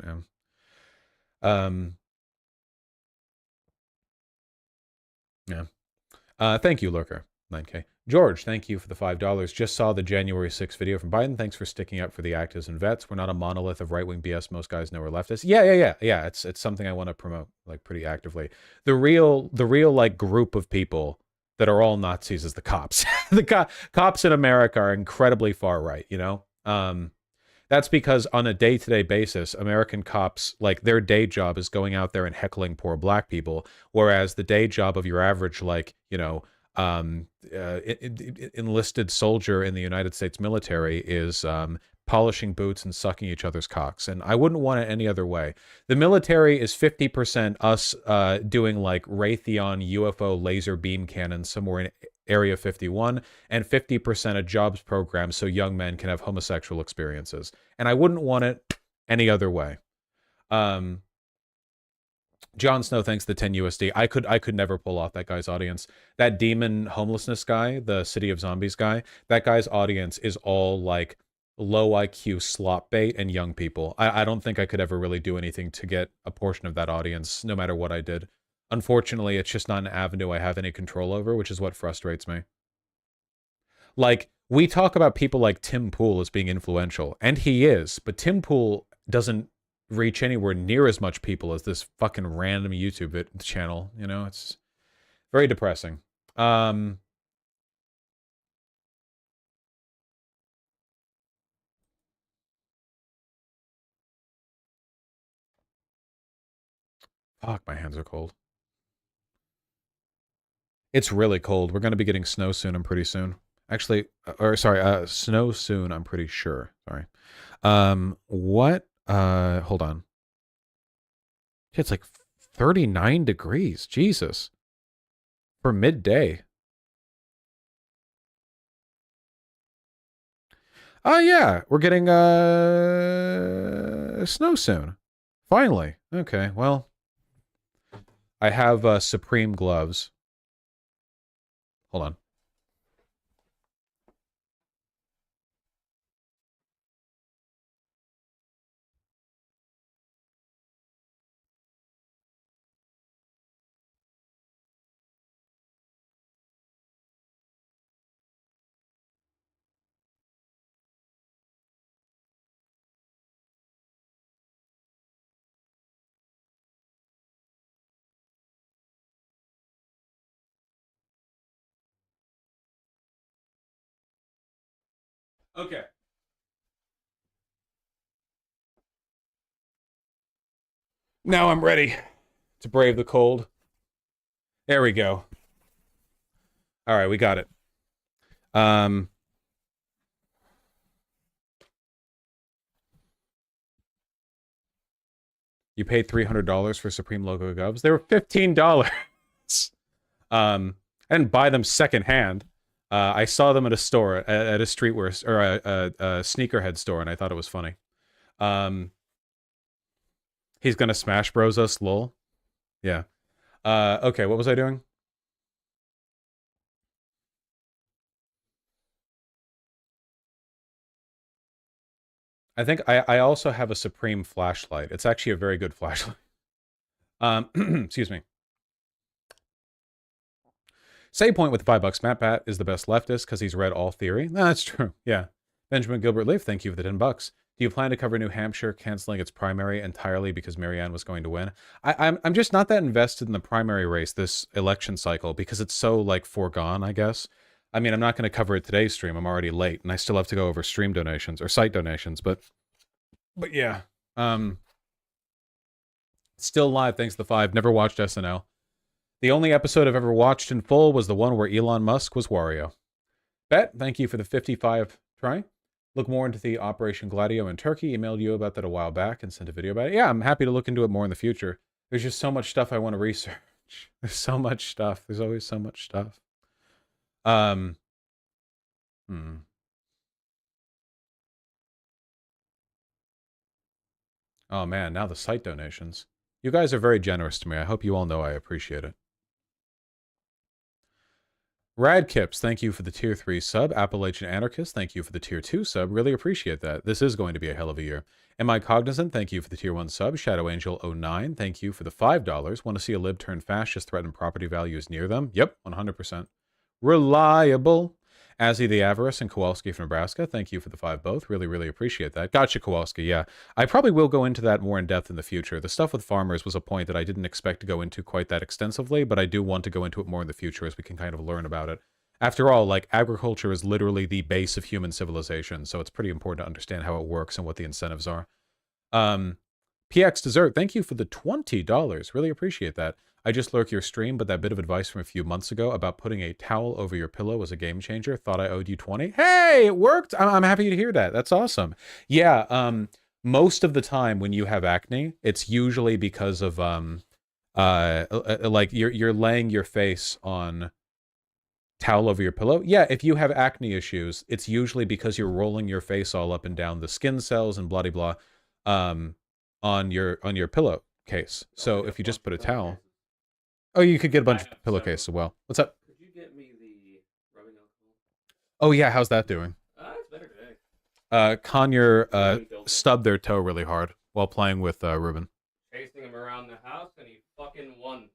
yeah. Thank you, Lurker. 9K. George, thank you for the $5. Just saw the January 6th video from Biden. Thanks for sticking up for the actives and vets. We're not a monolith of right-wing BS. Most guys know we're leftists. Yeah. It's something I want to promote like pretty actively. The real like group of people that are all Nazis is the cops. The cops in America are incredibly far right, you know? That's because on a day-to-day basis, American cops, like their day job is going out there and heckling poor black people, whereas the day job of your average, like, you know, enlisted soldier in the United States military is polishing boots and sucking each other's cocks. And I wouldn't want it any other way. The military is 50% us doing like Raytheon UFO laser beam cannons somewhere in Area 51, and 50% a jobs program so young men can have homosexual experiences. And I wouldn't want it any other way. Jon Snow, thanks the 10 USD. I could never pull off that guy's audience. That demon homelessness guy, the City of Zombies guy, that guy's audience is all like low IQ slop bait and young people. I don't think I could ever really do anything to get a portion of that audience, no matter what I did. Unfortunately, it's just not an avenue I have any control over, which is what frustrates me. Like, we talk about people like Tim Pool as being influential, and he is, but Tim Pool doesn't reach anywhere near as much people as this fucking random YouTube channel, you know? It's very depressing. Fuck, my hands are cold. It's really cold. We're going to be getting snow soon, I'm pretty soon. Actually, snow soon, I'm pretty sure. Sorry. Hold on. It's like 39 degrees. Jesus. For midday. Oh, yeah. We're getting snow soon. Finally. Okay, well. I have Supreme gloves. Hold on. Okay. Now I'm ready to brave the cold. There we go. All right, we got it. You paid $300 for Supreme logo gloves. They were $15. I didn't buy them secondhand. I saw them at a store, at a streetwear or a sneakerhead store, and I thought it was funny. He's gonna Smash Bros us, lol. Yeah. Okay, what was I doing? I think I also have a Supreme flashlight. It's actually a very good flashlight. Excuse me. Save point with $5. Matt Pat is the best leftist because he's read all theory. No, that's true. Yeah. Benjamin Gilbert Leaf, thank you for the $10. Do you plan to cover New Hampshire canceling its primary entirely because Marianne was going to win? I'm just not that invested in the primary race this election cycle because it's so like foregone, I guess. I mean, I'm not going to cover it today's stream. I'm already late, and I still have to go over stream donations or site donations. But yeah, still live. Thanks to the 5. Never watched SNL. The only episode I've ever watched in full was the one where Elon Musk was Wario. Bet, thank you for the 55 try. Look more into the Operation Gladio in Turkey. Emailed you about that a while back and sent a video about it. Yeah, I'm happy to look into it more in the future. There's just so much stuff I want to research. There's so much stuff. There's always so much stuff. Oh man, now the site donations. You guys are very generous to me. I hope you all know I appreciate it. Radkips, thank you for the tier 3 sub. Appalachian Anarchist, thank you for the tier 2 sub. Really appreciate that. This is going to be a hell of a year. Am I Cognizant? Thank you for the tier 1 sub. Shadow Angel 09, thank you for the $5. Want to see a lib turn fascist threaten property values near them? Yep, 100%. Reliable. Azzy the Avarice and Kowalski from Nebraska, thank you for the 5 both. Really, really appreciate that. Gotcha, Kowalski, yeah. I probably will go into that more in depth in the future. The stuff with farmers was a point that I didn't expect to go into quite that extensively, but I do want to go into it more in the future as we can kind of learn about it. After all, like, agriculture is literally the base of human civilization, so it's pretty important to understand how it works and what the incentives are. PX Dessert, thank you for the $20. Really appreciate that. I just lurk your stream, but that bit of advice from a few months ago about putting a towel over your pillow was a game changer. Thought I owed you 20. Hey, it worked. I'm happy to hear that. That's awesome. Yeah, most of the time when you have acne, it's usually because of like you're laying your face on towel over your pillow. Yeah, if you have acne issues, it's usually because you're rolling your face all up and down the skin cells and blah blah on your pillowcase. So if you just put a towel. Oh, you could get a bunch of pillowcase as well. What's up? Could you get me the rubbing alcohol? Oh yeah, how's that doing? It's better today. Conyer stubbed their toe really hard while playing with Ruben. Chasing him around the house, and he fucking won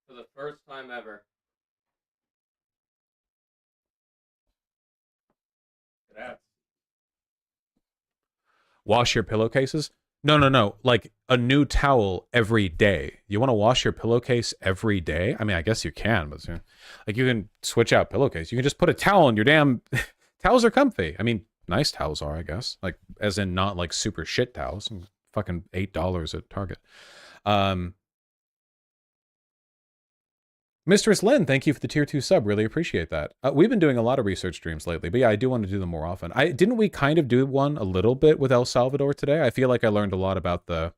for the first time ever. That's Wash your pillowcases? No. Like a new towel every day. You want to wash your pillowcase every day? I mean, I guess you can, but like you can switch out pillowcase. You can just put a towel in your damn. Towels are comfy. I mean, nice towels are, I guess. Like, as in not like super shit towels. Fucking $8 at Target. Mistress Lynn, thank you for the tier 2 sub. Really appreciate that. We've been doing a lot of research streams lately, but yeah, I do want to do them more often. Didn't we kind of do one a little bit with El Salvador today? I feel like I learned a lot about the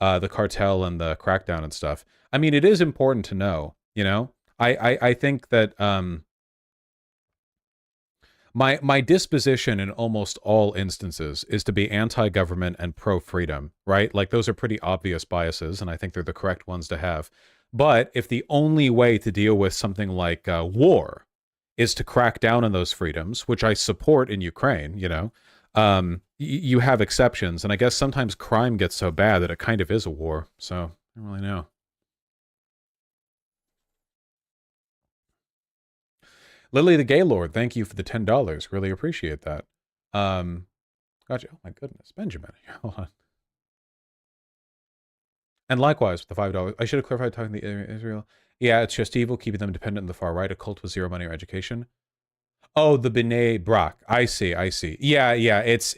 cartel and the crackdown and stuff. I mean, it is important to know, you know? I think that my disposition in almost all instances is to be anti-government and pro-freedom, right? Like, those are pretty obvious biases, and I think they're the correct ones to have. But if the only way to deal with something like war is to crack down on those freedoms, which I support in Ukraine, you know, you have exceptions. And I guess sometimes crime gets so bad that it kind of is a war. So I don't really know. Lily the Gaylord, thank you for the $10. Really appreciate that. Gotcha. Oh my goodness, Benjamin. Hold on. And likewise, with the $5, I should have clarified talking to Israel. Yeah, it's just evil, keeping them dependent on the far right, a cult with zero money or education. Oh, the B'nai Brak. I see. Yeah, it's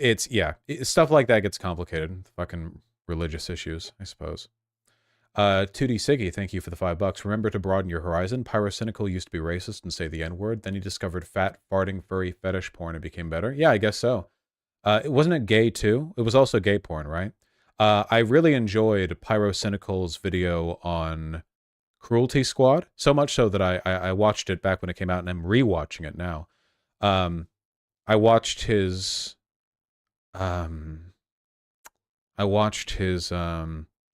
stuff like that gets complicated. Fucking religious issues, I suppose. 2D Siggy, thank you for the $5. Remember to broaden your horizon. Pyrocynical used to be racist and say the N-word. Then he discovered fat, farting, furry fetish porn and became better. Yeah, I guess so. Wasn't it gay too? It was also gay porn, right? I really enjoyed Pyrocynical's video on Cruelty Squad, so much so that I watched it back when it came out, and I'm rewatching it now. I watched his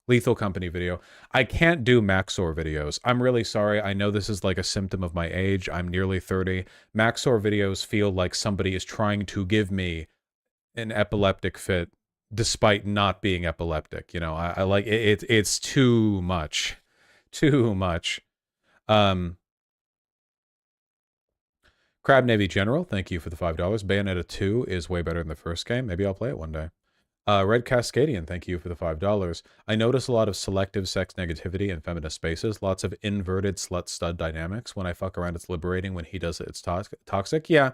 Lethal Company video. I can't do Maxor videos. I'm really sorry. I know this is like a symptom of my age. I'm nearly 30. Maxor videos feel like somebody is trying to give me an epileptic fit despite not being epileptic. You know, I like it. It's too much. Crab Navy General, thank you for the $5. Bayonetta 2 is way better than the first game. Maybe I'll play it one day. Red Cascadian, thank you for the $5. I notice a lot of selective sex negativity in feminist spaces. Lots of inverted slut-stud dynamics. When I fuck around, it's liberating. When he does it, it's toxic. Yeah.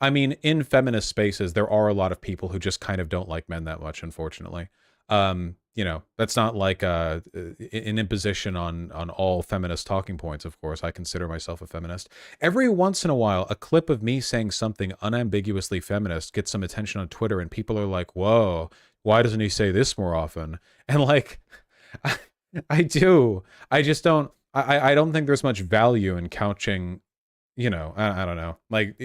I mean, in feminist spaces, there are a lot of people who just kind of don't like men that much, unfortunately. You know, that's not like an imposition on all feminist talking points, of course. I consider myself a feminist. Every once in a while, a clip of me saying something unambiguously feminist gets some attention on Twitter, and people are like, whoa, why doesn't he say this more often? And like, I do. I just don't, I don't think there's much value in couching, you know, I don't know, like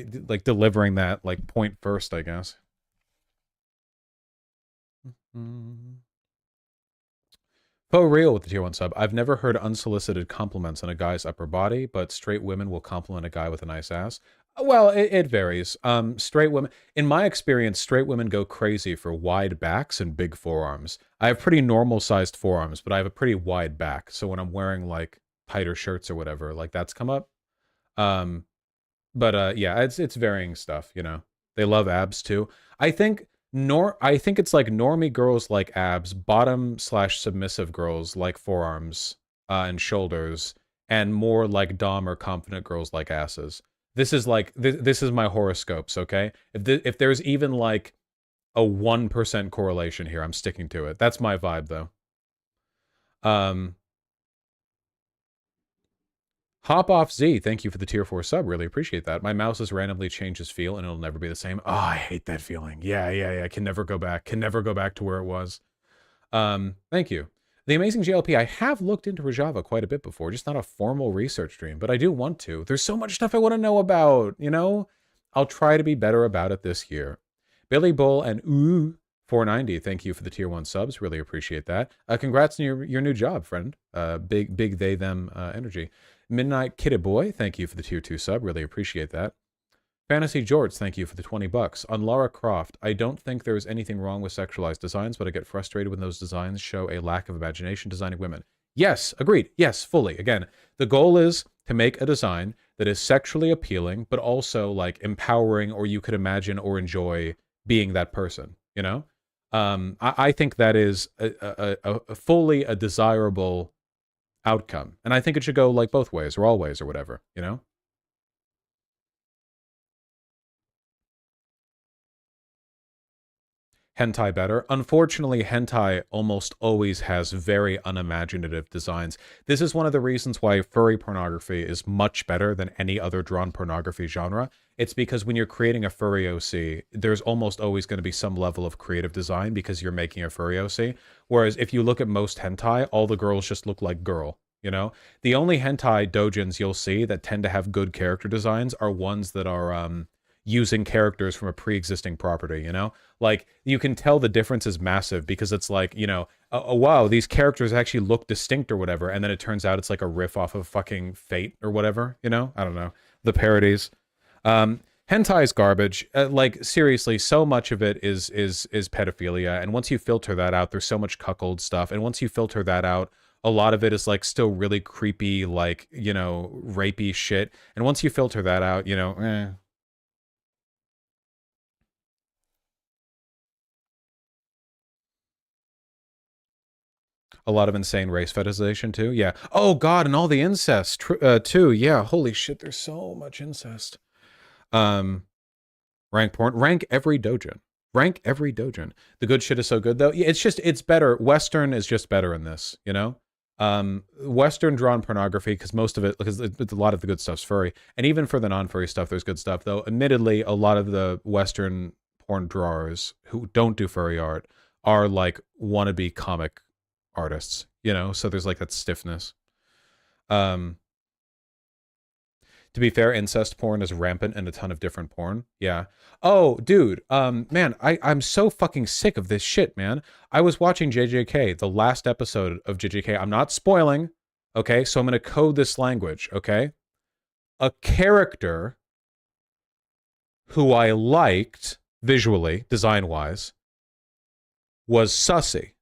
delivering that like point first, I guess. Po Real with the tier 1 sub. I've never heard unsolicited compliments on a guy's upper body, but straight women will compliment a guy with a nice ass. Well, it varies. Straight women, in my experience, straight women go crazy for wide backs and big forearms. I have pretty normal sized forearms, but I have a pretty wide back. So when I'm wearing like tighter shirts or whatever, like that's come up. But yeah, it's varying stuff, you know. They love abs too. I think it's like normie girls like abs, bottom/submissive girls like forearms and shoulders, and more like dom or confident girls like asses. This is like this is my horoscopes, okay? If there's even like a 1% correlation here, I'm sticking to it. That's my vibe though. Hop Off Z, thank you for the tier 4 sub. Really appreciate that. My mouse has randomly changed its feel and it'll never be the same. Oh, I hate that feeling. Yeah. Can never go back. Can never go back to where it was. Thank you. The Amazing GLP, I have looked into Rojava quite a bit before, just not a formal research stream, but I do want to. There's so much stuff I want to know about, you know? I'll try to be better about it this year. Billy Bull and 490, thank you for the tier 1 subs. Really appreciate that. Congrats on your new job, friend. Big they, them energy. Midnight Kitty Boy, thank you for the tier 2 sub. Really appreciate that. Fantasy George, thank you for the 20 bucks. On Lara Croft, I don't think there is anything wrong with sexualized designs, but I get frustrated when those designs show a lack of imagination designing women. Yes, agreed. Yes, fully. Again, the goal is to make a design that is sexually appealing, but also like empowering, or you could imagine or enjoy being that person, you know? I think that is a fully a desirable outcome. And I think it should go like both ways or all ways or whatever, you know? Hentai better? Unfortunately, hentai almost always has very unimaginative designs. This is one of the reasons why furry pornography is much better than any other drawn pornography genre. It's because when you're creating a furry OC, there's almost always going to be some level of creative design because you're making a furry OC. Whereas if you look at most hentai, all the girls just look like girl, you know? The only hentai doujins you'll see that tend to have good character designs are ones that are, using characters from a pre-existing property, you know? Like, you can tell the difference is massive because it's like, you know, oh, wow, these characters actually look distinct or whatever, and then it turns out it's like a riff off of fucking Fate or whatever, you know? I don't know. The parodies. Hentai is garbage. Like, seriously, so much of it is pedophilia, and once you filter that out, there's so much cuckold stuff, and once you filter that out, a lot of it is like still really creepy, like, you know, rapey shit, and once you filter that out, you know, A lot of insane race fetishization too. Yeah. Oh God, and all the incest too. Yeah. Holy shit. There's so much incest. Rank porn. Rank every doujin. Rank every doujin. The good shit is so good though. Yeah, it's better. Western is just better in this. You know. Western drawn pornography, because most of it, because a lot of the good stuff's furry, and even for the non-furry stuff, there's good stuff though. Admittedly, a lot of the Western porn drawers who don't do furry art are like wannabe comic artists, you know, so there's like that stiffness. To be fair, incest porn is rampant in a ton of different porn. Yeah. Oh, dude, man, I'm so fucking sick of this shit, man. I was watching JJK, the last episode of JJK. I'm not spoiling, okay? So I'm gonna code this language, okay? A character who I liked visually, design-wise, was Sussy.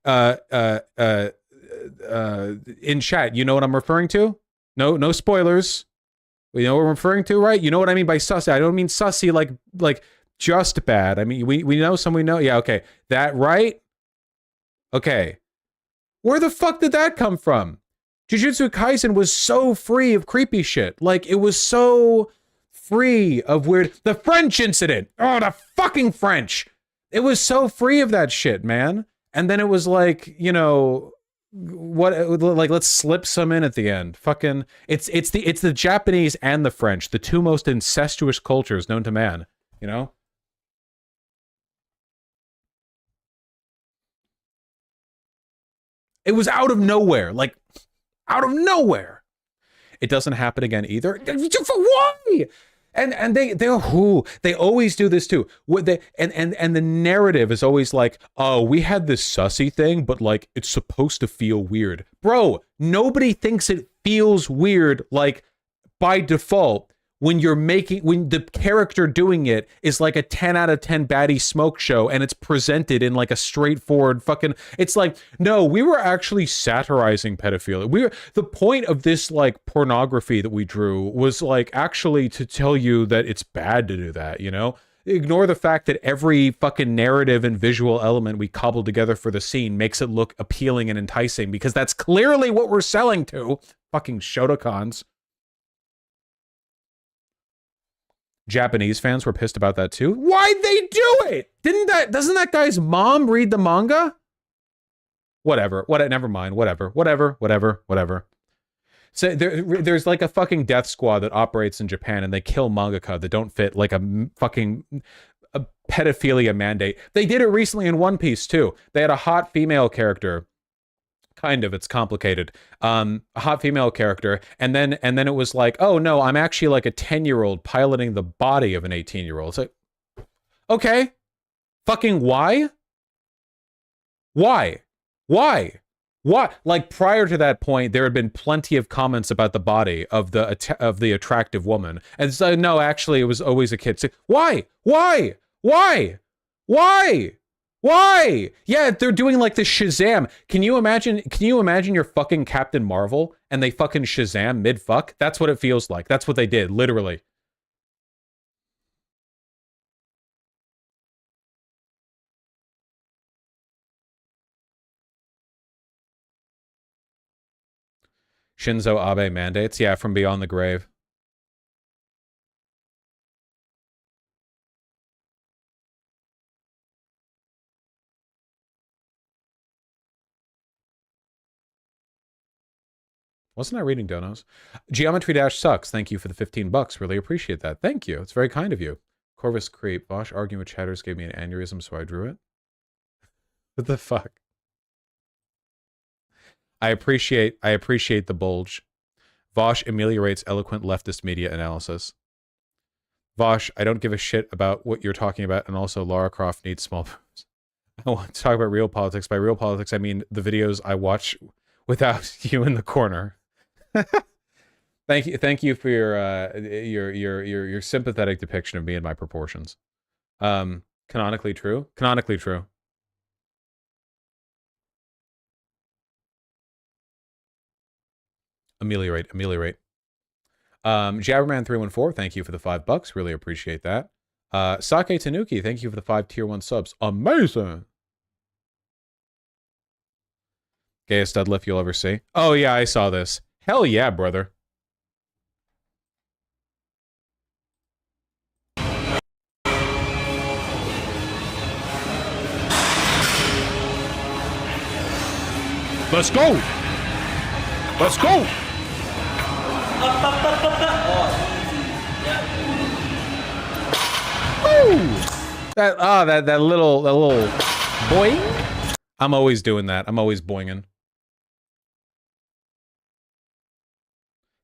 In chat, you know what I'm referring to? No spoilers. We know what I'm referring to, right? You know what I mean by sussy. I don't mean sussy like just bad. I mean we know some we know. Yeah, okay. That right? Okay. Where the fuck did that come from? Jujutsu Kaisen was so free of creepy shit. Like, it was so free of weird. The French incident. Oh, the fucking French. It was so free of that shit, man. And then it was like, you know, what, like, let's slip some in at the end. Fucking, it's the Japanese and the French, the two most incestuous cultures known to man, you know? It was out of nowhere, like, out of nowhere. It doesn't happen again either. Why? And they always do this too. What they and the narrative is always like, oh, we had this sussy thing, but like it's supposed to feel weird. Bro, nobody thinks it feels weird like by default when the character doing it is like a 10 out of 10 baddie smoke show and it's presented in like a straightforward fucking, it's like, no, we were actually satirizing pedophilia. The point of this like pornography that we drew was like actually to tell you that it's bad to do that, you know? Ignore the fact that every fucking narrative and visual element we cobbled together for the scene makes it look appealing and enticing, because that's clearly what we're selling to. Fucking Shotacons. Japanese fans were pissed about that too. Why'd they do it? Doesn't that guy's mom read the manga? Whatever. Never mind. Whatever. So there's like a fucking death squad that operates in Japan, and they kill mangaka that don't fit like a pedophilia mandate. They did it recently in One Piece too. They had a hot female character. Kind of, it's complicated. A hot female character, and then it was like, oh no, I'm actually like a 10-year-old piloting the body of an 18-year-old. It's like, okay, fucking why? What? Like prior to that point, there had been plenty of comments about the body of the attractive woman, and so no, actually, it was always a kid. So, why? Why? Why? Why? Why? Yeah, they're doing like the Shazam. Can you imagine? Can you imagine your fucking Captain Marvel and they fucking Shazam mid fuck? That's what it feels like. That's what they did, literally. Shinzo Abe mandates, yeah, from beyond the grave. Wasn't I reading donos? Geometry Dash sucks. Thank you for the 15 bucks. Really appreciate that. Thank you. It's very kind of you. Corvus Creep. Vosh arguing with chatters gave me an aneurysm, so I drew it. What the fuck? I appreciate the bulge. Vosh ameliorates eloquent leftist media analysis. Vosh, I don't give a shit about what you're talking about, and also Lara Croft needs small boobs. I want to talk about real politics. By real politics, I mean the videos I watch without you in the corner. Thank you for your sympathetic depiction of me and my proportions. Canonically true. Canonically true. Ameliorate. Jabberman314, thank you for the $5. Really appreciate that. Sake Tanuki, thank you for the 5 tier 1 subs. Amazing. Gayest deadlift you'll ever see. Oh yeah, I saw this. Hell yeah, brother. Let's go. Let's go. That little boing. I'm always doing that. I'm always boinging.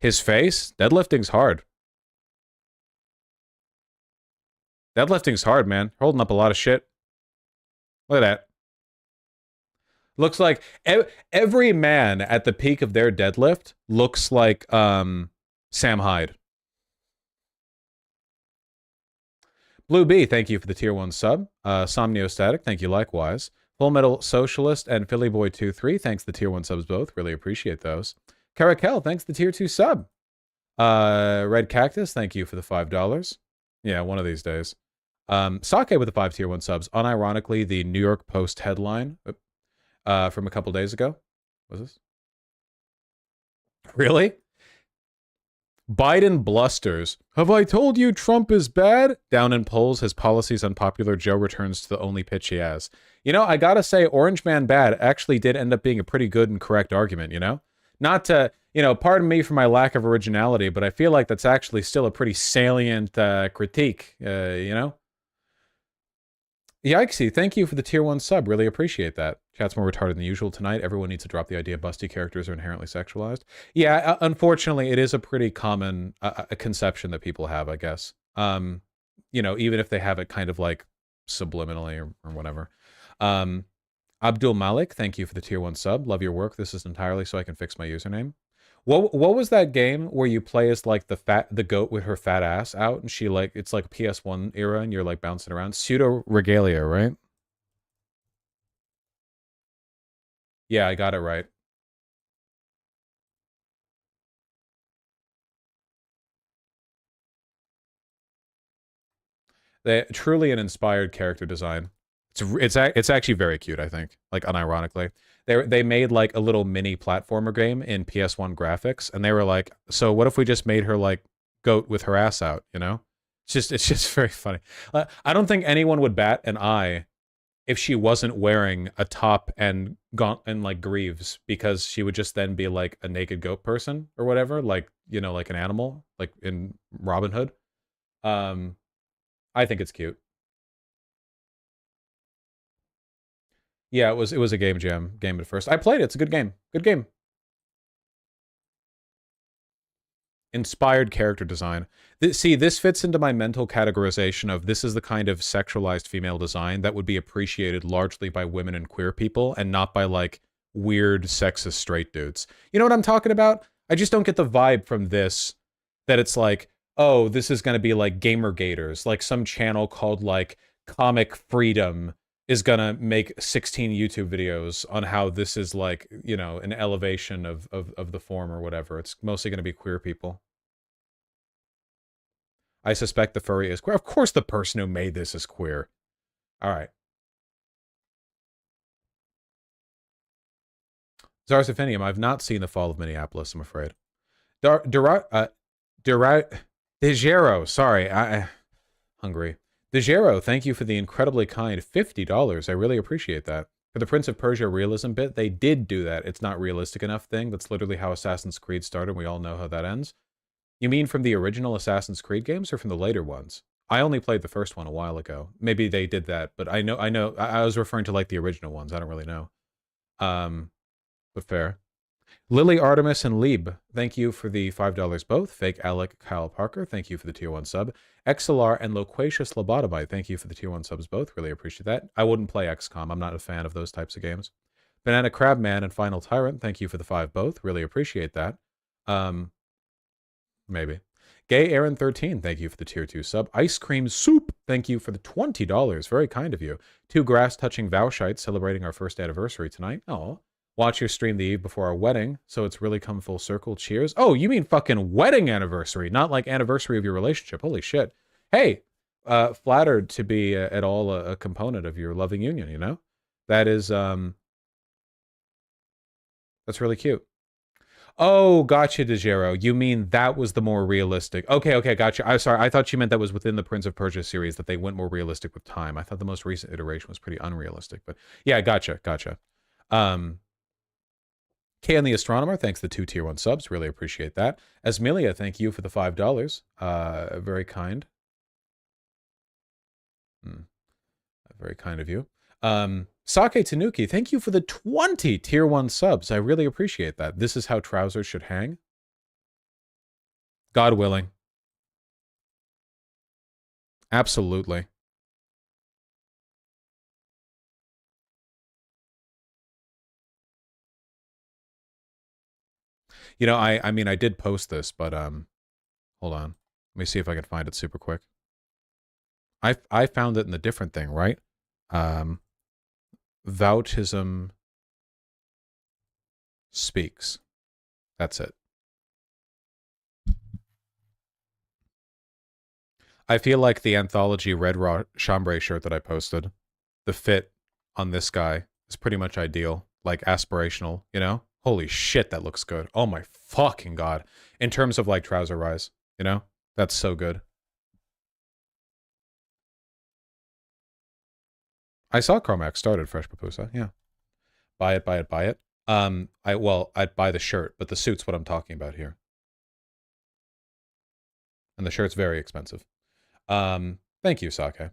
His face? Deadlifting's hard. Deadlifting's hard, man. Holding up a lot of shit. Look at that. Looks like every man at the peak of their deadlift looks like Sam Hyde. Blue B, thank you for the tier 1 sub. Somniostatic, thank you likewise. Full Metal Socialist and Philly Boy 23, thanks the tier 1 subs both. Really appreciate those. Caracal, thanks the tier 2 sub. Red Cactus, thank you for the $5. Yeah, one of these days. Sake with the 5 tier 1 subs. Unironically, the New York Post headline from a couple days ago. Was this? Really? Biden blusters. Have I told you Trump is bad? Down in polls, his policies unpopular. Joe returns to the only pitch he has. You know, I gotta say, Orange Man Bad actually did end up being a pretty good and correct argument, you know? Not to, you know, pardon me for my lack of originality, but I feel like that's actually still a pretty salient critique, you know? Yikesy, thank you for the tier 1 sub. Really appreciate that. Chat's more retarded than usual tonight. Everyone needs to drop the idea busty characters are inherently sexualized. Yeah, unfortunately, it is a pretty common a conception that people have, I guess. You know, even if they have it kind of like subliminally or whatever. Abdul Malik, thank you for the tier 1 sub. Love your work. This is entirely so I can fix my username. What was that game where you play as like the goat with her fat ass out and she like it's like PS1 era and you're like bouncing around? Pseudo Regalia, right? Yeah, I got it right. They truly an inspired character design. It's actually very cute, I think. Like unironically. They made like a little mini platformer game in PS1 graphics, and they were like, so what if we just made her like goat with her ass out, you know? It's just very funny. I don't think anyone would bat an eye if she wasn't wearing a top and like greaves, because she would just then be like a naked goat person or whatever, like, you know, like an animal, like in Robin Hood. I think it's cute. Yeah, it was a game jam game at first. I played it. It's a good game. Good game. Inspired character design. See, this fits into my mental categorization of this is the kind of sexualized female design that would be appreciated largely by women and queer people and not by like weird sexist straight dudes. You know what I'm talking about? I just don't get the vibe from this that it's like, oh, this is going to be like Gamer Gators, like some channel called like Comic Freedom is going to make 16 YouTube videos on how this is like, you know, an elevation of the form or whatever. It's mostly going to be queer people. I suspect the furry is queer. Of course the person who made this is queer. All right. Zarsifinium, I've not seen The Fall of Minneapolis, I'm afraid. DeGero, sorry, hungry. DeGero, thank you for the incredibly kind $50. I really appreciate that. For the Prince of Persia realism bit, they did do that. It's not realistic enough thing. That's literally how Assassin's Creed started. We all know how that ends. You mean from the original Assassin's Creed games or from the later ones? I only played the first one a while ago. Maybe they did that, but I was referring to like the original ones. I don't really know. But fair. Lily, Artemis, and Lieb, thank you for the $5 both. Fake Alec, Kyle Parker, thank you for the tier 1 sub. XLR and Loquacious Lobotomite, thank you for the tier 1 subs both. Really appreciate that. I wouldn't play XCOM. I'm not a fan of those types of games. Banana Crabman and Final Tyrant, thank you for the 5 both. Really appreciate that. Maybe. Gay Aaron 13, thank you for the tier 2 sub. Ice Cream Soup, thank you for the $20. Very kind of you. 2 grass-touching Vowshites celebrating our first anniversary tonight. Oh. Watch your stream the eve before our wedding, so it's really come full circle. Cheers. Oh, you mean fucking wedding anniversary, not like anniversary of your relationship. Holy shit. Hey, flattered to be at all a component of your loving union, you know? That is, that's really cute. Oh, gotcha, DeGero. You mean that was the more realistic. Okay, gotcha. I'm sorry. I thought you meant that was within the Prince of Persia series, that they went more realistic with time. I thought the most recent iteration was pretty unrealistic, but yeah, gotcha. K and the Astronomer, thanks for the 2 tier 1 subs. Really appreciate that. Asmelia, thank you for the $5. Very kind. Very kind of you. Sake Tanuki, thank you for the 20 tier 1 subs. I really appreciate that. This is how trousers should hang. God willing. Absolutely. You know, I mean, I did post this, but hold on. Let me see if I can find it super quick. I found it in the different thing, right? Voutism Speaks. That's it. I feel like the anthology Red Raw Chambray shirt that I posted, the fit on this guy is pretty much ideal, like aspirational, you know? Holy shit, that looks good. Oh my fucking god. In terms of like trouser rise, you know? That's so good. I saw Carmack started Fresh Papusa, yeah. Buy it, buy it, buy it. I'd buy the shirt, but the suit's what I'm talking about here. And the shirt's very expensive. Thank you, Sake.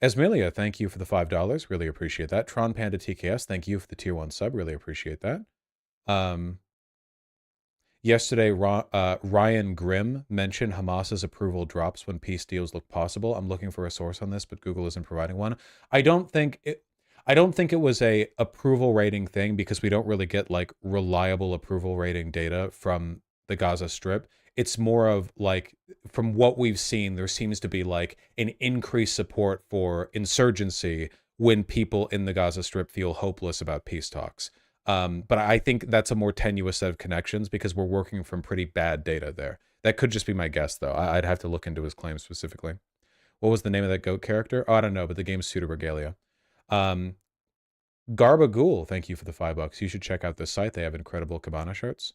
Esmelia, thank you for the $5. Really appreciate that. Tron Panda TKS, thank you for the tier 1 sub. Really appreciate that. Yesterday, Ryan Grimm mentioned Hamas's approval drops when peace deals look possible. I'm looking for a source on this, but Google isn't providing one. I don't think it was a approval rating thing, because we don't really get like reliable approval rating data from the Gaza Strip. It's more of like, from what we've seen, there seems to be like an increased support for insurgency when people in the Gaza Strip feel hopeless about peace talks. But I think that's a more tenuous set of connections, because we're working from pretty bad data there. That could just be my guess, though. I'd have to look into his claim specifically. What was the name of that goat character? Oh, I don't know, but the game's Pseudo Regalia. Garbagool, thank you for the $5. You should check out this site. They have incredible Cabana shirts.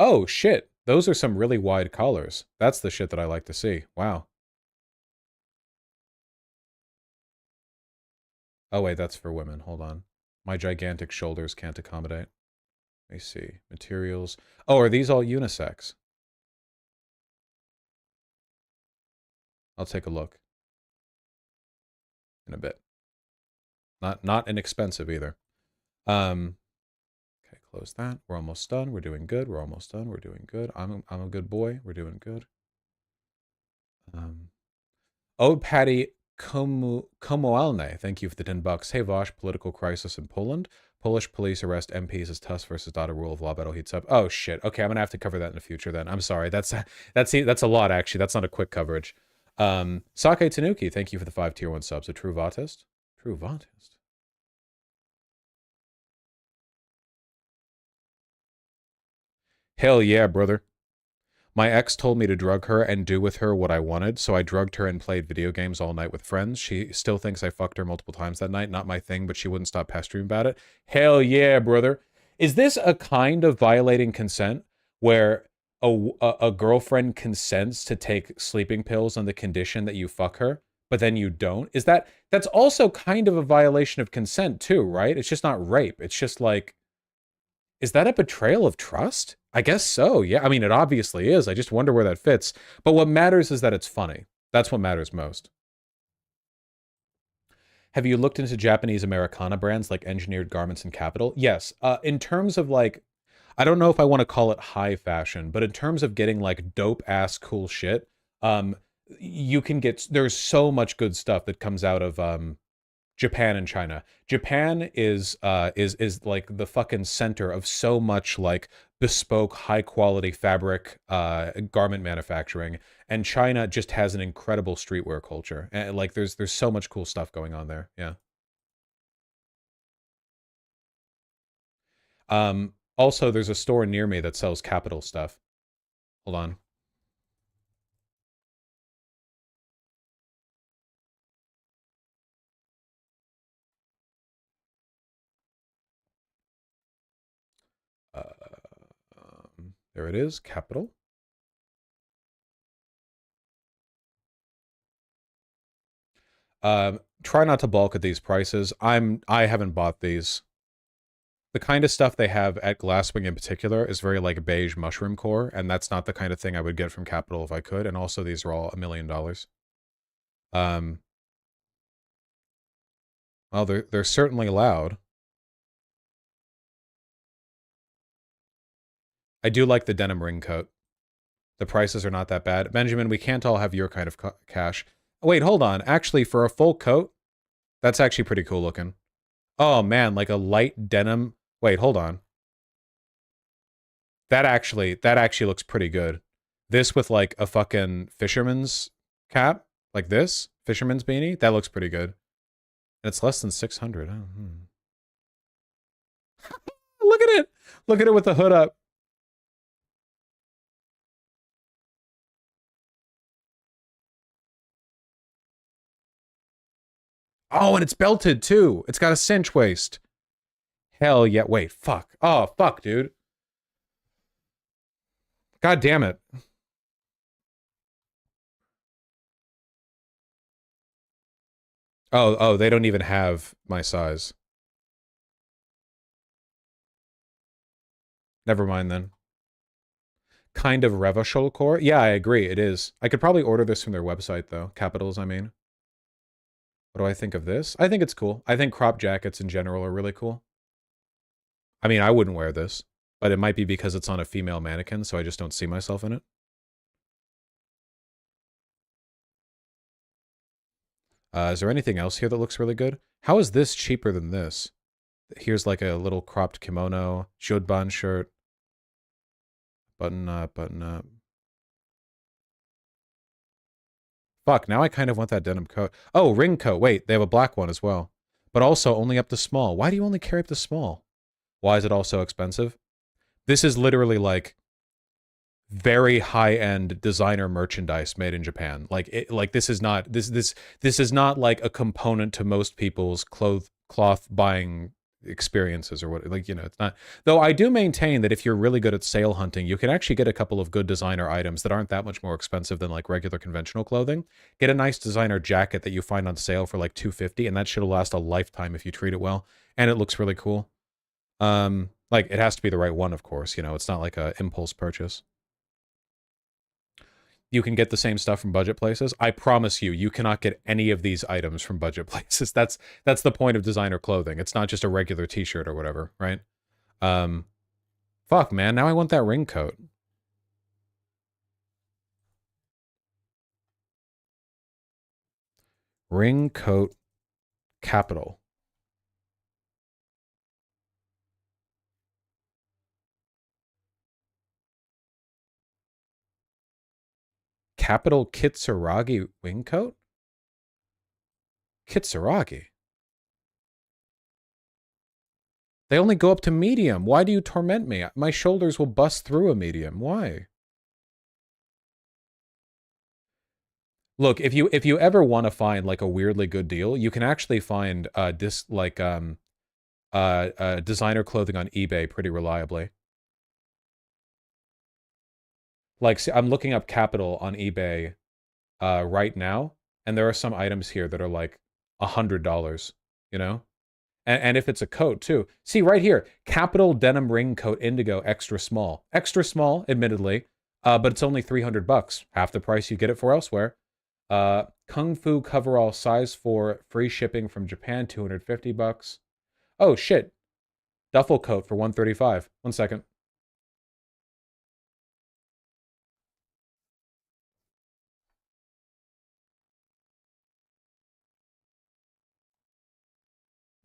Oh, shit. Those are some really wide collars. That's the shit that I like to see. Wow. Oh, wait, that's for women. Hold on. My gigantic shoulders can't accommodate. Let me see. Materials. Oh, are these all unisex? I'll take a look. In a bit. Not inexpensive either. Okay, close that. We're almost done. We're doing good. We're almost done. We're doing good. I'm a good boy. We're doing good. Oh, Patty Komoalne, thank you for the $10. Hey Vosh, political crisis in Poland. Polish police arrest MPs as Tusk versus Dada rule of law battle heats up. Oh shit. Okay, I'm gonna have to cover that in the future then. I'm sorry. That's a lot actually. That's not a quick coverage. Sake Tanuki, thank you for the 5 tier 1 subs. A true Vatist? True Vatist. Hell yeah, brother. My ex told me to drug her and do with her what I wanted, so I drugged her and played video games all night with friends. She still thinks I fucked her multiple times that night. Not my thing, but she wouldn't stop pestering about it. Hell yeah, brother. Is this a kind of violating consent where a girlfriend consents to take sleeping pills on the condition that you fuck her, but then you don't? That's also kind of a violation of consent too, right? It's just not rape. It's just like, is that a betrayal of trust? I guess so, yeah. I mean, it obviously is. I just wonder where that fits. But what matters is that it's funny. That's what matters most. Have you looked into Japanese Americana brands like Engineered Garments and Capital? Yes. In terms of like, I don't know if I want to call it high fashion, but in terms of getting like dope ass cool shit, you can get, there's so much good stuff that comes out of Japan and China. Japan is like the fucking center of so much like bespoke high quality fabric garment manufacturing, and China just has an incredible streetwear culture. And like there's so much cool stuff going on there. Yeah. Also there's a store near me that sells Capital stuff. Hold on. There it is, Capital. Try not to balk at these prices. I haven't bought these. The kind of stuff they have at Glasswing in particular is very like beige mushroom core, and that's not the kind of thing I would get from Capital if I could. And also these are all $1 million. Well, they're certainly loud. I do like the denim ring coat. The prices are not that bad. Benjamin, we can't all have your kind of cash. Oh, wait, hold on. Actually, for a full coat, that's actually pretty cool looking. Oh, man, like a light denim. Wait, hold on. That actually looks pretty good. This with like a fucking fisherman's cap, like this, fisherman's beanie, that looks pretty good. And it's less than 600. Oh, Look at it. Look at it with the hood up. Oh, and it's belted too. It's got a cinch waist. Hell yeah. Wait, fuck. Oh, fuck, dude. God damn it. Oh, they don't even have my size. Never mind then. Kind of Revachol core? Yeah, I agree. It is. I could probably order this from their website though. Capitals, I mean. What do I think of this? I think it's cool. I think crop jackets in general are really cool. I mean, I wouldn't wear this, but it might be because it's on a female mannequin, so I just don't see myself in it. Is there anything else here that looks really good? How is this cheaper than this? Here's like a little cropped kimono, Jodban shirt. Button up, button up. Fuck, now I kind of want that denim coat. Oh, ring coat. Wait, they have a black one as well. But also only up to small. Why do you only carry up to small? Why is it all so expensive? This is literally like very high-end designer merchandise made in Japan. Like this is not this is not like a component to most people's cloth buying experiences or what, like, you know, it's not. Though I do maintain that if you're really good at sale hunting, you can actually get a couple of good designer items that aren't that much more expensive than like regular conventional clothing. Get a nice designer jacket that you find on sale for like $250, and that shit'll last a lifetime if you treat it well, and it looks really cool. Like it has to be the right one, of course, you know, it's not like a impulse purchase. You can get the same stuff from budget places. I promise you, you cannot get any of these items from budget places. That's the point of designer clothing. It's not just a regular t-shirt or whatever, right? Fuck, man, now I want that ring coat. Ring coat capital. Capital Kitsuragi wing coat? Kitsuragi? They only go up to medium. Why do you torment me? My shoulders will bust through a medium. Why? Look, if you ever want to find like a weirdly good deal, you can actually find designer clothing on eBay pretty reliably. Like, see, I'm looking up Capital on eBay right now, and there are some items here that are like $100, you know? And if it's a coat too. See right here, Capital denim ring coat indigo extra small. Extra small, admittedly, but it's only $300, half the price you get it for elsewhere. Kung Fu coverall size 4, free shipping from Japan, $250. Oh shit. Duffel coat for $135. 1 second.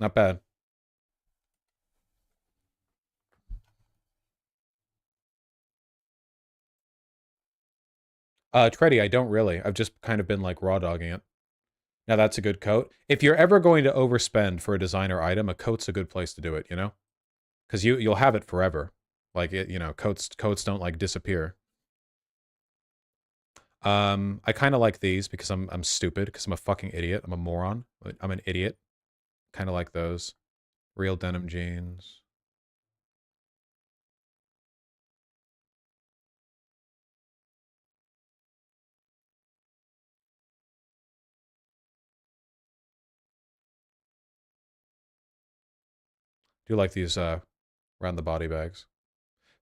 Not bad. Treddy, I don't really. I've just kind of been like raw dogging it. Now that's a good coat. If you're ever going to overspend for a designer item, a coat's a good place to do it, you know? Because you'll have it forever. Like, it, you know, coats don't like disappear. I kind of like these because I'm stupid, because I'm a fucking idiot. I'm a moron. I'm an idiot. Kind of like those. Real denim jeans. Do like these round the body bags.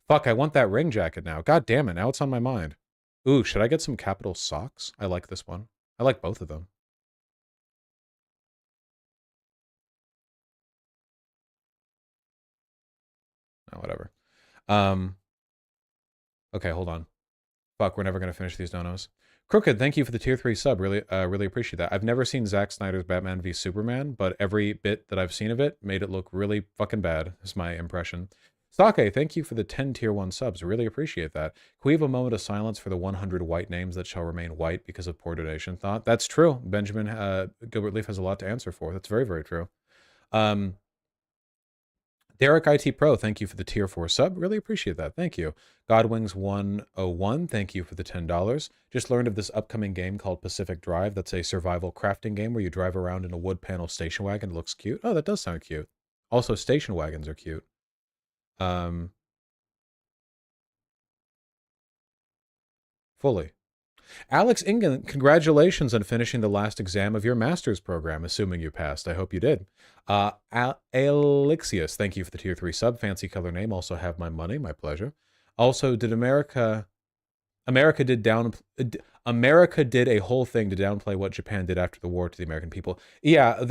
Fuck, I want that ring jacket now. God damn it, now it's on my mind. Ooh, should I get some Capital socks? I like this one. I like both of them. Oh, whatever. Okay, hold on. Fuck, we're never gonna finish these donos. Crooked, thank you for the tier 3 sub. Really appreciate that. I've never seen Zack Snyder's Batman v Superman, but every bit that I've seen of it made it look really fucking bad, is my impression. Sake, thank you for the 10 tier 1 subs. Really appreciate that. Can we have a moment of silence for the 100 white names that shall remain white because of poor donation thought? That's true. Benjamin Gilbert Leaf has a lot to answer for. That's very, very true. Derek IT Pro, thank you for the tier 4 sub. Really appreciate that. Thank you. Godwings101, thank you for the $10. Just learned of this upcoming game called Pacific Drive. That's a survival crafting game where you drive around in a wood panel station wagon. It looks cute. Oh, that does sound cute. Also, station wagons are cute. Fully. Alex Ingen, congratulations on finishing the last exam of your master's program, assuming you passed. I hope you did. Alexius, thank you for the tier 3 sub. Fancy color name. Also have my money. My pleasure. Also, did America did a whole thing to downplay what Japan did after the war to the American people. Yeah,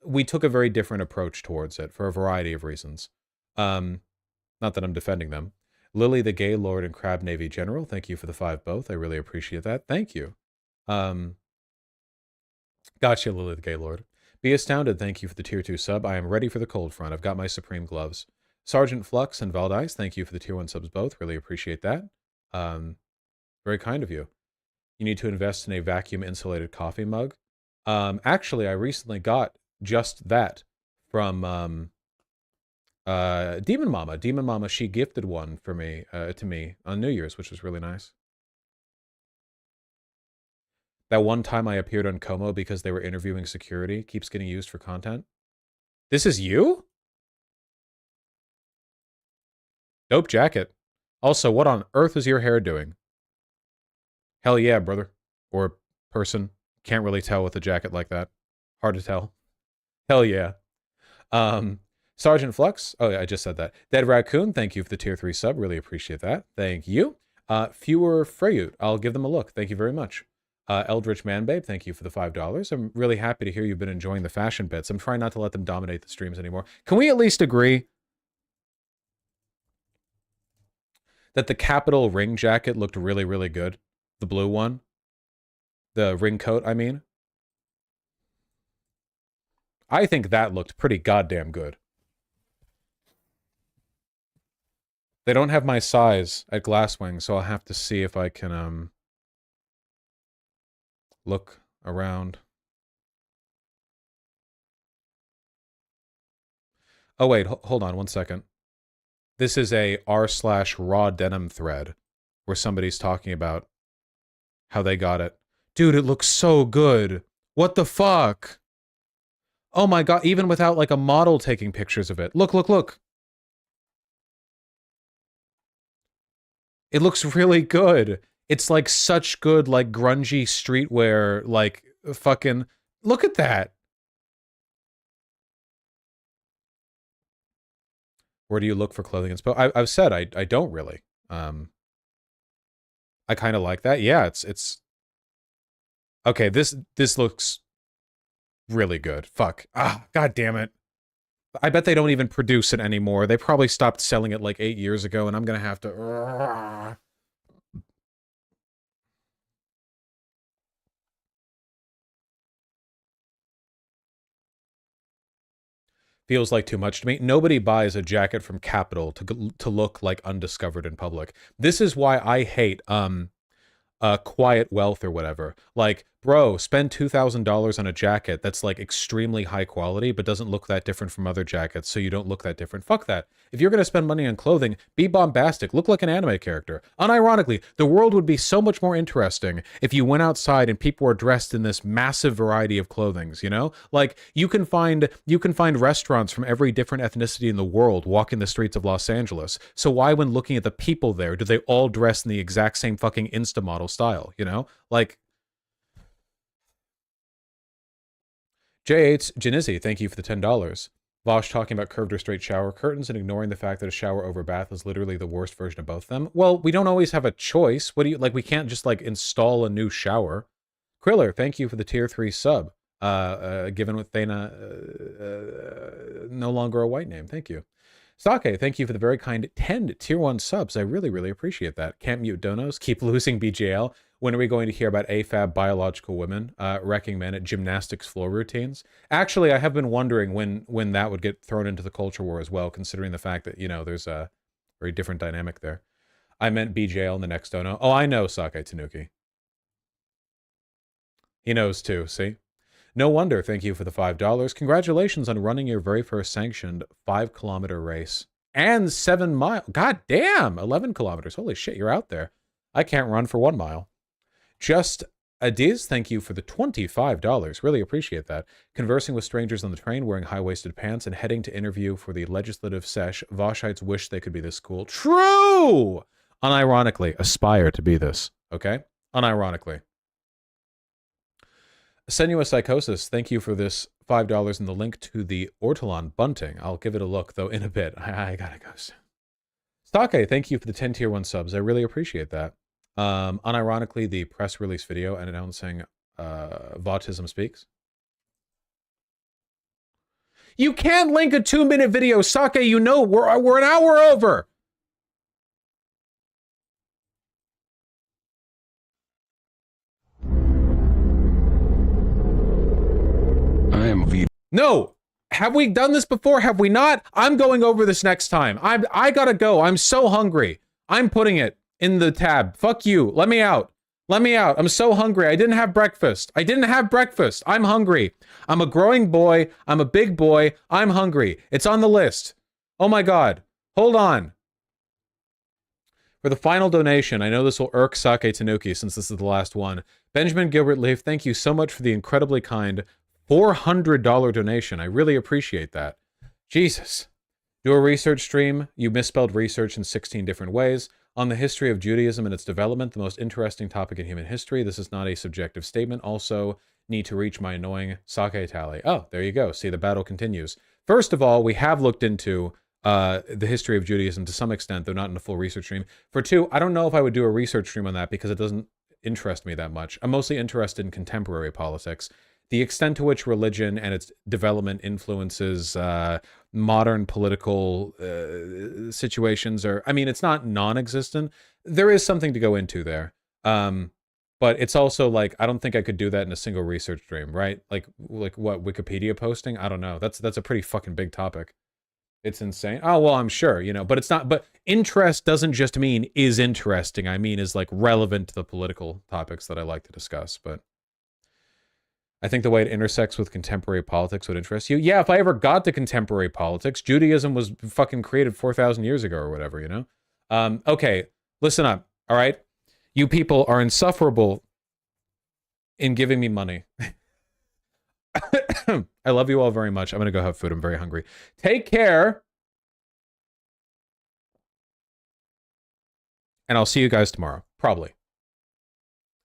we took a very different approach towards it for a variety of reasons. Not that I'm defending them. Lily the Gay Lord and Crab Navy General, thank you for the 5 both. I really appreciate that. Thank you. Gotcha, Lily the Gay Lord. Be Astounded, thank you for the tier 2 sub. I am ready for the cold front. I've got my Supreme gloves. Sergeant Flux and Valdice, thank you for the tier 1 subs both. Really appreciate that. Very kind of you. You need to invest in a vacuum insulated coffee mug. Actually, I recently got just that from Demon Mama. Demon Mama, she gifted one for me to me on New Year's, which was really nice. That one time I appeared on Como because they were interviewing security keeps getting used for content. This is you? Dope jacket. Also, what on earth is your hair doing? Hell yeah, brother. Or person. Can't really tell with a jacket like that. Hard to tell. Hell yeah. Sergeant Flux. Oh, yeah, I just said that. Dead Raccoon, thank you for the tier 3 sub. Really appreciate that. Thank you. Fewer Freyut. I'll give them a look. Thank you very much. Eldritch Manbabe, thank you for the $5. I'm really happy to hear you've been enjoying the fashion bits. I'm trying not to let them dominate the streams anymore. Can we at least agree that the Capital ring jacket looked really, really good? The blue one? The ring coat, I mean. I think that looked pretty goddamn good. They don't have my size at Glasswing, so I'll have to see if I can look around. Oh wait, hold on one second. This is a r/raw denim thread where somebody's talking about how they got it. Dude, it looks so good. What the fuck? Oh my god, even without like a model taking pictures of it. Look, look, look. It looks really good. It's like such good, like grungy streetwear, like fucking, look at that. Where do you look for clothing inspo? I've said I don't really. I kind of like that. Yeah, it's okay. This looks really good. Fuck. Ah, god damn it. I bet they don't even produce it anymore. They probably stopped selling it like 8 years ago, and I'm gonna have to. Feels like too much to me. Nobody buys a jacket from Capital to look like undiscovered in public. This is why I hate quiet wealth or whatever. Like, bro, spend $2,000 on a jacket that's like extremely high quality but doesn't look that different from other jackets, so you don't look that different. Fuck that. If you're gonna spend money on clothing, be bombastic. Look like an anime character. Unironically, the world would be so much more interesting if you went outside and people were dressed in this massive variety of clothings, you know? Like, you can find restaurants from every different ethnicity in the world walking the streets of Los Angeles. So why, when looking at the people there, do they all dress in the exact same fucking Insta model style, you know? Like, J8's Janizzi, thank you for the $10. Vosh talking about curved or straight shower curtains and ignoring the fact that a shower over bath is literally the worst version of both of them. Well, we don't always have a choice. What do you, like, we can't just, like, install a new shower. Kriller, thank you for the tier 3 sub. Given with Thana no longer a white name. Thank you. Sake, thank you for the very kind 10 tier 1 subs. I really, really appreciate that. Can't mute donos. Keep losing BJL. When are we going to hear about AFAB biological women wrecking men at gymnastics floor routines? Actually, I have been wondering when that would get thrown into the culture war as well, considering the fact that, you know, there's a very different dynamic there. I meant BJL in the next dono. Oh, I know Sake Tanuki. He knows too, see? No wonder, thank you for the $5. Congratulations on running your very first sanctioned 5-kilometer race. And 7 miles. God damn! 11 kilometers. Holy shit, you're out there. I can't run for 1 mile. Just Adiz, thank you for the $25. Really appreciate that. Conversing with strangers on the train, wearing high-waisted pants, and heading to interview for the legislative sesh. Voshites wish they could be this cool. True! Unironically, aspire to be this. Okay? Unironically. Senua Psychosis, thank you for this $5 and the link to the Ortolan bunting. I'll give it a look, though, in a bit. I gotta go soon. Stake, thank you for the 10 tier 1 subs. I really appreciate that. Unironically, the press release video and announcing Vautism Speaks. You can't link a 2-minute video, Sake, you know, we're an hour over. I am V. No! Have we done this before? Have we not? I'm going over this next time. I gotta go. I'm so hungry. I'm putting it in the tab. Fuck you. Let me out. Let me out. I'm so hungry. I didn't have breakfast. I didn't have breakfast. I'm hungry. I'm a growing boy. I'm a big boy. I'm hungry. It's on the list. Oh my god. Hold on. For the final donation, I know this will irk Sake Tanuki since this is the last one. Benjamin Gilbert Leaf, thank you so much for the incredibly kind $400 donation. I really appreciate that. Jesus. Do a research stream. You misspelled research in 16 different ways. On the history of Judaism and its development, the most interesting topic in human history. This is not a subjective statement. Also, need to reach my annoying Sake tally. Oh, there you go. See, the battle continues. First of all, we have looked into the history of Judaism to some extent, though not in a full research stream. For 2, I don't know if I would do a research stream on that because it doesn't interest me that much. I'm mostly interested in contemporary politics. The extent to which religion and its development influences modern political situations are, I mean, it's not non-existent. There is something to go into there. But it's also like, I don't think I could do that in a single research stream, right? Like what, Wikipedia posting? I don't know. That's a pretty fucking big topic. It's insane. Oh, well, I'm sure, you know, but it's not, but interest doesn't just mean is interesting. I mean, is like relevant to the political topics that I like to discuss. But I think the way it intersects with contemporary politics would interest you. Yeah, if I ever got to contemporary politics, Judaism was fucking created 4,000 years ago or whatever, you know? Okay, listen up, all right? You people are insufferable in giving me money. I love you all very much. I'm going to go have food. I'm very hungry. Take care. And I'll see you guys tomorrow. Probably.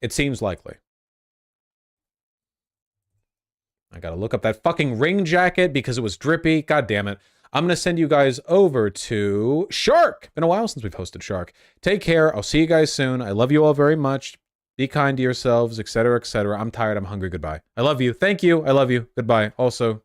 It seems likely. I got to look up that fucking ring jacket because it was drippy. God damn it. I'm going to send you guys over to Shark. Been a while since we've hosted Shark. Take care. I'll see you guys soon. I love you all very much. Be kind to yourselves, etc., etc. I'm tired. I'm hungry. Goodbye. I love you. Thank you. I love you. Goodbye. Also,